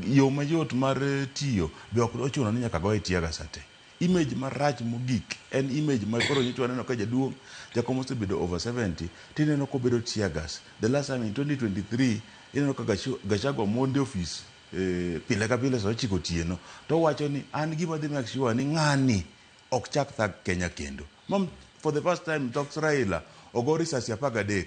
yo mayot mar tiyo be ok ochuno ni nyaka goye tiaga sate. Image marach mogik en image ma koro nyicho aneno ka jaduong' jakom osebedo over 70 tineno ko bedo tiagas. The last time in 2023 ineno ka Gachagua monde office pile ka pile so chiko tieno to wacho ni an gima dhi make sure ni ng'ani ok chak thak Kenya kendo. Mom, for the first time talks Raila ogori sasi 13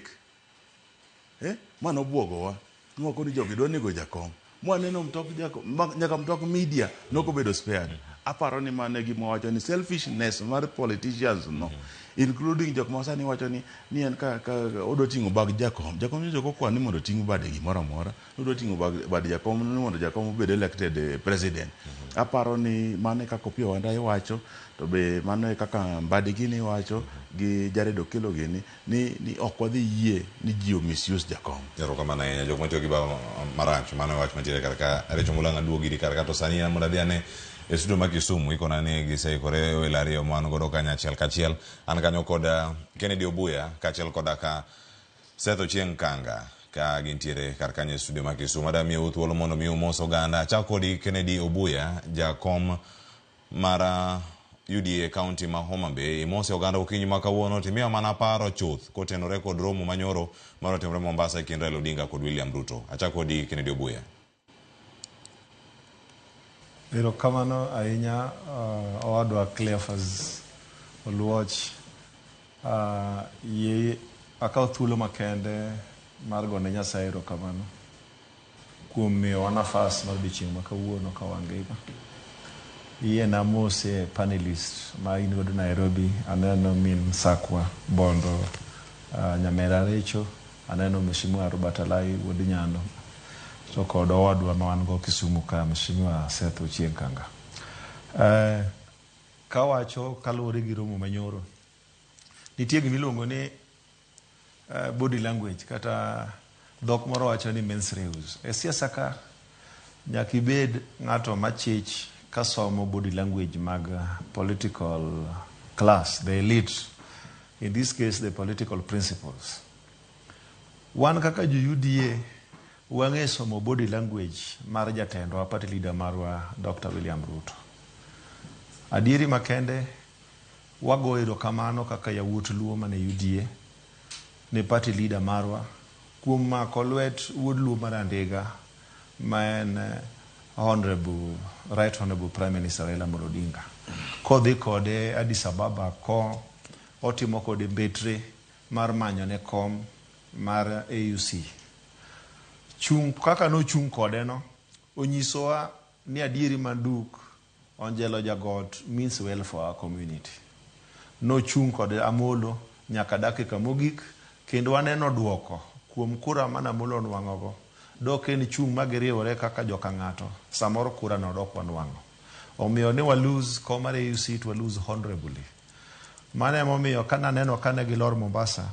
mano buogowa ng'oko ni jogi dwa nego jakom mwaneno mtok jakom nyaka mtok media noko bedo spared. Aparo ni mane gima wacho ni selfishness mar politicians no, including jok ma sani wacho ni en ka odo tingo bag jakom nyo ko kwani mondo tingo bade gimoro amora, odo tingo bag jakom ni mondo jakom obed elected president. Aparo ni mane kaka Opiyo Wandayi wacho, to be mane kaka Mbadi gini wacho gi Jared Okelo gini ni ok wadhi yie ni ji o misuse jakom. Erokamano ahinya jok matiyo gi baba marach mano wach mantiere karka Recho Mulanga duogi di karka to sani an mondo adhiane e studio ma Kisumu ikona ni giseikore welo ariyo man godo kanyachiel kachiel. An kanyo kod Kennedy Obuya kachiel koda ka Seth Ochieng Kanga ka gintiere kar kanyo e studio ma Kisumu. Ada miyo thuolo mondo miyo mos oganda. Chako kodi Kennedy Obuya, jakom mara UDA County ma Homa Bay. Mose oganda okinyi ma kawuono timiyo mana paro chuth kotenore kod romo manyoro mano timore Mombasa kind Raila Odinga kod William Ruto. Achako kodi Kennedy Obuya. Erokamano ahinya owadwa Cleophas Oluoch. Ye akawo thuolo makende mar gone Nyasaye erokamano kuom miyowa nafas mar odiochieng' ma kawuono ka wangima. Iye na mose panelist ma in godo Nairobi, aneno min Sakwa Bondo, Nyamera Recho, aneno Mheshimiwa Robert Alai wuod Nyando, to kod owadwa ma wan go Kisumu ka Mheshimiwa Seth Ochieng Kanga. Kawacho kaluwore gi romo manyoro, nitie gimiluongo ni body language kata dhok moro wacho ni mens reus. E siasa ka nyaka ibed ng'ato machich kasomo body language mag political class, the elite, in this case the political principles. Wan kaka ju UDA wang'e somo body language mar jatendwa party leader marwa Dr. William Ruto. Adieri makende wago erokamano kaka yawuot Luo mane UDA ne party leader marwa kuom mako lwet wuod Luo mar Andega ma en Right Honorable Prime Minister Raila Odinga. Kodhi kode Addis Ababa ko otimo kode mbetre mar manyo ne kom mar AUC. Chung kaka no chung kode no onyisowa ni adieri manduk Angelo Jagot means well for our community. No chung kode Amolo nyaka dakika mogik kendo waneno duoko kuom kura mana Amolo nwang'ogo. Dok en chung magiriwore kaka joka ng'ato samoro kura no dok wanwang'o. Omiyo ne wa lose komar AUC to lose honorably. Mane momiyo kana neno kane gilor Mombasa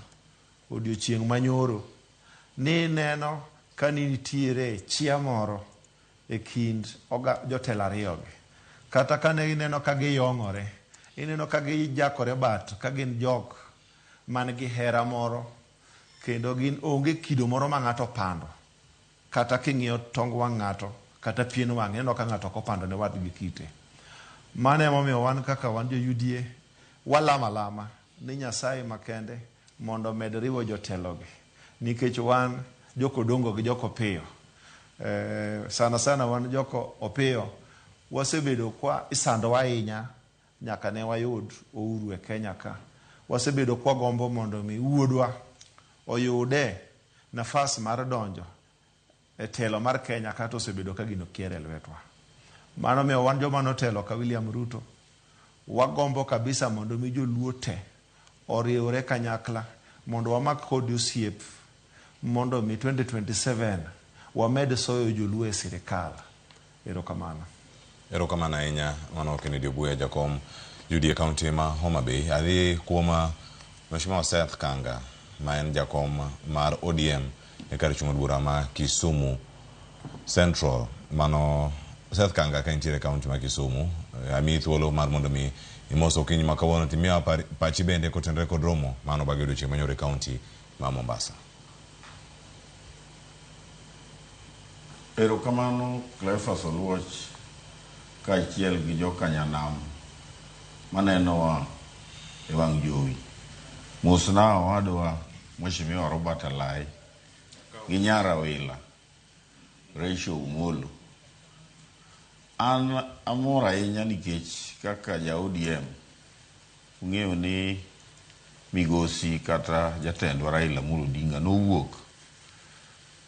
odiochieng' manyoro ni neno kani nitiere chia moro e kind jotelo ariyogi. Kata kane ineno ka giyong'ore, ineno ka gijakore bat ka gin jok man gi hera moro kendo gin onge kido moro ma ng'ato pando. Kata king'iyo tong wang' ng'ato kata pien wang' ineno ka ng'ato kopando ne wadgi kite. Mane momiyo wan kaka wan jo UDA walama ni Nyasaye makende mondo med riwo jotelogi, nikech wan joko dongo gi joko piyo. Sana wan joko Opiyo wasebedo kwa isando ahinya nyaka ne wayud Uhuru e Kenya ka. Wasebedo kwa gombo mondo mi wuodwa oyude nafas mar donjo e telo mar Kenya kata osebedo ka gino kiere lwetwa. Mano miyo wan joma notelo ka William Ruto wagombo kabisa mondo mi joluo te oriwre kanyakla mondo wamak kod osiep mondo mi 2027 wamed soyo joluo e sirikal. Erokamano. Erokamano ahinya mano Kennedy Obuya, jakom UDA County ma Homa Bay. Adhi kuom Mheshimiwa Seth Kanga ma en jakom mar ODM e kar chung' od bura ma Kisumu Central. Mano Seth Kanga ka intiere kaunti ma Kisumu. Ami thuolo mar mondo mi imoso kinyi makawuono timia pachi bende kotenre kod romo mano bag odiochieng' manyore kaunti ma Mombasa. Erokamano Cleophas Oluoch kaachiel gi jokanyanam manenowa e wang' jowi. Mosna owadwa Mheshimiwa Robert Alai gi nyara wila Rachel Umolo. An amor ahinya nikech kaka ja ODM ung'eyo ni migosi kata jatendwa Raila Amolo Odinga nowuok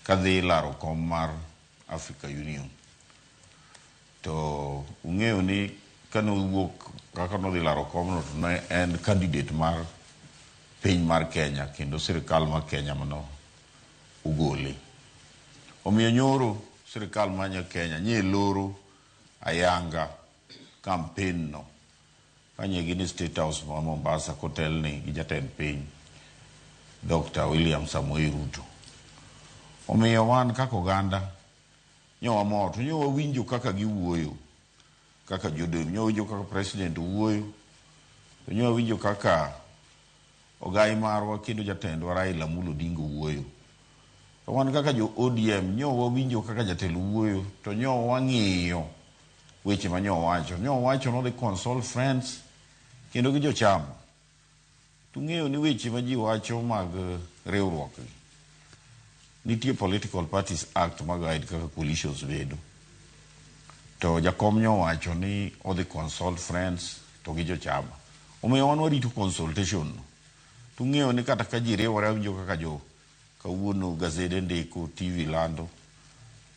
kadhi laro kom mar Africa Union. To ung'eyo ni kanowuok kaka nodhi laro komno to ne en candidate mar piny mar Kenya kendo sirikal mar Kenya mano ugole. Omiyo nyoro sirikal mar Kenya nye loro ayanga campaign no kanye gini State House ma Mombasa kotelni gi jatend piny Dr. William Samoei Ruto. Omiyo wan kaka oganda nyowa mor to nyowa winjo kaka giwuoyo kaka jodong, nyowa winjo kaka president wuoyo, to nyowa winjo kaka ogai marwa kendo jatendwa Raila Amolo Odinga wuoyo. To wan kaka jo ODM nyowa winjo kaka jatelo wuoyo, to nyowa ng'iyo weche ma nyowa wacho. Nyowa wacho no dhi consult friends kendo gi jochama. Tung'eyo ni weche ma ji wacho mag riwruok nitie Political Parties Act ma guide kaka coalitions bedo. To jakom nyowa wacho ni odhi consult friends to gi jochama. Omiyo wan warito consultation no. Tung'eyo ni kata ka ji riwore winjo kaka jo kawuono gazede ndiko, TV lando.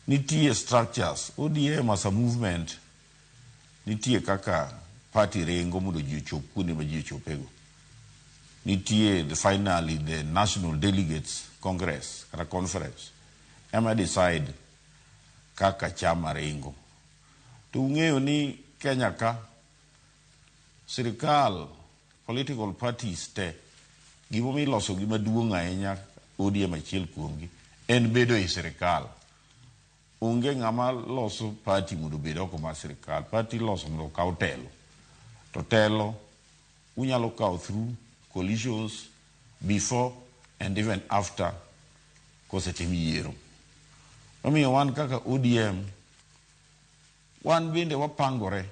Nitie structures, ODM as a movement, nitie kaka party rengo mondo ji ochop kuonde ma ji ochopego. Nitie finally the National Delegates Congress kata conference ema decide kaka chama rengo. To ung'eyo ni Kenya ka sirikal, political parties te gimo miloso gima duong' ahinya ODM achiel kuomgi en bedo e sirikal. Onge ng'ama loso party mondo bed oko mar sirikal. Party loso mondo kaw telo. To telo unyalo kaw through coalitions before and even after kosetim yiero. Omiyo wan kaka ODM wan bende wapangore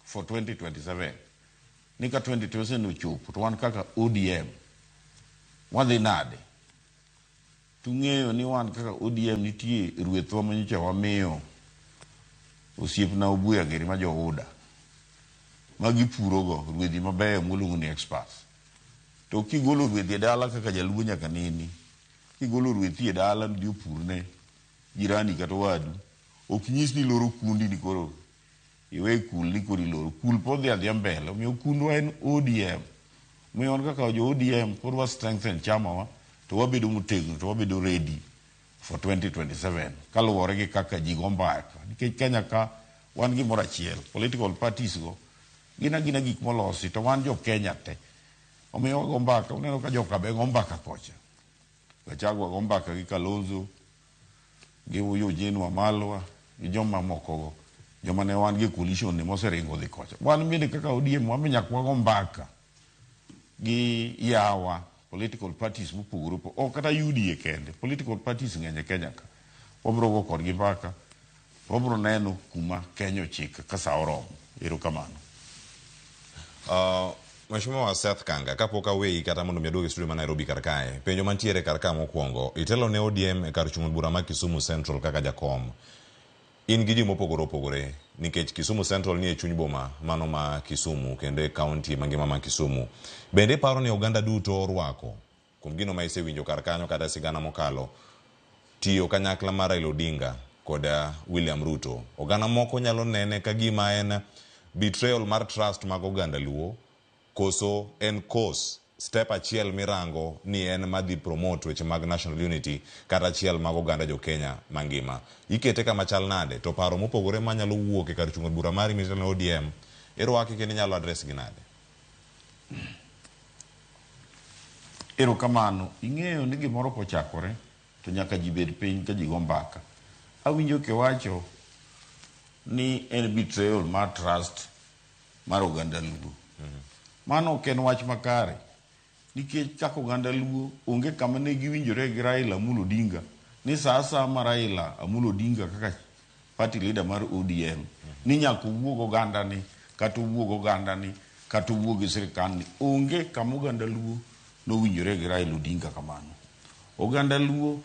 for 2027. Nika 2027 ochopo to wan kaka ODM wadhi nade. Tung'eyo ni wan kaka ODM nitie ruethwa manyicha wamiyo osiepna Obuya Geri ma jo-UDA magipurogo ruedhi mabeyo moluongo ni experts. To kigolo ruedhi e dala kaka jaluo nyaka nini, kigolo ruedhi e dala nidi opurne jirani kata wadu, ok nyis ni loro kundi ni koro iwe kul ni koro iloro. Kul podhi adhia mbele. Omiyo kundwa en ODM. Omiyo wan kaka jo ODM koro wa strengthen chamawa to wabedo motegno, to wabedo ready for 2027 kaluwore gi kaka ji go mbaka. Nikech Kenya ka wan gimoro achiel, political parties go gina gik molosi, to wan jo Kenya te. Omiyo wago mbaka, uneno ka joka be go mbaka kocha. Gachagua go mbaka gi Kalonzo, gi Eugene Wamalwa, gi joma moko go. Joma ne wan gi coalition ni moseringo dhi kocha. Wan bende kaka ODM wamenyak wago mbaka gi yawa political parties mopogore o kata UDA kende. Political parties ng'eny Kenya ka. Wabro go kodgi mbaka. Wabro neno kuma Kenya ochik ka sa oromo. Erokamano. Mheshimiwa Seth Kanga, kapok aweyi kata mondo mi aduogi studio ma Nairobi kar kae, penjo mantiere kar ka mokwongo, itelo ne ODM e kar chung' bura ma Kisumu Central kaka jakom. In gi ji mopogore opogore, nikech Kisumu Central ni e chuny boma mano ma Kisumu kendo e kaunti mangima ma Kisumu. Bende paro ni oganda duto orwako kuom gino ma isewinjo kar kanyo kata sigana mokalo tiyo kanyakla mar Raila Odinga kod William Ruto. Oganda moko nyalo nene ka gima en betrayal mar trust mag oganda luo, koso en step achiel mirango ni en madhi promote weche mag national unity kata achiel mag oganda jo Kenya mangima. Ikete kama chal nade, to paro mopogore manyalo wuok e kar chung' bura mari mitelo ODM, irwaki kendo nyalo address gi nade? Erokamano, ing'eyo ni gimoro kochakore to nyaka ji bed piny ka ji go mbaka. Awinjo kiwacho ni en betrayal mar trust mar oganda Luo. Mano ok en wach makare, nikech kaka oganda Luo onge kama ne giwinjore gi Raila Amolo Odinga ni saa asaya ma Raila Amolo Odinga kaka party leader mar ODM ni nyaka owuog oganda ni kata owuog oganda ni kata owuog sirikal ni. Onge kama oganda Luo nowinjore gi Raila Odinga kamano. Oganda Luo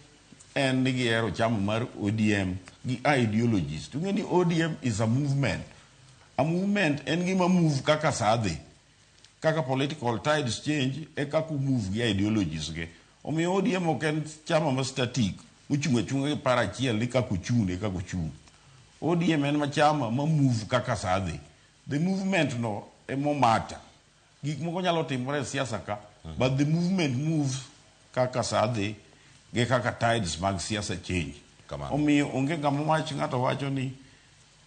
en nigi hero chama mar ODM gi ideologies. Tung'e ni ODM is a movement. A movement en gima move kaka sadhi. Kaka political tides change, e kaka move gi ideologies ge. Omiyo ODM ok en chama ma static, uchung' achung'a gi para achiel ni kaka ochung' ne kaka ochung'. ODM en ma chama ma move kaka sadhi. The movement no emo mata. Gik moko nyalo timore e siasa ka, but the movement moves kaka sadhi ge kaka tides mag siasa change. Omiyo onge kama wach ng'ato wacho ni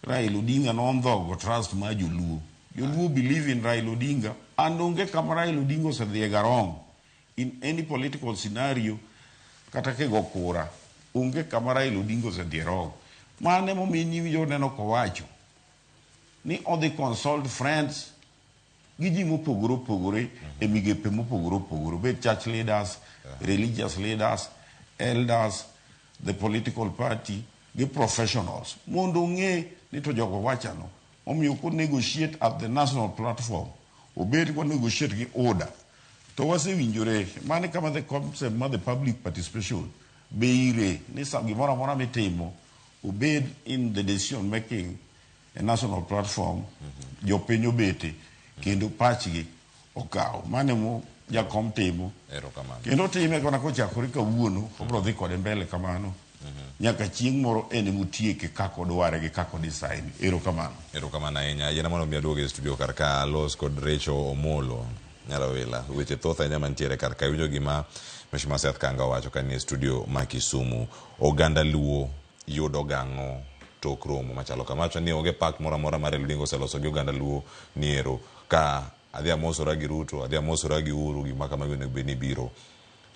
Raila Odinga nondhogo trust ma joluo. Joluo believe in Raila Odinga, and onge kama Raila Odinga osedhiega wrong in any political scenario kata kego kura. Onge kama Raila Odinga osedhie wrong. Mane momiyo niwinjo neno kowacho ni odhi consult friends gi ji mopogore opogore e migepe mopogore opogore, bet church leaders, religious leaders, elders, the political party, gi professionals. Mondo ng'e ni to jogo wachano. Omiyo ko negotiate at the national platform. Obed ko negotiate gi order. To wasewinjore, mane kama the concept ma the public participation beire ni sa gimoro amora mitimo obed in the decision making a national platform, jopiny obete kendo pachgi okaw. Mane mo jakom timo. Kendo time kona kochakore kawuono, obro dhi kode mbele kamano. Nyaka chieng' moro en mutieke kako dware gi kako design. Erokamano. Erokamano ahinya. Yena mondo mi aduoge e studio kar ka los kod Rachel Omolo. Nyalawila. Weche thoth ahinya mantiere kar ka. Winjo gima Mheshimiwa Seth Kanga wacho ka ni e studio ma Kisumu. Oganda Luo yudo gang'o tok romo machalo kamacho ni onge pak moro amora mar Odinga oseloso gi oganda Luo niero ka adhi amosora gi Ruto, adhi amosora gi Uhuru, gima kamago onego bed ni biro.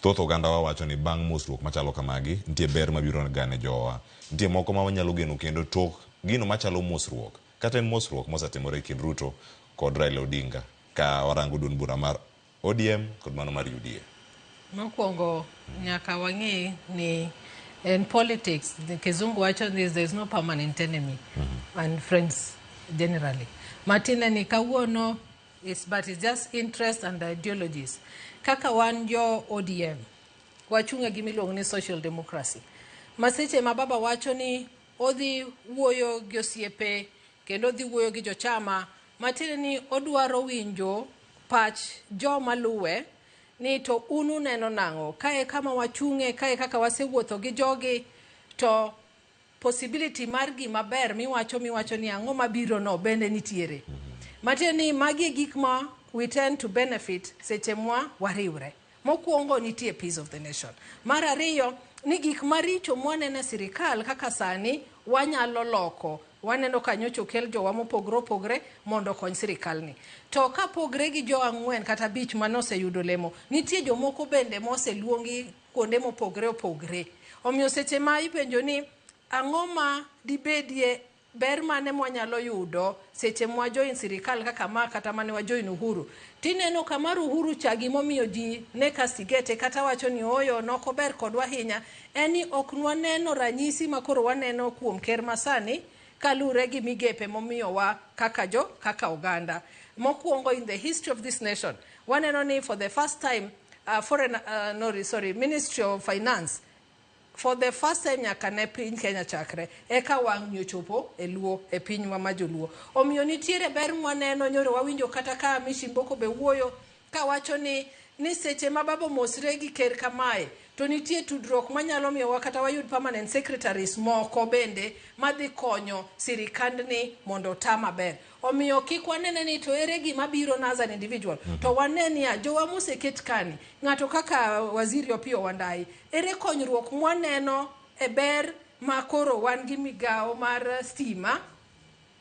Thoth oganda wa wacho ni bang' mosruok machalo kamagi nitie ber mabiro gane jowa. Nitie moko ma wanyalo geno kendo tok gino machalo mosruok. Kata en mosruok mosetimore kind Ruto kod Raila Odinga ka warango duond bura mar ODM kod mano mar UDA. Mokwongo nyaka wang'e ni in politics, the Kizungu wacho is there is no permanent enemy and friends generally. Martina ni kawuono but it's just interest and ideologies. Kaka wan jo ODM, wachunga gimiluongo ni social democracy. Maseche ma baba wacho ni odhi wuoyo gi osiepe kendo odhi wuoyo gi jochama, Martina ni odwaro winjo pach jo maluwe ni to unu neno nango kae kama wachunge kae kaka wasewuotho gi jogi to possibility mar gima ber miwacho ni ang'o mabiro no bende nitiere. Matiende ni magi gik ma we tend to benefit seche mwa wariwre. Mokwongo nitie peace of the nation. Mar ariyo ni gik maricho mwanene sirikal kaka sani wanyalo loko. Waneno kanyocho okel jowa mopogre opogre mondo kony sirikal ni. To ka pogre gi jo ang'wen kata bich manose yudo lemo, nitie jomoko bende mose luongi kuonde mopogre opogre. Omiyo seche ma ipenjo ni ang'o ma dibedie ber mane mwanyalo yudo seche mwa join sirikal kaka ma kata mane wa join Uhuru. Tineno kamar Uhuru chagi momiyo ji ne kastigete kata wacho ni oyo noko ber kodwa hinya. Eni ok nwaneno ranyisi makoro waneno kuom ker masani kalure gi migepe momiyo wa kaka oganda. Mokwongo in the history of this nation, waneno ni for the first time Ministry of Finance for the first time nyaka ne piny Kenya chakre eka wang' nyochopo e luo e piny wa majoluo. Omiyo nitiere ber mwaneno nyoro wawinjo kata ka Mishimboko be wuoyo ka wacho ni seche ma babo mosre gi ker kamae to nitie tudruok manyalo miyo wakata wayud permanent secretaries moko bende madhi konyo sirikandni mondo ta maber. Omiyo kik wanene ni to ere gima biro as an individual. To waneni jowa moseket kani ng'ato kaka Waziri Opiyo Wandayi ere konyruok mwaneno e ber makoro wan gi migawo mar stima.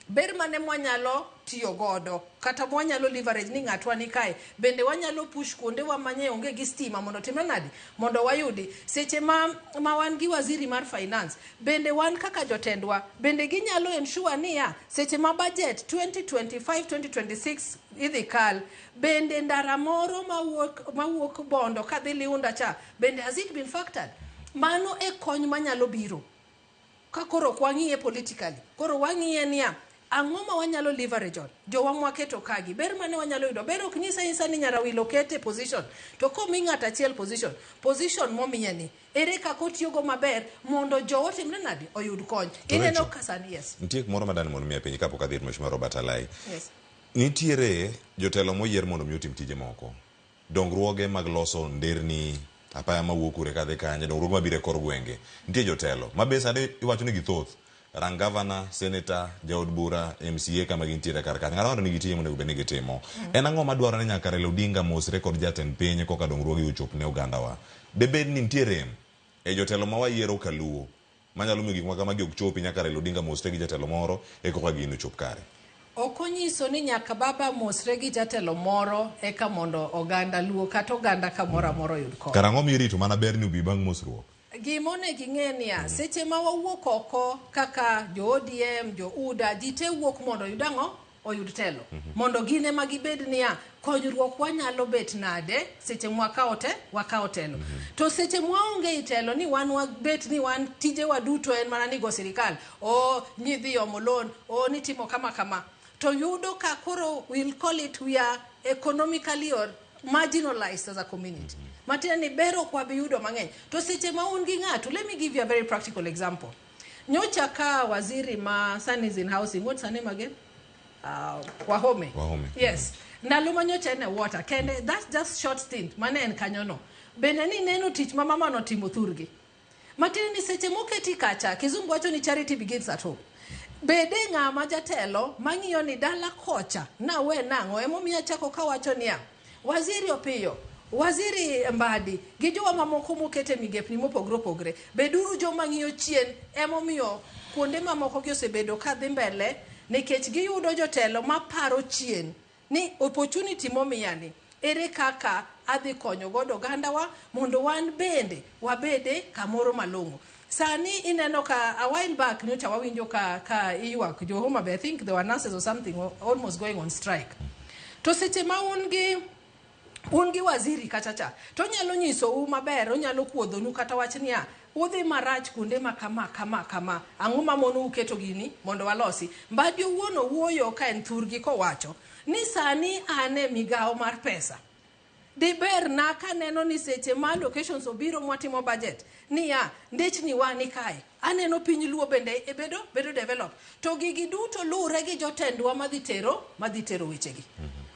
Ber mane mwanyalo tiyo godo kata wanyalo leverage ni ng'atwa ni kae bende wanyalo push kuonde wa manye onge gi stima mondo timre nadi mondo wayudi seche ma wan gi waziri mar finance bende wan kaka jotendwa bende ginyalo ensure ni ya seche ma budget 2025-2026 idhi kal bende ndara moro mawuok Bondo kadhi Liunda cha bende has it been factored mano e kony manyalo biro ka koro kwang'iye politically koro wang'iye niya ang'o ma wanyalo leverage on jowa mwaketo kagi ber mane wanyalo yudo ber ok nyisa insa ni nyarawilo kete position to komi ng'ata achiel position momiye ni ere kako tiyogo maber mondo jowo timre nadi oyud kony ineno kasani yes nitie moro madani mondo mi piny kapok adhi Mheshimiwa Robert Alai yes nitiere jotelo moyier mondo mi otim tije moko dongruoge mag loso nderni apaya mawuok kure kadhi kanye dongruoge mabire kor gwenge nitie jotelo mabesa de iwacho ni githoth rang governor senator jaod bura MCA kama gintiere kar kar ng'ato nigi tije mondo obed ni gitimo en ang'o madwaro ni nyaka Raila Odinga mosre kod jatend piny koka dongruoge ochop ne oganda wa debed ni nitiere e jotelo ma wayiero kaluo manyalo miyo gik maka magi ok chopi nyaka Raila Odinga mosre gi jatelo moro e koka gino chop kare okonyiso ni nyaka baba mosre gi jatelo moro eka mondo oganda luo kata oganda kamoro moro yud kony karang'o mirito mana ber ni ubi bang' mosruok gimone ging'enia seche ma wawuok oko kaka jo ODM jo UDA jite wuok mondo yudango oyud telo mondo gine magibed niya konyruok wanyalo bet nade seche mwakawo telo to seche mwaonge itelo ni wan wabet ni wan tije waduto en mana ni go sirikal nyidhi omolon nitimo kama to yudo ka koro we'll call it we are economically or marginalized as a community matina ni bero kwa biyudo mang'eny to seche ma un gi ng'ato let me give you a very practical example nyocha ka waziri ma son is in housing what's her name again Wahome yes ndalo manyocha ne water kende that's just short stint mane en kanyono bende ni neno tich ma mama no timo thurgi matina ni seche moketi kacha kizungu wacho ni charity begins at home bede ng'ama jatelo mang'iyo ni dala kocha na we nang'o emomiyo chako kawacho niya waziri Opiyo waziri Mbadi gi jowa mamoko mokete migepni mopogre beduru joma ng'iyo chien emomiyo kuonde mamoko gi osebedo kadhi mbele nikech giyudo jotelo maparo chien ni opportunity momiyani ere kaka adhi konyo godo gandawa mondo wan bende wabede kamoro malong'o sani ineno ka a while back nyocha wawinjo ka iywak jo Homa Bay I think there were nurses or something almost going on strike to seche ma un gi waziri kachacha to nyalo nyiso u maber onyalo kuodhonu kata wach niya udhi marach kuonde ma kama ang'o ma mono uketo gini mondo walosi Mbadi owuon owuoyo ka en thurgi kowacho ni sani ane migawo mar pesa diber na kaneno ni seche ma locations obiro mwatimo budget niya ndechni wani kae aneno piny luo bende bedo develop to gigi duto lure gi jotendwa madhi tero wechegi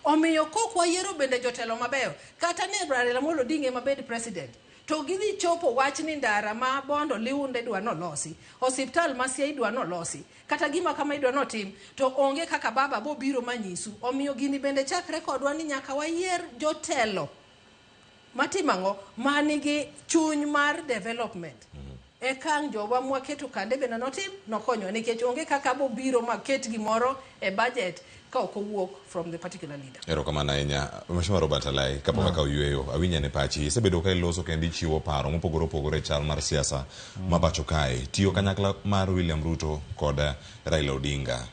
omiyo kok wayiero bende jotelo mabeyo kata ne Raila Amolo Odinga mabed president to gidhi chopo wach ni ndara ma Bondo Liunde dwa nolosi hospital ma Siaya dwa nolosi kata gima kama idwa notim to onge kaka baba bo biro manyisu omiyo gini bende chakre kodwa ni nyaka wayier jotelo matimang'o manigi chuny mar development ekang jowa mwaketo kande bende notim nokonyo nikech onge kaka bo biro maket gimoro e budget ka ok owuok from the particular leader. Erokamano ahinya Mheshimiwa Robert Alai kapok ka oyueyo awinja ne pachi isebedo ka iloso kendo ichiwo paro mopogore chal mar siasa ma pacho kae tiyo kanyakla mar William Ruto kod Raila Odinga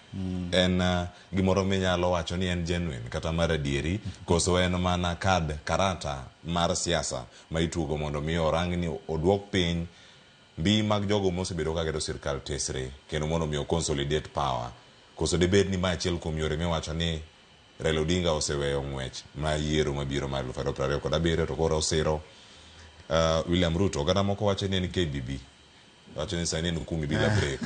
en gimoro minyalo wacho ni en genuine kata mar adieri koso en mana karata mar siasa ma itugo mondo mi orang ni odwok piny mbi mag jogo mosebedo ka gedo sirkal tesre kendo mondo mi consolidate power koso debed ni ma achiel kuom yore miwacho ni Raila Odinga oseweyo ng'wech ma yiero mabiro mar 2027 to koro osiro William Ruto oganda moko wacho ni en KBB wacho ni sani en kumi bila break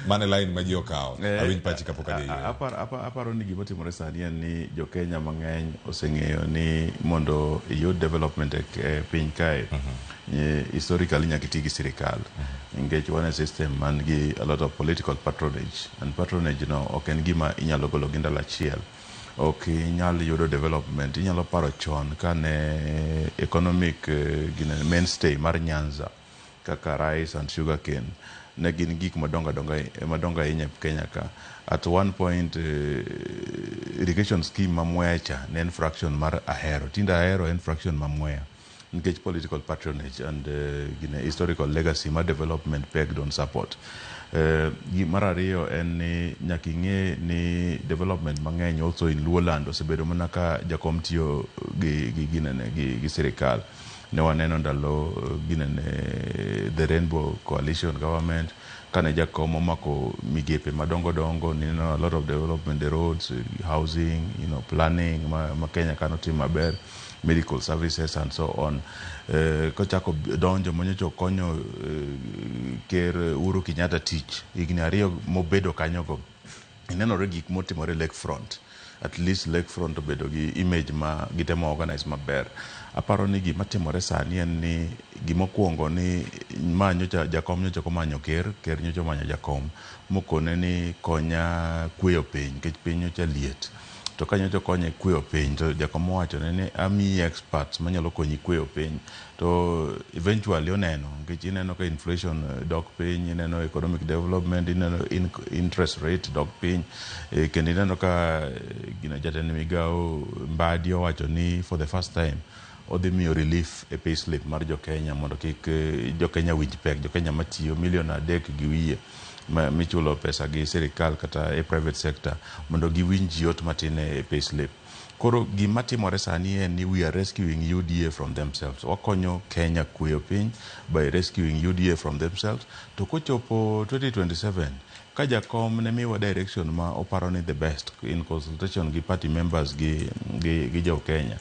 mane line ma ji okawo awinj pachi kapok adhi aparo ni gima timore sani en ni jo Kenya mang'eny oseng'eyo ni mondo iyud development e piny kae historically nyaka iti gi sirikal engage one system man gi a lot of political patronage and patronage no ok en gima inyalo golo gi ndalo achiel ok inyalo yudo development inyalo paro chon kane economic mainstay mar Nyanza kaka rice and sugarcane ne gin gik madongo ahinya e Kenya ka. At one point irrigation scheme ma Mwea cha ne en fraction mar Ahero. Tinde Ahero en fraction ma Mwea nikech political patronage and historical legacy ma development pegged on support. Mar ariyo en ni nyaka ing'e ni development mang'eny also in Luoland osebedo mana ka jakom tiyo gi sirikal. Ne waneno ndalo the Rainbow Coalition government kane jakom omako migepe madongo a lot of development, the roads, housing, planning ma Kenya kano tim maber, medical services and so on. Kochako donjo monyocho konyo ker Uhuru Kenyatta tich higni 2 mobedo kanyogo, inenore gik motimore Lakefront. At least Lakefront obedo gi image ma gitemo organize maber. Aparo ni gima timore sani en ni gimokuongo ni manyocha jakom nyocha komanyo ker nyocha manyo jakom mokone ni konya kweyo piny nikech piny nyocha liet. To ka nyocha konye kweyo piny to jakom owacho ni ami experts manyalo konyi kweyo piny. To eventually oneno nikech ineno ka inflation dok piny, ineno economic development, ineno interest rate dok piny, kendo ineno ka jatend migao Mbadi owacho ni for the first time odhi miyo relief e payslip mar jo-Kenya mondo kik jo-Kenya winj pek, jo-Kenya matiyo 3 million gi wiye michulo pesa gi sirikal kata e private sector mondo giwinj yot matin e payslip. Koro gima timore sani en ni we are rescuing UDA from themselves. Wakonyo Kenya kweyo piny by rescuing UDA from themselves. To kochopo 2027 ka jakom ne miwa direction ma oparo ni the best in consultation gi party members gi jo-Kenya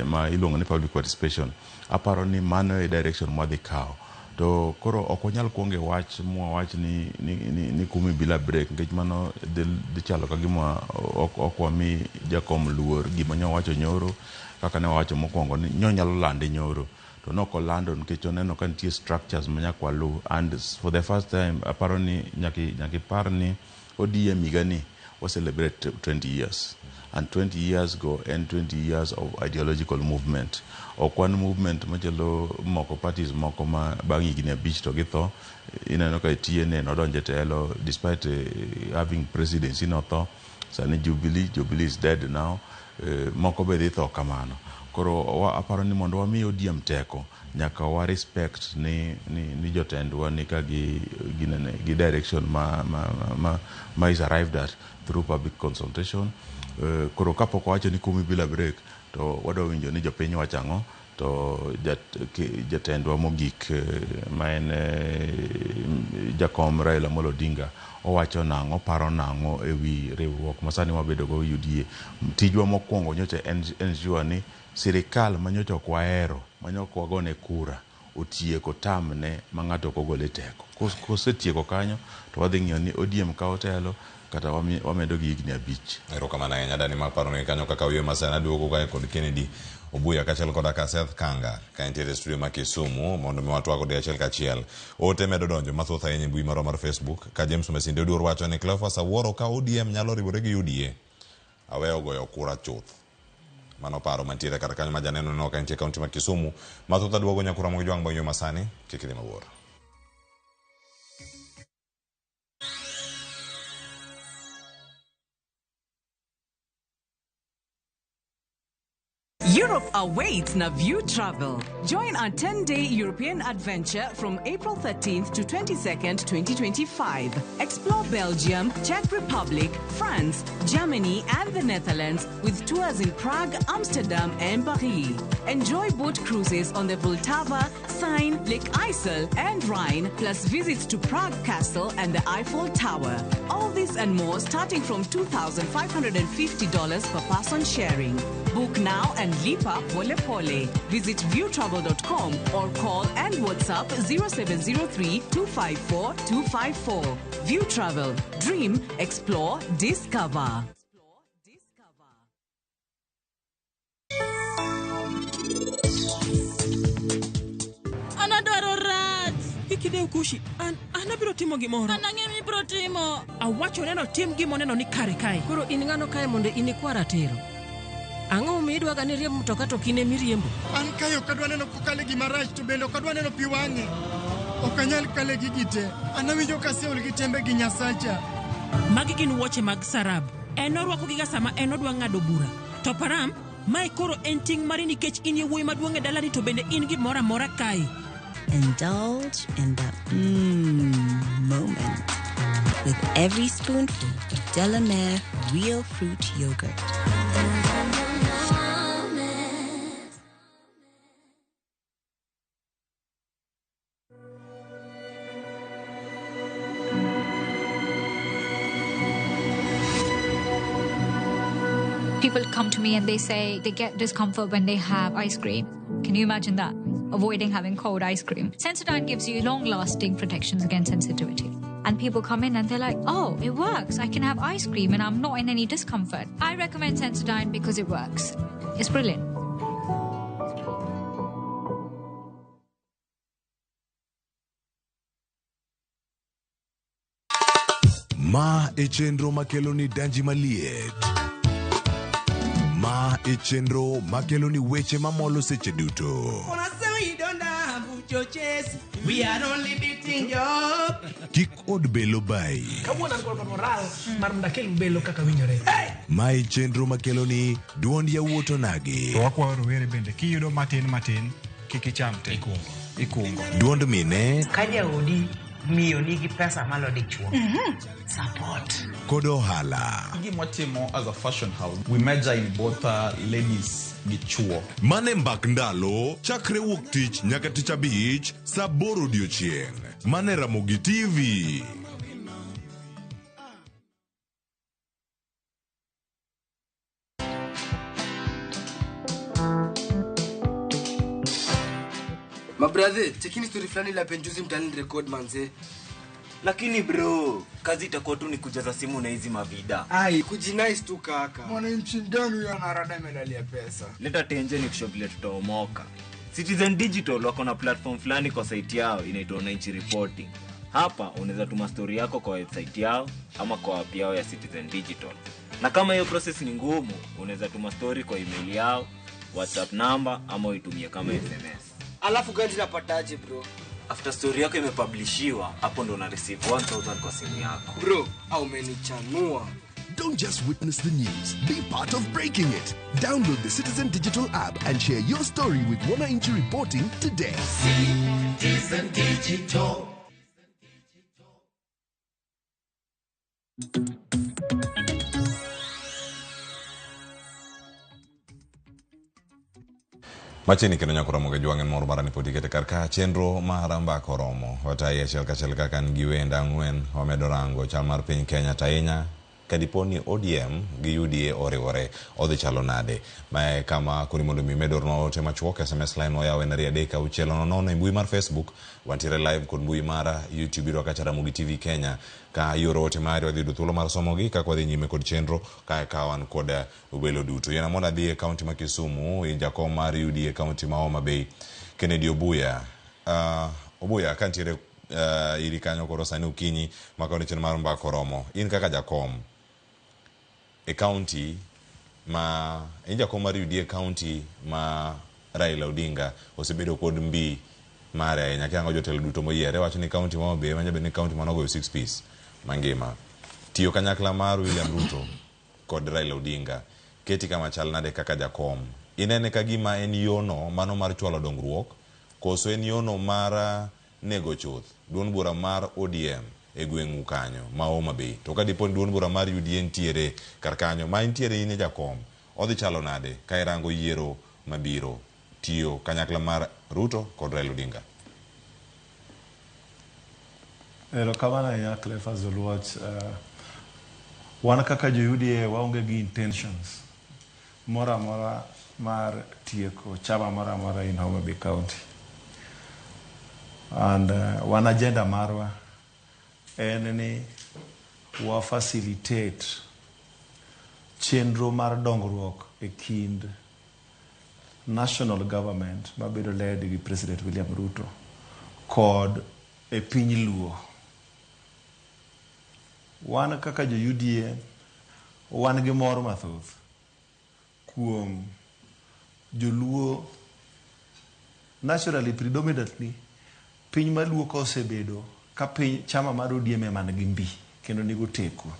ma iluongo ni public participation, aparo ni mano e direction ma dhi kawo. To koro ok wanyal kuonge wach ni kumi bila break nikech mano dhi chalo ka gima ok wami jakom luor. Gima nyo wacho nyoro kaka ne wacho mokwongo ni nyalo lande nyoro to noko lando nikech oneno ka nitie structures ma nyaka walu, and for the first time aparo ni nyaki par ni ODM higani was celebrate 20 years. And 20 years ago and 20 years of ideological movement. Or one movement machalo moko parties moko ma bangi gine beach to githo ineno ka TNA no donje telo despite having presidency no tho. Sani Jubilee is dead now. Moko be ditho kamano. Koro aparo ni mondo wami ODM teko nyaka wa respect ni jotendwa ni ka gi direction ma is arrived at through public consultation. Koro kapok wacho ni kumi bila break to wado winjo ni jopiny wachango to jatendwa mogik ma en jakom Raila Amolo Odinga owacho nang'o, paro nang'o ewi riwruok masani wabedo go UDA. Tijwa mokwongo nyocha en sure ni sirikal manyocha ok wahero, manyocha wagone kura otieko tamne ma ng'ato ok ogole teko. Kosetieko kanyo to wadhi ng'iyo ni ODM kawo telo kata wamedo gi higni 5. Erokamano ahinya Dani mag paro ni kanyo kaka wiye masana duogo kae kod Kennedy Obuya kachiel koda ka Seth Kanga ka entiere studio ma Kisumu mondo mi watwa kod achiel kachiel. Ote medo donjo mathoth ahinya e mbui marwa mar Facebook ka James Mesinde Oduor wacho ni Cleophas Awuoro ka ODM nyalo riwore gi UDA aweyo goyo kura chuth. Mano paro mantiere kata kanyo ma janeno no ka entiere kaunti ma Kisumu. Mathoth aduogo nyakura mo jwang' boyo masani kik idhi mabor. Europe awaits na View Travel. Join our 10-day European adventure from April 13th to 22nd, 2025. Explore Belgium, Czech Republic, France, Germany, and the Netherlands with tours in Prague, Amsterdam, and Paris. Enjoy boat cruises on the Vltava, Seine, Lake Isle, and Rhine, plus visits to Prague Castle and the Eiffel Tower. All this and more starting from $2,550 per person sharing. Book now and lipa pole pole. Visit viewtravel.com or call and WhatsApp 0703 254 254. View Travel. Dream, explore, discover. Anadwaro rat. Ikide ukushi. Anabiro timo gimoro. Anang'e mi biro timo. Awacho neno tim gimoneno ni kare kae. Koro in ng'ano kae mondo inikwara tero. Ang'o midwa gani riembo mtoka to kine miriembo? An kayo kadwa neno kokale gima rach to bende kadwa neno pi wang'e. okanyal kale gi gite. Anawinjo ka Seul gi tembe gi Nyasacha. Magi gin wuoche mag Sarab. En orwako giga sama en odwa ng'ado bura. To Param, mae koro en ting' mari nikech in yewuoyi maduong' e dalani to bende in gimoro amora kae. Indulge in that moment with every spoonful of Delamere real fruit yogurt. People come to me and they say they get discomfort when they have ice cream. Can you imagine that? Avoiding having cold ice cream. Sensodyne gives you long-lasting protections against sensitivity. And people come in and they're like, oh, it works. I can have ice cream and I'm not in any discomfort. I recommend Sensodyne because it works. It's brilliant. Ma e chenro makeloni danji maliet. Ma e chenro makeloni weche mamolo seche duto. We are only beating job. Kik od belo bai. Kawuono an kod moral mar ndakel belo kaka winjore. Ma e chenro makeloni duond yawuoto nagi. To wakwayo rowere bende kiyudo matin kik icham te. Ikungo. Duond mine. Ka jaodi miyo nigi pesa malo dichuo. Support. Kod ohala. Gimotimo as a fashion house, we measure in both ladies gi chuo. Mane mbak ndalo chakre wuok tich nyaka tich abich saa 8 odiochieng'. Mane Ramogi TV. Mabrother, chekini story fulani la penjuzi mtani record manze. Lakini bro, kazi itakuwa tu ni kujaza simu na hizi mavida. Ai, kujinice tu kaka. Mwananchi gani huyo anarada medali ya pesa? Leta tenje ni kushovilia tutaomoka. Citizen Digital wako na platform fulani kwa site yao inaitwa Wananchi Reporting. Hapa unaweza tuma story yako kwa website yao ama kwa app yao ya Citizen Digital. Na kama hiyo process ni ngumu, unaweza tuma story kwa email yao, WhatsApp number ama uitumie kama SMS. Alafu gani napataje bro? After story yako imepublishiwa, hapo ndo una receive 1000 kwa simu yako. Bro, au umenichanua. Don't just witness the news, be part of breaking it. Download the Citizen Digital app and share your story with Wananchi Reporting today. Citizen Digital. Machini kino nyakura moge juangen moro marani poti kete karka chenro maramba koromo. Watai achel kachel kakan giwenda ngwen wamedorango chalmar piny Kenya tainya kadiponi ODM gi UDA oriwore odhi chalo nade. Mae kama kuni mondo mi medorno ote machuok SMS line oyawe na ria deka uchelo nono mbui mar Facebook wantire live kod mbui mara YouTube iro kacha Ramogi TV Kenya ka yoro ote mari wadhi dutulo mar somogi ka kwa dhi nyime kod chenro ka kawan kod ubelo duto. Yena mona dhi county ma Kisumu jakom mar UDA county ma Homa Bay Kennedy Obuya. Obuya kantire iri kanyo koro sani ukinyi makaoni chen mar mbako romo. In kaka jakom e county ma jakom mar UDA county ma Raila Odinga osebedo kod mbi mare nyakiango jotelo duto moyiere wacho ni county ma Bay manya ni county manogo 6 piece mangima tiyo kanyakla mar William Ruto kod Raila Odinga keti kama chal nade kaka jakom inene kagima en yono mano mar chwalo dongruok koso en yono mar nego chuth duon bura mar ODM e gweng'u kanyo ma Homa Bay to ka dipon duon bura mar UDA ntiere kar kanyo ma ntiere ine jakom odhi chalo nade ka irango yiero mabiro tiyo kanyakla mar Ruto kod Raila Odinga. Ero kamana ya Clefa Zoluoch wana kaka jo UDA waonge gi intentions mora mar tieko chama mora in Homa Bay County. And one agenda marwa enni wa facilitate chenro mar dongruok e kind national government mabedo led gi President William Ruto kod e piny Luo. Wan kaka jo UDA wan gi mor mathoth kuom jo Luo naturally predominantly piny maluo ka osebedo ka piny chama mar ODM man gi mbi kendo nigo teko.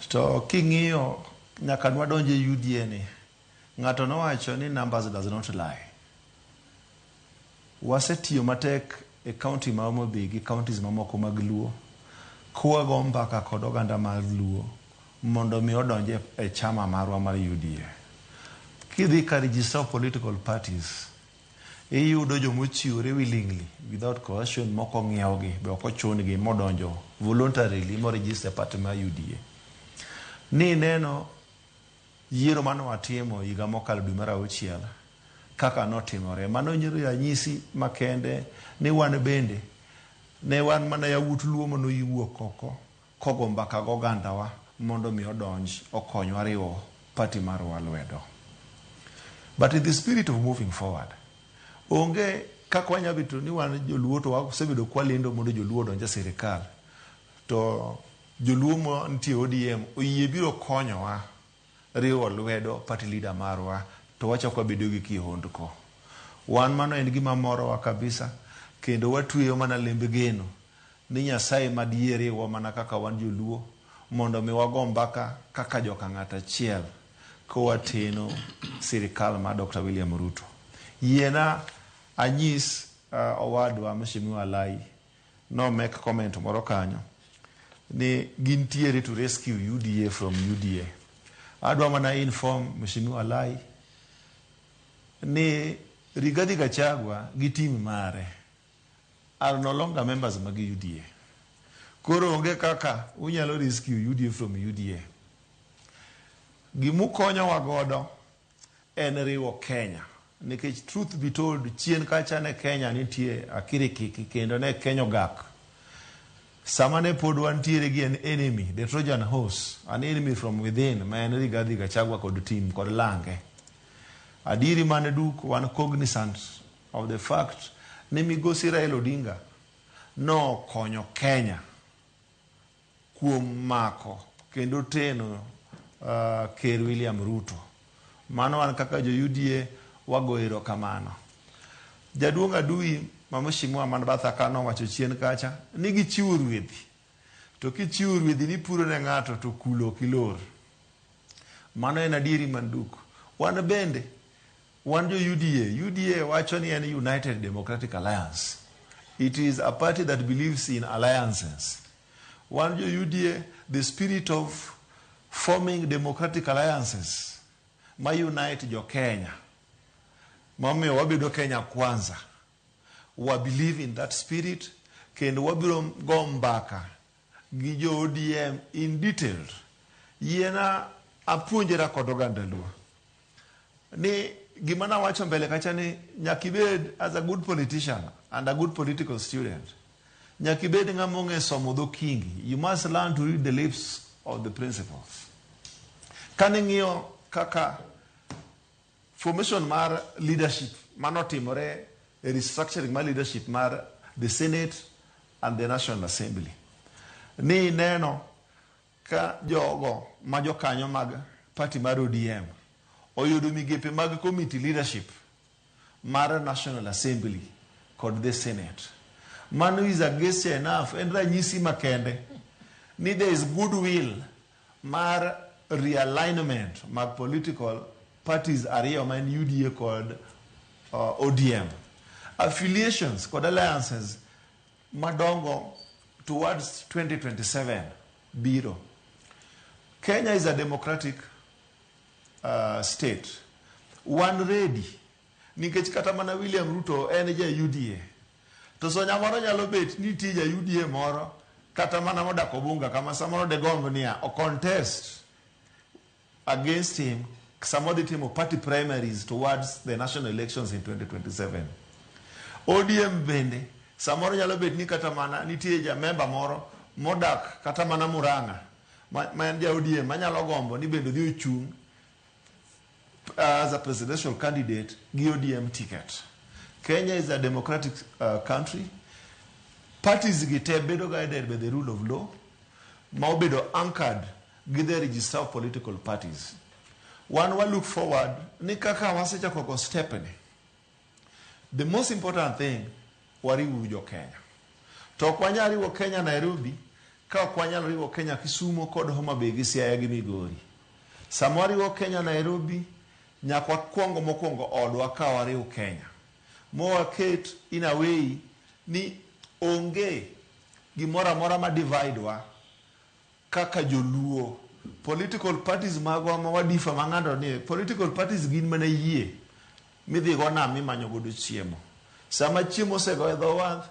To king'iyo nyaka nwadonje UDA ni, ng'ato nowacho ni numbers does not lie. Wasetiyo matek e county ma Homabay gi counties mamoko mag Luo kwago mbaka kod oganda mar Luo mondo mi odonje e chama marwa mar UDA. Kidhi ka register of political parties, iyudo jomochiwore willingly without coercion, moko ng'iewogi be ok ochungi modonjo voluntarily mo register party mar UDA. Ni neno yiero mane watimo higa mokalo dwe mar 6 kaka notimore, mano nyiro ranyisi makende ni wan bende ne wan mana yawuot Luo mano iwuok oko kogo mbaka gogandawa mondo mi odonj okonywa riwo party marwa lwedo. But in the spirit of moving forward, onge kaka wanyabito ni wan joluo to wasebedo kwalendo mondo joluo donje sirikal, to joluo mo nitie ODM oyie biro konyowa riwo lwedo party leader marwa, to wachako bedo gi kihondko. Wan mano en gima morowa kabisa, kendo watweyo mana lembe geno ni Nyasaye madiere wa mana kaka wan joluo mondo mi wago mbaka kaka joka ng'ata achiel kowateno sirikal ma Dr. William Ruto. Yiena anyis owadwa Mheshimiwa Alai no make comment moro kanyo ni gintiere to rescue UDA from UDA. Adwa mana inform Mheshimiwa Alai ni Rigathi Gachagua gi team mare are no longer members mag UDA. Koro onge kaka unyalo rescue UDA from UDA. Gimu konyo wagodo en riwo Kenya. Nikech truth be told, chien kacha ne Kenya nitie akirikiki kendo ne Kenya gak. Sama ne pod wantiere gi an enemy, the Trojan horse, an enemy from within, ma en Rigathi Gachagua kod team kod lange. Adiri mane duk wan cognizant of the fact ni migosi Raila Odinga no konyo Kenya kuom mako kendo teno Ker William Ruto. Mano wan kaka jo UDA wagoero kamano. Jaduong' Adui ma Mheshimiwa man batha kano wacho chien kacha ni gichiwo rwedhi. To kichiwo rwedhi ni puro ne ng'ato to kulo kilor. Mano en adieri manduk. Wan bende wan jo UDA wacho ni en United Democratic Alliance. It is a party that believes in alliances. Wan jo UDA, the spirit of forming democratic alliances ma unite jo Kenya. Mame wabedo Kenya kwanza. We believe in that spirit. Kendo wabiro go mbaka gi jo ODM in detail. Yiena apuonjera kod oganda Luo. Ni gimana wacho mbele kacha ni nyakibed as a good politician and a good political student. Nyakibed ng'amonge somo dho kingi. You must learn to read the lips of the principles. Kaning'io kaka formation mar leadership manotimore a restructuring mar leadership mar the Senate and the National Assembly. Ni neno ka jogo ma jokanyo mag party mar ODM oyudo migepe mag committee leadership mar National Assembly kod the Senate. Mano is a gesture enough and ranyisi makende ni there is goodwill mar realignment mag political parties ariyo man UDA kod ODM. Affiliations kod alliances madongo towards 2027 biro. Kenya is a democratic state. One ready. Nikech kata mana William Ruto en ja UDA. To so nyamoro nyalo bet ni tija UDA moro kata mana modak Obunga kama samoro de gombo niya o contest against him somebody team of party primaries towards the national elections in 2027. ODM bende samoro nyalo bet ni kata mana nitie ja member moro modak kata mana Murang'a ma en ja ODM manyalo gombo ni bende dhi ochung as a presidential candidate gi ODM ticket. Kenya is a democratic country. Parties gite bedo guided by the rule of law. Ma obedo anchored gi the register of political parties. One will look forward ni kaka wasechako go step ni. The most important thing, wariwu jo Kenya. To kwanya riwo Kenya Nairobi, ka kwanya riwo Kenya Kisumu kod Homa Bay gi Siaya gi Migori. Samwari wo Kenya Nairobi, nyakwa kuongo mokuongo odwa ka wariwo Kenya. Mowa ket in a way ni onge gimora mora ma divide wa kaka joluo. Political parties magwa ma wadifa mang'ando ni political parties gin mana yie midhi go nam mimanyo godo chiemo. Sama chiemo sego e dho wath,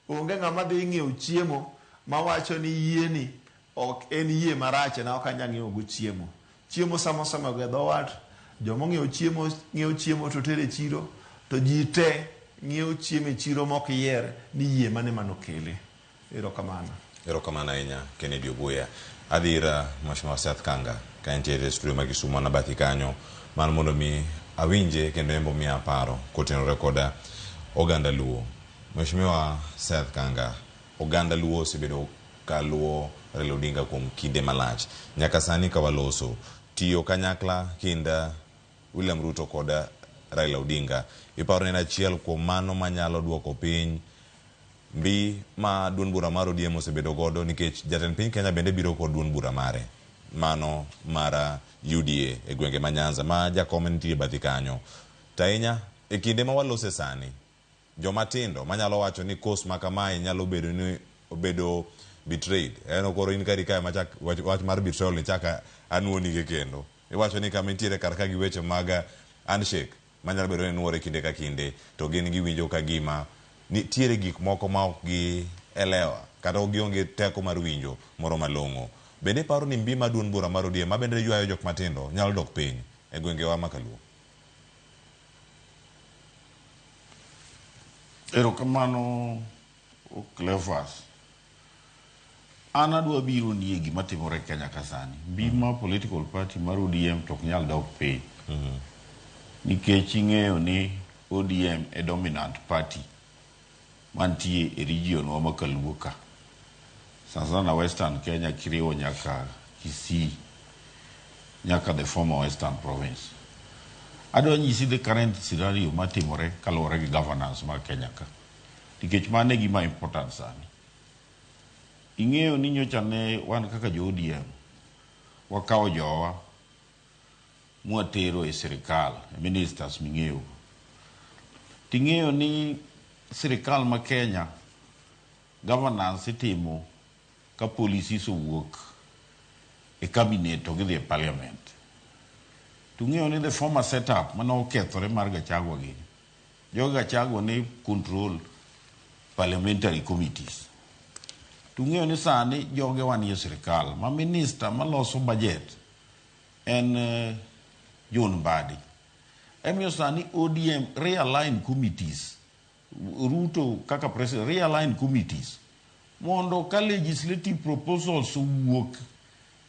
onge ng'ama dhi ng'iewo chiemo ma wacho ni yie ni ok en yie marach na ok anya ng'iewo go chiemo. Chiemo sama go e dho wath, jomo ng'iewo chiemo to tere chiro, to ji te ng'iewo chiemo e chiro mok yier ni yie mane manokele. Erokamano. Erokamano ahinya Kennedy Obuya. Adira Mheshimiwa Seth Kanga ka entiere studio ma Kisumu na bathi kanyo man mondo mi awinje kendo embo mi aparo kotenore koda oganda Luo. Mheshimiwa Seth Kanga, oganda Luo osebedo ka luwo Raila Odinga kuom kinde malach. Nyaka sani ka waloso tiyo kanyakla kinda William Ruto koda Raila Odinga. Iparo ni en achiel kuom mano manyalo duoko piny mbi ma duond bura mar ODM osebedo godo, nikech jatend piny Kenya bende biro kod duond bura mare mano mara UDA e gwenge ma Nyanza ma jakome nitie bathi kanyo. Tainya e kinde ma walose sani, joma tindo manyalo wacho ni kos ma kamae nyalo bedo betrayed. Eno koro in kari kae wach mar betrayal ni chaka anuoni ke kendo. Iwacho ni kama nitiere karka gi weche mag handshake manyalo bedo ni nuore kinde ka kinde, to gin giwinjo ka gima nitiere gik moko ma ok gi elewa kata gionge teko mar winjo moro malong'o. Bende paro ni mbi maduond bura mar ODM ma bende ywayo jok matindo nyalo dok piny e gwengewa ma Kaluo. Erokamano Cleophas. An adwa biro nie gima timore Kenya kasani. Mbi ma political party mar ODM tok nyal dok piny. Nikech ing'eyo ni ODM e dominant party mantie e region wa Kaluo ka. Sana Western Kenya kiriwo nyaka Kisii, nyaka the former Western province. Adwa nyisi the current scenario matimore kaluwore gi governance mar Kenya ka. Nikech mano e gima important sani. Ing'eyo ni nyocha ne wan kaka jo ODM wakawo jowa mwatero e sirikal, ministers ming'eyo. Ting'eyo ni sirikal ma Kenya governance itimo ka policies owuok e cabinet to gidhi e parliament. Tung'eyo ni the former setup mano okethore mar Gachagua gi. Jo Gachagua ne control parliamentary committees. Tung'eyo ni sani joge wanie sirikal ma minister maloso budget en John Mbadi. Emiyo sani ODM realign committees, Ruto kaka president realign committees mondo ka legislative proposals wuok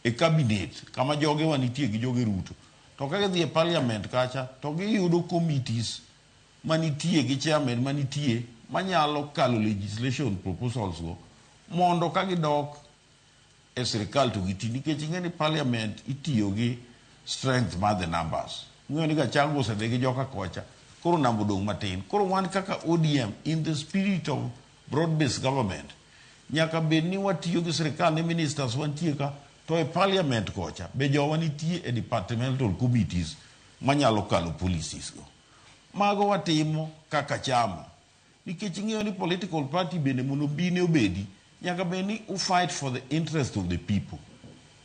e cabinet kama joge wanitie gi joge Ruto, to ka gidhi e parliament kacha to giyudo committees manitie gi chairman manitie manyalo kalo legislation proposals go mondo ka gidok e sirikal to giti. Nikech ing'e ni parliament itiyo gi strength mar the numbers. Ng'eyo ni Gachagua osedhi gi joka kocha, koro namba dong matin. Koro wan kaka ODM in the spirit of broad-based government nyaka bed ni watiyo gi sirikal ne ministers wantie ka, to e parliament kocha be jowa nitie e departmental committees manyalo kalo policies go. Mago watimo kaka chama. Nikech ing'eyo ni political party bende mondo bine obedi nyaka bed ni fight for the interest of the people.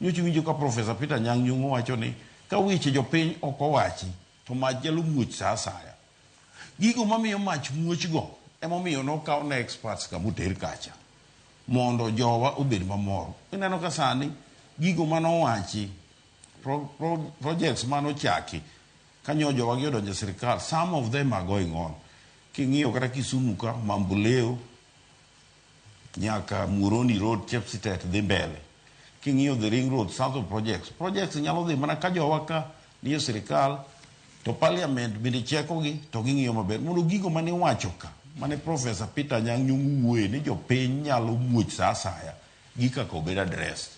Nyocha winjo ka Professor Peter Anyang' Nyong'o wacho ni ka weche jopiny ok owachi to mach nyalo muoch sa asaya. Gigo mamiyo mach muoch go emomiyo nokaw ne experts kamoter kacha mondo jowa obed mamor. Ineno ka sani gigo manowachi projects manochaki kanyo jowa gi odonjo sirikal, some of them are going on. King'iyo kata Kisumu ka Mamboleo nyaka Muroni Road Chepsitet dhi mbele. King'iyo the ring road south of projects nyalo dhi mana ka jowa ka nie sirikal to parliament bende cheko gi to ging'iyo maber mondo gigo mane wacho ka mane Professor Peter Anyang' Nyong'o wuoye ni jopiny nyalo muoch sa asaya gi kaka obed addressed.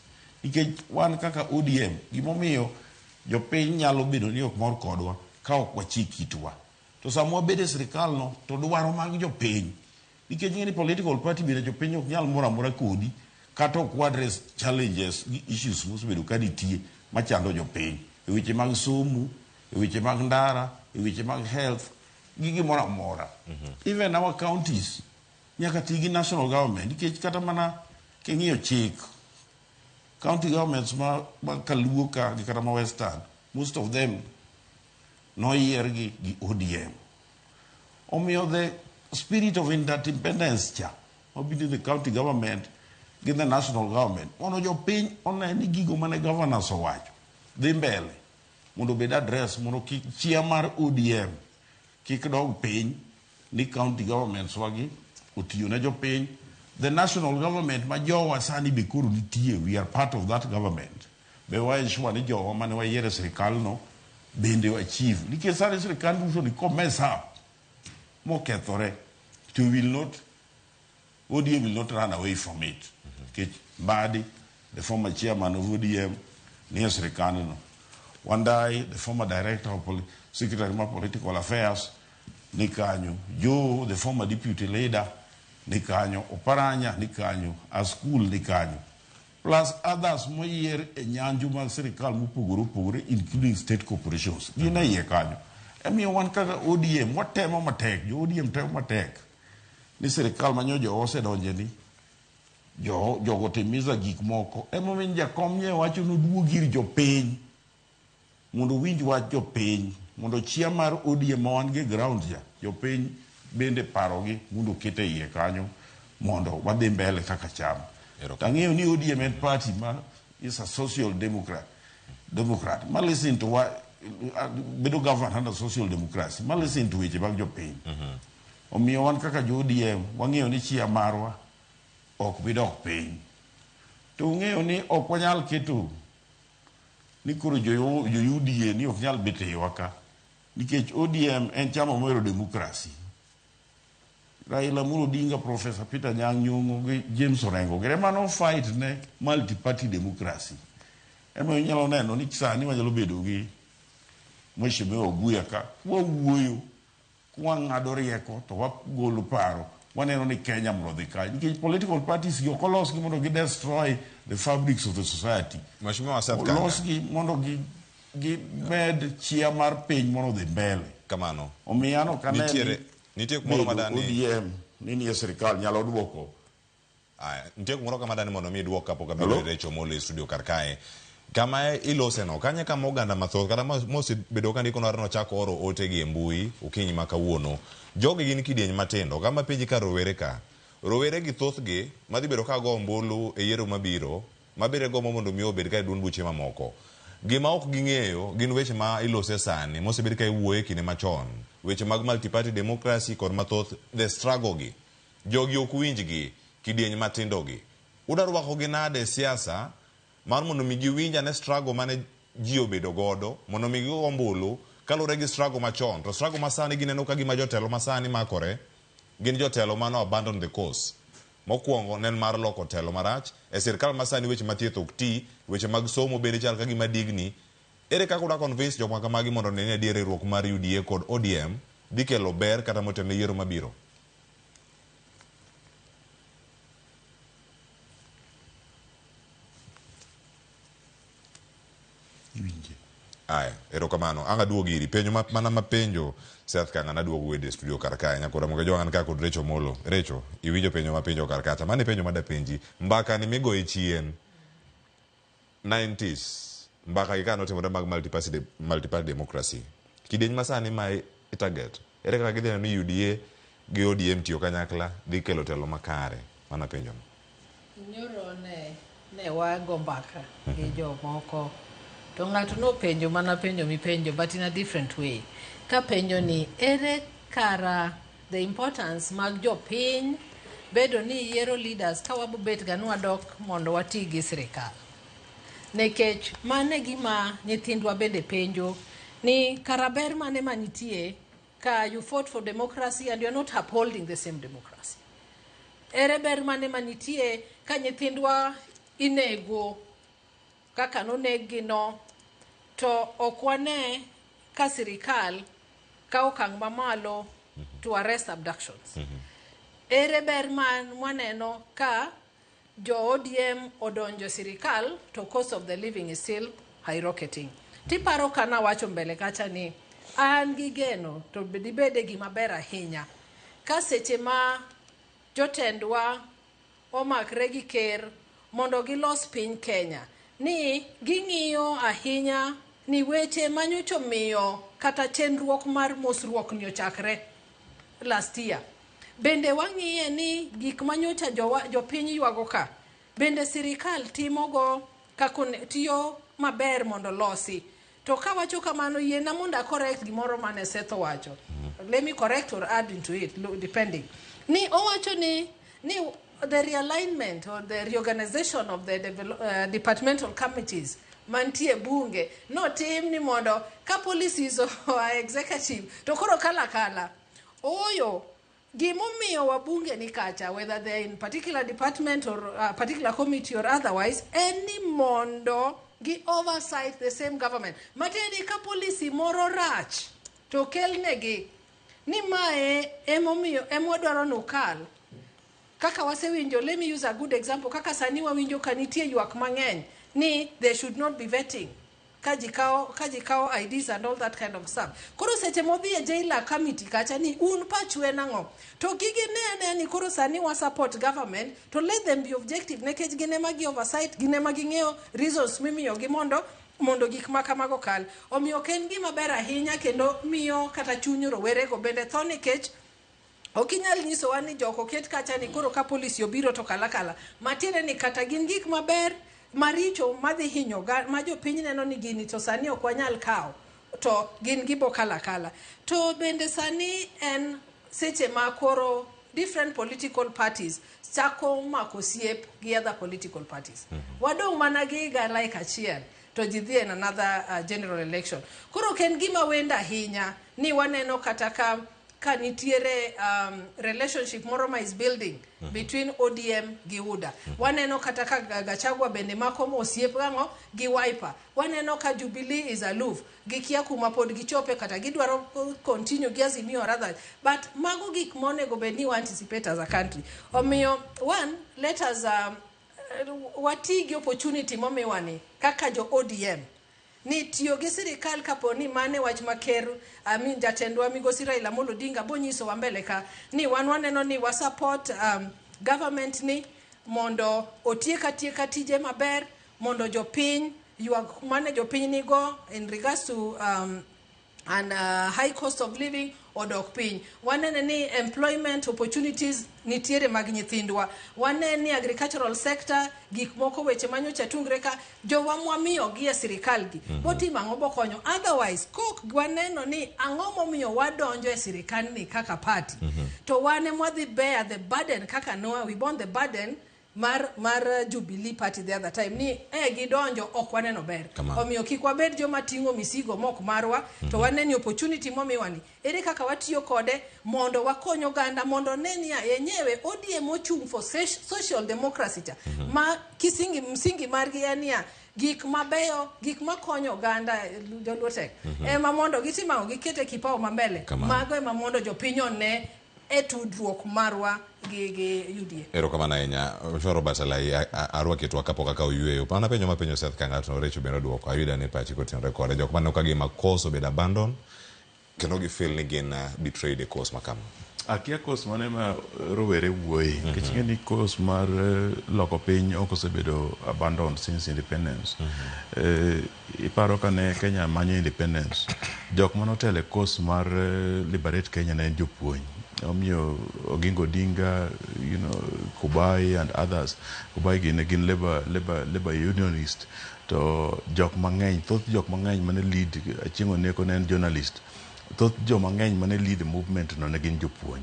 Nikech wan kaka ODM gimomiyo jopiny nyalo bedo ni ok mor kodwa ka ok wachik kitwa to samwa bede sirikal no to dwaro mag jopiny nikech ng'eni political party bende jopiny ok nyal moro amora kodi kata ok address challenges gi issues mosebedo ka nitie machando jopiny e weche mag somo, e weche mag ndara, e weche mag health gi gimoro amora. Even our counties nyaka ti gi national government nikech kata mana king'iyo chik county governments ma Kaluo ka gi kata ma Western, most of them noyier gi ODM. Omiyo the spirit of interdependence cha between the county government gi the national government mondo jopiny one ni gigo mane governors owacho dhi mbele mondo bed address mondo kik chia mar ODM kik dog piny ni county governments wagi otiyo ne jopiny. The national government ma jowa sani be koro nitie, we are part of that government. Be wa ensure ni jowa mane wayiere sirikal no bende wa achieve. Nikech sani sirikal duto ni ko mess up mokethore to will not, ODM will not run away from it. Nikech Mbadi, the former chairman of ODM, near sirikal no. Wandai, the former director of Secretary of Political Affairs, Nikanyo. Joe, the former deputy leader, Nikanyo. Oparanya, Nikanyo. A school, Nikanyo. Plus others, more year, Nyanjuma, Serikal, Mupuguru, including state corporations. Gina Yekanyo. I mean, one kaka ODM, what time of attack? ODM time of attack. Ni Serikal manyojo ose donjeni. Jogo timiza gik moko. Emo minja komye wacho nuduogir jopiny. Mondo winj wach jopiny. Mondo chia mar ODM wan ge ground ya. Jopiny bende parogi mondo kete iye kanyo. Mondo wadhi mbele kaka chama. Tang'eyo ni ODM en party ma is a social democrat. Ma listen to what bedo govern under social democracy. Ma listen to weche mag jopiny. Omiyo wan kaka jo ODM wang'eyo ni chia marwa ok bidok piny. To ng'eyo ni ok wanyal keto ni koro jo UDA ni ok nyal bet e waka nikech ODM en chama mohero demokrasi. Raila Amolo Odinga, Professor Peter Anyang' Nyong'o gi James Orengo gere mano fight ne multi party democracy. Ema nyalo neno ni sani wanyalo bedo gi Mheshimiwa Oguya ka wawuoyo kwang'ado rieko to wagolo paro waneno ni Kenya mrodhi ka nikech political parties gi okolos gi mondo gi destroy the fabrics of the society. Mheshimiwa Seth Kanga. Olos gi mondo gi med chia mar piny mondo dhi mbele. Kamano. Omiyano kaneni nitie kumoro madani ODM nini ya serikal nyalo duoko. Nitie kumoro kama madani mondo mi duok kapok abiro recho mole studio karkae. Kama ilose no kanya kama oganda mathoth kata mosi bedo ka ndiko no chako oro ote gi mbui ukinyi makawuono jogi gin kidieny matindo kama penji ka rowere gi thoth gi madhi bedo ka go ombulu e yiero mabiro mabire go mondo mi obed ka duond buche mamoko gima ok ging'eyo gin weche ma ilose sani mosebed ka iwuoye kinde machon weche mag multi party democracy kod mathoth the struggle gi jogi ok winjgi kidieny matindo gi udarwako gi nade siasa mar mondo mi giwinja ne struggle mane ji obedo godo mondo mi go ombulu kalure gi struggle machon to struggle masani gineno ka gima jotelo masani makore gin jotelo mano abandon the cause mokwongo nen mar loko telo marach e sirkal masani weche mathieth ok ti weche mag somo bende chal ka gima digni ere kaka uda convince joma kamagi mondo ne adier riwruok mar UDA kod ODM dhi kelo ber kata motelo yiero mabiro. Aya, erokamano. Anga duogo iri. Penjo mana mapenjo Seth Kanga na duogo wede studio karkae. Nyakura mga joangan ka kod Recho Molo. Recho, iwinjo penjo mapenjo karkata. Mane penjo mada penji. Mbaka ni migo chien 90s. Mbaka ika note moda mag multi-party democracy. Kidieny masani ma itaget. Ere kaka gidhi na UDA gi ODM tiyo kanyakla dhi kelo telo makare. Mana penjo. Nyoro ne wago mbaka gi jo moko. To ng'ato no penjo mana penjo mi penjo but in a different way. Ka penjo ni ere kara the importance mag jopiny bedo ni yiero leaders ka wabobet ga nwadok mondo wati gi sirikal. Nekech mane gima nyithindwa bende penjo ni karaber mane manitie ka you fought for democracy and you are not upholding the same democracy. Ere ber mane manitie ka nyithindwa inego kaka nonegi no to okwane ka sirikal kao okang' mamalo to arrest abductions. Ere ber man mwaneno ka jo ODM odonjo sirikal to cost of the living is still skyrocketing. Tiparo kana wacho mbele kacha ni an gi geno to dibede gima ber ahinya ka seche ma jotendwa omakre gi ker mondo gilos piny Kenya ni ging'iyo ahinya ni weche manyocho miyo kata chenruok mar mosruok ni ochakre last year. Bende wang'iye ni gik manyocha jopiny ywago ka bende sirikal timogo tiyo maber mondo losi. To ka wacho kamano yiena mondo correct gimoro mane Setho wacho. Let me correct or add into it depending. Ni owacho ni the realignment or the reorganization of the departmental committees mantie bunge no tim ni mondo ka policies or executive to koro kala oyo gimomiyo wabunge ni kacha, whether they're in particular department or particular committee or otherwise, any mondo gi oversight the same government. Matedi ka policy moro rach to kelnegi ni mae emodwaro nukal. Kaka wasewinjo, let me use a good example. Kaka sani wawinjo kanitie ywak mang'eny ni they should not be vetting kajikao IDs and all that kind of stuff. Koro seche modhi e jailer committee kacha ni un pachwe nang'o. To gigi ne ni koro sani wa support government to let them be objective nekech gine magi oversight gine magi ng'eyo reasons mimiyo gi mondo gik makamago kal. Omiyo ken gima ber ahinya kendo miyo kata chuny rowere go bende tho nikech okinyal nyiso wa ni joko ket kacha ni koro ka policy obiro to kala matiende ni kata gin gik maber maricho madhi hinyo ma jopiny neno ni gini to sani ok wanyal kawo to gin gibo kala to bende sani en seche ma koro different political parties chako mako siep gi other political parties. Wadong mana gi ga like achiel to ji dhi in another general election. Koro ken gima wenda ahinya ni waneno kata ka nitiere relationship moro ma is building between ODM gi UDA. Waneno kata ka Gachagua bende mako osiep gang'o gi Wiper. Waneno ka Jubilee is aloof gi kia kuma pod gichope kata gidwaro continue gi Azimio or other. But mago gik monego bed ni anticipate as a country. Omiyo one, let us wati gi opportunity momiwani kaka jo ODM ni tiyo gi sirikal kapo ni mane wach maker jatendwa migosi Raila Amolo Odinga bonyiso wa mbele ka ni waneno ni wa support government ni mondo otieka tije maber mondo jopiny ywak mane jopiny nigo in regards to high cost of living odok piny. Wanene ni employment opportunities nitiere mag nyithindwa. Wanene ni agricultural sector gik moko weche manyocha tungre ka jowa mwamiyo gi e sirikal gi. Boti mang'o bokonyo. Otherwise kok waneno ni ang'o momiyo wadonjo e sirikal ni kaka party. To wane mwadhi bear the burden kaka Noah we born the burden mar Jubilee party the other time ni gidonjo ok waneno ber. Omiyo kik wabed joma ting'o misigo mok marwa to waneni opportunity momiwani ere kaka watiyo kode mondo wakonyo ganda mondo nenia yenyewe ODM ochung for social democracy ma msingi margi enia gik mabeyo gik makonyo ganda joluotek ema mondo gitimao gikete kipao mambele mago ema mondo jopinyo ne etudruok marwa gi UDA. Erokamano ahinya Robert Alai arwaketwa kapok aka oyueyo. Pana penjo mapenjo Seth ka ng'ato recho biro duoko ayuda ni pachi kotenore kode jok mane okagi ma course obed abandon kendo gi feel ni gin betrayed a course makama. Akia course mane ma rowere wuoyi nikech ni course mar loko piny ok osebedo abandoned since independence. Iparo kane Kenya manyo independence jok mane otele course mar liberate Kenya ne jopuonj. Omiyo Oginga Odinga, Kubai and others. Kubai gin labor unionist. To jok mang'eny, thoth jok mang'eny mane lead Achieng' Oneko ne en journalist. Thoth jok mang'eny mane lead movement no ne gin jopuonj.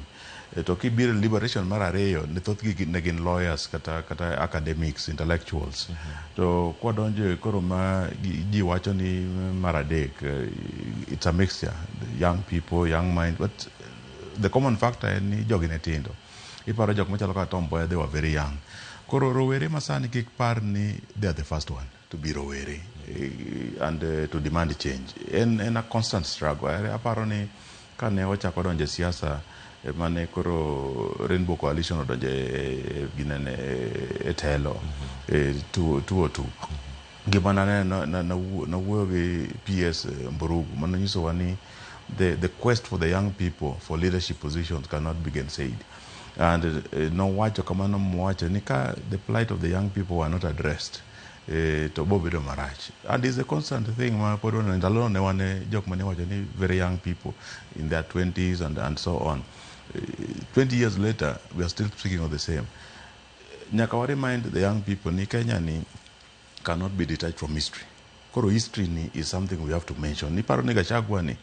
To kibiro liberation mar ariyo ne thoth gi ne gin lawyers kata academics, intellectuals. To kwadonjo koro ma ji wacho ni mar adek, it's a mixture, young people, young mind, but the common factor ni jogi ne tindo. Iparo jok machalo ka Tom Mboya, they were very young. Koro rowere masani kik par ni they are the first one to be rowere and to demand change. En a constant struggle. Aparo ni kane wachako donje siasa mane koro Rainbow Coalition odonje ginene e telo 202 gima na wuoyo gi PS Mburugu mano nyisowa ni the quest for the young people for leadership positions cannot be gainsaid. And no wacho kamano mwacho ni ka the plight of the young people were not addressed to bobedo marach. And it's a constant thing ma podo na ndalo ne wane jok mane wacho ni very young people in their 20s and so on. 20 years later we are still speaking of the same. Nyaka wa remind the young people ni Kenya ni cannot be detached from history. Koro history ni is something we have to mention. Ni paro ni Gachagua ni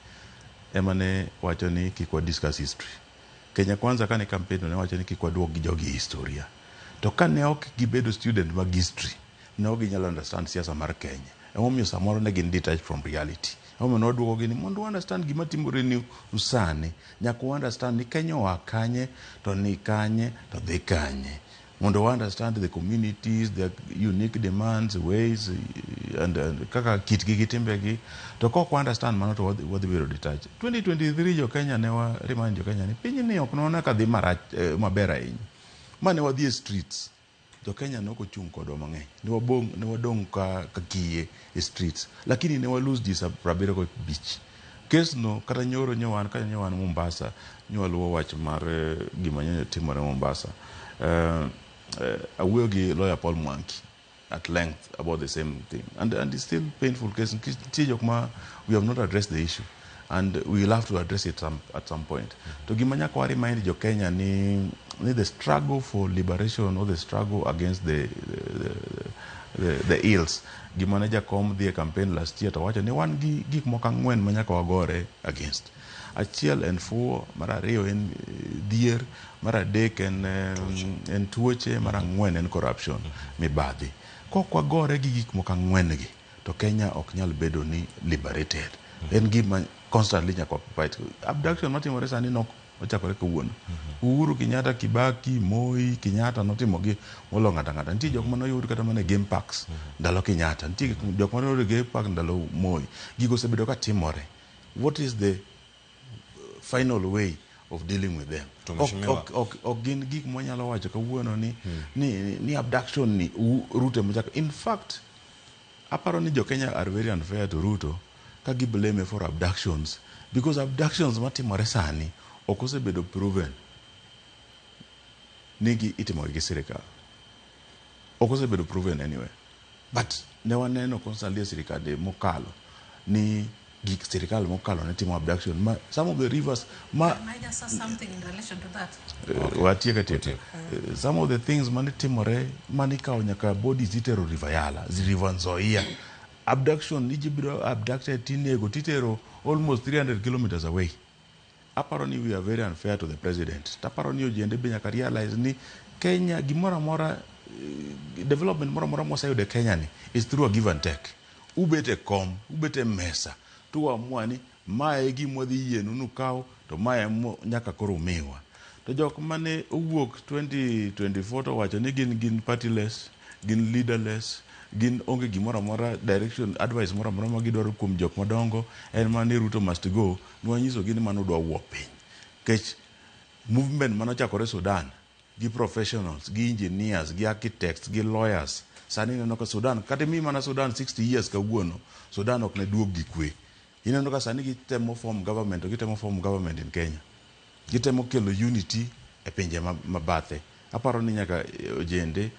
emane wacho ni kikwa discuss history. Kenya Kwanza kane campaign ne wacho ni kikwa duok gi jogi historia. To kane ok gibedo student mag history, ne ok ginyalo understand siasa mar Kenya. Emomiyo samoro ne gin detached from reality. Emomiyo noduoko gi ni mondo understand gima timore ni usani, nyaka understand ni Kenya wa kanye to ni kanye to dhi kanye. Mondo understand the communities, their unique demands, ways, and kaka kitgi gi timbegi. To kok understand mano to wadhi biro detach. 2023 jo Kenya ne wa remind jo Kenya ni piny ni ok nona ka dhi maber ahinya. Mane wadhi e streets. Jo Kenya ne ok ochung' kodwa mang'eny. Ne wadong' ka kiye e streets. Lakini ne wa lose this Rabirego beach. Case no kata nyoro nyowan Mombasa nyowaluwo wach mar gima nyo timore Mombasa. I will give lawyer Paul Mwangi at length about the same thing. And it's still painful case. We have not addressed the issue. And we will have to address it at some point. To Gimanya kwa remind jo Kenya ni the struggle for liberation or the struggle against the ills. Gimanaja kom the campaign last year to watch ni one gik moka ngwen manyaka wagore against. Achiel en fuo, mara ariyo en dhier, mara adek en tuoche, mara ang'wen en corruption, mibadhi. Kok wagore gi gik moko ang'wen gi, to Kenya ok nyal bedo ni liberated. En gima constantly nyaka fight. Abduction matimore sani nok ochakore kawuono. Uhuru Kenyatta, Kibaki, Moi, Kenyatta notimo gi molo ng'ata ng'ata. Nitie jok mane oyud kata mana game parks ndalo Kenyatta. Nitie jok mane oyud game park ndalo Moi. Gigo osebedo ka timore. What is the final way of dealing with them? Ok gin gik monyalo wacho kawuono ni abduction ni Ruto machako. In fact, aparo ni jo Kenya are very unfair to Ruto ka gi blame for abductions, because abductions matimore sani ok osebedo proven nigi itimo gi sirikal. Ok osebedo proven anyway. But ne waneno constantly sirikal mokalo ni gik sirikal mokalo ne timo abduction. Some of the rivers Can I just say something in relation to that? Some of the things mane timore mane kao nyaka bodies itero River Yala, River Nzoia. Abduction ni jibiro abducted tinego titero almost 300 kilometers away. Apparently we are very unfair to the president. Apparently ojende be nyaka realize ni Kenya gimora mora development mora mosayude Kenya ni is through a give and take. Ubete kom, ubete mesa. Tuamua ni mae gimwadhi yienu nukaw to mae nyaka koro miwa. To jok mane owuok 2024 to wacho ni gin partyless, gin leaderless, gin onge gimora mora direction advice mora mora magidwaro kuom jok madongo en mane Ruto must go. Nwanyiso gin mano dwa wuok piny. Kech movement mano chakore Sudan gi professionals, gi engineers, gi architects, gi lawyers. Sani neno ka Sudan, kata mi mana Sudan 60 years kawuono, Sudan ok ne duog gi kwe. Ineno ka sani gitemo form government in Kenya. Gitemo kelo unity e pinje mabathe. Aparo ni nyaka ojende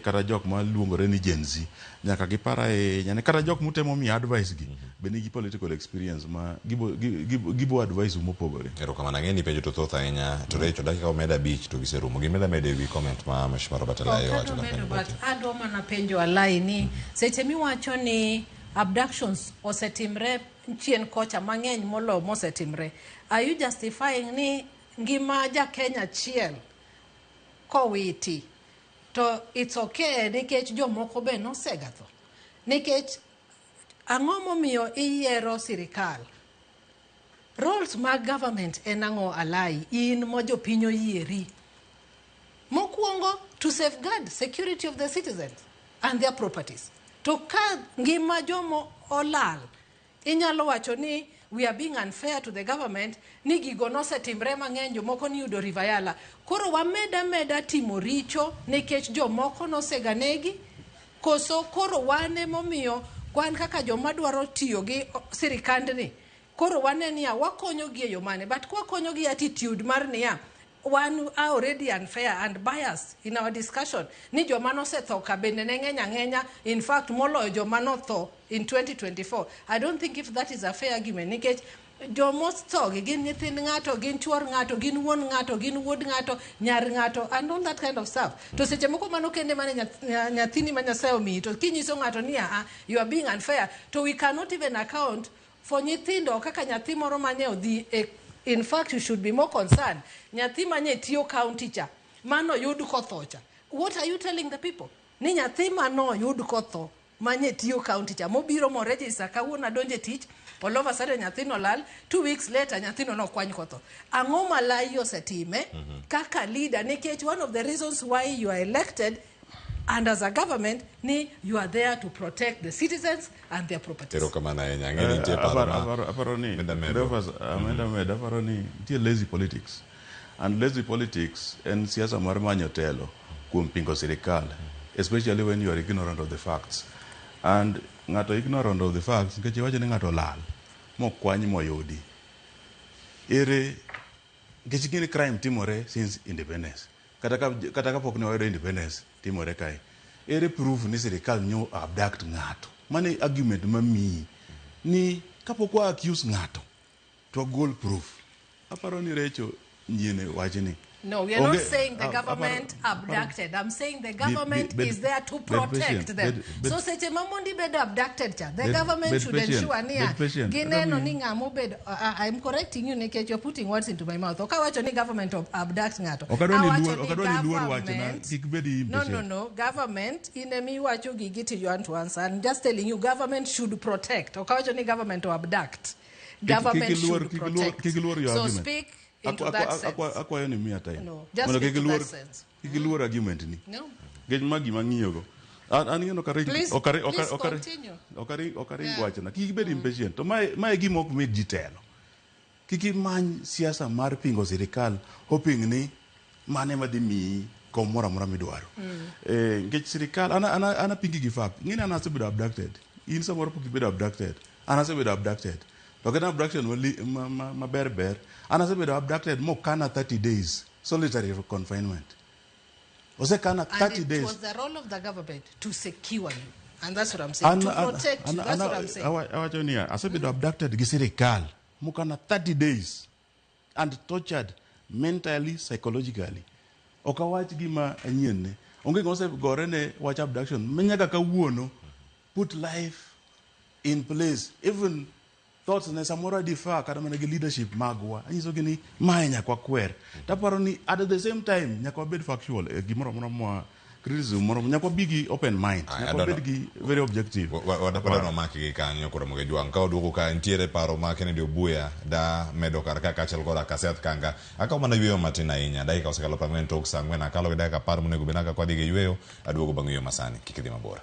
kata jok ma luongore ni Gen Z nyaka gipara nyane kata jok mutemo mi advice gi beni gi political experience ma gibo advice mopogore. Ero kama nangeni penjo to thotha ahinya to recho dakika omeda bich to giserumo gimeda mede wi comment ma Mheshimiwa Robert Alai wacho but adoma na penjo Alai ni seche miwacho ni abductions osetimre chien kocha mang'eny molo mosetimre. Are you justifying ni ngima ja Kenya chiel kowiti to it's okay nikech jomoko be nosegatho? Nikech ang'o momiyo iyiero sirikal? Roles mag government en ang'o Alai in mojo piny oyieri? Mokwongo, to safeguard security of the citizens and their properties. To ka ngima jomo olal, inyalo wacho ni we are being unfair to the government, ni gigo nosetimre mang'eny, jomoko niyudo Rivayala. Koro wameda timo richo nikech jomoko noseganegi, koso koro wane momiyo kwan kaka joma dwaro tiyo gi sirikandni. Koro wane niya wakonyo gi yo mane, but kwa konyo gi attitude mar niya one are already unfair and biased in our discussion. Ni joma nosetho ka bende ne ng'enya, in fact moloyo joma notho in 2024. I don't think if that is a fair argument. Nikech jomotho gin nyithind ng'ato, gin chuor ng'ato, gin wuon ng'ato, gin wuod ng'ato, nyar ng'ato, and all that kind of stuff. To seche moko mano kende mane nyathini ma Nyasaye omiyi, to kinyiso ng'ato ni you are being unfair, to we cannot even account for nyithindo kaka nyathi moro mane odhi in fact you should be more concerned. Nyathi mane tiyo county cha, mano yud kotho cha. What are you telling the people? Ni nyathi mano yud kotho, mane tiyo county cha, mobiro mo register kawuono donje tich, all of a sudden nyathino lal, 2 weeks later nyathino no kwany kotho. Ang'o malai osetime kaka leader, nikech one of the reasons why you are elected and as a government ni you are there to protect the citizens and their properties. Aparoni lazy politics, and lazy politics and siasa mar manyo telo kuom pingo sirikal, especially when you are ignorant of the facts. And ngato ignorant of the facts nkeche wacho ni ngato lal mokwany moyudi ere nkeche kini crime timore since independence kata kapok ne wayudo independence timore kai, ere proof ni sirikal nyo abduct ngato? Mane argument mami ni kapok wa accuse ngato to goal proof. Aparo ni recho nyine wachini. No, we are not saying the government abducted. I'm saying the government is there to protect them. So seche mamondi bed abducted cha. The government should ensure niya. Gineno ni ngamo bed. I'm correcting you because you're putting words into my mouth. Okawacho ni government abduct ngato. No. Government inemi wacho gigiti you want to answer. I'm just telling you government should protect. Okawacho ni government abduct. Government should protect. So speak into that sense. No, just into that sense. Kikiluor argument ni. No. Gej magi mangiyogo. Angiyo no kare Please continue. Okare wachana. Kikibed impatient. To mae gima ok med jitelo. Kikimany siasa mar pingo sirikal hoping ni mane madhi miyi kom moro amora midwaro. Ngech sirikal ana pingi gi fact. Ng'eni ana asebedo abducted. In samoro pok ibedo abducted. Ana asebedo abducted. To kena abduction maber ana asebedo abducted mokana 30 days solitary confinement. Osekana 30 days. And it was the role of the government to secure you. And that's what I'm saying. To protect you. That's what I'm saying. Awacho niya, asebedo abducted gi sirikal mokana 30 days and tortured mentally, psychologically. Okawach gima anyien ne. Onge ngose gore ne watch abduction. Menyaka kawuono put life in place. Even thoughts na samora difa kada manage leadership magwa anyiso gini maenya kwa kwer taparo ni at the same time nyakwa bed factual gimoro moro criticism moro nyakwa bigi open mind nyakwa bed gi very objective wadapala no maki gi kanyo koro moge jwang ka oduoko ka ntiere paro ma Kennedy Obuya da medo karaka kachel koda kaset kanga aka mana yweyo matina inya dai ka osekalo pangwen tok sangwen akalo gi dai ka par monego benaka kwa dige yweyo aduogo bang yweyo masani kikidhi mabora.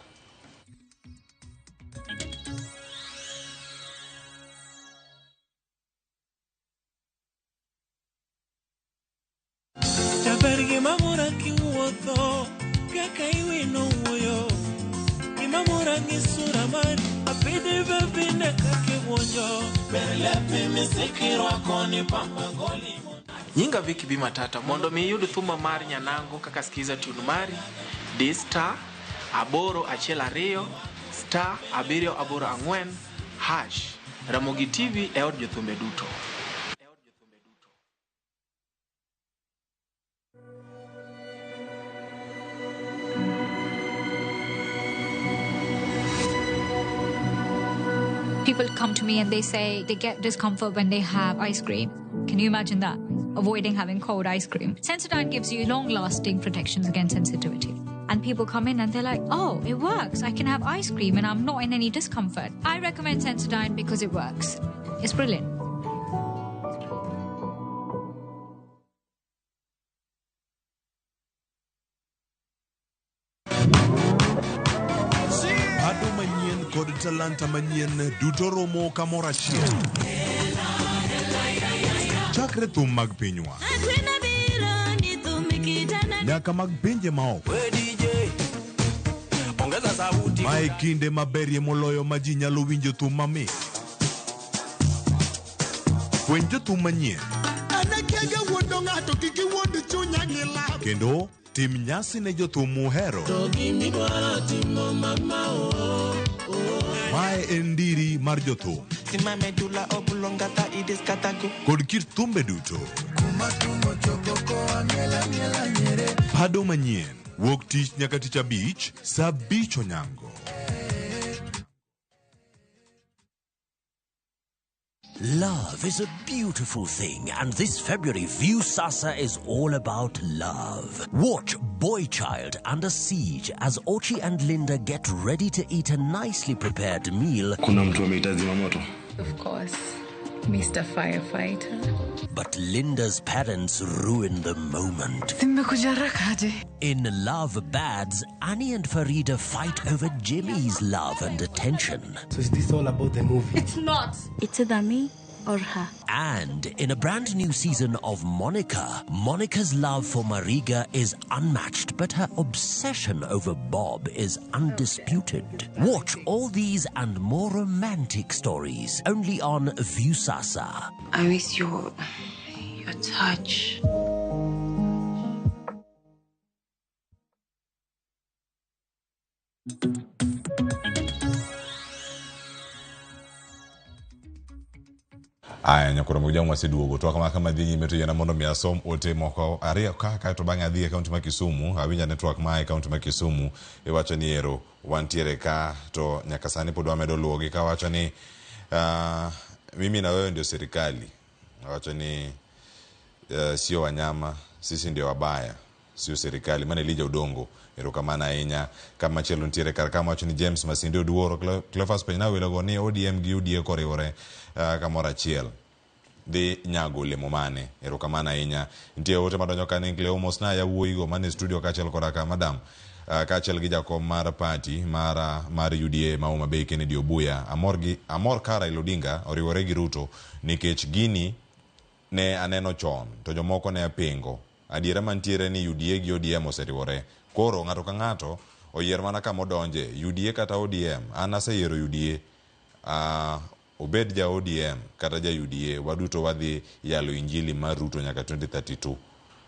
Imamura kiwuotho kaka iwino wuoyo Imamura ngisura mari apide vevine kake wonjo Berlepi misikirwa koni pamba goli Nyinga Viki B Matata mondo mi yudu thuma mari nyanango kaka skiza tune mari D star aboro achiel ariyo star abiriyo aboro ang'wen hash Ramogi TV e od jothumbe duto. People come to me and they say they get discomfort when they have ice cream. Can you imagine that? Avoiding having cold ice cream. Sensodyne gives you long-lasting protections against sensitivity. And people come in and they're like, oh, it works. I can have ice cream and I'm not in any discomfort. I recommend Sensodyne because it works. It's brilliant. Ado manyen kod talanta manyen duto romo kamoro achiel. chakre thum mag pinywa nyaka mag pinje maoko. Mae kinde maberie moloyo ma ji nyalo winjo thum mamit. Puonj jothum manyien kendo tim nyasi ne jothum muhero. Mae en ndiri mar jothum kod kit thumbe duto. Pado manyien wuok tich nyaka tich abich saa 5 onyango. Love is a beautiful thing, and this February, Viusasa is all about love. Watch Boy Child Under Siege as Ochi and Linda get ready to eat a nicely prepared meal. Kuna mtu ameita zimamoto? Of course, Mr. Firefighter. But Linda's parents ruin the moment. In Love Bads, Annie and Farida fight over Jimmy's love and attention. So is this all about the movie? It's not. It's either me or her. And in a brand new season of Monica, Monica's love for Mariga is unmatched, but her obsession over Bob is undisputed. Watch all these and more romantic stories only on Viusasa. I miss your touch. Aya nyakoro mujang waseduogo to kama dhi nyime to yana mondo mi asom ote moko ariyo ka to bang' adhi e kaunti ma Kisumu. Awinja network ma e kaunti ma Kisumu iwacho ni ero wantiere ka to nyaka sani pod wamedo luwogi ka wacho ni mimi na wewe ndio serikali. Wacho ni sio wanyama, sisi ndio wabaya, sio serikali. Maana Elijah Odongo erokamana ahinya. Kama chelo ntiere kar kama wacho ni James Masinde Oduoro Cleophas Penyna welo ni ODM gi UDA koriwore kamoro achiel dhi nyago lemo mane. Erokamana ahinya. Nitie ote madonjo ka ni Cleo Mosna ya wuoyigo mane studio kachiel koraka madam kachiel gi jakom mar party mar UDA ma Homa Bay Kennedy Obuya amor kara Ilodinga oriwore gi Ruto nikech gini ne aneno chon to jomoko ne apingo. Adiera mantiere ni UDA gi ODM oseriwore. Koro ng'ato ka ng'ato oyier mana kama odonje, UDA kata ODM. An aseyiero UDA. Obed ja ODM kata ja UDA, waduto wadhi yalo injili mar Ruto nyaka 2032.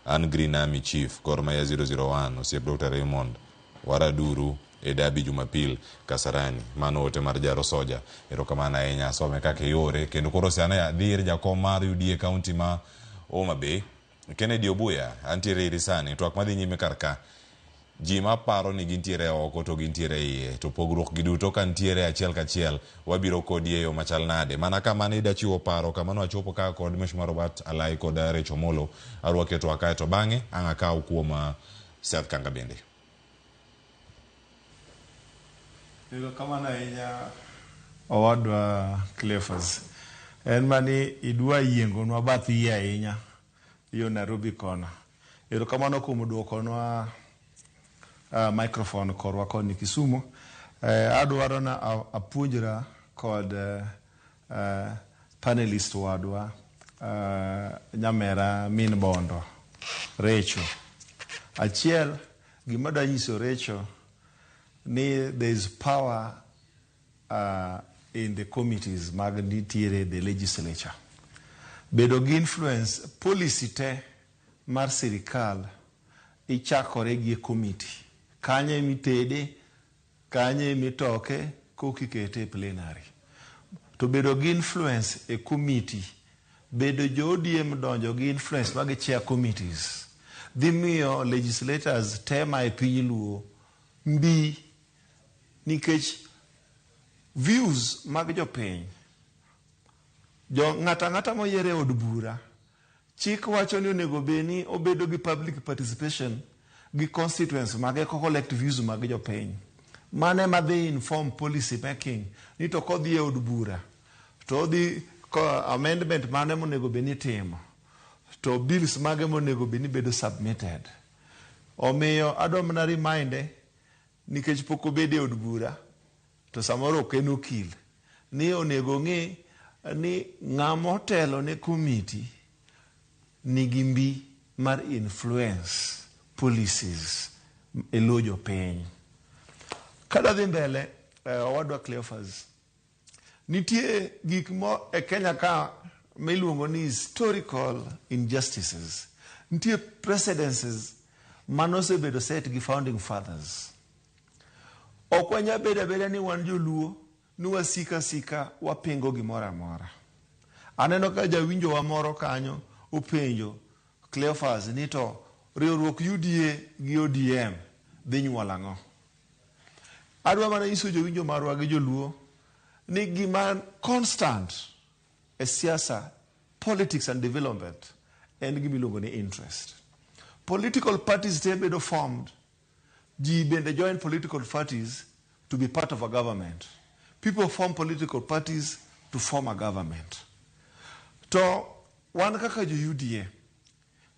An Green Army Chief Gor Mahia 001 osiep Dr. Raymond Waraduru Edabi Jumapil Kasarani. Mano ote mar jaro soja. Erokamana ahinya some kake yore kendo koro siana dhir jakom mar UDA kaunti ma Homa Bay Kennedy Obuya antiere irisani twak madhi nyime karka. Ji ma paro ni gintiere oko to gintiere iye to pogruok giduto kan tiere achiel kachiel wabiro kodi e yo machal nade. Mana kama ne ida chiwo paro kama no achopo ka kod Mheshimiwa Robert Alai kod Rachel Omolo arwake to akae to bang'e anga kaw kuom Seth Kanga bende. Erokamana ahinya owadwa Cleophas. En mani idwa yiengonwa bath yie ahinya yo Nairobi kona. Erokamano kuom duokonwa microphone korwa koni Kisumu. Adwaro na apuonjra kod panelist wadwa nyamera min bondo Rachel. Achiel gima da nyiso Rachel ni there is power in the committees mag nitiere the legislature. Bedo gi influence policy te mar sirikal ichakore gi committee. Kanye mitede, kanye mitoke, kokikete plenary. To bedo gi influence e committee, bedo jo ODM donjo gi influence mag chair committees. Dhi miyo legislators tema e piny luo mbi nikech views mag jopiny. Ng'ata moyiere od bura, chik wacho ni onego beni obedo gi public participation gi constituents mage ko collect views mag jopiny. Mane madhi inform policy making ni to kodhi e od bura to dhi amendment mane monego beni timo to bills mage monego beni bedo submitted. Omiyo adwaro remind nikech pok obede od bura to samoro ok en okil ni onego ng'e ni ng'ama otelo ne committee nigi mbi mar influence policies elo jopiny. Kada dhi mbele, owadwa Cleophas, nitie gik mo e Kenya ka miluongo ni historical injustices. Nitie precedences manosebedo set gi founding fathers. Ok wanya beda ni wan joluo ni wasika wapingo gimoro amora. Aneno ka jawinjo wa moro kanyo upenjo Cleophas ni to riwruok UDA gi ODM dhi nyuol ang'o. Adwa mana nyiso jowinjo marwa gi joluo ni gima constant e siasa, politics and development en gimiluongo ni interest. Political parties te bedo formed, ji bende join political parties to be part of a government. People form political parties to form a government. To wan kaka jo UDA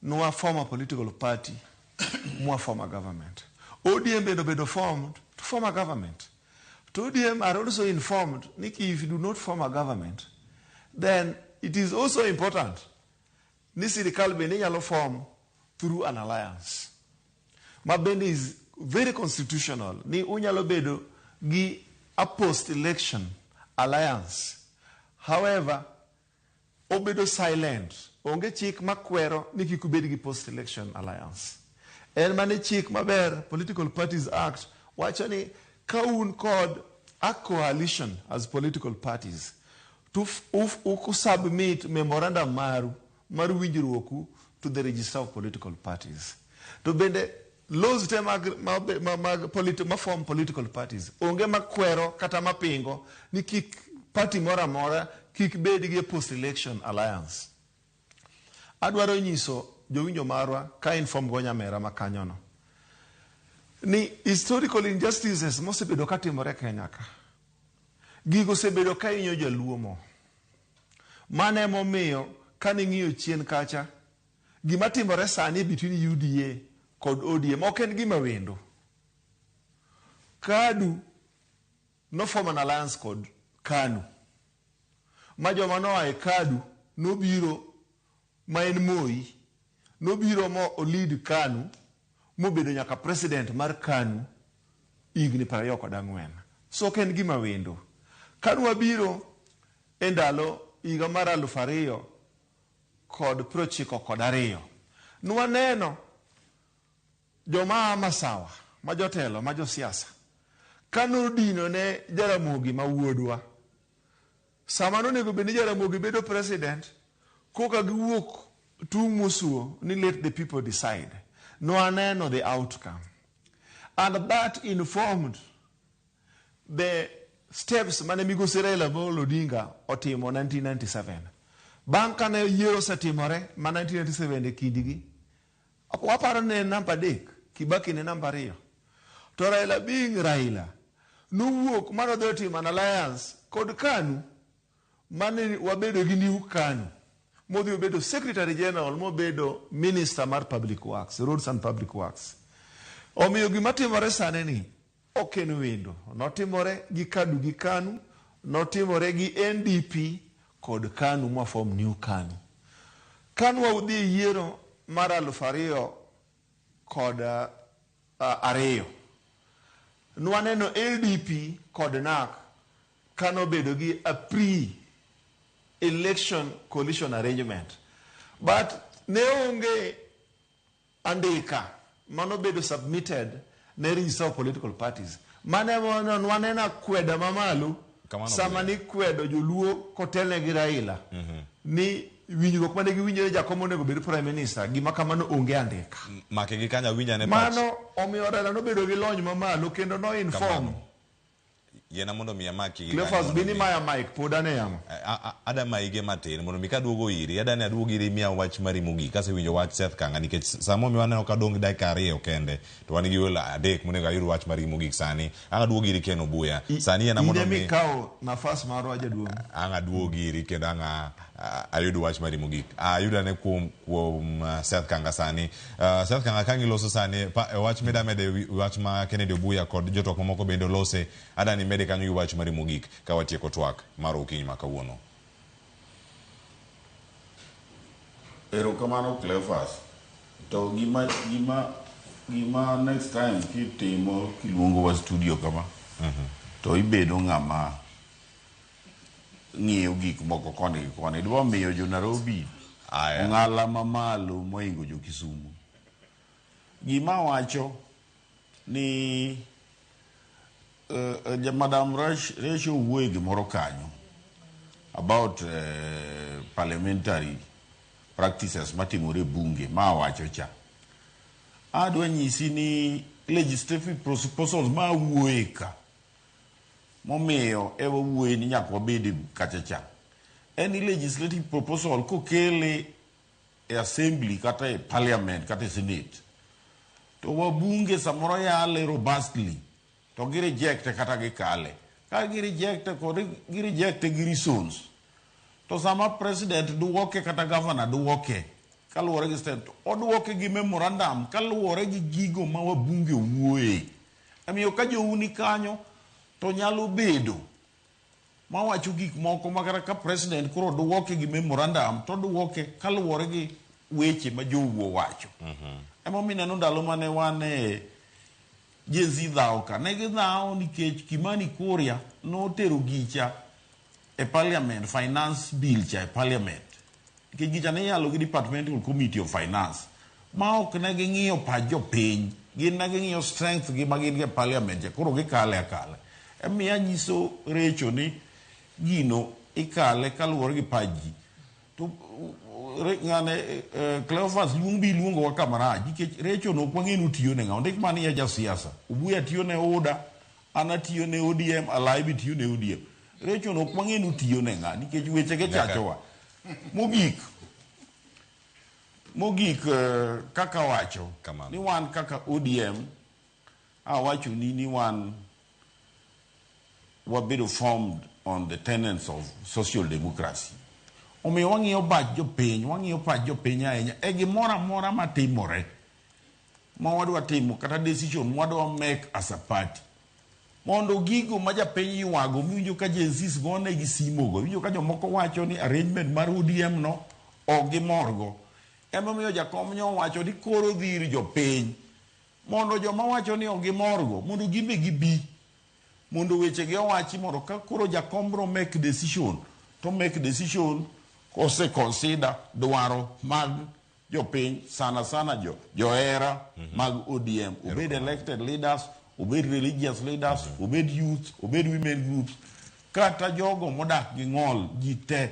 nwa form a political party, mwa form a government. ODM bedo formed to form a government. To ODM are also informed, Nikki, if you do not form a government, then it is also important Nisi bende nyalo form through an alliance. Mabende is very constitutional. Ni unyalo bedo gi a post-election alliance. However, obedo silent. Onge chik makwero ni kikubedi gi post-election alliance. En mane chik maber, Political Parties Act, wacho ni kaun kod a coalition as political parties to submit memorandum maru winjruoku to the register of political parties. To bende laws te ma form political parties. Onge makwero kata mapingo ni kik party mora mora kik bedi gi post-election alliance. Adwaro nyiso jowinjo marwa ka inform go nyamera makanyono ni historical injustices mosebedo katimore Kenya ka. Gigo sebedo ka inyo jaluo mo. Mane momiyo kaning'iyo chien kacha gima timore sani between UDA kod ODM ok en gima wendo. KADU no form an alliance kod KANU. Ma joma noa e KADU nobiro ma en Moi, nobiro mo lead KANU, mobedo nyaka president mar KANU higni 24. So ok en gima wendo. KANU wabiro e ndalo higa mar 2092. Nwaneno joma masawa, ma jotelo, ma josiasa, kanodino ne Jaramogi ma wuodwa. Sama nonego bed ni Jaramogi bedo president, koka giwuok tung' mosuo ni let the people decide. Nwaneno the outcome. And that informed the steps mane migosi Raila Amolo Odinga otimo 1997. Bang' kane yiero osetimore ma 1997 kindigi, waparo ne namba 3, Kibaki ne namba 2. To Raila being Raila, nowuok manodhi timo an alliance kod KANU mane wabedo gi new KANU. Modhi obedo Secretary General, mobedo Minister mar Public Works, Roads and Public Works. Omiyo gima timore sane ni ok en wendo. Notimore gi KADU gi KANU, notimore gi NDP kod KANU ma form new KANU. KANU udhi yiero mar 2002. Nwaneno LDP kod NARC kano bedo gi a pre-election coalition arrangement. But ne onge andika mano bedo submitted ne register of political parties. Mane nwanena kweda mamalo sama ni kwedo joluo kotele gi Raila. Ni winjruok mane giwinjore jakom onego bedo prime minister, gima kamano onge andika. Make gi kanya winja ne mano omiyo Raila nobedo gi lony mamalo kendo no inform yena mondo mi amaki Cleophas bini maya Mike podane yamo adama ige matin mondo mi kaduogo iri adani aduogo iri miya wach mari mugi kase winjo wach Seth Kanga nikech samo mi waneno ka dong dakika 2 kende to wan gi wala 3 monego ayud wach mari mugi sani anga duogo iri Ken Obuya sani yena mondo mi kao nafas maro aja duogo anga duogo iri kendo anga ayudo wach mari mugi ayuda ne kuom Seth Kanga sani Seth Kanga kangi loso sani wach mede wach ma Kennedy Obuya kod jotok mamoko bende lose adani mede kanyo wach mari mugik ka watieko twak mar okinyi ma kawuono. Erokamano Cleophas. To gima next time kitimo kiluongo wa studio kama. To ibedo ng'ama ng'iyo gik moko koni gi koni. Dwa miyo jo Nairobi ng'ala mamalo moingo jo Kisumu. Gima wacho ni Madam Rachel wuoyo gimoro kanyo about parliamentary practices matimore bunge ma wacho cha. Adwa nyisi ni legislative proposals ma wuoye ka momiyo ewa wuoye ni nyaka wabede kachacha. Any legislative proposal kokele e assembly kata e parliament kata e senate to wabunge samoro yale robustly to gi reject kata gi kale. Ka gi reject gi reasons to sama president duoke kata governor duoke kaluwore gi state oduoke gi memorandum kaluwore gi gigo ma wabunge wuoye. Amiyo ka jouni kanyo to nyalo bedo ma wacho gik moko makata ka president koro duoke gi memorandum to duoke kaluwore gi weche ma jowuo wacho. Emo mineno ndalo mane wane Jezi dhao ka negi dhao nikech Kimani Kuria notero gicha e parliament, finance bill cha e parliament. Nikech gicha ne yalo gi departmental committee of finance. Ma ok ne ging'iyo pach jopiny, gin ne ging'iyo strength gi ma gin e parliament cha, koro gikale akale. Emiya nyiso Recho ni gino ikale kaluwore gi pach ji. To ngane Cleophas luongo wa kamaraj nikech Recho no kwang'enu tiyo ne ng'aw ndik mani ya jasiasa. Ubuya tiyo ne Oda, ana tiyo ne ODM, Alaibi tiyo ne ODM. Recho no kwang'enu tiyo ne ng'a nikech weche ge chachowa. Mogik kaka wacho ni wan kaka ODM wacho ni wan wabedo formed on the tenets of social democracy. Omiyo wang'iyo pach jopiny ahinya e gimoro amora matimore ma wadwa timo kata decision wadwa make as a party mondo gigo ma japiny ywago miwinjo ka jensis gone gi simogo winjo ka jomoko wacho ni arrangement mar ODM no ok gimorgo. Emomiyo jakom nyo wacho ni koro dhir jopiny mondo joma wacho ni ok gimorgo mondo gimbe gibi mondo weche gi owachi mondo ka koro jakom bro make decision to make decision kose consider dwaro mag jopiny sana joera mag ODM obed elected leaders, obed religious leaders, obed youth, obed women groups kata jogo modak gi ng'ol ji te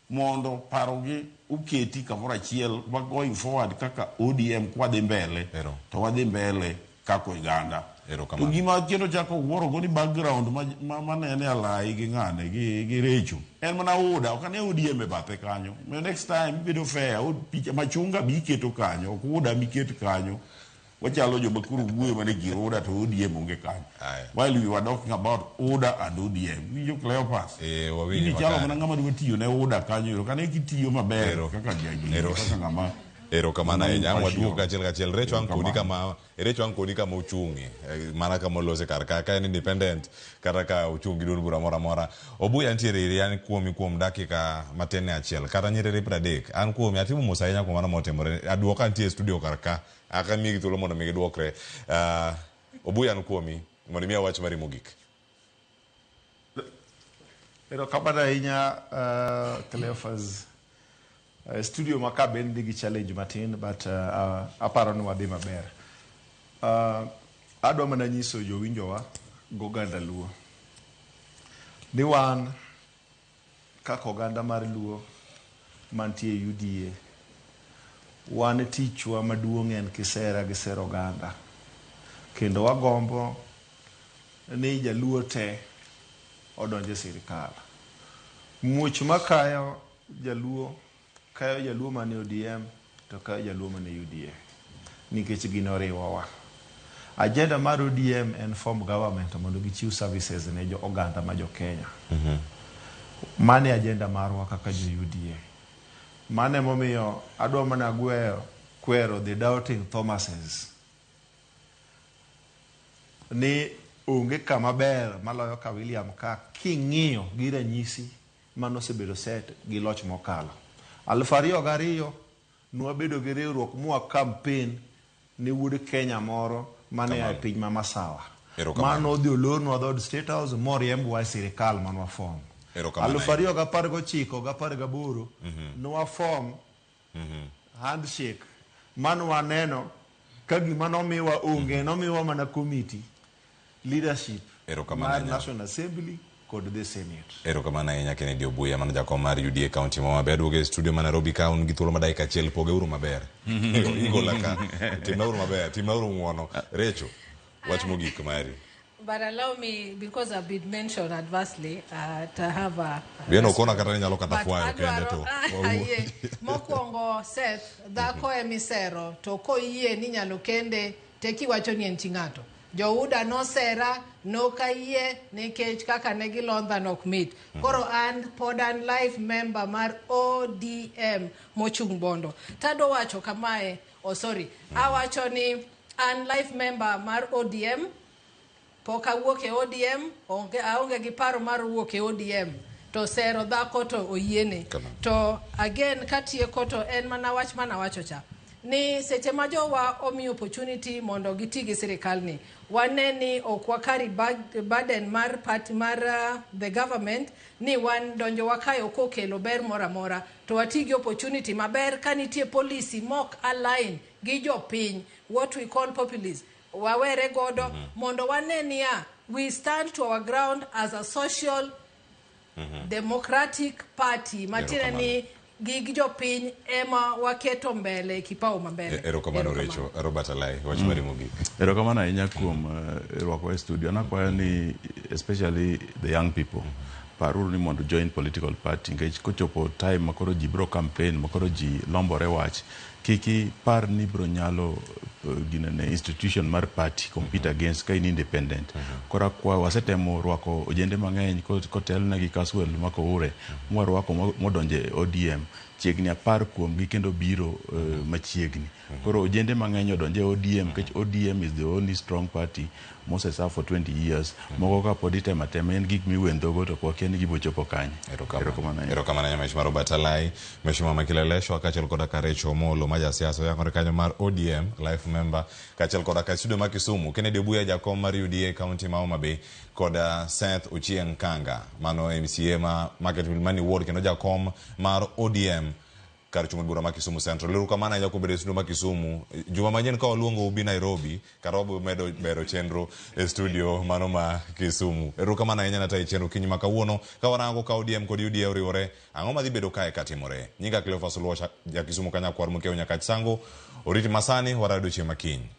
mondo paro gi uketi kamoro achiel wa going forward kaka ODM kwadhi mbele to wadhi mbele kako iganda. To gima kendo chako wuoro go ni background manene alai gi ng'ane gi Recho en mana Oda ok ane ODM e bathe kanyo. Next time bedo fair picha machunga bi keto kanyo ok Oda mi ket kanyo wachalo joma kuru wuoyo mane gi Oda to ODM onge kanyo. While we were talking about Oda and ODM winjo Cleophas ni chalo mana ng'ama dwa tiyo ne Oda kanyo kane kitiyo maber kaka kaka ng'ama Erokamano ahinya waduogo kachiel Recho ankodi kama ochung'i mana kama olose kar ka en independent kata ka ochung' gi duond bura moro amora. Obuya nitiere iri an kuom dakika matin ne achiel kata nyiriri 30 an kuomi atimo mos ahinya kuom mano motimore aduoka nitie e studio kar ka akamiyi thuolo mondo mi giduokre. Obuya an kuomi mondo miya wach mari mogik. Erokamano ahinya Cleophas. Studio maka ben digi challenge matin but aparo ni wadhi maber. Adwa mana nyiso jowinjowa goganda Luo ni wan kaka oganda mar Luo mantie UDA wan tichwa maduong' en kisera gi sero oganda kendo wagombo ni jaluo te odonje sirikal. Muoch makayo jaluo kayo jaluo mane ODM to kayo jaluo mane UDA nikech gino riwowa. Agenda mar ODM en form government mondo gichiw services ne jo oganda ma jo Kenya. Mane agenda marwa kaka jo UDA. Mane momiyo adwa mana kwero the doubting Thomases ni onge kama ber maloyo ka William ka king'iyo gi ranyisi mano sebedo set gi loch mokalo. 2002 nwabedo gi riwruok mwa campaign ni wuod Kenya moro mane a piny ma masawa. Mano odhi olornwa dhod State House moriembwa sirikal manwa form. 2019-18 nwa form handshake mano waneno ka gima nomiwa onge, nomiwa mana committee leadership mar National Assembly kod the Senate. Erokamano ahinya Kennedy Obuya, mano jakom mar UDA kaunti ma maber. Duoge studio ma Nairobi kaun gi thuolo ma dakika achiel, pogeuru maber. Igola ka. Timnauru maber, timnauru ng'uono. Recho, wach mogik mari. But allow me, because I've been mentioned adversely, to have a... Bieno kona kata nyalo kata fwayo kende to. Mokwongo Seth, dhako emisero, to ko yie ni nyalo kende, teki wacho ni en chingato. Jouda no sera, no ka yie, nikech kaka negi londha nok mit. Koro and pod and life member mar ODM mochung bondo. Tado wacho kamae, awacho ni and life member mar ODM, poka wuok e ODM, aonge gi paro mar wuok e ODM, to sero dhako to oyiene. To again katieko to en mana wach mana wacho cha. Ni seche ma jowa omi opportunity mondo giti gi sirikal ni. Wane ni okwakari burden mar party mar the government ni wan donjo wakayo kokelo ber mora mora. To wati gi opportunity maber kanitie policy mok align gi jopiny, what we call populism. Wawere godo mondo wanenia we stand to our ground as a social democratic party matine ni gig jopiny ema waketo mbele kipao mabele. Erokamano Recho. Robert Alai, wach mari mogik. Erokamano ahinya kuom rwako e studio. Nakwayo ni especially the young people paruru ni mondo join political party ngech kochopo time makoro ji bro campaign, makoro ji lombore wach, kiki par ni bro nyalo ginene institution mar party compete against ka in independent. Kora kwa wasetemo rwako ojende mang'eny kotel na gi Caswell mako ure mwarwako modonje ODM chiegni apar kuom gi kendo biro machiegni. Koro ojende mang'eny odonje ODM kech ODM is the only strong party Moses served for 20 years. Moko ka podite mateme en gik miwendogo to kwa kieni gibochopo kanye. Erokamano Mheshimiwa Robert Alai, Mheshimiwa Makilelesho kachel koda ka Recho Omolo maja siasa yakore kanyo mar ODM life member kachel koda ka studio ma Kisumu. Kennedy Obuya jakom mar UDA county ma Homa Bay koda Seth Ochieng Kanga mano MCA ma Marketville Mani Ward kendo jakom mar ODM kar chung'o bura ma Kisumu Central. Erokamano ahinya kuom bedo e studio ma Kisumu. Juma manyien ka waluongo ubi Nairobi, karobo medo bero chenro e studio mano ma Kisumu. Erokamano ahinya nata e chenro kinyi ma kawuono ka warango ka ODM kod UDA oriwore, ang'o madhi bedo kae katimore. Nyinga Cleophas Oluoch ja Kisumu kanyakwar mokeo nyaka Sango, oriti masani warado chieng' makiny.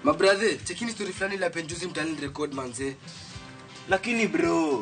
Mabrother, chekini story fulani la penjuzi mtani record manze. Lakini bro,